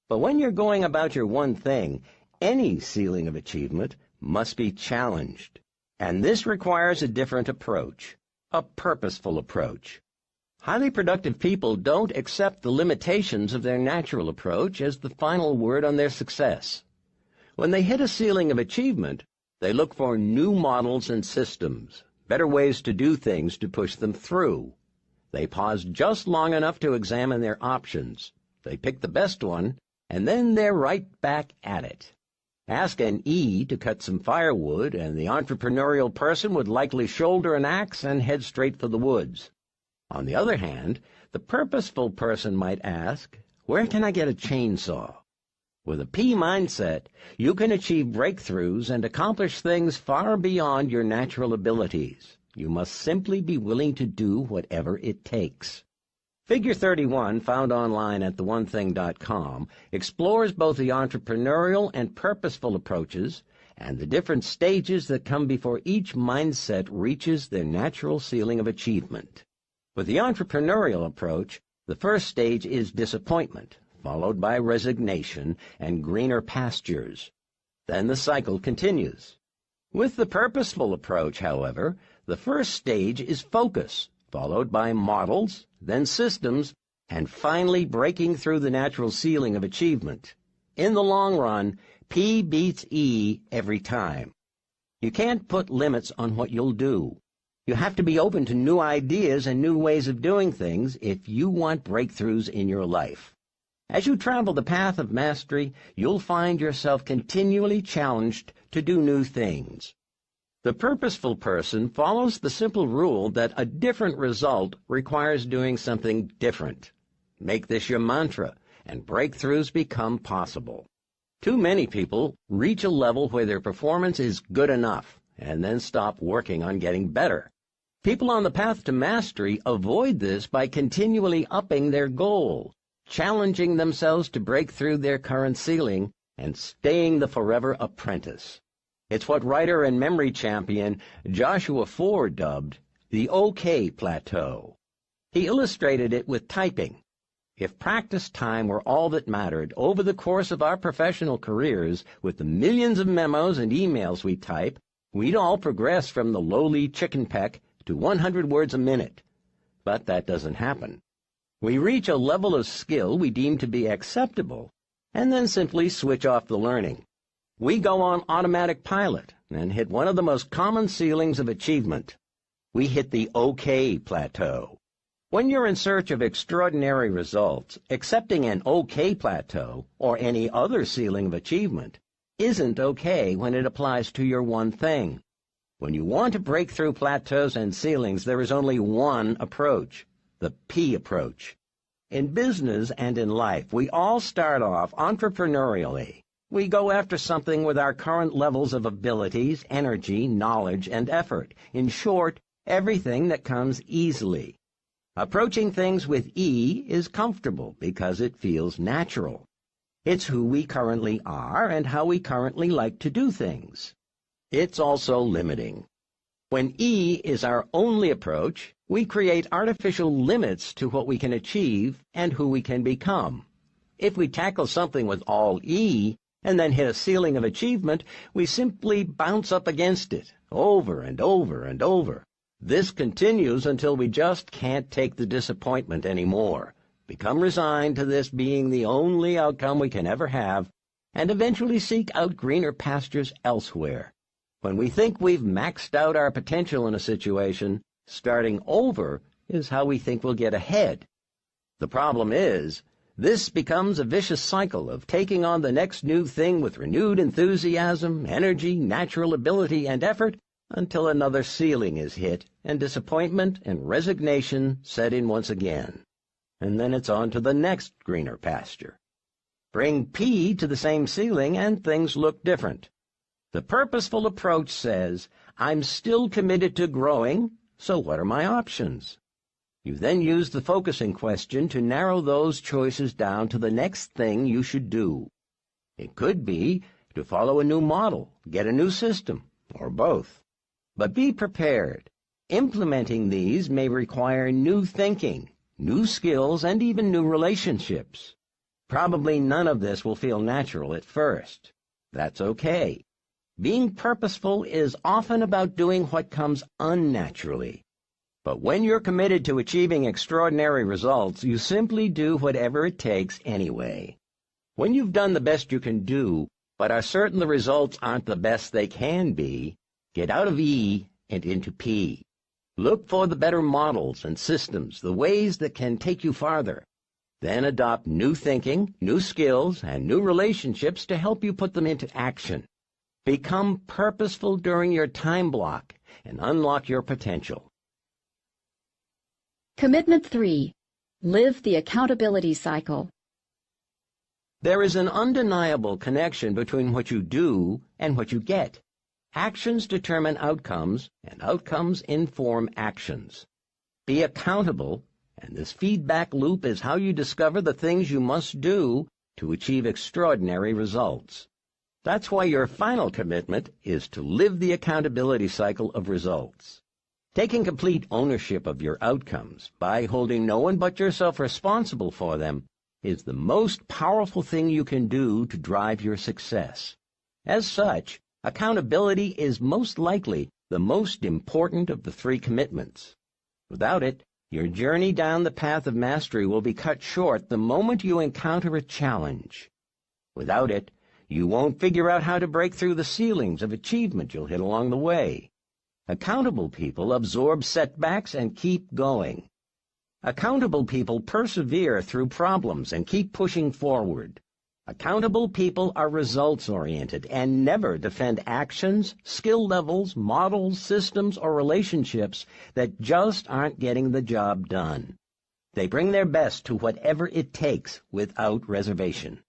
But when you're going about your one thing, any ceiling of achievement must be challenged. And this requires a different approach, a purposeful approach. Highly productive people don't accept the limitations of their natural approach as the final word on their success. When they hit a ceiling of achievement, they look for new models and systems, better ways to do things to push them through. They pause just long enough to examine their options. They pick the best one, and then they're right back at it. Ask an E to cut some firewood, and the entrepreneurial person would likely shoulder an axe and head straight for the woods. On the other hand, the purposeful person might ask, where can I get a chainsaw? With a P mindset, you can achieve breakthroughs and accomplish things far beyond your natural abilities. You must simply be willing to do whatever it takes. Figure 31, found online at theonething.com, explores both the entrepreneurial and purposeful approaches and the different stages that come before each mindset reaches their natural ceiling of achievement. With the entrepreneurial approach, the first stage is disappointment, followed by resignation and greener pastures. Then the cycle continues. With the purposeful approach, however, the first stage is focus, followed by models, then systems, and finally breaking through the natural ceiling of achievement. In the long run, P beats E every time. You can't put limits on what you'll do. You have to be open to new ideas and new ways of doing things if you want breakthroughs in your life. As you travel the path of mastery, you'll find yourself continually challenged to do new things. The purposeful person follows the simple rule that a different result requires doing something different. Make this your mantra, and breakthroughs become possible. Too many people reach a level where their performance is good enough, and then stop working on getting better. People on the path to mastery avoid this by continually upping their goal, challenging themselves to break through their current ceiling, and staying the forever apprentice. It's what writer and memory champion Joshua Ford dubbed the OK plateau. He illustrated it with typing. If practice time were all that mattered over the course of our professional careers, with the millions of memos and emails we type, we'd all progress from the lowly chicken peck to 100 words a minute. But that doesn't happen. We reach a level of skill we deem to be acceptable, and then simply switch off the learning. We go on automatic pilot and hit one of the most common ceilings of achievement. We hit the OK plateau. When you're in search of extraordinary results, accepting an OK plateau, or any other ceiling of achievement, isn't okay when it applies to your one thing. When you want to break through plateaus and ceilings, there is only one approach, the P approach. In business and in life, we all start off entrepreneurially. We go after something with our current levels of abilities, energy, knowledge, and effort. In short, everything that comes easily. Approaching things with E is comfortable because it feels natural. It's who we currently are and how we currently like to do things. It's also limiting. When E is our only approach, we create artificial limits to what we can achieve and who we can become. If we tackle something with all E and then hit a ceiling of achievement, we simply bounce up against it, over and over and over. This continues until we just can't take the disappointment anymore, become resigned to this being the only outcome we can ever have, and eventually seek out greener pastures elsewhere. When we think we've maxed out our potential in a situation, starting over is how we think we'll get ahead. The problem is, this becomes a vicious cycle of taking on the next new thing with renewed enthusiasm, energy, natural ability, and effort until another ceiling is hit and disappointment and resignation set in once again. And then it's on to the next greener pasture. Bring P to the same ceiling and things look different. The purposeful approach says, I'm still committed to growing, so what are my options? You then use the focusing question to narrow those choices down to the next thing you should do. It could be to follow a new model, get a new system, or both. But be prepared. Implementing these may require new thinking, new skills, and even new relationships. Probably none of this will feel natural at first. That's okay. Being purposeful is often about doing what comes unnaturally. But when you're committed to achieving extraordinary results, you simply do whatever it takes anyway. When you've done the best you can do, but are certain the results aren't the best they can be, get out of E and into P. Look for the better models and systems, the ways that can take you farther. Then adopt new thinking, new skills, and new relationships to help you put them into action. Become purposeful during your time block and unlock your potential. Commitment 3. Live the accountability cycle. There is an undeniable connection between what you do and what you get. Actions determine outcomes, and outcomes inform actions. Be accountable, and this feedback loop is how you discover the things you must do to achieve extraordinary results. That's why your final commitment is to live the accountability cycle of results. Taking complete ownership of your outcomes by holding no one but yourself responsible for them is the most powerful thing you can do to drive your success. As such, accountability is most likely the most important of the three commitments. Without it, your journey down the path of mastery will be cut short the moment you encounter a challenge. Without it, you won't figure out how to break through the ceilings of achievement you'll hit along the way. Accountable people absorb setbacks and keep going. Accountable people persevere through problems and keep pushing forward. Accountable people are results-oriented and never defend actions, skill levels, models, systems, or relationships that just aren't getting the job done. They bring their best to whatever it takes without reservation.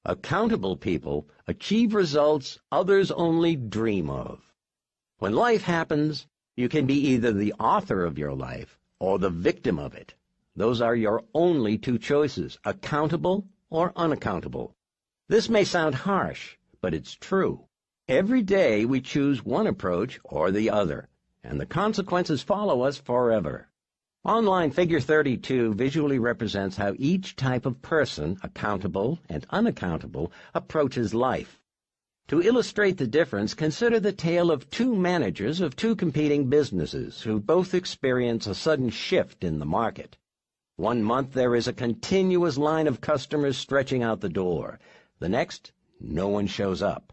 Accountable people achieve results others only dream of. When life happens, You can be either the author of your life or the victim of it. Those are your only two choices, accountable or unaccountable. This may sound harsh, but it's true. Every day we choose one approach or the other, and the consequences follow us forever. Online figure 32 visually represents how each type of person, accountable and unaccountable, approaches life. To illustrate the difference, consider the tale of two managers of two competing businesses who both experience a sudden shift in the market. One month there is a continuous line of customers stretching out the door. The next, no one shows up.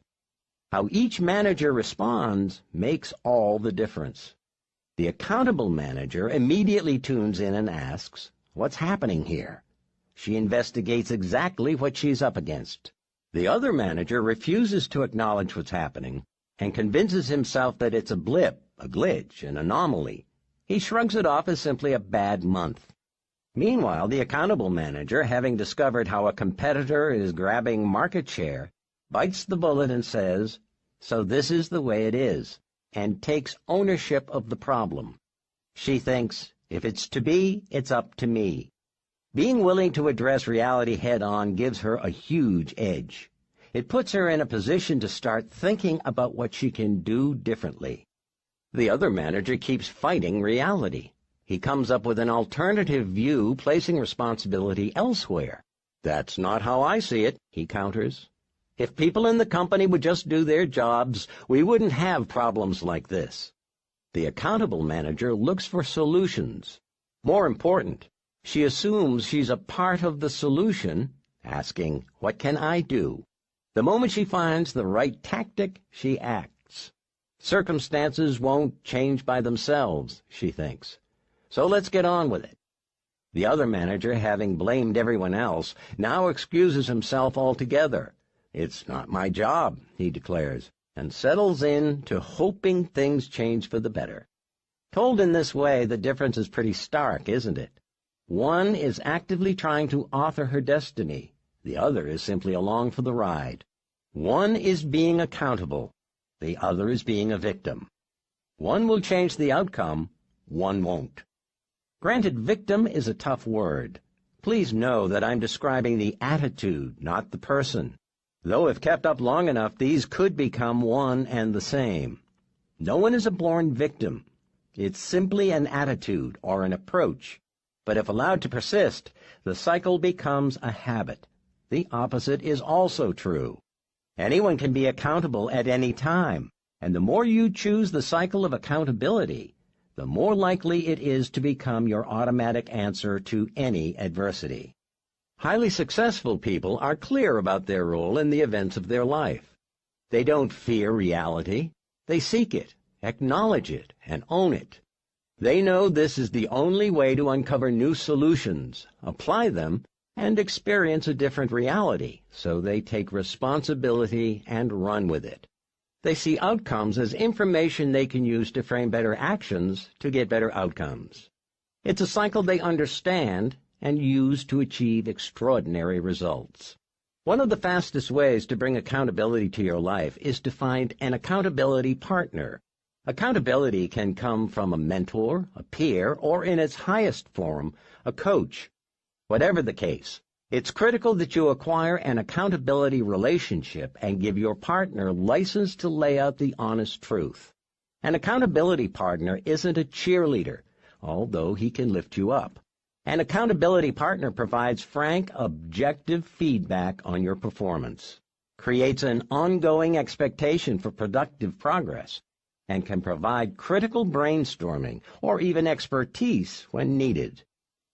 How each manager responds makes all the difference. The accountable manager immediately tunes in and asks, "What's happening here?" She investigates exactly what she's up against. The other manager refuses to acknowledge what's happening and convinces himself that it's a blip, a glitch, an anomaly. He shrugs it off as simply a bad month. Meanwhile, the accountable manager, having discovered how a competitor is grabbing market share, bites the bullet and says, "So this is the way it is," and takes ownership of the problem. She thinks, "If it's to be, it's up to me." Being willing to address reality head-on gives her a huge edge. It puts her in a position to start thinking about what she can do differently. The other manager keeps fighting reality. He comes up with an alternative view, placing responsibility elsewhere. "That's not how I see it," he counters. "If people in the company would just do their jobs, we wouldn't have problems like this." The accountable manager looks for solutions. More important, she assumes she's a part of the solution, asking, "What can I do?" The moment she finds the right tactic, she acts. Circumstances won't change by themselves, she thinks. So let's get on with it. The other manager, having blamed everyone else, now excuses himself altogether. "It's not my job," he declares, and settles in to hoping things change for the better. Told in this way, the difference is pretty stark, isn't it? One is actively trying to author her destiny. The other is simply along for the ride. One is being accountable. The other is being a victim. One will change the outcome, one won't. Granted, victim is a tough word. Please know that I'm describing the attitude, not the person. Though if kept up long enough, these could become one and the same. No one is a born victim. It's simply an attitude or an approach. But if allowed to persist, the cycle becomes a habit. The opposite is also true. Anyone can be accountable at any time, and the more you choose the cycle of accountability, the more likely it is to become your automatic answer to any adversity. Highly successful people are clear about their role in the events of their life. They don't fear reality. They seek it, acknowledge it, and own it. They know this is the only way to uncover new solutions, apply them, and experience a different reality, so they take responsibility and run with it. They see outcomes as information they can use to frame better actions to get better outcomes. It's a cycle they understand and use to achieve extraordinary results. One of the fastest ways to bring accountability to your life is to find an accountability partner. Accountability can come from a mentor, a peer, or in its highest form, a coach. Whatever the case, it's critical that you acquire an accountability relationship and give your partner license to lay out the honest truth. An accountability partner isn't a cheerleader, although he can lift you up. An accountability partner provides frank, objective feedback on your performance, creates an ongoing expectation for productive progress, and can provide critical brainstorming or even expertise when needed.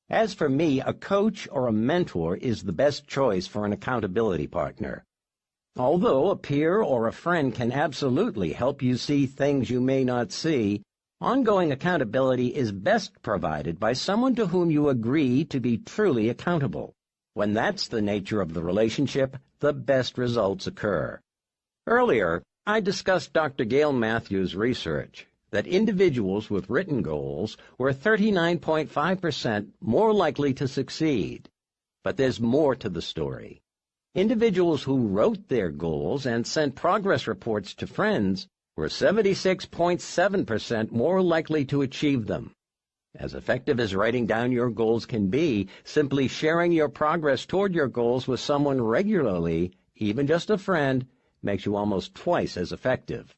As for me, a coach or a mentor is the best choice for an accountability partner. Although a peer or a friend can absolutely help you see things you may not see, ongoing accountability is best provided by someone to whom you agree to be truly accountable. When that's the nature of the relationship, the best results occur. Earlier, I discussed Dr. Gail Matthews' research that individuals with written goals were 39.5% more likely to succeed. But there's more to the story. Individuals who wrote their goals and sent progress reports to friends were 76.7% more likely to achieve them. As effective as writing down your goals can be, simply sharing your progress toward your goals with someone regularly, even just a friend, makes you almost twice as effective.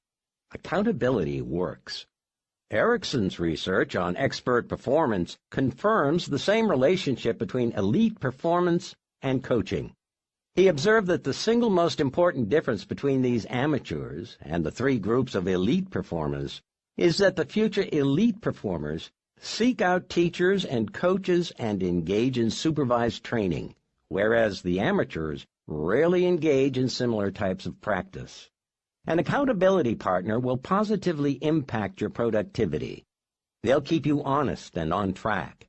Accountability works. Erickson's research on expert performance confirms the same relationship between elite performance and coaching. He observed that the single most important difference between these amateurs and the three groups of elite performers is that the future elite performers seek out teachers and coaches and engage in supervised training, whereas the amateurs rarely engage in similar types of practice. An accountability partner will positively impact your productivity. They'll keep you honest and on track.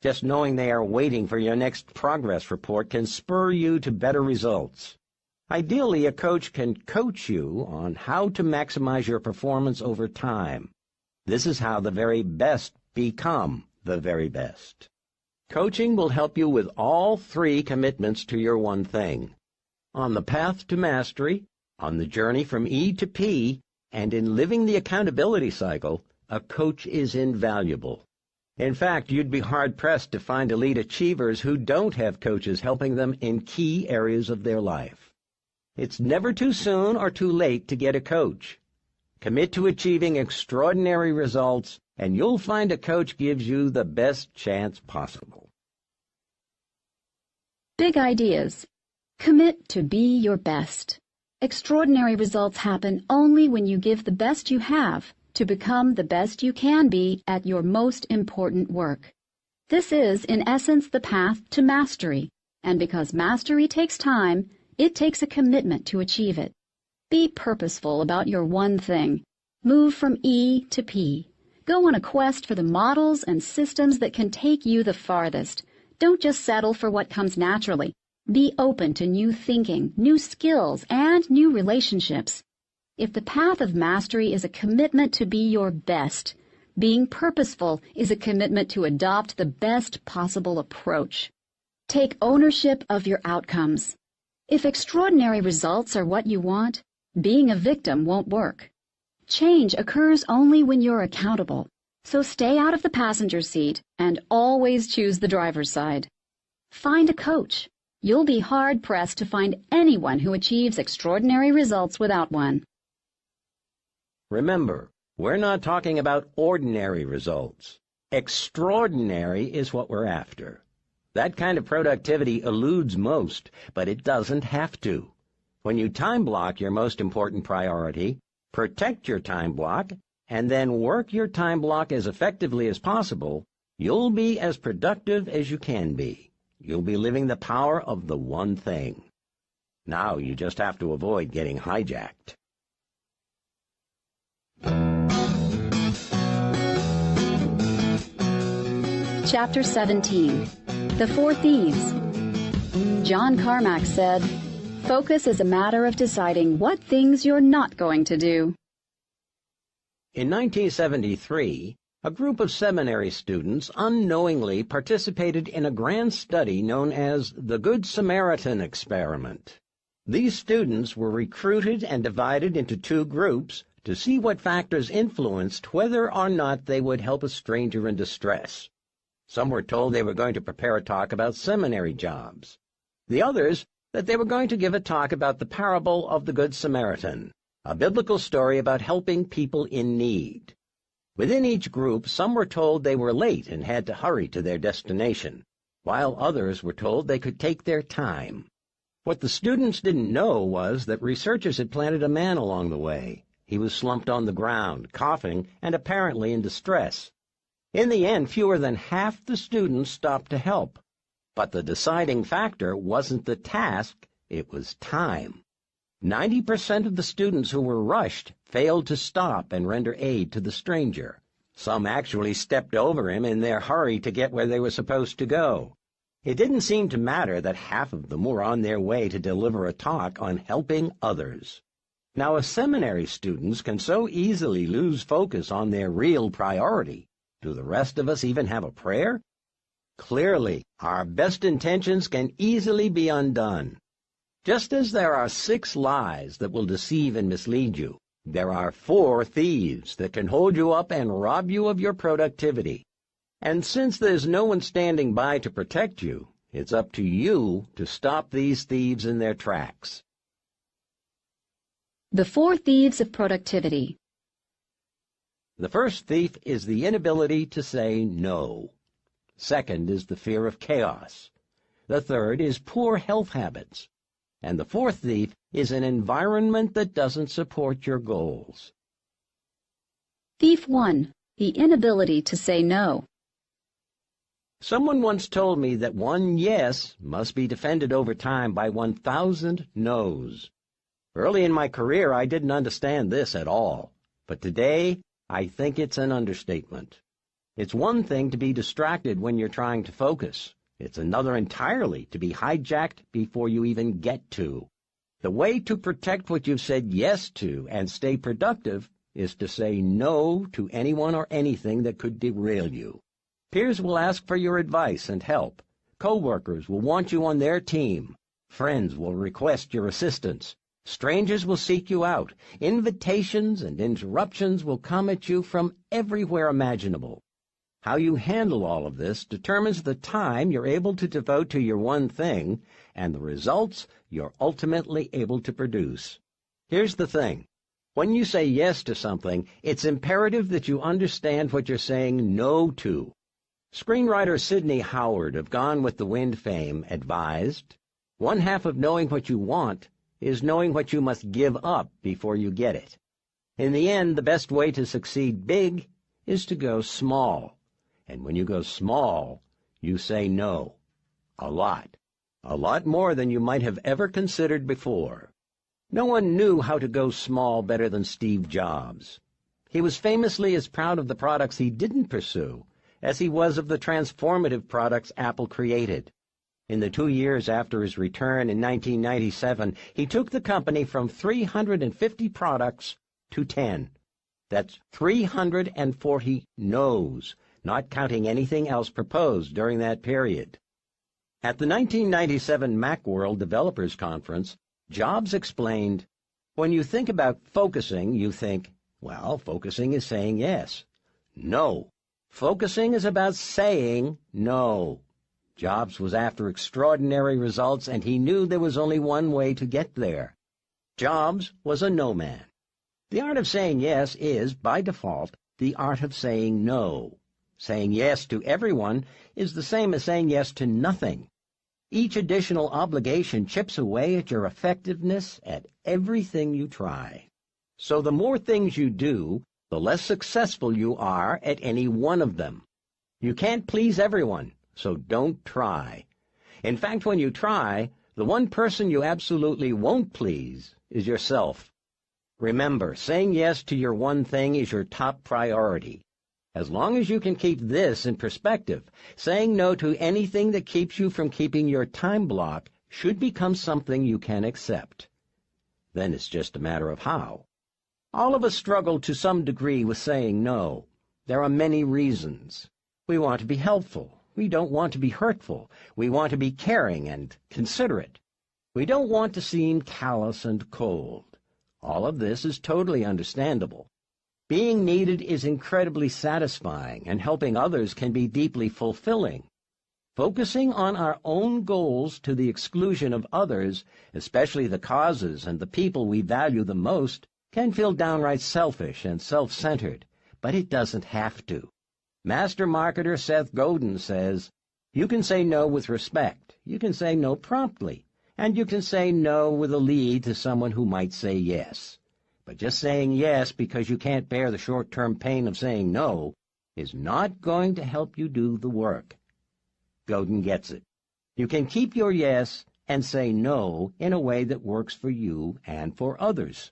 Just knowing they are waiting for your next progress report can spur you to better results. Ideally, a coach can coach you on how to maximize your performance over time. This is how the very best become the very best. Coaching will help you with all three commitments to your one thing. On the path to mastery, on the journey from E to P, and in living the accountability cycle, a coach is invaluable. In fact, you'd be hard-pressed to find elite achievers who don't have coaches helping them in key areas of their life. It's never too soon or too late to get a coach. Commit to achieving extraordinary results, and you'll find a coach gives you the best chance possible. Big ideas. Commit to be your best. Extraordinary results happen only when you give the best you have to become the best you can be at your most important work. This is, in essence, the path to mastery, and because mastery takes time, it takes a commitment to achieve it. Be purposeful about your one thing. Move from E to P. Go on a quest for the models and systems that can take you the farthest. Don't just settle for what comes naturally. Be open to new thinking, new skills, and new relationships. If the path of mastery is a commitment to be your best, being purposeful is a commitment to adopt the best possible approach. Take ownership of your outcomes. If extraordinary results are what you want, being a victim won't work. Change occurs only when you're accountable, so stay out of the passenger seat and always choose the driver's side. Find a coach. You'll be hard-pressed to find anyone who achieves extraordinary results without one. Remember, we're not talking about ordinary results. Extraordinary is what we're after. That kind of productivity eludes most, but it doesn't have to. When you time block your most important priority, protect your time block, and then work your time block as effectively as possible, you'll be as productive as you can be. You'll be living the power of the one thing. Now you just have to avoid getting hijacked. Chapter 17. The Four Thieves. John Carmack said, "Focus is a matter of deciding what things you're not going to do." In 1973, a group of seminary students unknowingly participated in a grand study known as the Good Samaritan experiment. These students were recruited and divided into two groups to see what factors influenced whether or not they would help a stranger in distress. Some were told they were going to prepare a talk about seminary jobs. The others that they were going to give a talk about the parable of the Good Samaritan, a biblical story about helping people in need. Within each group, some were told they were late and had to hurry to their destination, while others were told they could take their time. What the students didn't know was that researchers had planted a man along the way. He was slumped on the ground, coughing, and apparently in distress. In the end, fewer than half the students stopped to help. But the deciding factor wasn't the task, it was time. 90% of the students who were rushed failed to stop and render aid to the stranger. Some actually stepped over him in their hurry to get where they were supposed to go. It didn't seem to matter that half of them were on their way to deliver a talk on helping others. Now, as seminary students can so easily lose focus on their real priority, do the rest of us even have a prayer? Clearly, our best intentions can easily be undone. Just as there are 6 lies that will deceive and mislead you, There are 4 thieves that can hold you up and rob you of your productivity. And since there's no one standing by to protect you, it's up to you to stop these thieves in their tracks. The 4 thieves of productivity. The first thief is the inability to say no. Second is the fear of chaos. The third is poor health habits. And the fourth thief is an environment that doesn't support your goals. Thief 1. The inability to say no. Someone once told me that one yes must be defended over time by 1,000 no's. Early in my career, I didn't understand this at all, but today, I think it's an understatement. It's one thing to be distracted when you're trying to focus. It's another entirely to be hijacked before you even get to. The way to protect what you've said yes to and stay productive is to say no to anyone or anything that could derail you. Peers will ask for your advice and help. Co-workers will want you on their team. Friends will request your assistance. Strangers will seek you out. Invitations and interruptions will come at you from everywhere imaginable. How you handle all of this determines the time you're able to devote to your one thing and the results you're ultimately able to produce. Here's the thing. When you say yes to something, it's imperative that you understand what you're saying no to. Screenwriter Sidney Howard of Gone with the Wind fame advised, "One half of knowing what you want is knowing what you must give up before you get it. In the end, the best way to succeed big is to go small. And when you go small, you say no. A lot. A lot more than you might have ever considered before." No one knew how to go small better than Steve Jobs. He was famously as proud of the products he didn't pursue as he was of the transformative products Apple created. In the 2 years after his return in 1997, he took the company from 350 products to 10. That's 340 no's, not counting anything else proposed during that period. At the 1997 Macworld Developers Conference, Jobs explained, "When you think about focusing, you think, well, focusing is saying yes. No. Focusing is about saying no." Jobs was after extraordinary results, and he knew there was only one way to get there. Jobs was a no man. The art of saying yes is, by default, the art of saying no. Saying yes to everyone is the same as saying yes to nothing. Each additional obligation chips away at your effectiveness at everything you try. So the more things you do, the less successful you are at any one of them. You can't please everyone, so don't try. In fact, when you try, the one person you absolutely won't please is yourself. Remember, saying yes to your one thing is your top priority. As long as you can keep this in perspective, saying no to anything that keeps you from keeping your time block should become something you can accept. Then it's just a matter of how. All of us struggle to some degree with saying no. There are many reasons. We want to be helpful. We don't want to be hurtful. We want to be caring and considerate. We don't want to seem callous and cold. All of this is totally understandable. Being needed is incredibly satisfying, and helping others can be deeply fulfilling. Focusing on our own goals to the exclusion of others, especially the causes and the people we value the most, can feel downright selfish and self-centered, but it doesn't have to. Master marketer Seth Godin says, "You can say no with respect, you can say no promptly, and you can say no with a lead to someone who might say yes. But just saying yes because you can't bear the short-term pain of saying no is not going to help you do the work." Godin gets it. You can keep your yes and say no in a way that works for you and for others.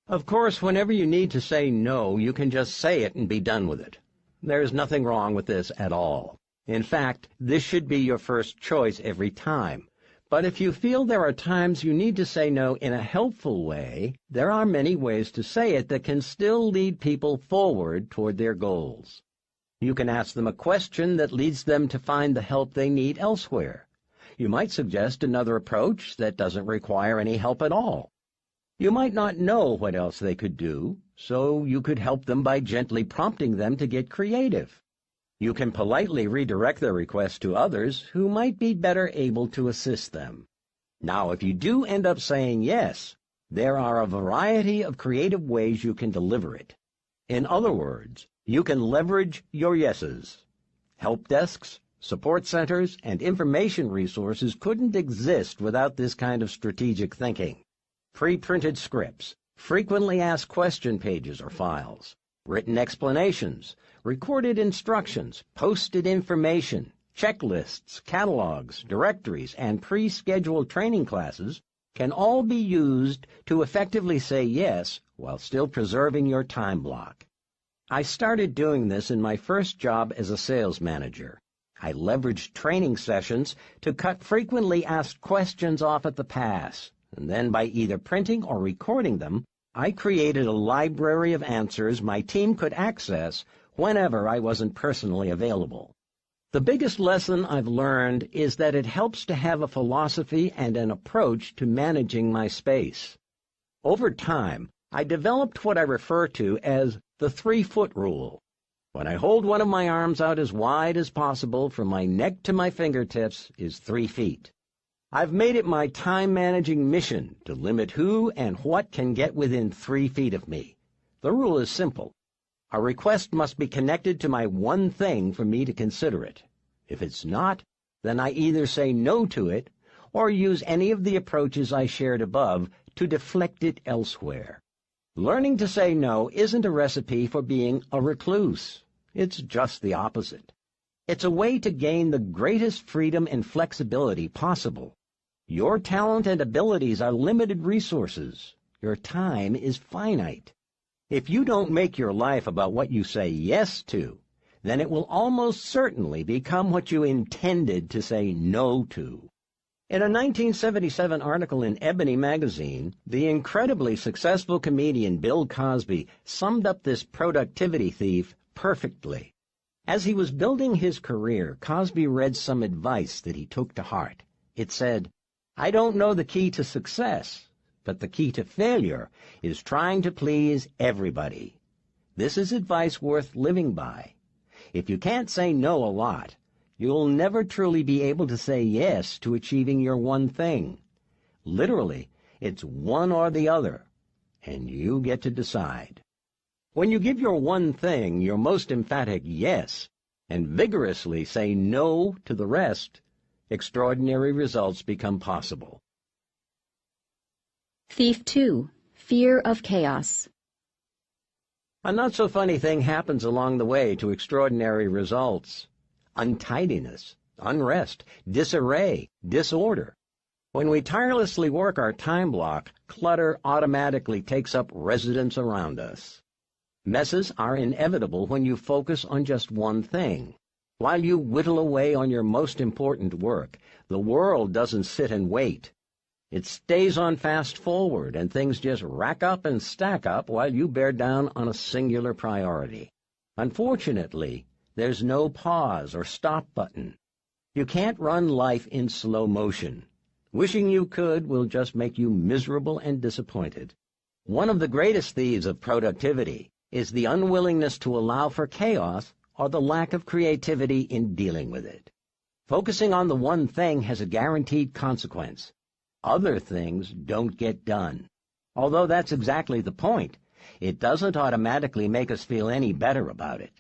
Of course, whenever you need to say no, you can just say it and be done with it. There's nothing wrong with this at all. In fact, this should be your first choice every time. But if you feel there are times you need to say no in a helpful way, there are many ways to say it that can still lead people forward toward their goals. You can ask them a question that leads them to find the help they need elsewhere. You might suggest another approach that doesn't require any help at all. You might not know what else they could do, so you could help them by gently prompting them to get creative. You can politely redirect their request to others who might be better able to assist them. Now, if you do end up saying yes, there are a variety of creative ways you can deliver it. In other words, you can leverage your yeses. Help desks, support centers, and information resources couldn't exist without this kind of strategic thinking. Pre-printed scripts, frequently asked question pages or files, written explanations, recorded instructions, posted information, checklists, catalogs, directories, and pre-scheduled training classes can all be used to effectively say yes while still preserving your time block. I started doing this in my first job as a sales manager. I leveraged training sessions to cut frequently asked questions off at the pass, and then by either printing or recording them, I created a library of answers my team could access whenever I wasn't personally available. The biggest lesson I've learned is that it helps to have a philosophy and an approach to managing my space. Over time, I developed what I refer to as the 3-foot rule. When I hold one of my arms out as wide as possible from my neck to my fingertips is 3 feet. I've made it my time-managing mission to limit who and what can get within 3 feet of me. The rule is simple. A request must be connected to my one thing for me to consider it. If it's not, then I either say no to it or use any of the approaches I shared above to deflect it elsewhere. Learning to say no isn't a recipe for being a recluse. It's just the opposite. It's a way to gain the greatest freedom and flexibility possible. Your talent and abilities are limited resources. Your time is finite. If you don't make your life about what you say yes to, then it will almost certainly become what you intended to say no to. In a 1977 article in Ebony magazine, the incredibly successful comedian Bill Cosby summed up this productivity thief perfectly. As he was building his career, Cosby read some advice that he took to heart. It said, "I don't know the key to success, but the key to failure is trying to please everybody." This is advice worth living by. If you can't say no a lot, you'll never truly be able to say yes to achieving your one thing. Literally, it's one or the other, and you get to decide. When you give your one thing your most emphatic yes, and vigorously say no to the rest, extraordinary results become possible. Thief 2. Fear of chaos. A not-so-funny thing happens along the way to extraordinary results. Untidiness, unrest, disarray, disorder. When we tirelessly work our time block, clutter automatically takes up residence around us. Messes are inevitable when you focus on just one thing. While you whittle away on your most important work, the world doesn't sit and wait. It stays on fast forward, and things just rack up and stack up while you bear down on a singular priority. Unfortunately, there's no pause or stop button. You can't run life in slow motion. Wishing you could will just make you miserable and disappointed. One of the greatest thieves of productivity is the unwillingness to allow for chaos or the lack of creativity in dealing with it. Focusing on the one thing has a guaranteed consequence. Other things don't get done. Although that's exactly the point, it doesn't automatically make us feel any better about it.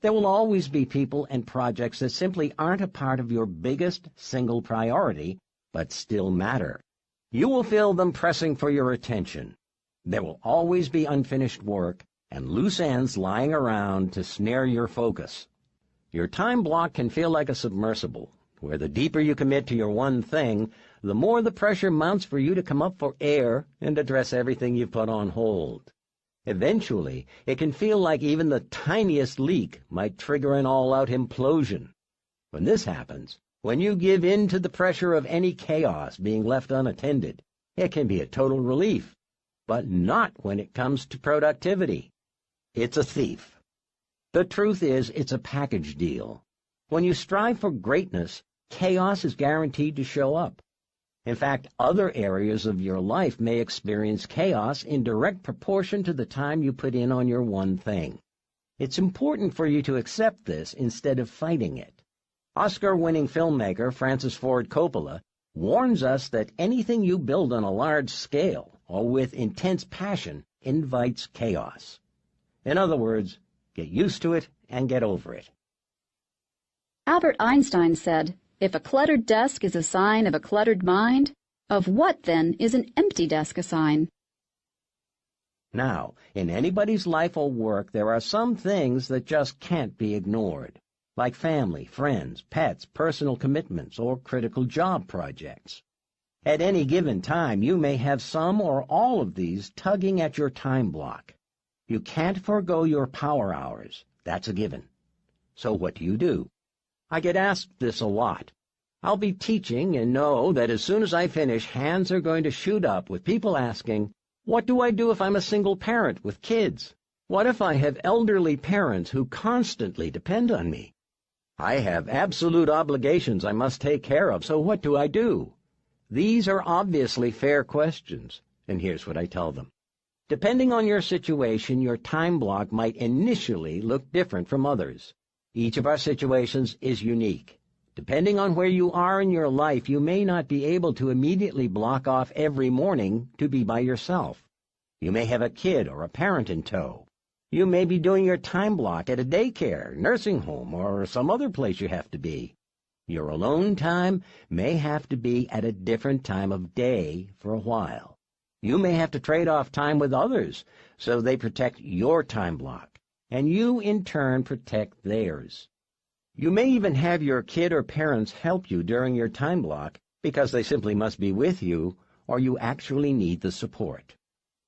There will always be people and projects that simply aren't a part of your biggest single priority, but still matter. You will feel them pressing for your attention. There will always be unfinished work and loose ends lying around to snare your focus. Your time block can feel like a submersible, where the deeper you commit to your one thing, the more the pressure mounts for you to come up for air and address everything you've put on hold. Eventually, it can feel like even the tiniest leak might trigger an all-out implosion. When this happens, when you give in to the pressure of any chaos being left unattended, it can be a total relief, but not when it comes to productivity. It's a thief. The truth is, it's a package deal. When you strive for greatness, chaos is guaranteed to show up. In fact, other areas of your life may experience chaos in direct proportion to the time you put in on your one thing. It's important for you to accept this instead of fighting it. Oscar-winning filmmaker Francis Ford Coppola warns us that anything you build on a large scale or with intense passion invites chaos. In other words, get used to it and get over it. Albert Einstein said, "If a cluttered desk is a sign of a cluttered mind, of what then is an empty desk a sign?" Now, in anybody's life or work, there are some things that just can't be ignored, like family, friends, pets, personal commitments, or critical job projects. At any given time, you may have some or all of these tugging at your time block. You can't forego your power hours. That's a given. So what do? I get asked this a lot. I'll be teaching and know that as soon as I finish, hands are going to shoot up with people asking, "What do I do if I'm a single parent with kids? What if I have elderly parents who constantly depend on me? I have absolute obligations I must take care of, so what do I do?" These are obviously fair questions, and here's what I tell them. Depending on your situation, your time block might initially look different from others. Each of our situations is unique. Depending on where you are in your life, you may not be able to immediately block off every morning to be by yourself. You may have a kid or a parent in tow. You may be doing your time block at a daycare, nursing home, or some other place you have to be. Your alone time may have to be at a different time of day for a while. You may have to trade off time with others so they protect your time block, and you in turn protect theirs. You may even have your kid or parents help you during your time block because they simply must be with you or you actually need the support.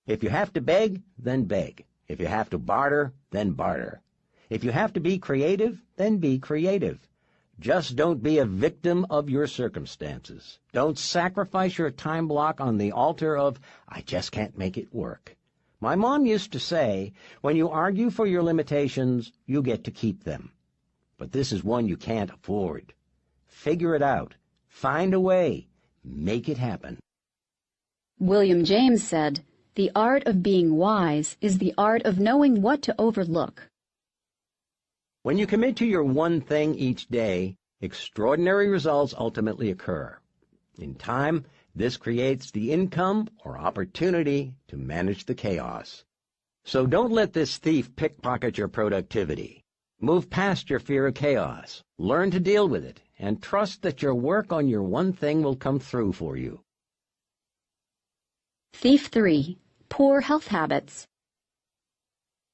If you have to beg, then beg. If you have to barter, then barter. If you have to be creative, then be creative. Just don't be a victim of your circumstances. Don't sacrifice your time block on the altar of, "I just can't make it work." My mom used to say, when you argue for your limitations, you get to keep them. But this is one you can't afford. Figure it out. Find a way. Make it happen. William James said, "The art of being wise is the art of knowing what to overlook." When you commit to your one thing each day, extraordinary results ultimately occur. In time, this creates the income or opportunity to manage the chaos. So don't let this thief pickpocket your productivity. Move past your fear of chaos, learn to deal with it, and trust that your work on your one thing will come through for you. Thief 3. Poor health habits.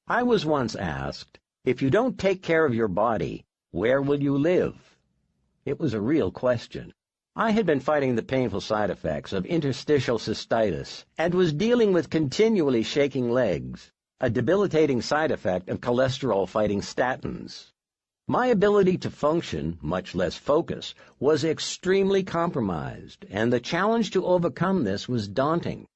I was once asked, if you don't take care of your body, where will you live? It was a real question. I had been fighting the painful side effects of interstitial cystitis and was dealing with continually shaking legs, a debilitating side effect of cholesterol-fighting statins. My ability to function, much less focus, was extremely compromised, and the challenge to overcome this was daunting.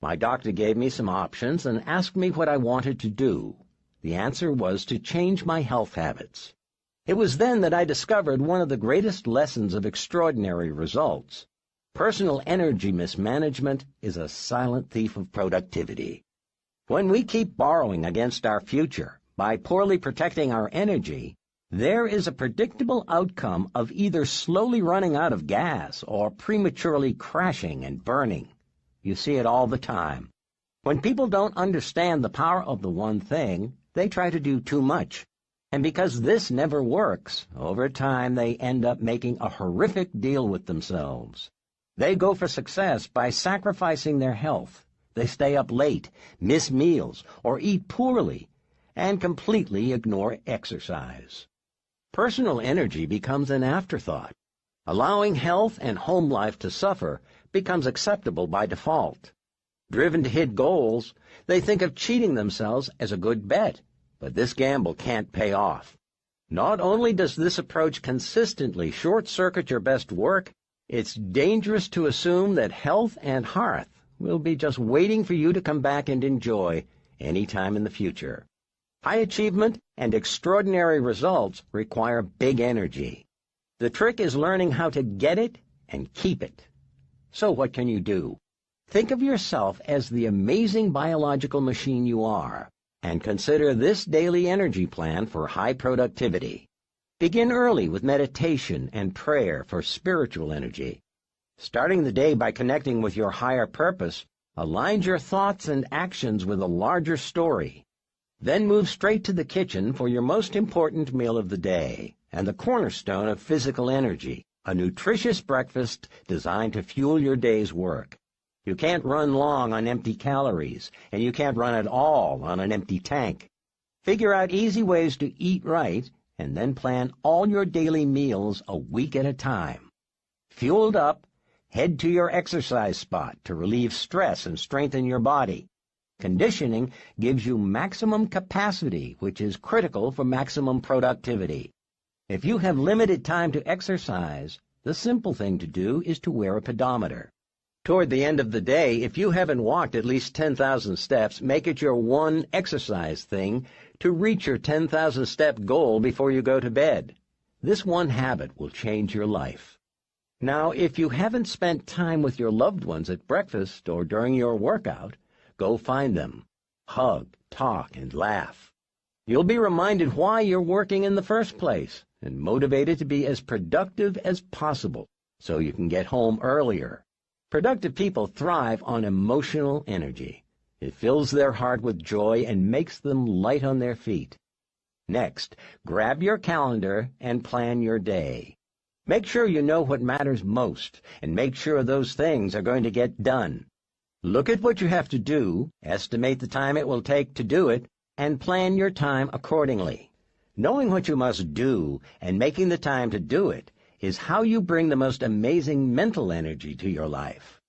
My doctor gave me some options and asked me what I wanted to do. The answer was to change my health habits. It was then that I discovered one of the greatest lessons of extraordinary results. Personal energy mismanagement is a silent thief of productivity. When we keep borrowing against our future by poorly protecting our energy, there is a predictable outcome of either slowly running out of gas or prematurely crashing and burning. You see it all the time. When people don't understand the power of the one thing, they try to do too much. And because this never works, over time they end up making a horrific deal with themselves. They go for success by sacrificing their health. They stay up late, miss meals, or eat poorly, and completely ignore exercise. Personal energy becomes an afterthought. Allowing health and home life to suffer becomes acceptable by default. Driven to hit goals, they think of cheating themselves as a good bet, but this gamble can't pay off. Not only does this approach consistently short-circuit your best work, it's dangerous to assume that health and hearth will be just waiting for you to come back and enjoy any time in the future. High achievement and extraordinary results require big energy. The trick is learning how to get it and keep it. So what can you do? Think of yourself as the amazing biological machine you are, and consider this daily energy plan for high productivity. Begin early with meditation and prayer for spiritual energy. Starting the day by connecting with your higher purpose aligns your thoughts and actions with a larger story. Then move straight to the kitchen for your most important meal of the day, and the cornerstone of physical energy, a nutritious breakfast designed to fuel your day's work. You can't run long on empty calories, and you can't run at all on an empty tank. Figure out easy ways to eat right, and then plan all your daily meals a week at a time. Fueled up, head to your exercise spot to relieve stress and strengthen your body. Conditioning gives you maximum capacity, which is critical for maximum productivity. If you have limited time to exercise, the simple thing to do is to wear a pedometer. Toward the end of the day, if you haven't walked at least 10,000 steps, make it your one exercise thing to reach your 10,000-step goal before you go to bed. This one habit will change your life. Now, if you haven't spent time with your loved ones at breakfast or during your workout, go find them. Hug, talk, and laugh. You'll be reminded why you're working in the first place and motivated to be as productive as possible so you can get home earlier. Productive people thrive on emotional energy. It fills their heart with joy and makes them light on their feet. Next, grab your calendar and plan your day. Make sure you know what matters most, and make sure those things are going to get done. Look at what you have to do, estimate the time it will take to do it, and plan your time accordingly. Knowing what you must do and making the time to do it is how you bring the most amazing mental energy to your life.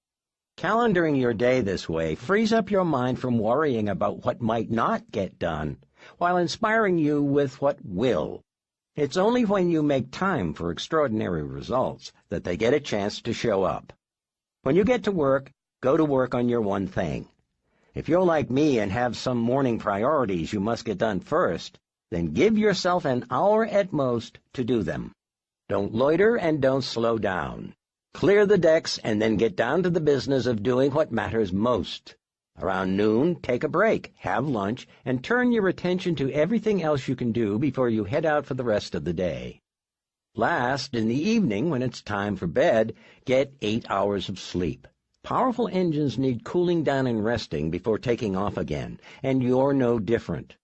Calendaring your day this way frees up your mind from worrying about what might not get done, while inspiring you with what will. It's only when you make time for extraordinary results that they get a chance to show up. When you get to work, go to work on your one thing. If you're like me and have some morning priorities you must get done first, then give yourself an hour at most to do them. Don't loiter and don't slow down. Clear the decks and then get down to the business of doing what matters most. Around noon, take a break, have lunch, and turn your attention to everything else you can do before you head out for the rest of the day. Last, in the evening, when it's time for bed, get 8 hours of sleep. Powerful engines need cooling down and resting before taking off again, and you're no different.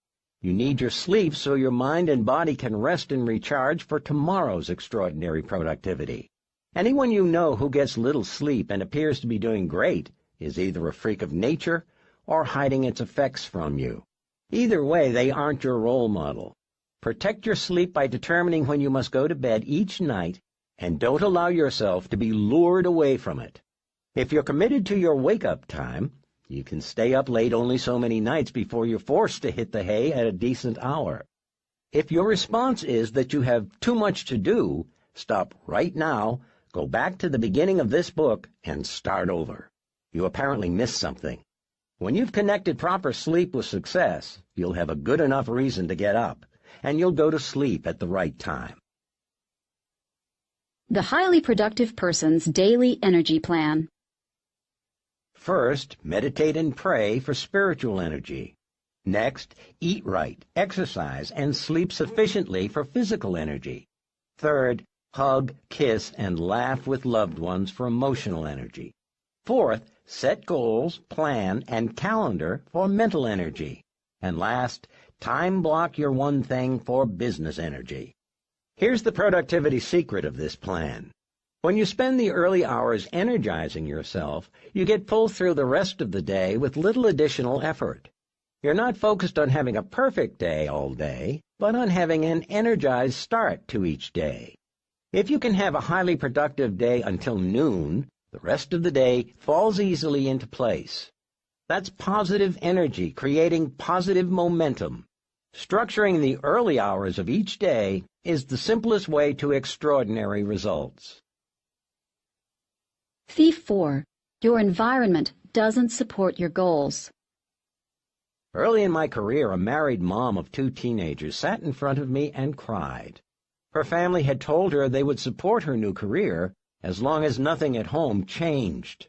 You need your sleep so your mind and body can rest and recharge for tomorrow's extraordinary productivity. Anyone you know who gets little sleep and appears to be doing great is either a freak of nature or hiding its effects from you. Either way, they aren't your role model. Protect your sleep by determining when you must go to bed each night, and don't allow yourself to be lured away from it. If you're committed to your wake-up time, you can stay up late only so many nights before you're forced to hit the hay at a decent hour. If your response is that you have too much to do, stop right now, go back to the beginning of this book, and start over. You apparently missed something. When you've connected proper sleep with success, you'll have a good enough reason to get up, and you'll go to sleep at the right time. The highly productive person's daily energy plan. First, meditate and pray for spiritual energy. Next, eat right, exercise, and sleep sufficiently for physical energy. Third, hug, kiss, and laugh with loved ones for emotional energy. Fourth, set goals, plan, and calendar for mental energy. And last, time block your one thing for business energy. Here's the productivity secret of this plan. When you spend the early hours energizing yourself, you get pulled through the rest of the day with little additional effort. You're not focused on having a perfect day all day, but on having an energized start to each day. If you can have a highly productive day until noon, the rest of the day falls easily into place. That's positive energy, creating positive momentum. Structuring the early hours of each day is the simplest way to extraordinary results. Thief 4. Your environment doesn't support your goals. Early in my career, a married mom of 2 teenagers sat in front of me and cried. Her family had told her they would support her new career, as long as nothing at home changed.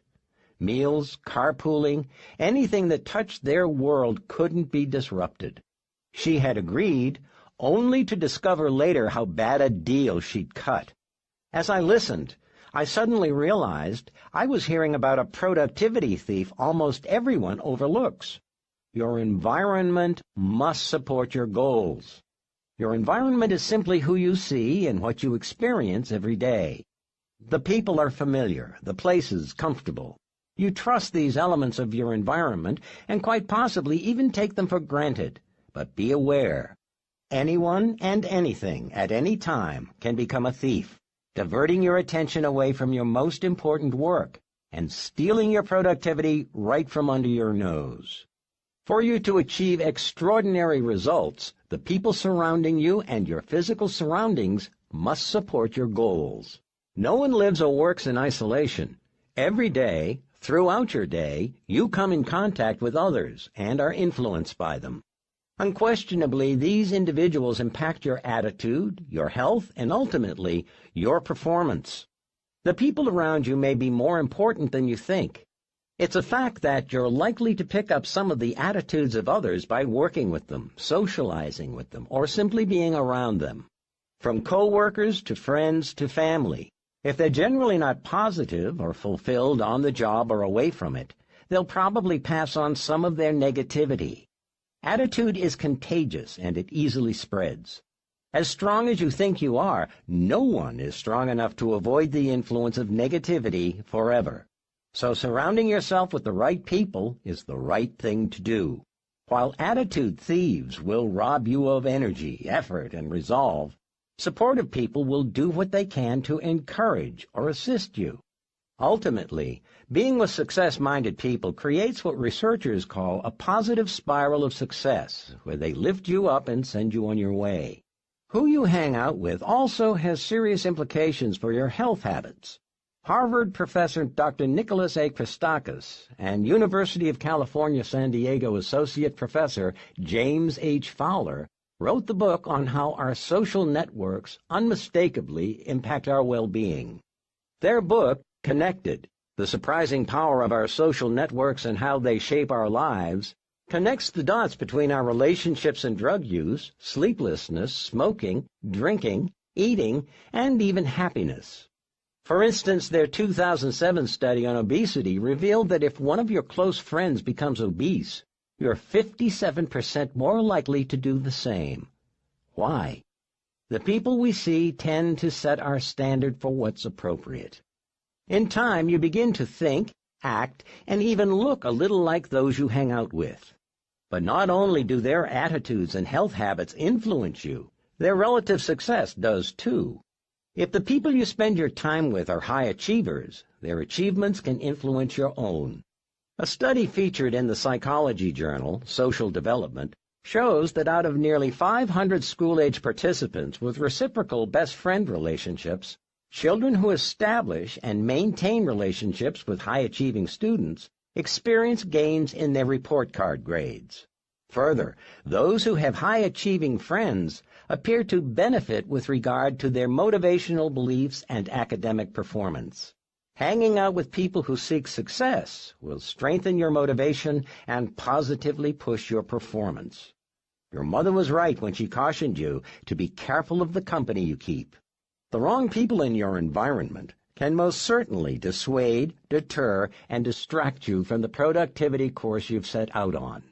Meals, carpooling, anything that touched their world couldn't be disrupted. She had agreed, only to discover later how bad a deal she'd cut. As I listened, I suddenly realized I was hearing about a productivity thief almost everyone overlooks. Your environment must support your goals. Your environment is simply who you see and what you experience every day. The people are familiar, the places comfortable. You trust these elements of your environment and quite possibly even take them for granted. But be aware, anyone and anything at any time can become a thief, diverting your attention away from your most important work and stealing your productivity right from under your nose. For you to achieve extraordinary results, the people surrounding you and your physical surroundings must support your goals. No one lives or works in isolation. Every day, throughout your day, you come in contact with others and are influenced by them. Unquestionably, these individuals impact your attitude, your health, and ultimately, your performance. The people around you may be more important than you think. It's a fact that you're likely to pick up some of the attitudes of others by working with them, socializing with them, or simply being around them. From co-workers to friends to family, if they're generally not positive or fulfilled on the job or away from it, they'll probably pass on some of their negativity. Attitude is contagious, and it easily spreads. As strong as you think you are, no one is strong enough to avoid the influence of negativity forever. So surrounding yourself with the right people is the right thing to do. While attitude thieves will rob you of energy, effort, and resolve, supportive people will do what they can to encourage or assist you. Ultimately, being with success-minded people creates what researchers call a positive spiral of success, where they lift you up and send you on your way. Who you hang out with also has serious implications for your health habits. Harvard professor Dr. Nicholas A. Christakis and University of California, San Diego associate professor James H. Fowler wrote the book on how our social networks unmistakably impact our well-being. Their book, Connected, The Surprising Power of Our Social Networks and How They Shape Our Lives, connects the dots between our relationships and drug use, sleeplessness, smoking, drinking, eating, and even happiness. For instance, their 2007 study on obesity revealed that if one of your close friends becomes obese, you're 57% more likely to do the same. Why? The people we see tend to set our standard for what's appropriate. In time, you begin to think, act, and even look a little like those you hang out with. But not only do their attitudes and health habits influence you, their relative success does too. If the people you spend your time with are high achievers, their achievements can influence your own. A study featured in the psychology journal, Social Development, shows that out of nearly 500 school-age participants with reciprocal best friend relationships, children who establish and maintain relationships with high-achieving students experience gains in their report card grades. Further, those who have high-achieving friends appear to benefit with regard to their motivational beliefs and academic performance. Hanging out with people who seek success will strengthen your motivation and positively push your performance. Your mother was right when she cautioned you to be careful of the company you keep. The wrong people in your environment can most certainly dissuade, deter, and distract you from the productivity course you've set out on.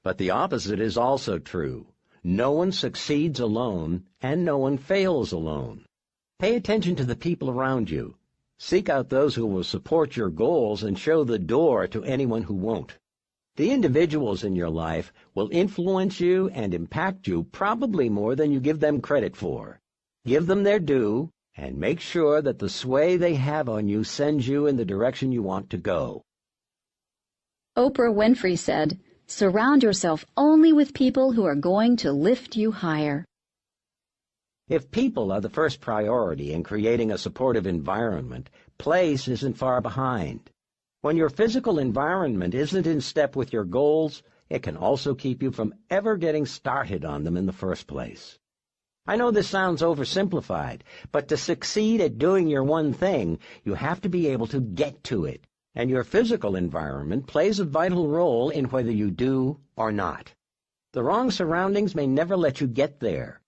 But the opposite is also true. No one succeeds alone, and no one fails alone. Pay attention to the people around you. Seek out those who will support your goals and show the door to anyone who won't. The individuals in your life will influence you and impact you probably more than you give them credit for. Give them their due, and make sure that the sway they have on you sends you in the direction you want to go. Oprah Winfrey said, "Surround yourself only with people who are going to lift you higher." If people are the first priority in creating a supportive environment, place isn't far behind. When your physical environment isn't in step with your goals, it can also keep you from ever getting started on them in the first place. I know this sounds oversimplified, but to succeed at doing your one thing, you have to be able to get to it, and your physical environment plays a vital role in whether you do or not. The wrong surroundings may never let you get there.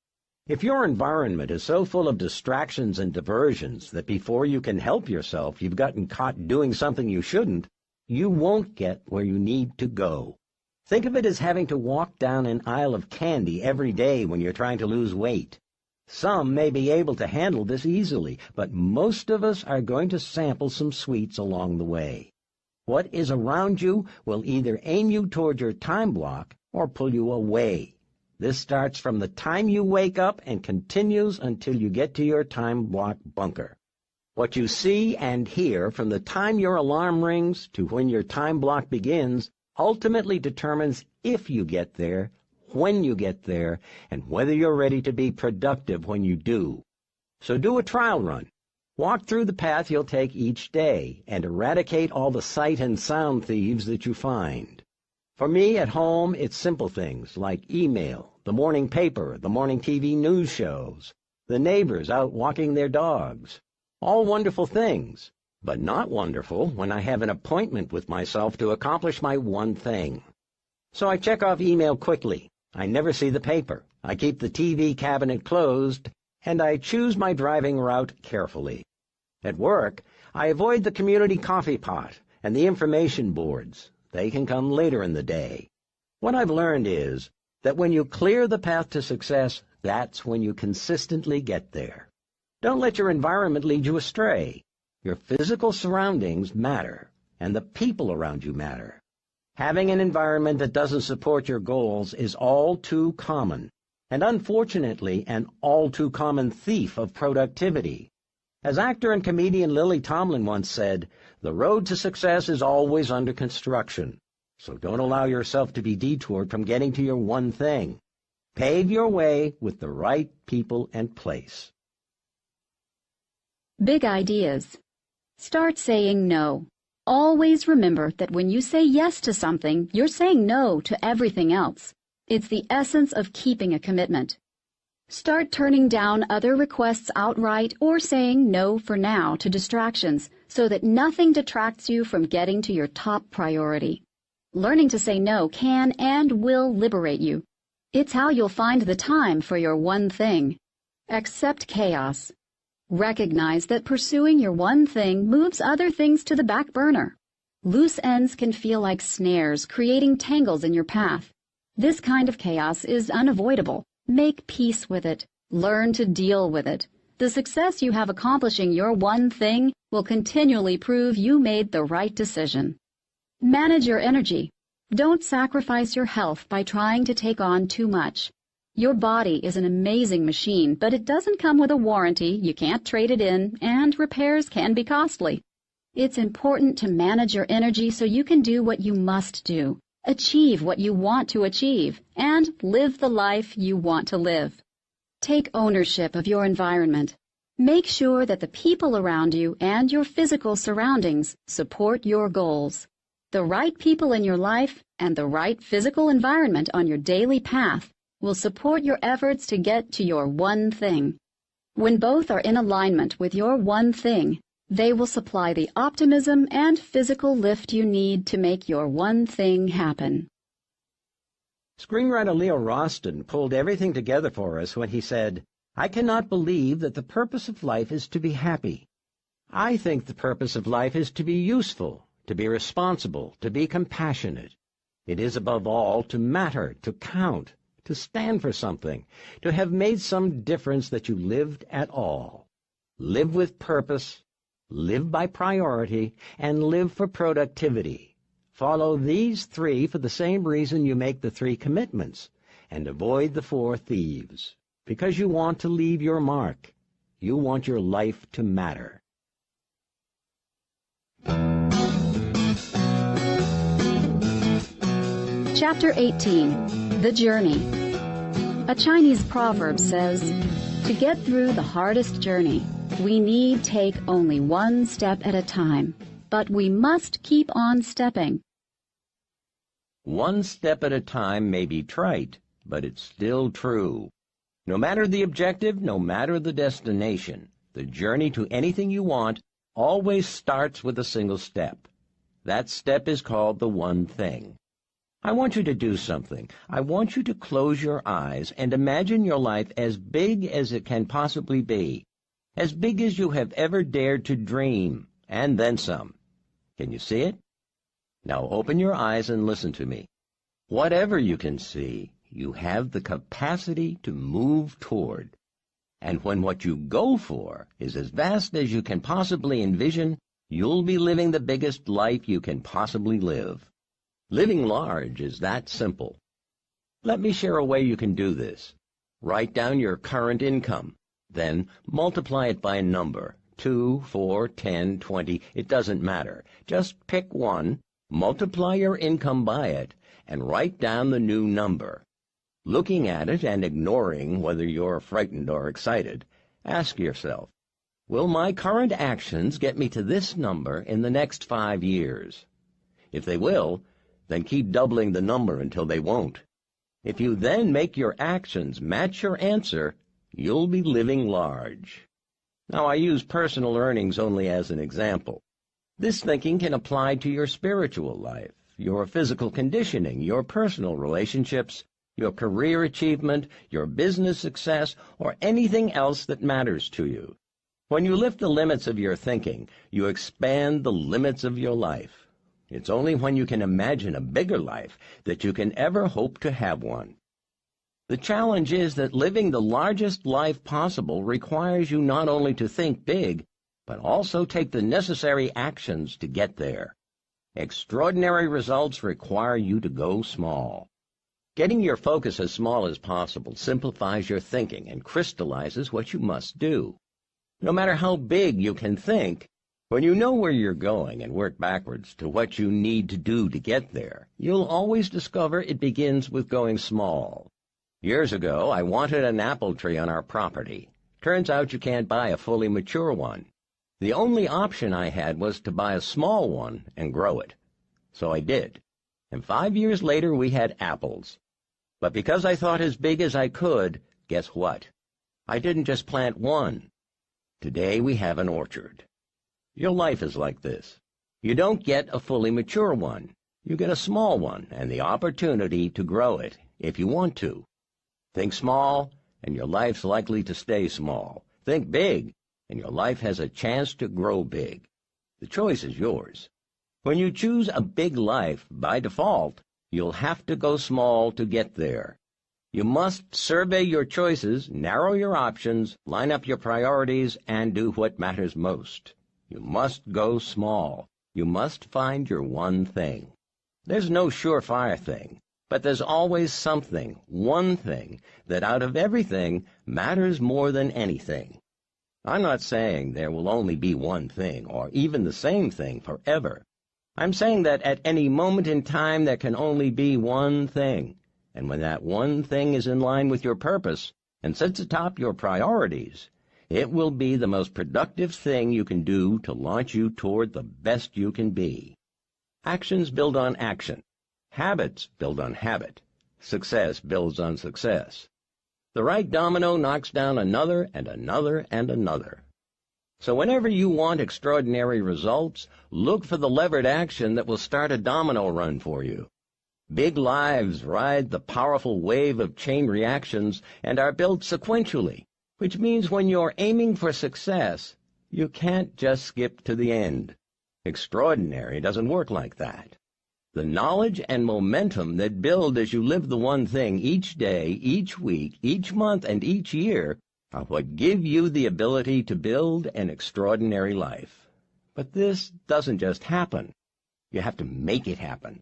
If your environment is so full of distractions and diversions that before you can help yourself you've gotten caught doing something you shouldn't, you won't get where you need to go. Think of it as having to walk down an aisle of candy every day when you're trying to lose weight. Some may be able to handle this easily, but most of us are going to sample some sweets along the way. What is around you will either aim you toward your time block or pull you away. This starts from the time you wake up and continues until you get to your time block bunker. What you see and hear from the time your alarm rings to when your time block begins ultimately determines if you get there, when you get there, and whether you're ready to be productive when you do. So do a trial run. Walk through the path you'll take each day and eradicate all the sight and sound thieves that you find. For me, at home, it's simple things like email, the morning paper, the morning TV news shows, the neighbors out walking their dogs. All wonderful things, but not wonderful when I have an appointment with myself to accomplish my one thing. So I check off email quickly. I never see the paper. I keep the TV cabinet closed, and I choose my driving route carefully. At work, I avoid the community coffee pot and the information boards. They can come later in the day. What I've learned is that when you clear the path to success, that's when you consistently get there. Don't let your environment lead you astray. Your physical surroundings matter, and the people around you matter. Having an environment that doesn't support your goals is all too common, and unfortunately an all too common thief of productivity. As actor and comedian Lily Tomlin once said, the road to success is always under construction, so don't allow yourself to be detoured from getting to your one thing. Pave your way with the right people and place. Big ideas. Start saying no. Always remember that when you say yes to something, you're saying no to everything else. It's the essence of keeping a commitment. Start turning down other requests outright or saying no for now to distractions so that nothing detracts you from getting to your top priority. Learning to say no can and will liberate you. It's how you'll find the time for your one thing. Accept chaos. Recognize that pursuing your one thing moves other things to the back burner. Loose ends can feel like snares, creating tangles in your path. This kind of chaos is unavoidable. Make peace with it. Learn to deal with it. The success you have accomplishing your one thing will continually prove you made the right decision. Manage your energy. Don't sacrifice your health by trying to take on too much. Your body is an amazing machine, but it doesn't come with a warranty, you can't trade it in, and repairs can be costly. It's important to manage your energy so you can do what you must do, achieve what you want to achieve, and live the life you want to live. Take ownership of your environment. Make sure that the people around you and your physical surroundings support your goals. The right people in your life and the right physical environment on your daily path will support your efforts to get to your one thing. When both are in alignment with your one thing, they will supply the optimism and physical lift you need to make your one thing happen. Screenwriter Leo Roston pulled everything together for us when he said, "I cannot believe that the purpose of life is to be happy. I think the purpose of life is to be useful, to be responsible, to be compassionate. It is above all to matter, to count, to stand for something, to have made some difference that you lived at all. Live with purpose, live by priority, and live for productivity. Follow these three for the same reason you make the three commitments, and avoid the four thieves, because you want to leave your mark. You want your life to matter." Chapter 18. The Journey. A Chinese proverb says, "To get through the hardest journey, we need take only one step at a time, but we must keep on stepping." One step at a time may be trite, but it's still true. No matter the objective, no matter the destination, the journey to anything you want always starts with a single step. That step is called the one thing. I want you to do something. I want you to close your eyes and imagine your life as big as it can possibly be, as big as you have ever dared to dream, and then some. Can you see it? Now open your eyes and listen to me. Whatever you can see, you have the capacity to move toward. And when what you go for is as vast as you can possibly envision, you'll be living the biggest life you can possibly live. Living large is that simple. Let me share a way you can do this. Write down your current income. Then multiply it by a number. 2, 4, 10, 20, it doesn't matter. Just pick one, multiply your income by it, and write down the new number. Looking at it and ignoring whether you're frightened or excited, ask yourself, will my current actions get me to this number in the next 5 years? If they will, then keep doubling the number until they won't. If you then make your actions match your answer, you'll be living large. Now, I use personal earnings only as an example. This thinking can apply to your spiritual life, your physical conditioning, your personal relationships, your career achievement, your business success, or anything else that matters to you. When you lift the limits of your thinking, you expand the limits of your life. It's only when you can imagine a bigger life that you can ever hope to have one. The challenge is that living the largest life possible requires you not only to think big, but also take the necessary actions to get there. Extraordinary results require you to go small. Getting your focus as small as possible simplifies your thinking and crystallizes what you must do. No matter how big you can think, when you know where you're going and work backwards to what you need to do to get there, you'll always discover it begins with going small. Years ago, I wanted an apple tree on our property. Turns out you can't buy a fully mature one. The only option I had was to buy a small one and grow it. So I did. And 5 years later, we had apples. But because I thought as big as I could, guess what? I didn't just plant one. Today we have an orchard. Your life is like this. You don't get a fully mature one. You get a small one and the opportunity to grow it if you want to. Think small, and your life's likely to stay small. Think big, and your life has a chance to grow big. The choice is yours. When you choose a big life, by default, you'll have to go small to get there. You must survey your choices, narrow your options, line up your priorities, and do what matters most. You must go small. You must find your one thing. There's no surefire thing, but there's always something, one thing, that out of everything matters more than anything. I'm not saying there will only be one thing, or even the same thing forever. I'm saying that at any moment in time there can only be one thing, and when that one thing is in line with your purpose and sits atop your priorities, it will be the most productive thing you can do to launch you toward the best you can be. Actions build on action. Habits build on habit. Success builds on success. The right domino knocks down another and another and another. So whenever you want extraordinary results, look for the levered action that will start a domino run for you. Big lives ride the powerful wave of chain reactions and are built sequentially, which means when you're aiming for success, you can't just skip to the end. Extraordinary doesn't work like that. The knowledge and momentum that build as you live the one thing each day, each week, each month, and each year are what give you the ability to build an extraordinary life. But this doesn't just happen. You have to make it happen.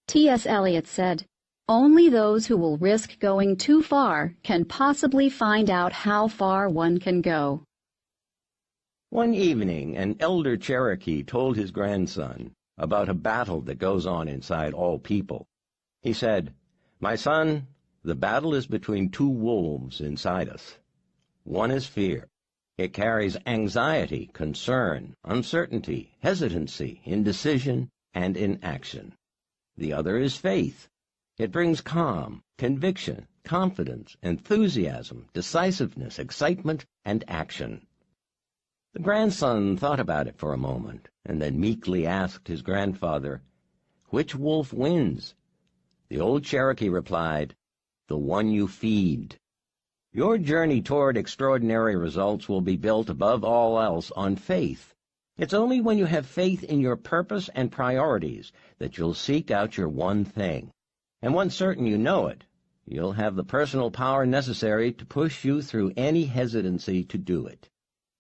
T.S. Eliot said, "Only those who will risk going too far can possibly find out how far one can go." One evening, an elder Cherokee told his grandson about a battle that goes on inside all people. He said, "My son, the battle is between two wolves inside us. One is fear. It carries anxiety, concern, uncertainty, hesitancy, indecision, and inaction. The other is faith. It brings calm, conviction, confidence, enthusiasm, decisiveness, excitement, and action. The grandson thought about it for a moment, and then meekly asked his grandfather, "Which wolf wins?" The old Cherokee replied, "The one you feed." Your journey toward extraordinary results will be built above all else on faith. It's only when you have faith in your purpose and priorities that you'll seek out your one thing. And once certain you know it, you'll have the personal power necessary to push you through any hesitancy to do it.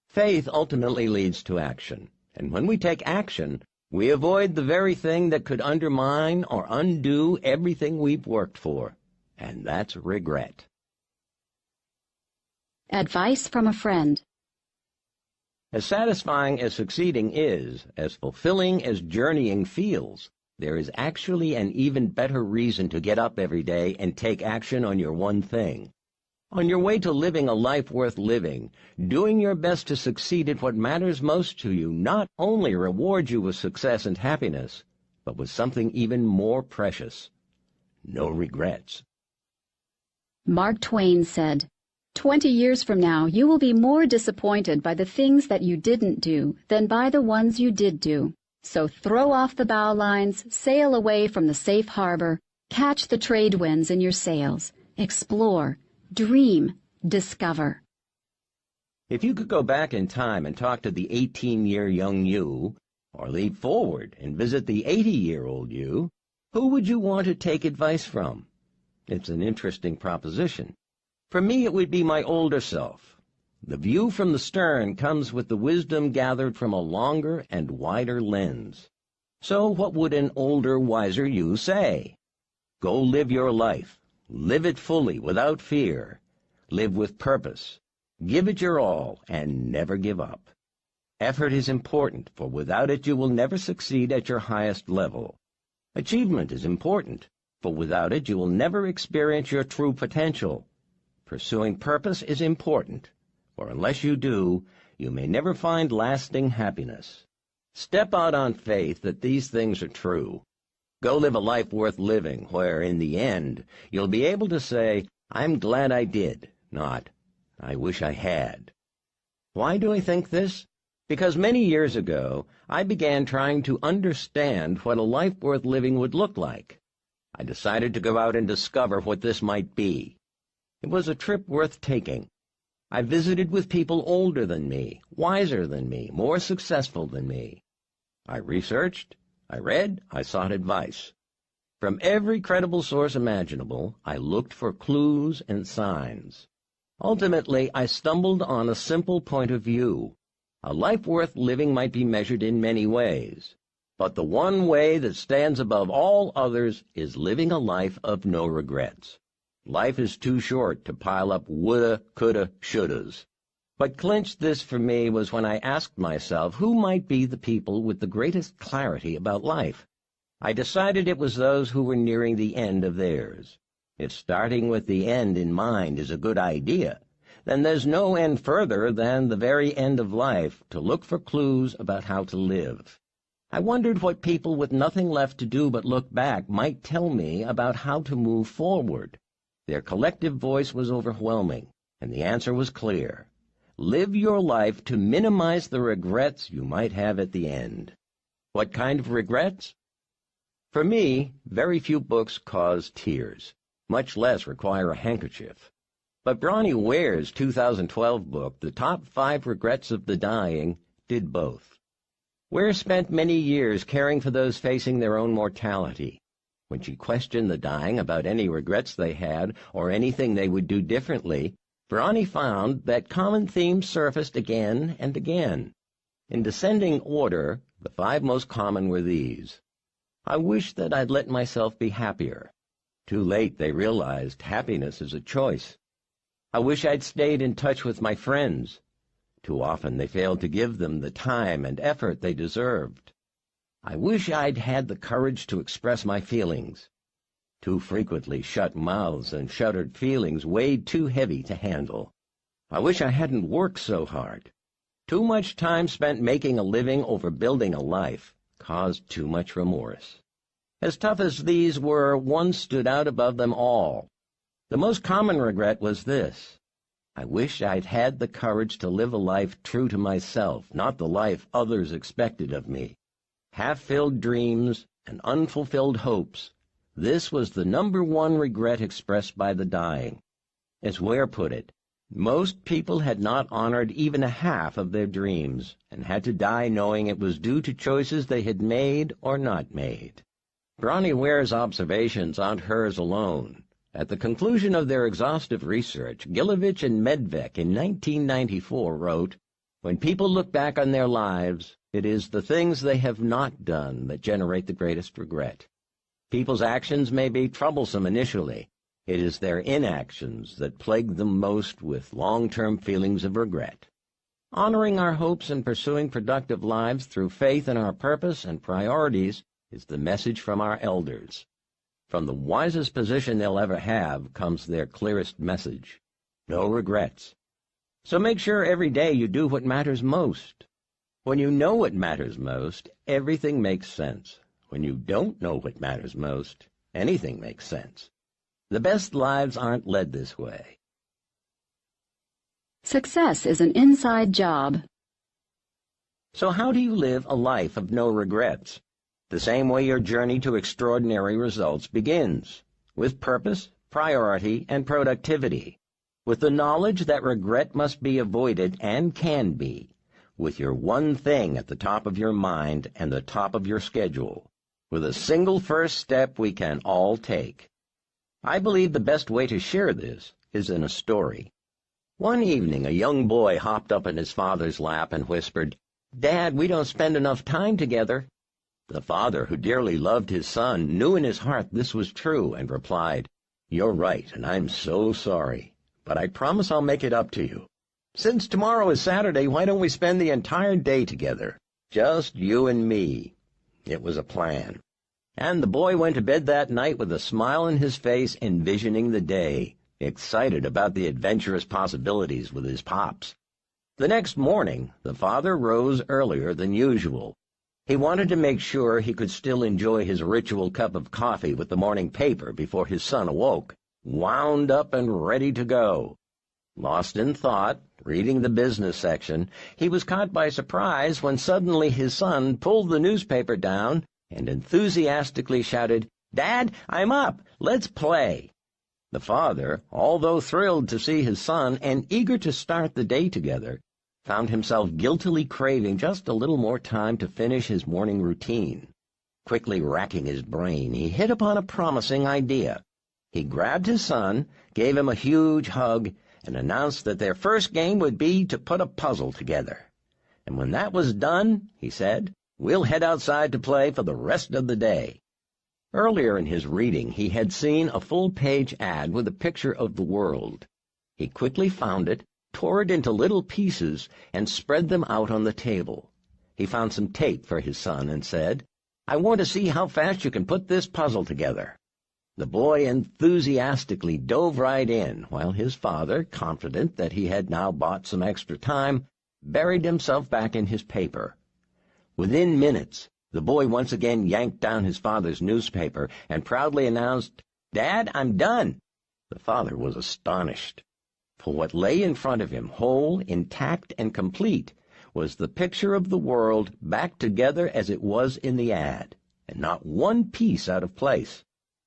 Faith ultimately leads to action, and when we take action, we avoid the very thing that could undermine or undo everything we've worked for, and that's regret. Advice from a friend. As satisfying as succeeding is, as fulfilling as journeying feels, there is actually an even better reason to get up every day and take action on your one thing. On your way to living a life worth living, doing your best to succeed at what matters most to you not only rewards you with success and happiness, but with something even more precious: no regrets. Mark Twain said, 20 years from now, you will be more disappointed by the things that you didn't do than by the ones you did do. So throw off the bow lines, sail away from the safe harbor, catch the trade winds in your sails, explore, dream, discover. If you could go back in time and talk to the 18-year young you, or leap forward and visit the 80-year-old you, who would you want to take advice from? It's an interesting proposition. For me, it would be my older self. The view from the stern comes with the wisdom gathered from a longer and wider lens. So what would an older, wiser you say? Go live your life. Live it fully, without fear. Live with purpose. Give it your all, and never give up. Effort is important, for without it you will never succeed at your highest level. Achievement is important, for without it you will never experience your true potential. Pursuing purpose is important, for unless you do, you may never find lasting happiness. Step out on faith that these things are true. Go live a life worth living, where, in the end, you'll be able to say, "I'm glad I did," not, "I wish I had." Why do I think this? Because many years ago, I began trying to understand what a life worth living would look like. I decided to go out and discover what this might be. It was a trip worth taking. I visited with people older than me, wiser than me, more successful than me. I researched, I read, I sought advice. From every credible source imaginable, I looked for clues and signs. Ultimately, I stumbled on a simple point of view. A life worth living might be measured in many ways, but the one way that stands above all others is living a life of no regrets. Life is too short to pile up woulda, coulda, shouldas. What clinched this for me was when I asked myself who might be the people with the greatest clarity about life. I decided it was those who were nearing the end of theirs. If starting with the end in mind is a good idea, then there's no end further than the very end of life to look for clues about how to live. I wondered what people with nothing left to do but look back might tell me about how to move forward. Their collective voice was overwhelming, and the answer was clear. Live your life to minimize the regrets you might have at the end. What kind of regrets? For me, very few books cause tears, much less require a handkerchief. But Bronnie Ware's 2012 book, The Top 5 Regrets of the Dying, did both. Ware spent many years caring for those facing their own mortality. When she questioned the dying about any regrets they had or anything they would do differently, Bronnie found that common themes surfaced again and again. In descending order, the 5 most common were these. I wish that I'd let myself be happier. Too late they realized happiness is a choice. I wish I'd stayed in touch with my friends. Too often they failed to give them the time and effort they deserved. I wish I'd had the courage to express my feelings. Too frequently shut mouths and shuttered feelings weighed too heavy to handle. I wish I hadn't worked so hard. Too much time spent making a living over building a life caused too much remorse. As tough as these were, one stood out above them all. The most common regret was this: I wish I'd had the courage to live a life true to myself, not the life others expected of me. Half-filled dreams and unfulfilled hopes. This was the #1 regret expressed by the dying. As Ware put it, most people had not honored even a half of their dreams, and had to die knowing it was due to choices they had made or not made. Bronnie Ware's observations aren't hers alone. At the conclusion of their exhaustive research, Gilovich and Medvec in 1994 wrote, "When people look back on their lives, it is the things they have not done that generate the greatest regret. People's actions may be troublesome initially. It is their inactions that plague them most with long-term feelings of regret." Honoring our hopes and pursuing productive lives through faith in our purpose and priorities is the message from our elders. From the wisest position they'll ever have comes their clearest message: no regrets. So make sure every day you do what matters most. When you know what matters most, everything makes sense. When you don't know what matters most, anything makes sense. The best lives aren't led this way. Success is an inside job. So how do you live a life of no regrets? The same way your journey to extraordinary results begins, with purpose, priority, and productivity, with the knowledge that regret must be avoided and can be, with your one thing at the top of your mind and the top of your schedule, with a single first step we can all take. I believe the best way to share this is in a story. One evening, a young boy hopped up in his father's lap and whispered, "Dad, we don't spend enough time together." The father, who dearly loved his son, knew in his heart this was true and replied, "You're right, and I'm so sorry, but I promise I'll make it up to you. Since tomorrow is Saturday, why don't we spend the entire day together? Just you and me." It was a plan. And the boy went to bed that night with a smile on his face, envisioning the day, excited about the adventurous possibilities with his pops. The next morning, the father rose earlier than usual. He wanted to make sure he could still enjoy his ritual cup of coffee with the morning paper before his son awoke, wound up and ready to go. Lost in thought, reading the business section, he was caught by surprise when suddenly his son pulled the newspaper down and enthusiastically shouted, "Dad, I'm up! Let's play!" The father, although thrilled to see his son and eager to start the day together, found himself guiltily craving just a little more time to finish his morning routine. Quickly racking his brain, he hit upon a promising idea. He grabbed his son, gave him a huge hug, and announced that their first game would be to put a puzzle together. "And when that was done," he said, "we'll head outside to play for the rest of the day." Earlier in his reading, he had seen a full-page ad with a picture of the world. He quickly found it, tore it into little pieces, and spread them out on the table. He found some tape for his son and said, "I want to see how fast you can put this puzzle together." The boy enthusiastically dove right in, while his father, confident that he had now bought some extra time, buried himself back in his paper. Within minutes, the boy once again yanked down his father's newspaper and proudly announced, "Dad, I'm done." The father was astonished. For what lay in front of him, whole, intact, and complete, was the picture of the world back together as it was in the ad, and not one piece out of place.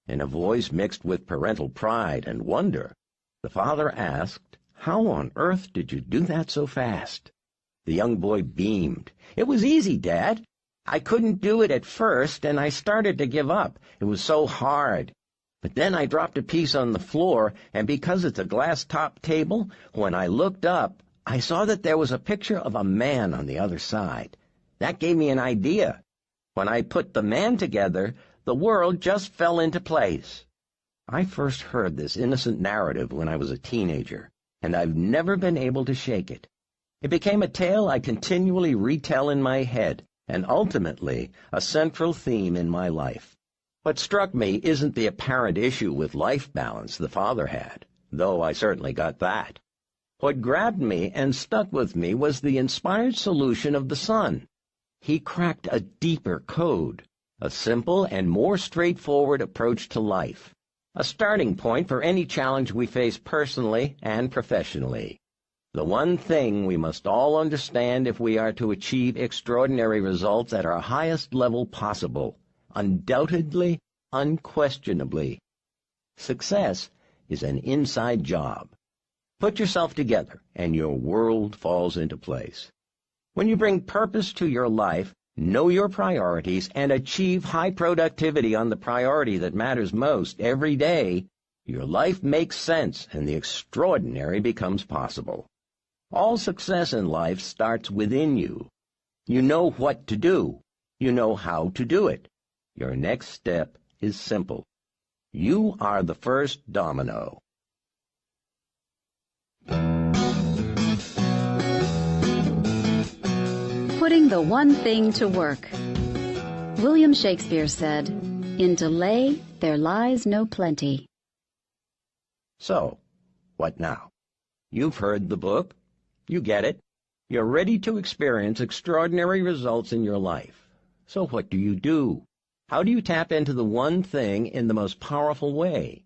In a voice mixed with parental pride and wonder, the father asked, "How on earth did you do that so fast?" The young boy beamed. "It was easy, Dad. I couldn't do it at first, and I started to give up. It was so hard. But then I dropped a piece on the floor, and because it's a glass-top table, when I looked up, I saw that there was a picture of a man on the other side. That gave me an idea. When I put the man together, the world just fell into place." I first heard this innocent narrative when I was a teenager, and I've never been able to shake it. It became a tale I continually retell in my head, and ultimately a central theme in my life. What struck me isn't the apparent issue with life balance the father had, though I certainly got that. What grabbed me and stuck with me was the inspired solution of the son. He cracked a deeper code, a simple and more straightforward approach to life, a starting point for any challenge we face personally and professionally. The one thing we must all understand if we are to achieve extraordinary results at our highest level possible, undoubtedly, unquestionably, success is an inside job. Put yourself together, and your world falls into place. When you bring purpose to your life, know your priorities, and achieve high productivity on the priority that matters most every day, your life makes sense and the extraordinary becomes possible. All success in life starts within you. You know what to do. You know how to do it. Your next step is simple. You are the first domino. Putting the one thing to work. William Shakespeare said, "In delay there lies no plenty." So, what now? You've heard the book. You get it. You're ready to experience extraordinary results in your life. So what do? How do you tap into the one thing in the most powerful way?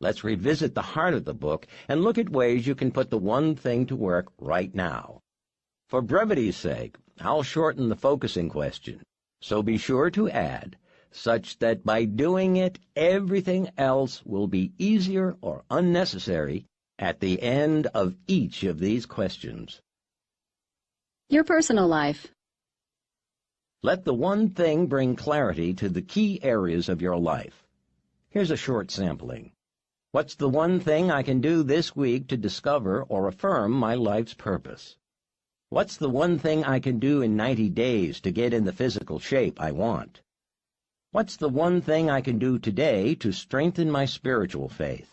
Let's revisit the heart of the book and look at ways you can put the one thing to work right now. For brevity's sake, I'll shorten the focusing question, so be sure to add, such that by doing it, everything else will be easier or unnecessary at the end of each of these questions. Your personal life. Let the one thing bring clarity to the key areas of your life. Here's a short sampling. What's the one thing I can do this week to discover or affirm my life's purpose? What's the one thing I can do in 90 days to get in the physical shape I want? What's the one thing I can do today to strengthen my spiritual faith?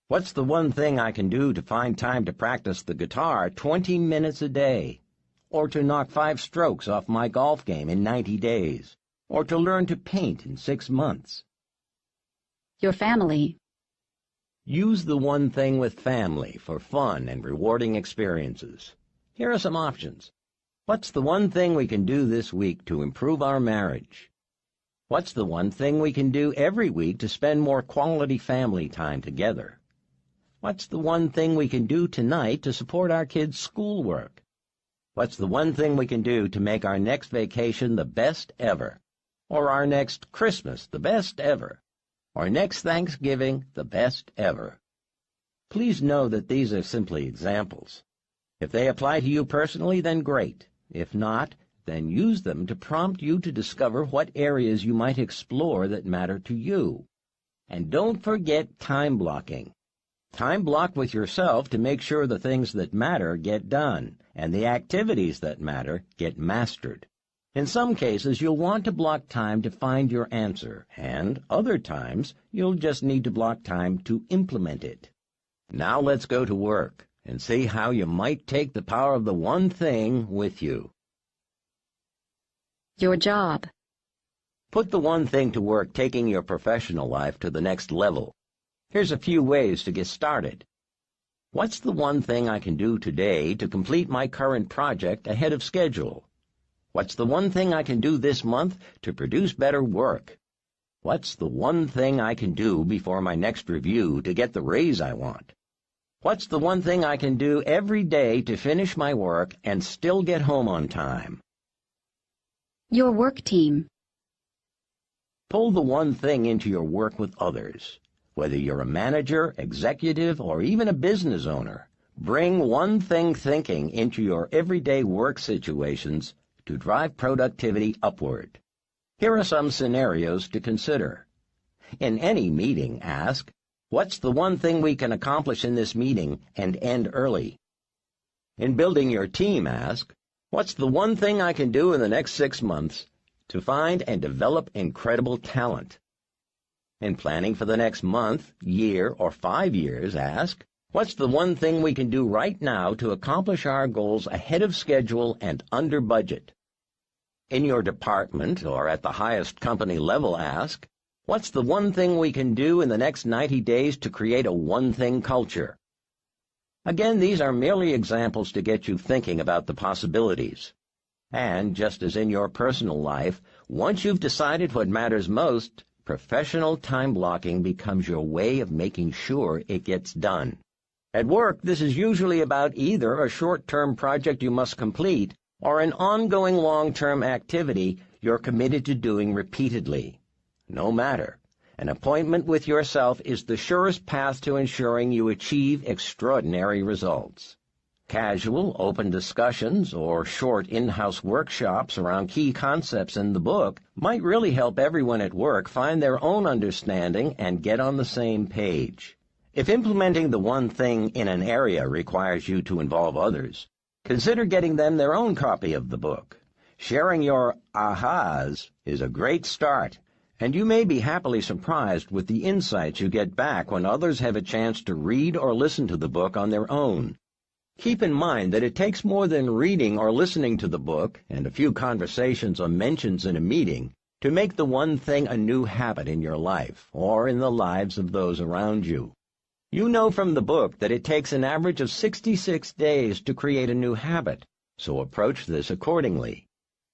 What's the one thing I can do to find time to practice the guitar 20 minutes a day? Or to knock 5 strokes off my golf game in 90 days? Or to learn to paint in 6 months? Your family. Use the one thing with family for fun and rewarding experiences. Here are some options. What's the one thing we can do this week to improve our marriage? What's the one thing we can do every week to spend more quality family time together? What's the one thing we can do tonight to support our kids' schoolwork? What's the one thing we can do to make our next vacation the best ever? Or our next Christmas the best ever? Or next Thanksgiving the best ever? Please know that these are simply examples. If they apply to you personally, then great. If not, then use them to prompt you to discover what areas you might explore that matter to you. And don't forget time blocking. Time block with yourself to make sure the things that matter get done, and the activities that matter get mastered. In some cases, you'll want to block time to find your answer, and other times, you'll just need to block time to implement it. Now let's go to work and see how you might take the power of the one thing with you. Your job. Put the one thing to work taking your professional life to the next level. Here's a few ways to get started. What's the one thing I can do today to complete my current project ahead of schedule? What's the one thing I can do this month to produce better work? What's the one thing I can do before my next review to get the raise I want? What's the one thing I can do every day to finish my work and still get home on time? Your work team. Pull the one thing into your work with others. Whether you're a manager, executive, or even a business owner, bring one thing thinking into your everyday work situations to drive productivity upward. Here are some scenarios to consider. In any meeting, ask, what's the one thing we can accomplish in this meeting and end early? In building your team, ask, what's the one thing I can do in the next 6 months to find and develop incredible talent? In planning for the next month, year, or 5 years, ask, what's the one thing we can do right now to accomplish our goals ahead of schedule and under budget? In your department or at the highest company level, ask, what's the one thing we can do in the next 90 days to create a one-thing culture? Again, these are merely examples to get you thinking about the possibilities. And just as in your personal life, once you've decided what matters most, Professional time blocking becomes your way of making sure it gets done. At work, this is usually about either a short-term project you must complete or an ongoing long-term activity you're committed to doing repeatedly. No matter, an appointment with yourself is the surest path to ensuring you achieve extraordinary results. Casual, open discussions or short in-house workshops around key concepts in the book might really help everyone at work find their own understanding and get on the same page. If implementing the one thing in an area requires you to involve others, consider getting them their own copy of the book. Sharing your ahas is a great start, and you may be happily surprised with the insights you get back when others have a chance to read or listen to the book on their own. Keep in mind that it takes more than reading or listening to the book and a few conversations or mentions in a meeting to make the one thing a new habit in your life or in the lives of those around you. You know from the book that it takes an average of 66 days to create a new habit, so approach this accordingly.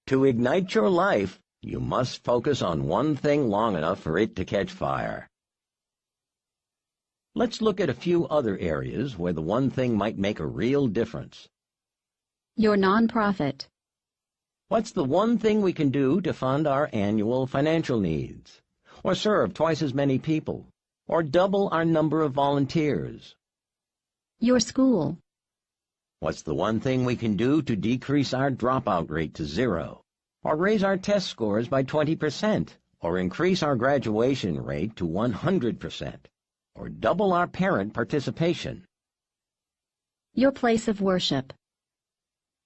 To ignite your life, you must focus on one thing long enough for it to catch fire. Let's look at a few other areas where the one thing might make a real difference. Your nonprofit. What's the one thing we can do to fund our annual financial needs? Or serve twice as many people? Or double our number of volunteers? Your school. What's the one thing we can do to decrease our dropout rate to 0? Or raise our test scores by 20%? Or increase our graduation rate to 100%? Or double our parent participation? Your place of worship.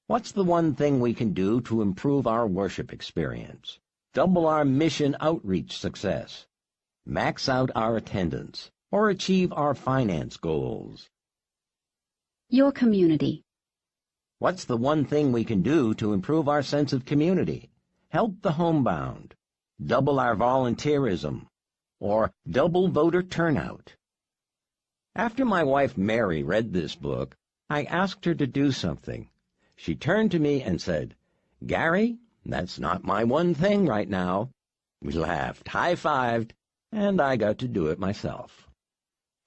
What's the one thing we can do to improve our worship experience? Double our mission outreach success? Max out our attendance? Or achieve our finance goals? Your community. What's the one thing we can do to improve our sense of community? Help the homebound? Double our volunteerism? Or double voter turnout? After my wife Mary read this book, I asked her to do something. She turned to me and said, "Gary, that's not my one thing right now." We laughed, high-fived, and I got to do it myself.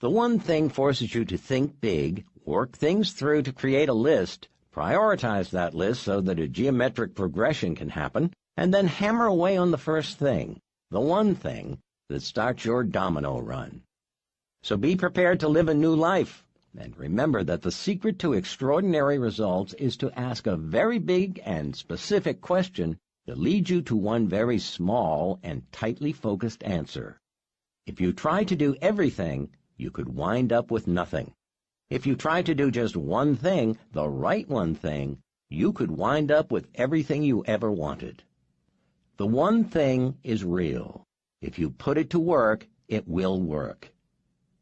The one thing forces you to think big, work things through to create a list, prioritize that list so that a geometric progression can happen, and then hammer away on the first thing, the one thing that starts your domino run. So be prepared to live a new life, and remember that the secret to extraordinary results is to ask a very big and specific question that leads you to one very small and tightly focused answer. If you try to do everything, you could wind up with nothing. If you try to do just one thing, the right one thing, you could wind up with everything you ever wanted. The one thing is real. If you put it to work, it will work.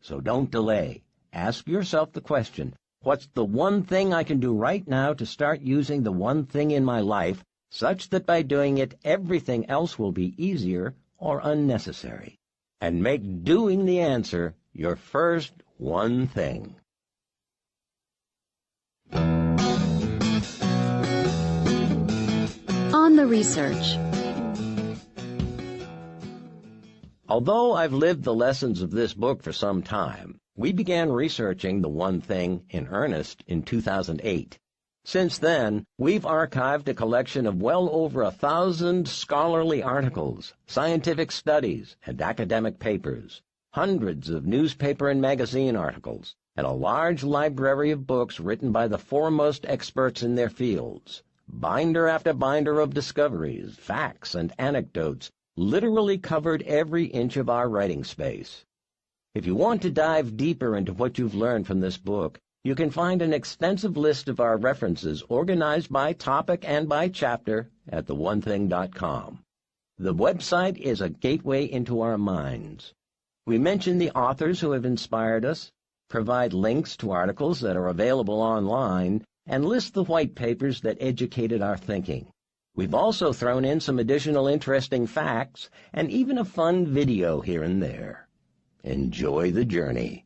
So don't delay. Ask yourself the question, what's the one thing I can do right now to start using the one thing in my life, such that by doing it everything else will be easier or unnecessary? And make doing the answer your first one thing. On the research. Although I've lived the lessons of this book for some time, we began researching the one thing in earnest in 2008. Since then, we've archived a collection of well over 1,000 scholarly articles, scientific studies, and academic papers, hundreds of newspaper and magazine articles, and a large library of books written by the foremost experts in their fields. Binder after binder of discoveries, facts, and anecdotes literally covered every inch of our writing space. If you want to dive deeper into what you've learned from this book, you can find an extensive list of our references organized by topic and by chapter at theonething.com. The website is a gateway into our minds. We mention the authors who have inspired us, provide links to articles that are available online, and list the white papers that educated our thinking. We've also thrown in some additional interesting facts and even a fun video here and there. Enjoy the journey.